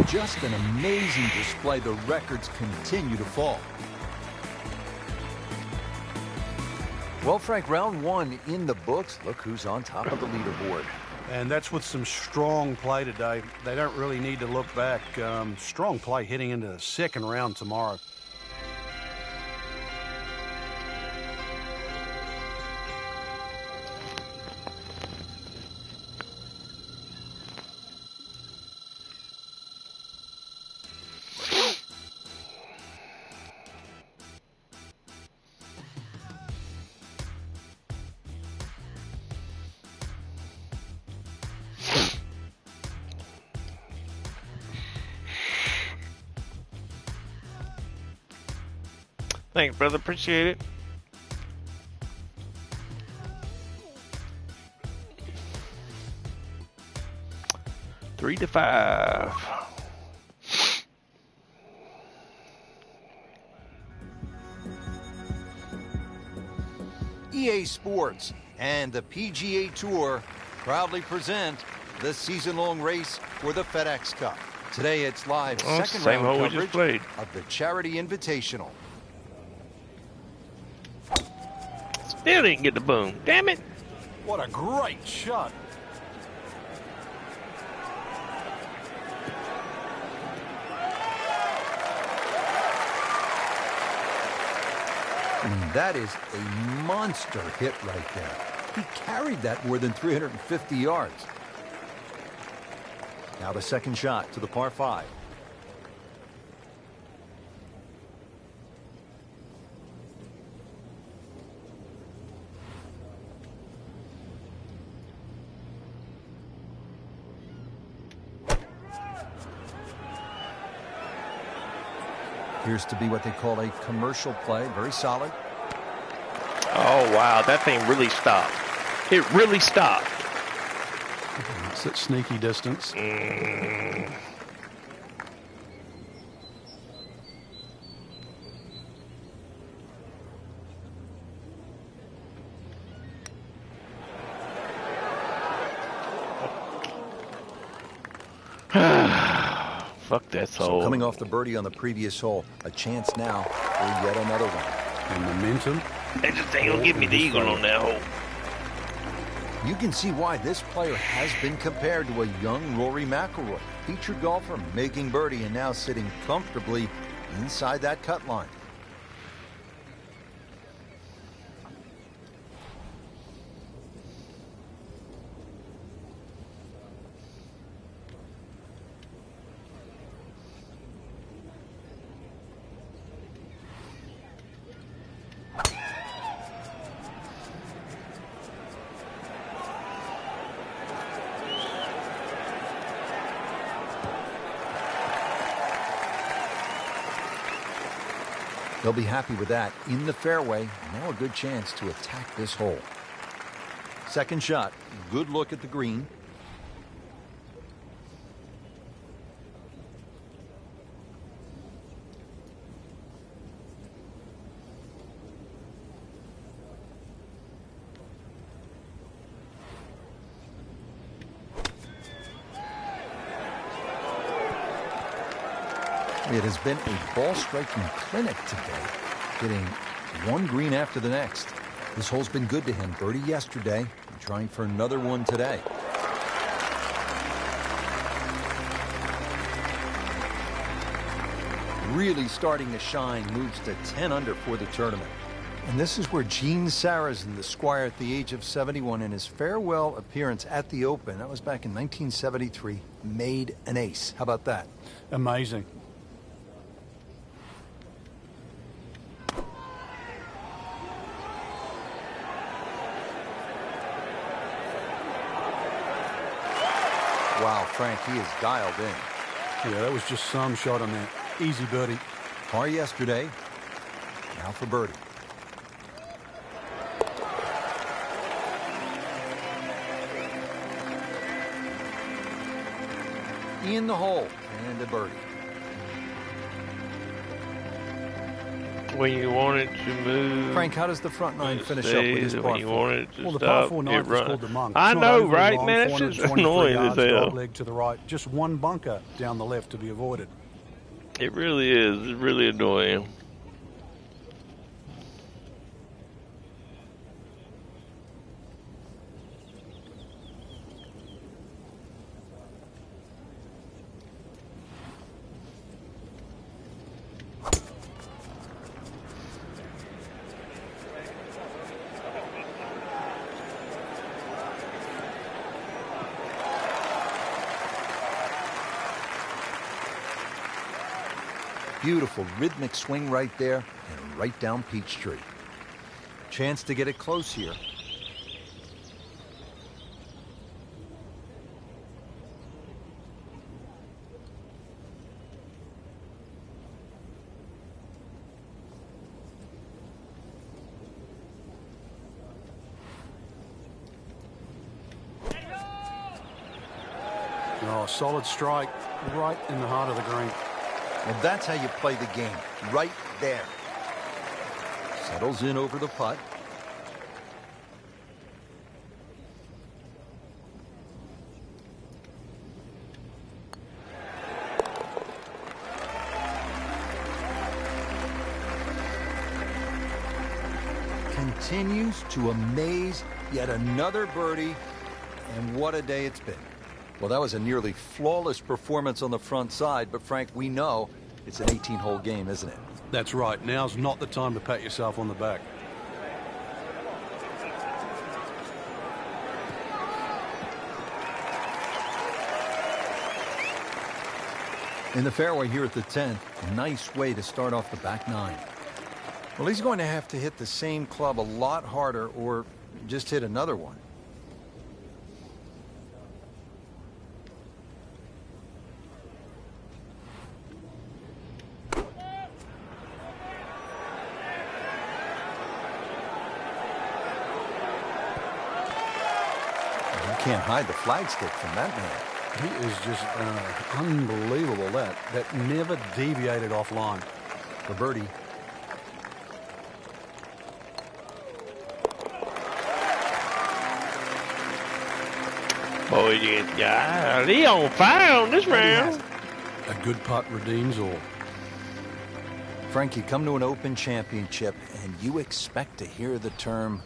Just an amazing display. The records continue to fall. Well, Frank, round 1 in the books. Look who's on top of the leaderboard. And that's with some strong play today. They don't really need to look back. Strong play heading into the second round tomorrow. Thanks, brother. Appreciate it. Three to 5. EA Sports and the PGA Tour proudly present the season-long race for the FedEx Cup. Today it's live second same round hole we just coverage played. of the Charity Invitational. Still didn't get the boom. Damn it. What a great shot. I mean, that is a monster hit right there. He carried that more than 350 yards. Now the second shot to the par 5. Appears to be what they call a commercial play. Very solid. Oh, wow. That thing really stopped. It really stopped. It's at sneaky distance. Fuck that So hole. coming off the birdie on the previous hole, a chance now for yet another one. And momentum. That just ain't gonna give me the eagle on that hole. You can see why this player has been compared to a young Rory Mcllroy, featured golfer making birdie and now sitting comfortably inside that cut line. They'll be happy with that in the fairway. Now a good chance to attack this hole. Second shot. Good look at the green. It has been a ball striking clinic today, hitting one green after the next. This hole's been good to him. Birdie yesterday, and trying for another one today. Really starting to shine, moves to 10 under for the tournament. And this is where Gene Sarazen, the squire at the age of 71, in his farewell appearance at the Open, that was back in 1973, made an ace. How about that? Amazing. Wow, Frank, he is dialed in. Yeah, that was just some shot on that. Easy birdie. Par yesterday, now for birdie. In the hole, and a birdie. When you want it to move. Frank, how does the front nine finish up stays, with his when par you four? want it to Well, the stop, par 4 it ninth is runs. called the Monk. I It's not know, overly right, long, man? That's just 423 annoying as yards, hell. dog leg to the right. Just one bunker down the left to be avoided. It really is. It's really annoying. Beautiful rhythmic swing right there and right down Peachtree. Chance to get it close here. solid strike right in the heart of the green. Well, that's how you play the game, right there. Settles in over the putt. Continues to amaze. Yet another birdie, and what a day it's been. Well, that was a nearly flawless performance on the front side, but Frank, we know it's an 18-hole game, isn't it? That's right. Now's not the time to pat yourself on the back. In the fairway here at the 10th, a nice way to start off the back nine. Well, he's going to have to hit the same club a lot harder or just hit another one. You can't hide the flagstick from that man. He is just unbelievable. That never deviated offline. For birdie. Boy, he on fire on this round. A good putt redeems all. Frank, you come to an Open Championship and you expect to hear the term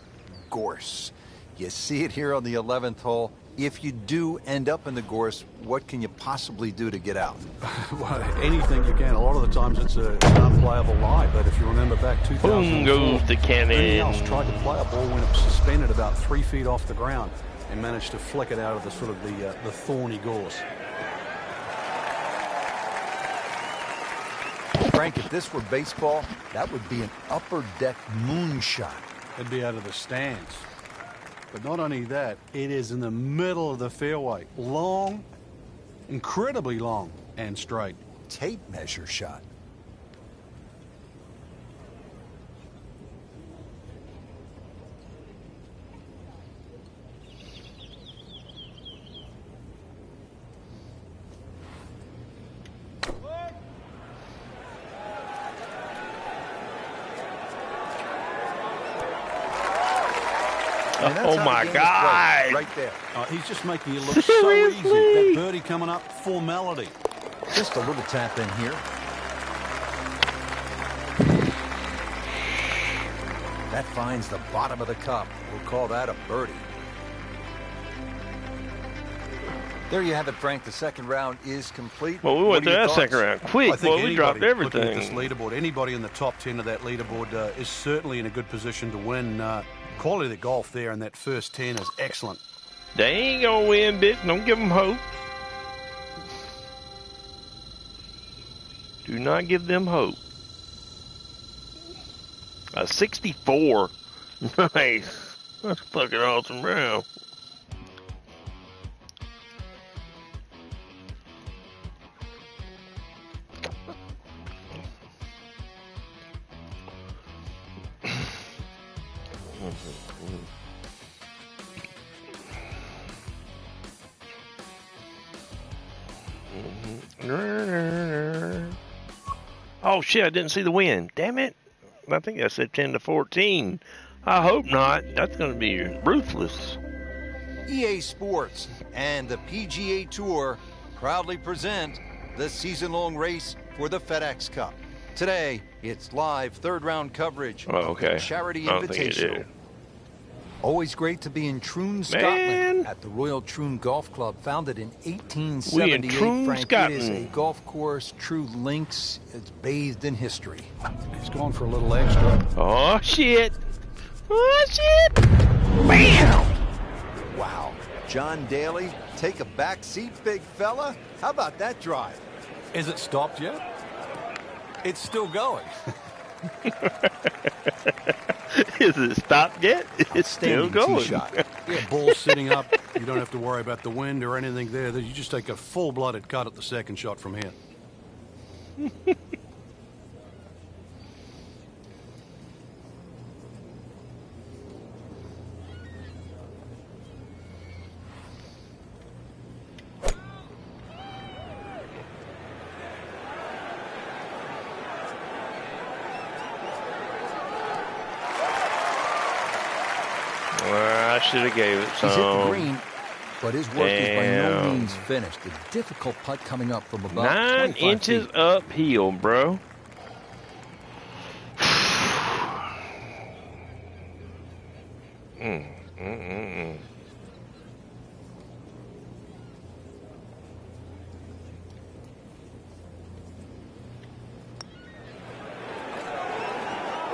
gorse. You see it here on the 11th hole. If you do end up in the gorse, what can you possibly do to get out? Well, anything you can. A lot of the times it's an unplayable lie, but if you remember back 2004, Boom goes the cannon. Anyone else tried to play a ball when it was suspended about 3 feet off the ground and managed to flick it out of the sort of the thorny gorse. Frank, if this were baseball, that would be an upper deck moonshot. It'd be out of the stands. But not only that, it is in the middle of the fairway. Long, incredibly long, and straight. Tape measure shot. Oh my God! Right there. He's just making it look so easy. That birdie coming up, formality. Just a little tap in here. That finds the bottom of the cup. We'll call that a birdie. There you have it, Frank. The second round is complete. Well, we went through that second round quick. Well, we dropped everything. Looking at this leaderboard, anybody in the top 10 of that leaderboard is certainly in a good position to win. Quality of the golf there in that first 10 is excellent. They ain't gonna win, bitch. Don't give them hope. Do not give them hope. A 64. Nice. That's a fucking awesome round. Oh shit, I didn't see the win. Damn it. I think I said 10-14. I hope not. That's going to be ruthless. EA Sports and the PGA Tour proudly present the season-long race for the FedEx Cup. Today, it's live third-round coverage of the Charity Invitational. Always great to be in Troon, Scotland, at the Royal Troon Golf Club, founded in 1878. We in Troon, Frank, Scotland. it is a golf course, true links. It's bathed in history. He's gone for a little extra. Oh, shit. Oh, shit. Bam! Wow. John Daly, take a back seat, big fella. How about that drive? Is it stopped yet? It's still going. Is it stopped yet? It's still going. Shot. Yeah, ball sitting up. You don't have to worry about the wind or anything there. You just take a full-blooded cut at the second shot from here. Well, I should have gave it some. He's hit the green, but his work is by no means finished. A difficult putt coming up from about 9 inches feet. uphill, bro.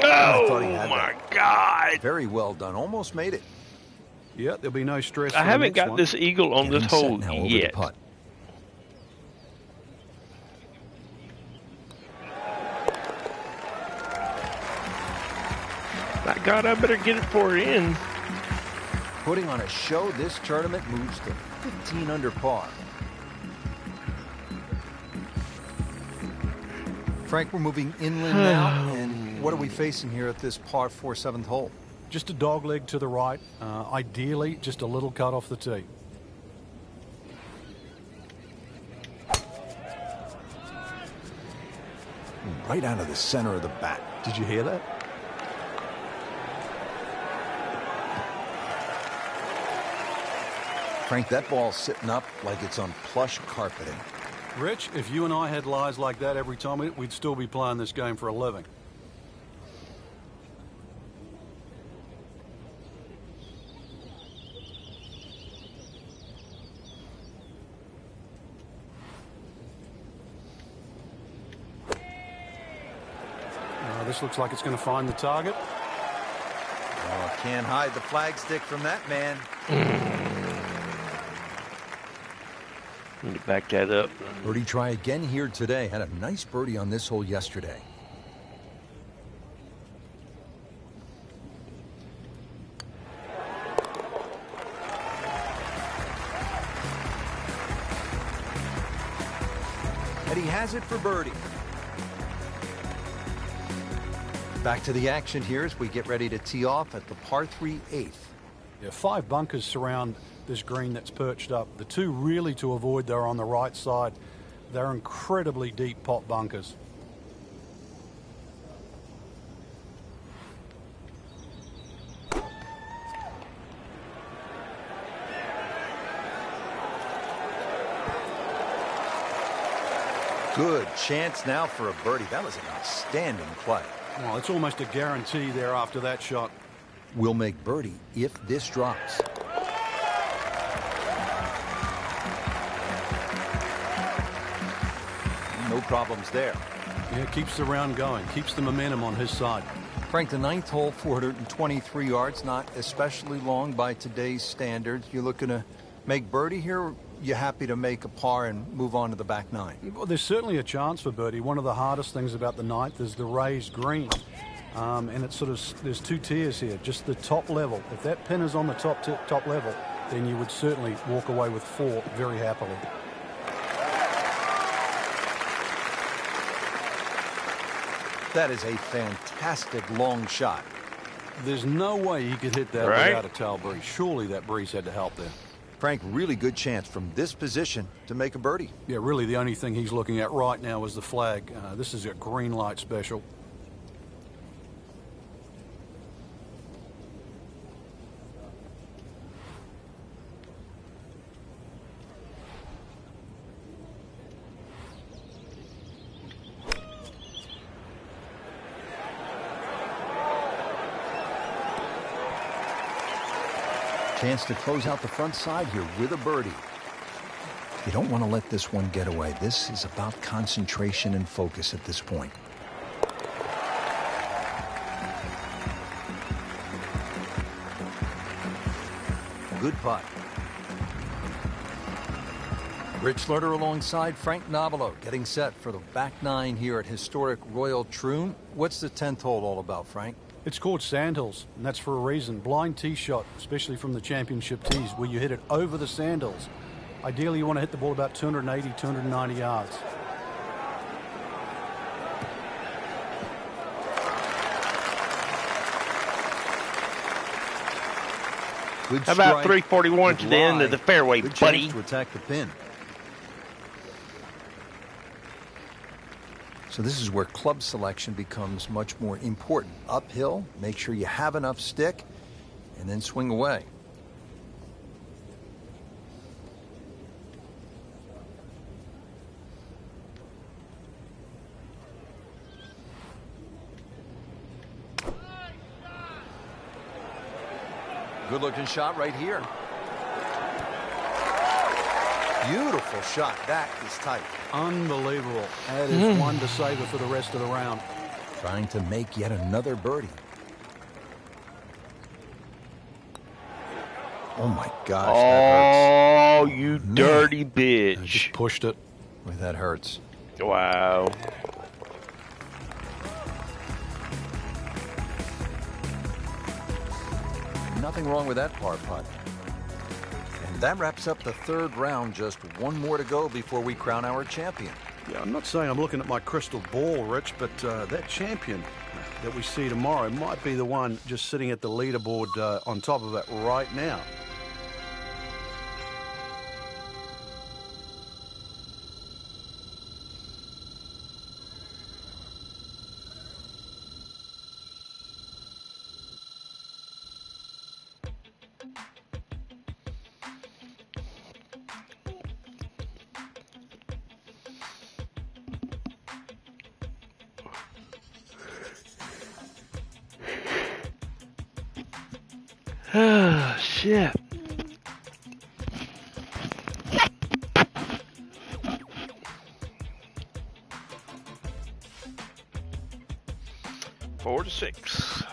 Oh, my God. Very well done. Almost made it. Yeah, there'll be no stress. I haven't got this eagle on this hole yet. My God, I better get it for it in. Putting on a show, this tournament moves to 15 under par. Frank, we're moving inland now, and what are we facing here at this par 4 7th hole? Just a dog leg to the right. Ideally, just a little cut off the tee. Right out of the center of the bat. Did you hear that? Frank, that ball's sitting up like it's on plush carpeting. Rich, if you and I had lies like that every time, we'd still be playing this game for a living. This looks like it's going to find the target. Oh, can't hide the flagstick from that man. Need to back that up. Birdie try again here today. Had a nice birdie on this hole yesterday. And he has it for birdie. Back to the action here as we get ready to tee off at the par 3 8th. Yeah, 5 bunkers surround this green that's perched up. The 2 really to avoid, they're on the right side. They're incredibly deep pot bunkers. Good chance now for a birdie. That was an outstanding play. Well, it's almost a guarantee there after that shot. Will make birdie if this drops. No problems there. Yeah, keeps the round going, keeps the momentum on his side. Frank, the 9th hole, 423 yards, not especially long by today's standards. You looking to make birdie here? Or you happy to make a par and move on to the back 9? Well, there's certainly a chance for birdie. One of the hardest things about the 9th is the raised green. And it's sort of, there's 2 tiers here, just the top level. If that pin is on the top level, then you would certainly walk away with 4 very happily. That is a fantastic long shot. There's no way he could hit that without a tail breeze. Surely that breeze had to help there. Frank, really good chance from this position to make a birdie. Yeah, really the only thing he's looking at right now is the flag. This is a green light special. Chance to close out the front side here with a birdie. You don't want to let this one get away. This is about concentration and focus at this point. Good putt. Rich Slaughter alongside Frank Novello getting set for the back 9 here at historic Royal Troon. What's the 10th hole all about, Frank? It's called Sandhills, and that's for a reason. Blind tee shot, especially from the championship tees, where you hit it over the sandhills. Ideally, you want to hit the ball about 280, 290 yards. Good How about strike. 341 Good to the end of the fairway, Good buddy? chance to attack the pin. So this is where club selection becomes much more important. Uphill, make sure you have enough stick, and then swing away. Good looking shot right here. Beautiful shot. That is tight. Unbelievable. That is one to savor for the rest of the round. Trying to make yet another birdie. Oh my gosh, that hurts. Oh, you dirty I bitch. just pushed it. Boy, that hurts. Wow. Nothing wrong with that par putt. And that wraps up the third round. Just one more to go before we crown our champion. Yeah, I'm not saying I'm looking at my crystal ball, Rich, but that champion that we see tomorrow might be the one just sitting at the leaderboard on top of it right now. Oh, shit. Four to 6.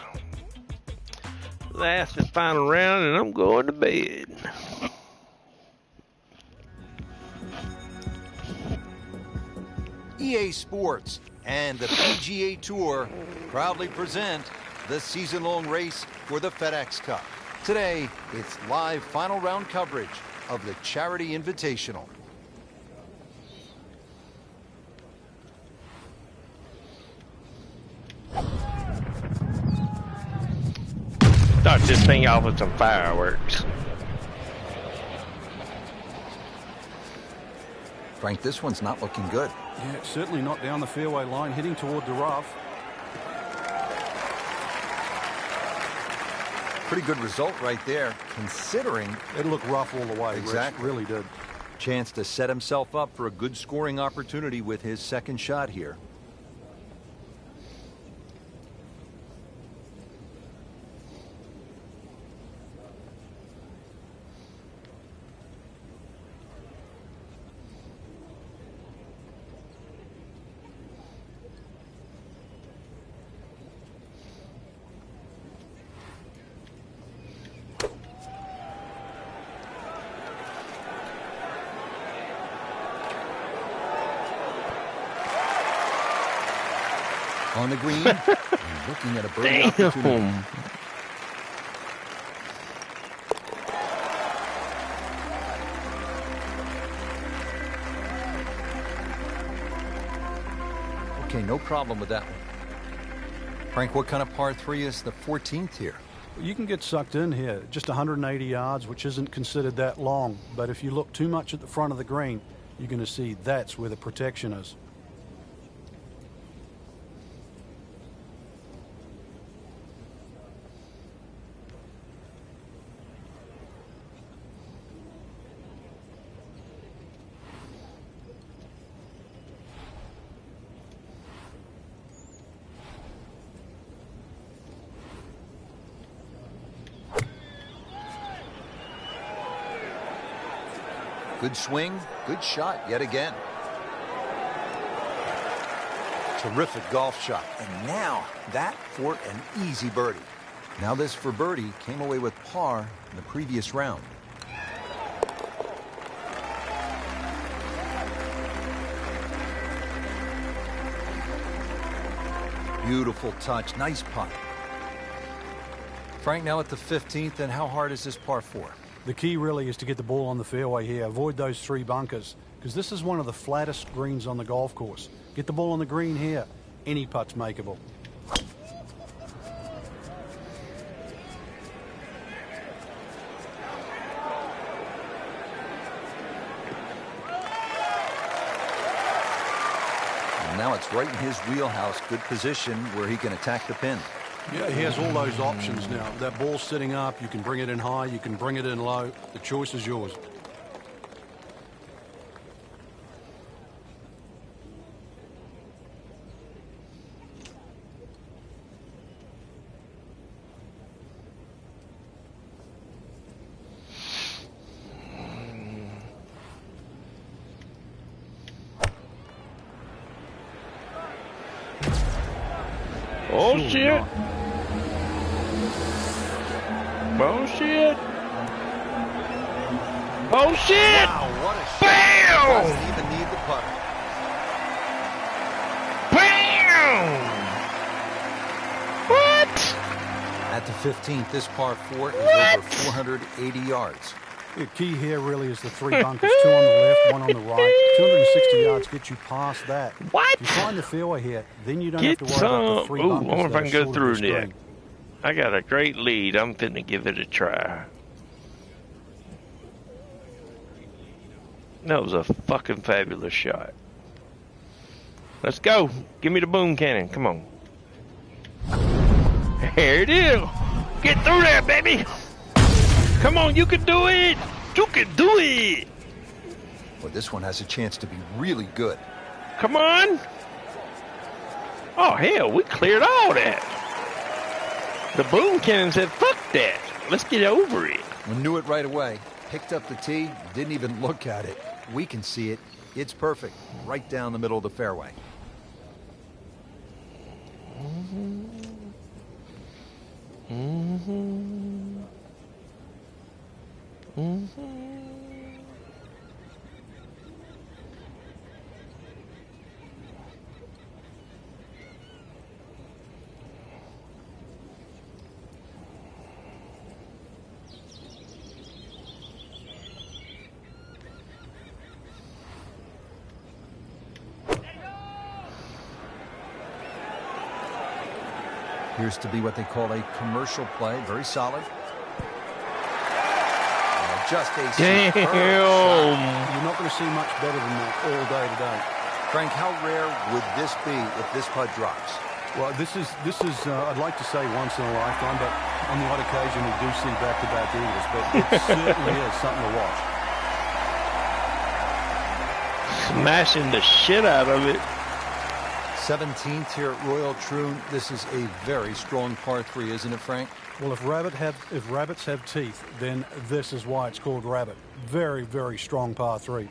Last and final round, and I'm going to bed. EA Sports and the PGA Tour proudly present the season-long race for the FedEx Cup. Today, it's live final round coverage of the Charity Invitational. Start this thing off with some fireworks. Frank, this one's not looking good. Yeah, certainly not down the fairway line, heading toward the rough. Pretty good result right there, considering It looked rough all the way. Exactly. Rich, really did. chance to set himself up for a good scoring opportunity with his second shot here. On the green, and looking at a birdie opportunity. Okay, no problem with that one. Frank, what kind of par 3 is the 14th here? You can get sucked in here. Just 180 yards, which isn't considered that long. But if you look too much at the front of the green, you're going to see that's where the protection is. Good swing, good shot yet again. Terrific golf shot. And now that for an easy birdie. Now this for birdie came away with par in the previous round. Beautiful touch, nice putt. Frank, now at the 15th, and how hard is this par 4? The key really is to get the ball on the fairway here. Avoid those 3 bunkers, because this is one of the flattest greens on the golf course. Get the ball on the green here. Any putt's makeable. And now it's right in his wheelhouse. Good position where he can attack the pin. Yeah, he has all those options now. That ball's sitting up. You can bring it in high. You can bring it in low. The choice is yours. Oh, shit. Oh, shit. Oh, shit. Wow, what a shot. Bam! Doesn't even need the putter. Bam! What? At the 15th, this par 4 is over 480 yards. The key here really is the three bunkers, two on the left, one on the right. 260 yards gets you past that. What? If you find the fairway here, then you don't Get have to worry about the some. three Ooh, I bunkers. wonder if that I are can go short of through the there. screen. I got a great lead. I'm finna give it a try. That was a fucking fabulous shot. Let's go. Give me the boom cannon. Come on. Here it is. Get through there, baby. Come on, you can do it. You can do it. Well, this one has a chance to be really good. Come on. Oh, hell, we cleared all that. The boom cannon said, fuck that. Let's get over it. We knew it right away. Picked up the tee, didn't even look at it. We can see it. It's perfect. Right down the middle of the fairway. Appears to be what they call a commercial play. Very solid. Just a superb shot. You're not going to see much better than that all day today. Frank, how rare would this be if this putt drops? Well, this is I'd like to say once in a lifetime, but on the odd occasion we do see back-to-back eagles. But it certainly is something to watch. Smashing the shit out of it. 17th here at Royal Troon. This is a very strong par 3, isn't it, Frank? Well, if rabbits have teeth, then this is why it's called rabbit. Very, very strong par 3.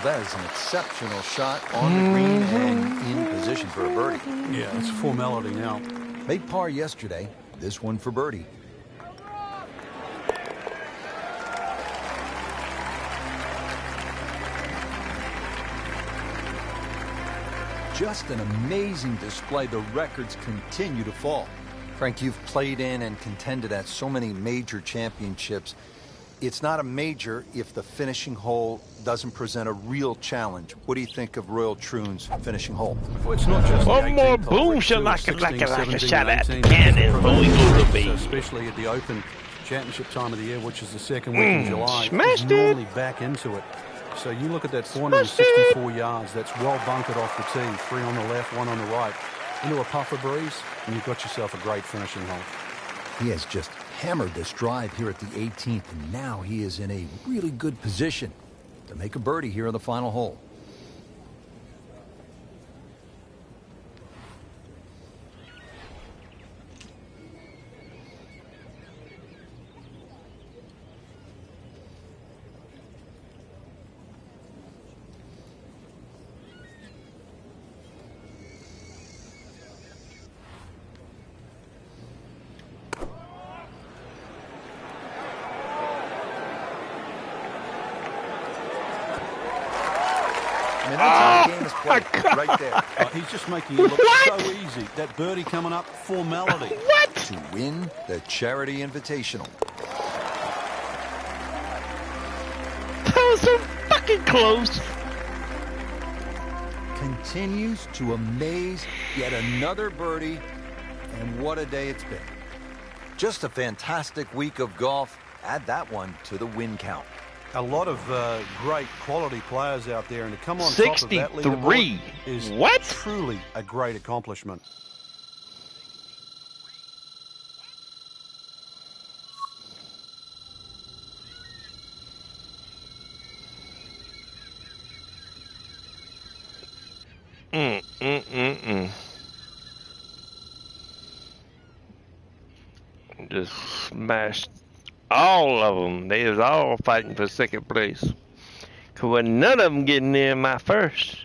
That is an exceptional shot on the green and in position for a birdie. Yeah, it's a formality now. Made par yesterday. This one for birdie. Just an amazing display. The records continue to fall. Frank, you've played in and contended at so many major championships. It's not a major if the finishing hole doesn't present a real challenge. What do you think of Royal Troon's finishing hole? Well, it's not just One more boom shot like a shot at the cannon. But we go to be. Especially at the Open Championship time of the year, which is the second week in July. Smashed it's normally back into it. So you look at that 464 yards. That's well bunkered off the tee. 3 on the left, 1 on the right. Into a puffer breeze, and you've got yourself a great finishing hole. He has just hammered this drive here at the 18th, and now he is in a really good position to make a birdie here on the final hole. And that's how the game is played, right there. He's just making it look so easy. That birdie coming up, formality. What? To win the Charity Invitational. That was so fucking close. Continues to amaze. Yet another birdie. And what a day it's been. Just a fantastic week of golf. Add that one to the win count. A lot of great quality players out there, and to come on top of that 63. leaderboard is What? truly a great accomplishment. Just smashed all of them. They was all fighting for second place. Cause wasn't none of them getting near my first.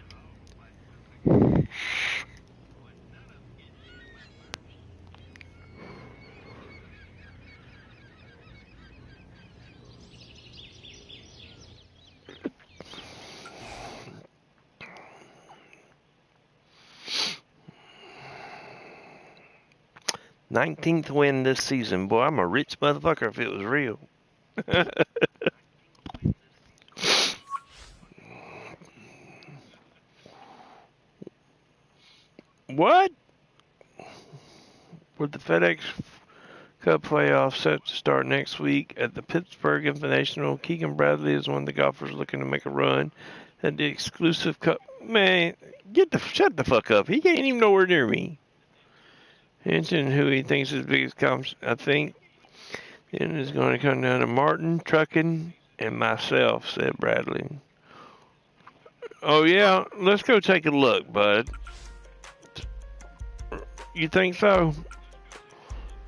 Nineteenth win this season. Boy, I'm a rich motherfucker if it was real. What? With the FedEx Cup playoffs set to start next week at the Pittsburgh Invitational, Keegan Bradley is one of the golfers looking to make a run at the exclusive Cup. Man, shut the fuck up. He ain't even nowhere near me. Mention who he thinks his biggest comps. I think it is going to come down to Martin, Truckin, and myself, said Bradley. Oh yeah, let's go take a look, bud. You think so?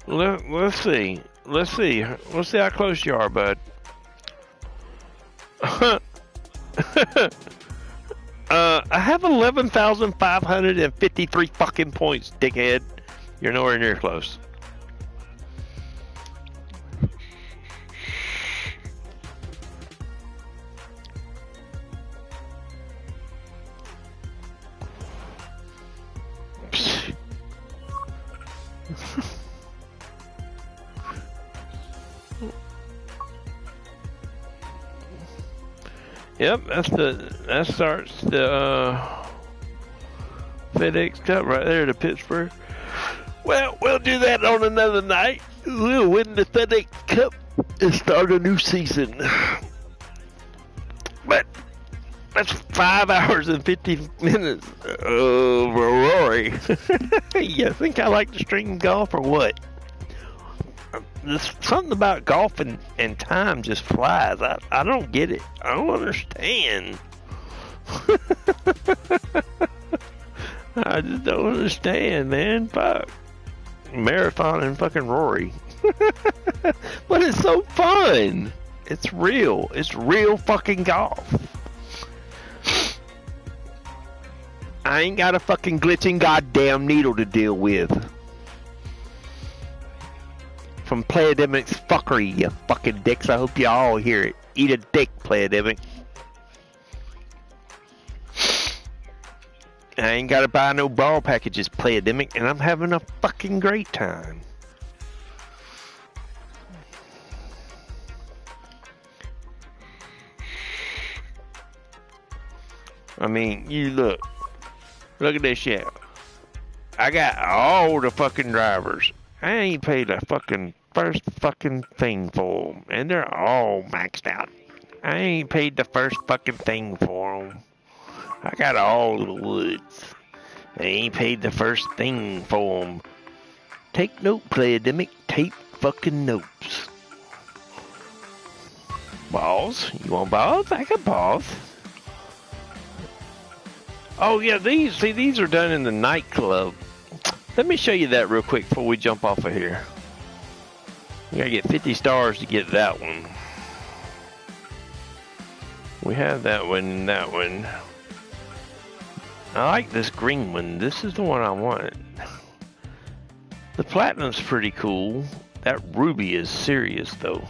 Let's see. Let's see how close you are, bud. I have 11,553 fucking points, dickhead. You're nowhere near close. Yep, that starts the FedEx Cup right there to Pittsburgh. Well, we'll do that on another night. We'll win the FedEx Cup and start a new season. But that's 5 hours and 50 minutes of Rory. You think I like to string golf or what? There's something about golf and time just flies. I don't get it. I don't understand. I just don't understand, man. Fuck. Marathon and fucking Rory. But it's so fun. It's real. It's real fucking golf. I ain't got a fucking glitching goddamn needle to deal with. From Playademic's fuckery, you fucking dicks. I hope you all hear it. Eat a dick, Playademic. I ain't gotta buy no ball packages, Playademic, and I'm having a fucking great time. I mean, you look at this shit. I got all the fucking drivers. I ain't paid a fucking first fucking thing for them, and they're all maxed out. I ain't paid the first fucking thing for them. I got all the woods. I ain't paid the first thing for them. Take note, Playademic. Take fucking notes. Balls? You want balls? I got balls. Oh yeah, these are done in the nightclub. Let me show you that real quick before we jump off of here. You gotta get 50 stars to get that one. We have that one and that one. I like this green one. This is the one I want. The platinum's pretty cool. That ruby is serious though.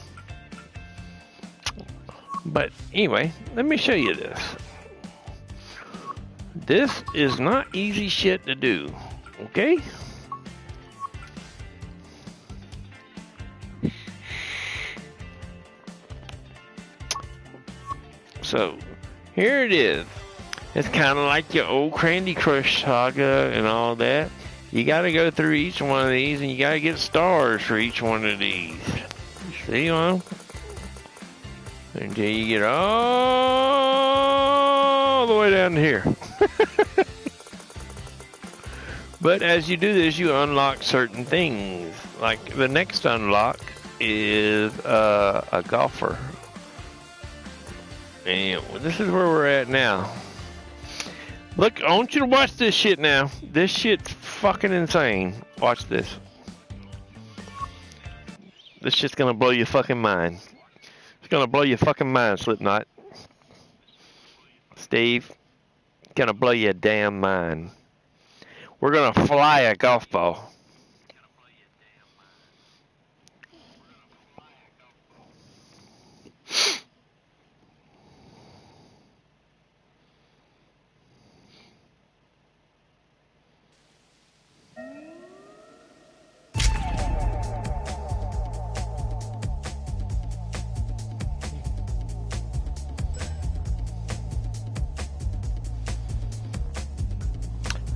But anyway, let me show you this. This is not easy shit to do, okay? So, here it is. It's kind of like your old Candy Crush saga and all that. You got to go through each one of these, and you got to get stars for each one of these. See, Mom? Until you get all the way down to here. But as you do this, you unlock certain things. Like the next unlock is a golfer. And this is where we're at now. Look, I want you to watch this shit now. This shit's fucking insane. Watch this. This shit's gonna blow your fucking mind. It's gonna blow your fucking mind, Slipknot. Steve, it's gonna blow your damn mind. We're gonna fly a golf ball.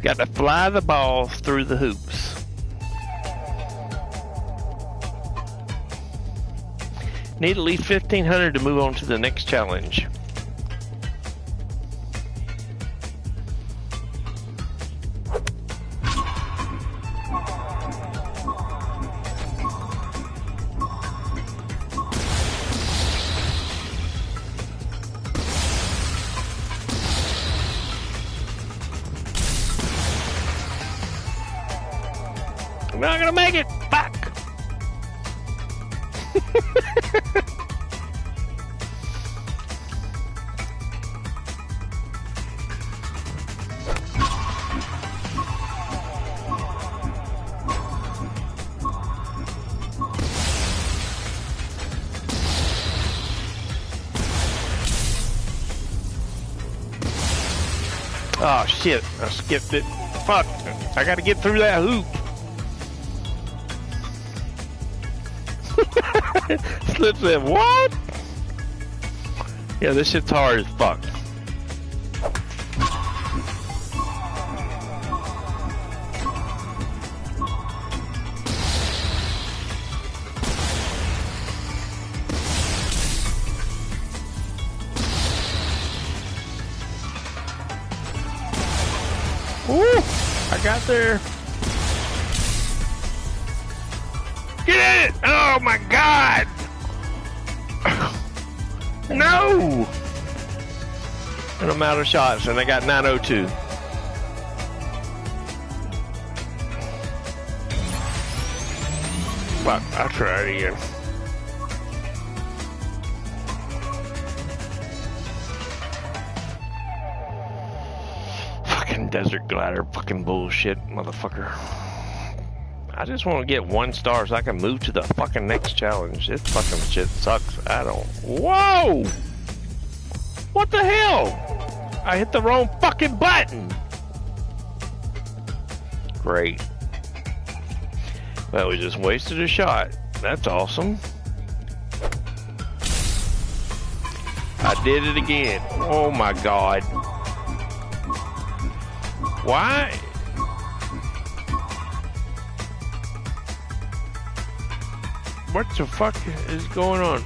Got to fly the ball through the hoops. Need at least 1,500 to move on to the next challenge. I'm not gonna make it. Fuck. Oh shit, I skipped it. Fuck, I gotta get through that hoop. Slip said, what? Yeah, this shit's hard as fuck. Ooh, I got there. Get it! Oh my god! No! And I'm out of shots, and I got 902. Fuck, I'll try it again. Fucking desert glider, fucking bullshit, motherfucker. I just want to get 1 star so I can move to the fucking next challenge. This fucking shit sucks. I don't... Whoa! What the hell? I hit the wrong fucking button. Great. Well, we just wasted a shot. That's awesome. I did it again. Oh my god. Why? What the fuck is going on?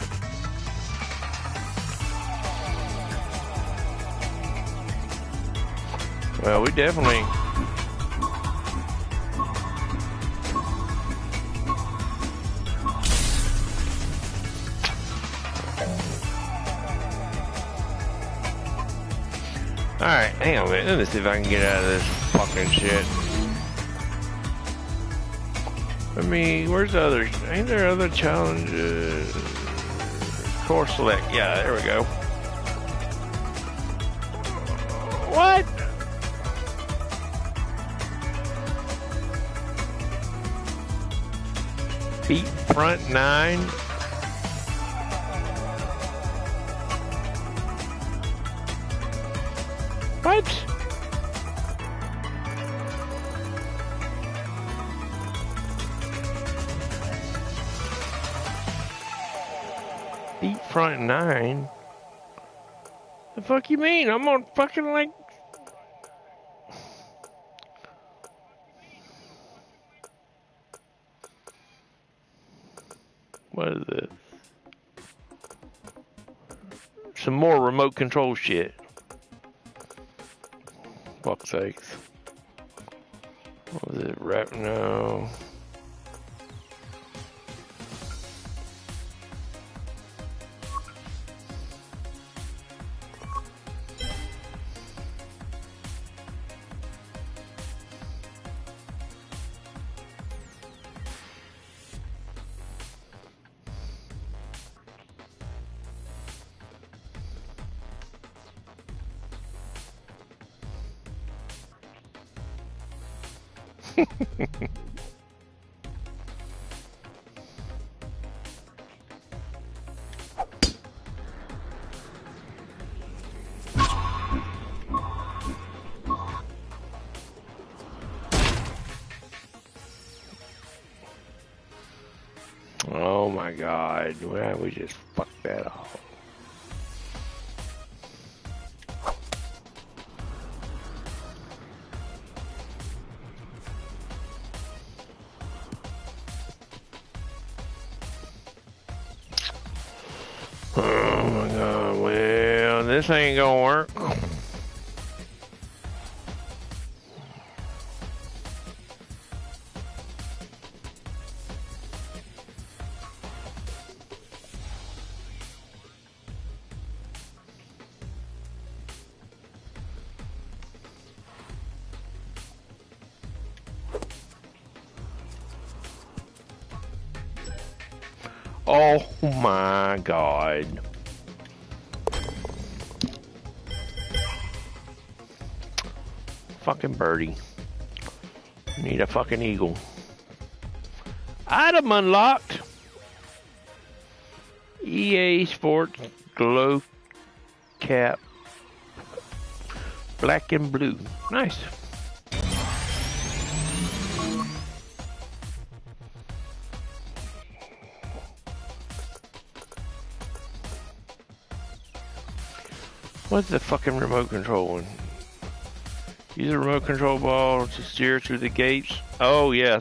Well, we definitely... Alright, hang on a minute. Let me see if I can get out of this fucking shit. I mean, where's the other? Ain't there other challenges? Course select. Yeah, there we go. What? Feet front 9. What? Beat front 9? The fuck you mean? I'm on fucking like... What is this? Some more remote control shit. Fuck's sakes. What was it? Rap? No. Oh my god, well, we just fucked that off. Oh my god, well, this ain't gonna work. Oh my god. Fucking birdie. Need a fucking eagle. Item unlocked. EA Sports Glow Cap. Black and blue. Nice. What's the fucking remote control one? Use a remote control ball to steer through the gates. Oh, yeah.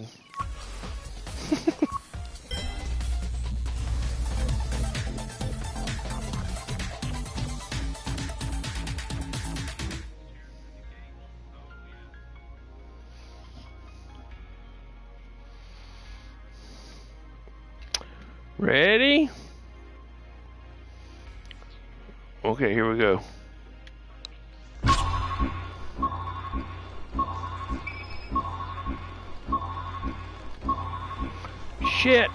Ready? Okay, here we go. Shit.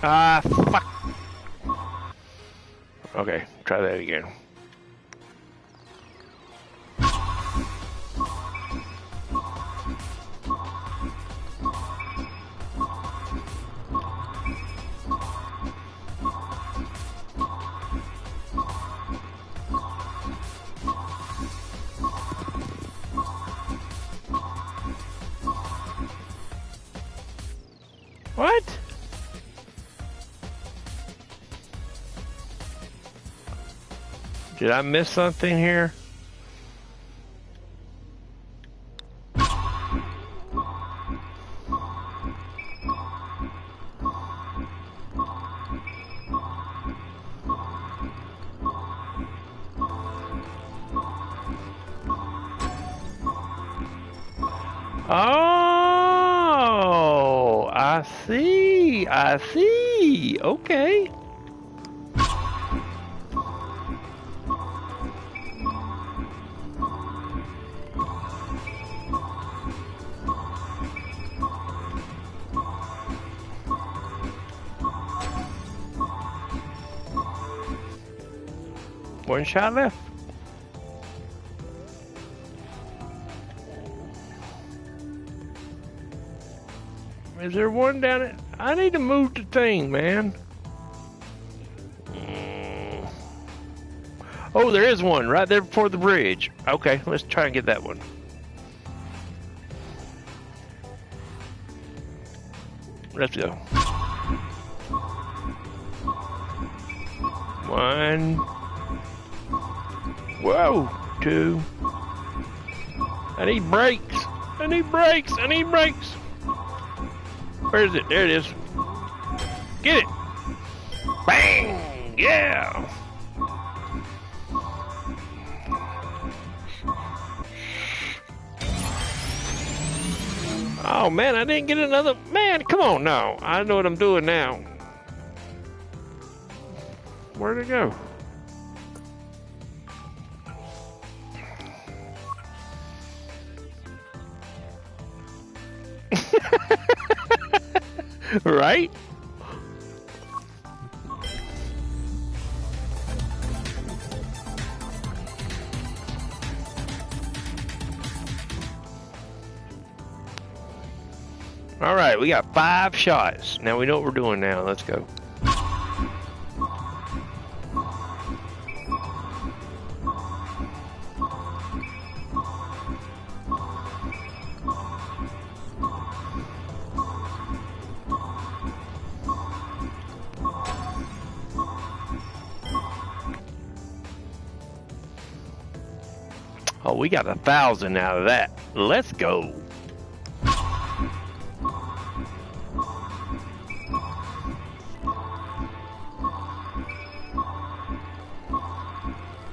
Ah, fuck. Okay, try that again. What? Did I miss something here? Oh, I see. I see. Okay. One shot left. Is there one down it? I need to move the thing, man. Oh, there is one right there before the bridge. Okay, let's try and get that one. Let's go. 1. Whoa. 2. I need brakes. I need brakes. I need brakes. Where is it? There it is. Get it. Bang. Yeah. Oh man, I didn't get another. Man, come on now. I know what I'm doing now. Where'd it go? Right? All right, we got 5 shots. Now we know what we're doing now. Let's go. Oh, we got 1,000 out of that. Let's go.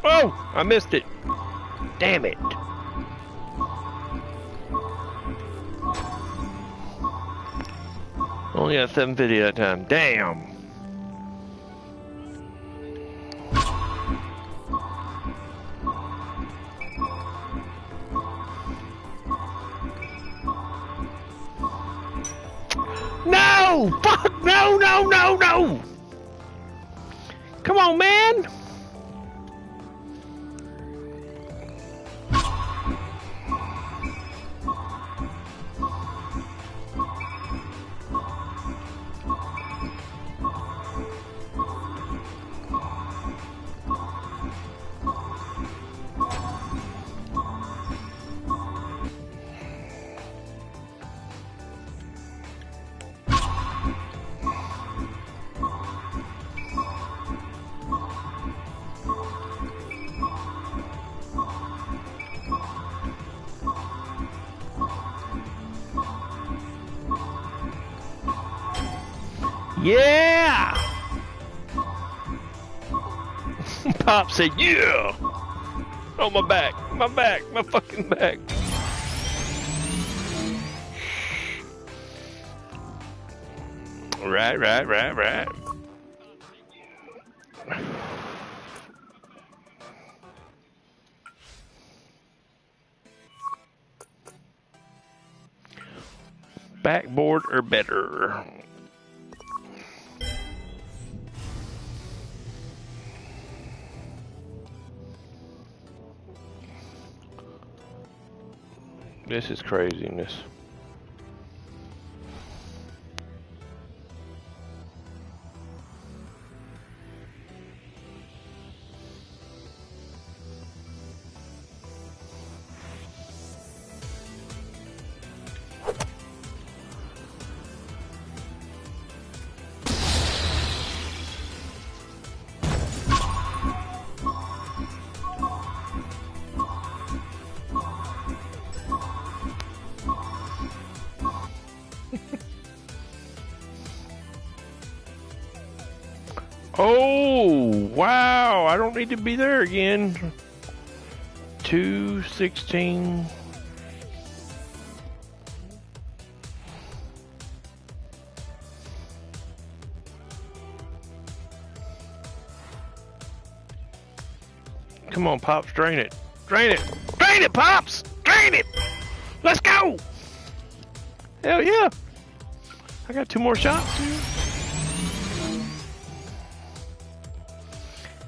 Oh, I missed it. Damn it. Only got 750 that time. Damn. No! Fuck! No, no, no, no! Come on, man! Yeah! Pop said, yeah! Oh, my back, my fucking back. Right. Backboard or better? This is craziness. Oh, wow. I don't need to be there again. 216. Come on, Pops, drain it. Drain it. Drain it, Pops! Drain it! Let's go! Hell yeah. I got 2 more shots, dude.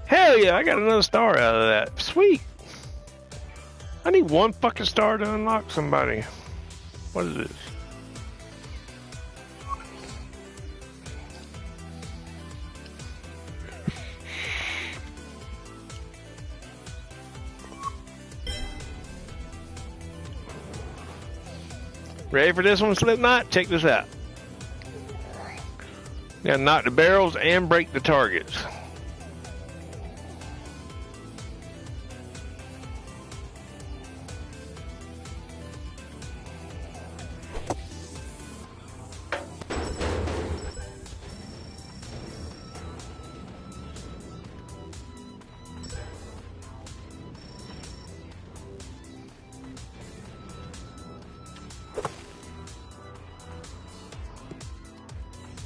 Hell yeah, I got another star out of that. Sweet. I need 1 fucking star to unlock somebody. What is this? Ready for this one, Slipknot? Check this out. Gotta knock the barrels and break the targets.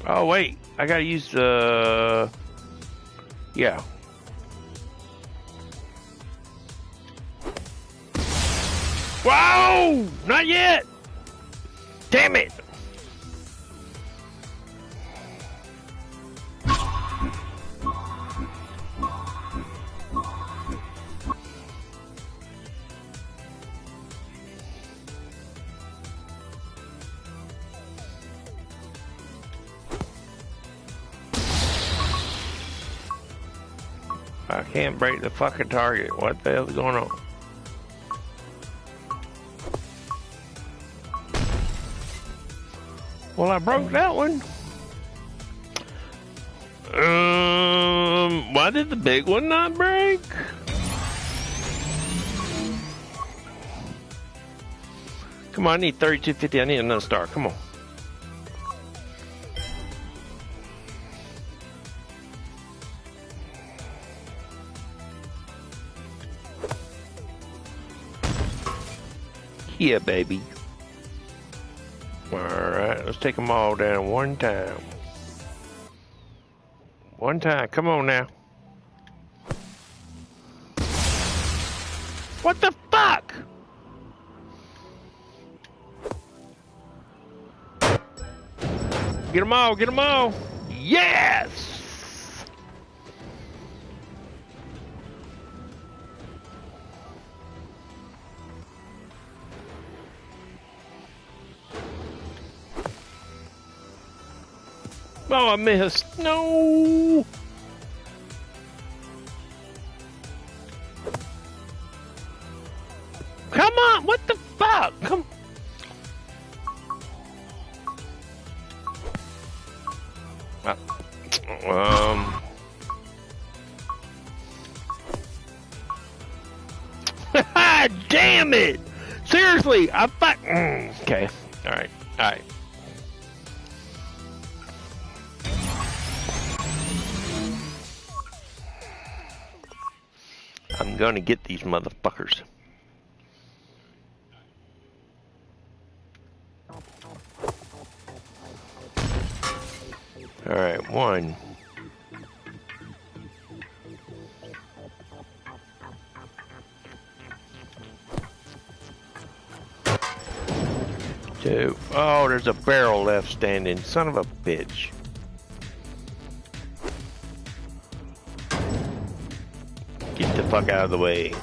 Oh, wait. I gotta use the... Yeah. Whoa! Not yet! Damn it! I can't break the fucking target. What the hell is going on? Well, I broke that one. Why did the big one not break? Come on, I need 3250. I need another star. Come on. Yeah, baby. Alright, let's take them all down one time. One time. Come on now. What the fuck? Get them all. Get them all. Yes! Oh, I missed. No. Come on. What the fuck? Come. Damn it. Seriously, I fuck. Okay. All right. All right. I'm gonna get these motherfuckers. Alright, 1. 2. Oh, there's a barrel left standing. Son of a bitch. Get the fuck out of the way.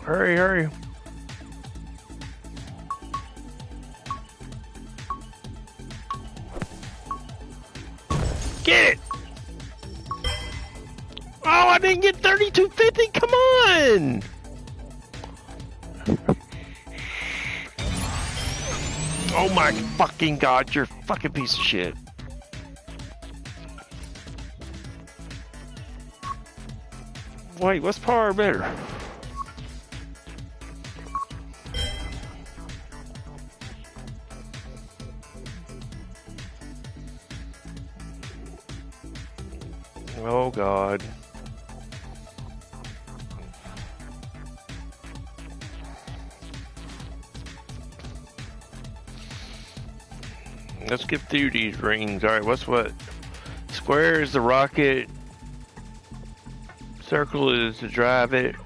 Hurry, hurry. Get it! Oh, I didn't get 3250. Come on! Oh my fucking god, you're a fucking piece of shit. Wait, what's power better? Oh god. Let's get through these rings. Alright, what's what? Square is the rocket. Circle is to drive it.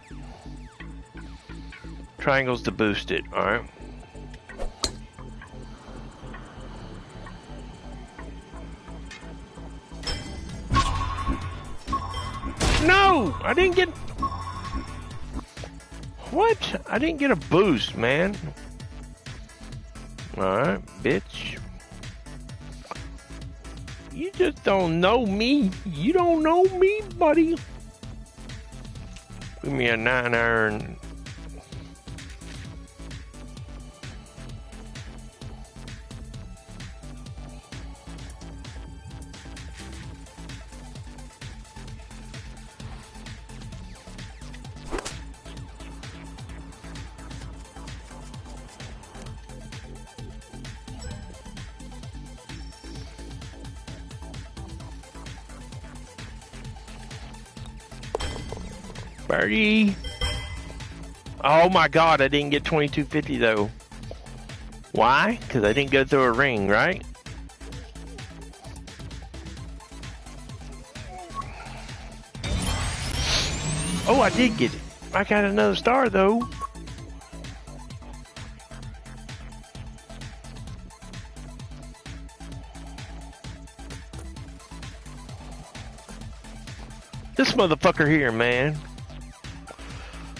Triangle's to boost it. Alright. No! I didn't get... What? I didn't get a boost, man. Alright, bitch. You just don't know me. You don't know me, buddy. Give me a 9 iron. Birdie. Oh my God, I didn't get 2250 though. Why? Because I didn't go through a ring, right? Oh, I did get it. I got another star though. This motherfucker here, man.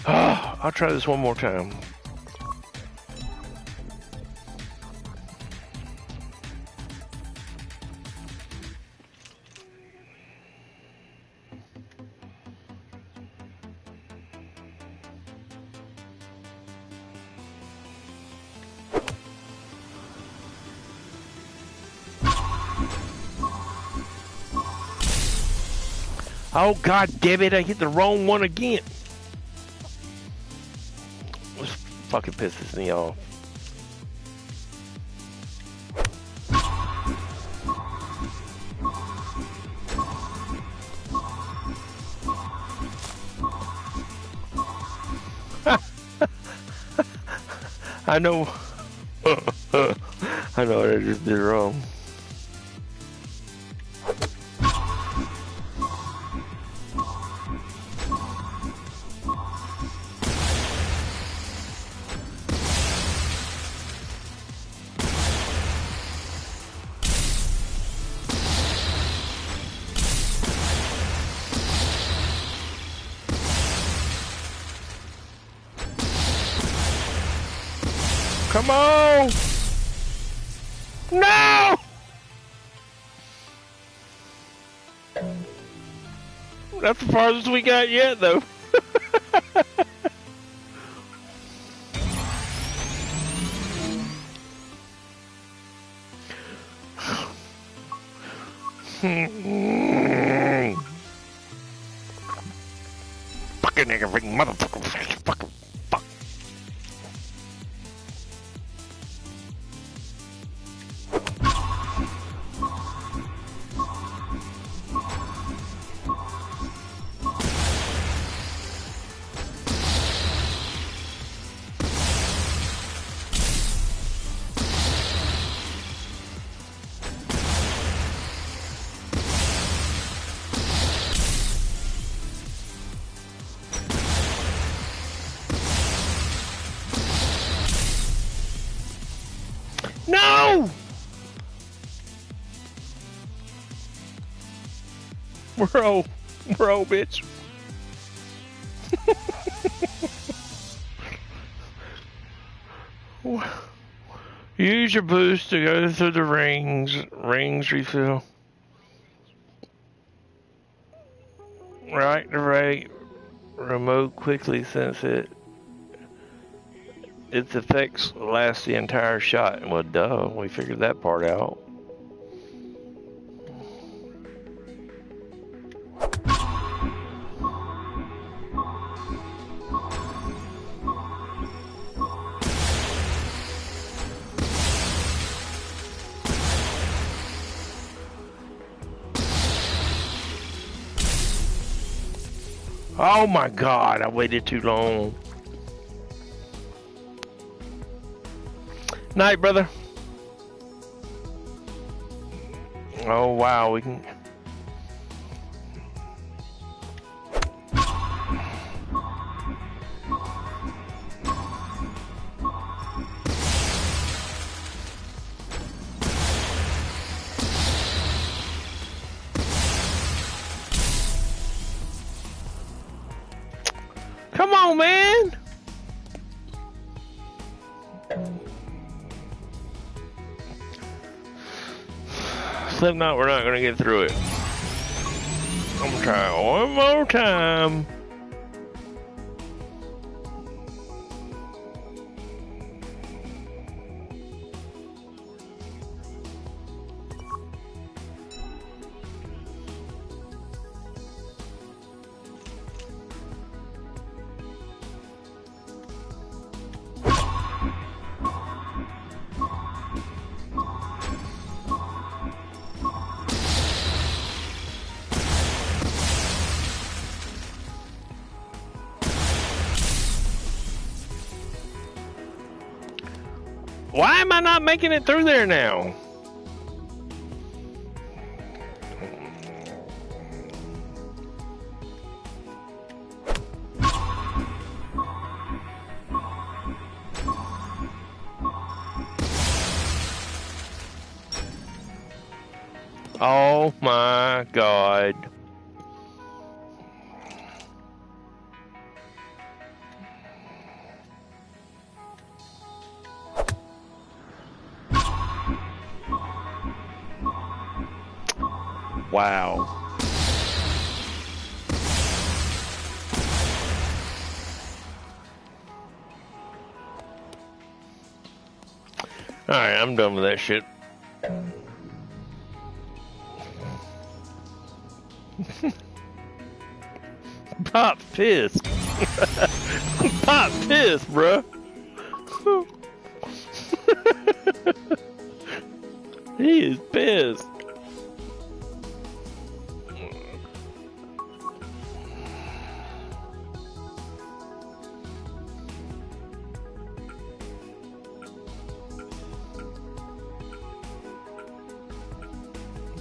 Oh, I'll try this one more time. Oh, God damn it, I hit the wrong one again. This fucking pisses me off. I know. I know what I just did wrong. Come on! No! That's the farthest we got yet, though. Fucking nigga, motherfucker, fucking fuck. No! Bro, bitch. Use your boost to go through the rings. Rings refill. Right to right. Remote quickly sense it. Its effects last the entire shot. Well, duh, we figured that part out. Oh my God, I waited too long. Night, brother. Oh wow, we can. Come on, man. Slipknot, we're not gonna get through it. I'm gonna try one more time. Why am I not making it through there now? Oh my God. Wow. Alright, I'm done with that shit. Pop pissed. Pop pissed, bruh. He is pissed.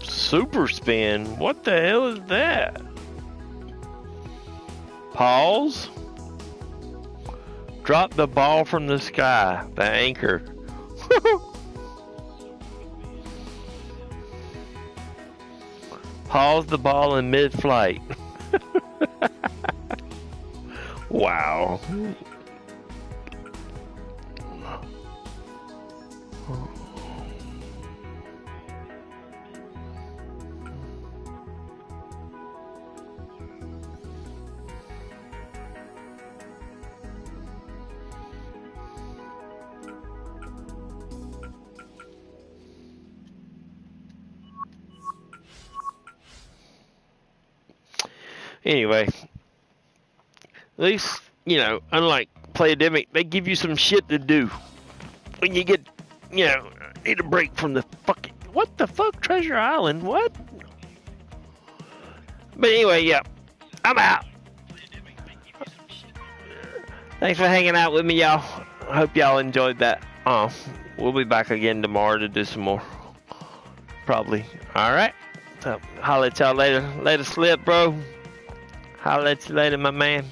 Super spin? What the hell is that? Pause. Drop the ball from the sky. The anchor. Pause the ball in mid-flight. Wow. Anyway, at least, you know, unlike Playademic, they give you some shit to do. When you get, you know, need a break from the fucking, what the fuck, Treasure Island, what? But anyway, yeah, I'm out. Thanks for hanging out with me, y'all. I hope y'all enjoyed that. We'll be back again tomorrow to do some more. Probably. Alright. So, holla at y'all later. Later, Slip, bro. Holla at you later, my man.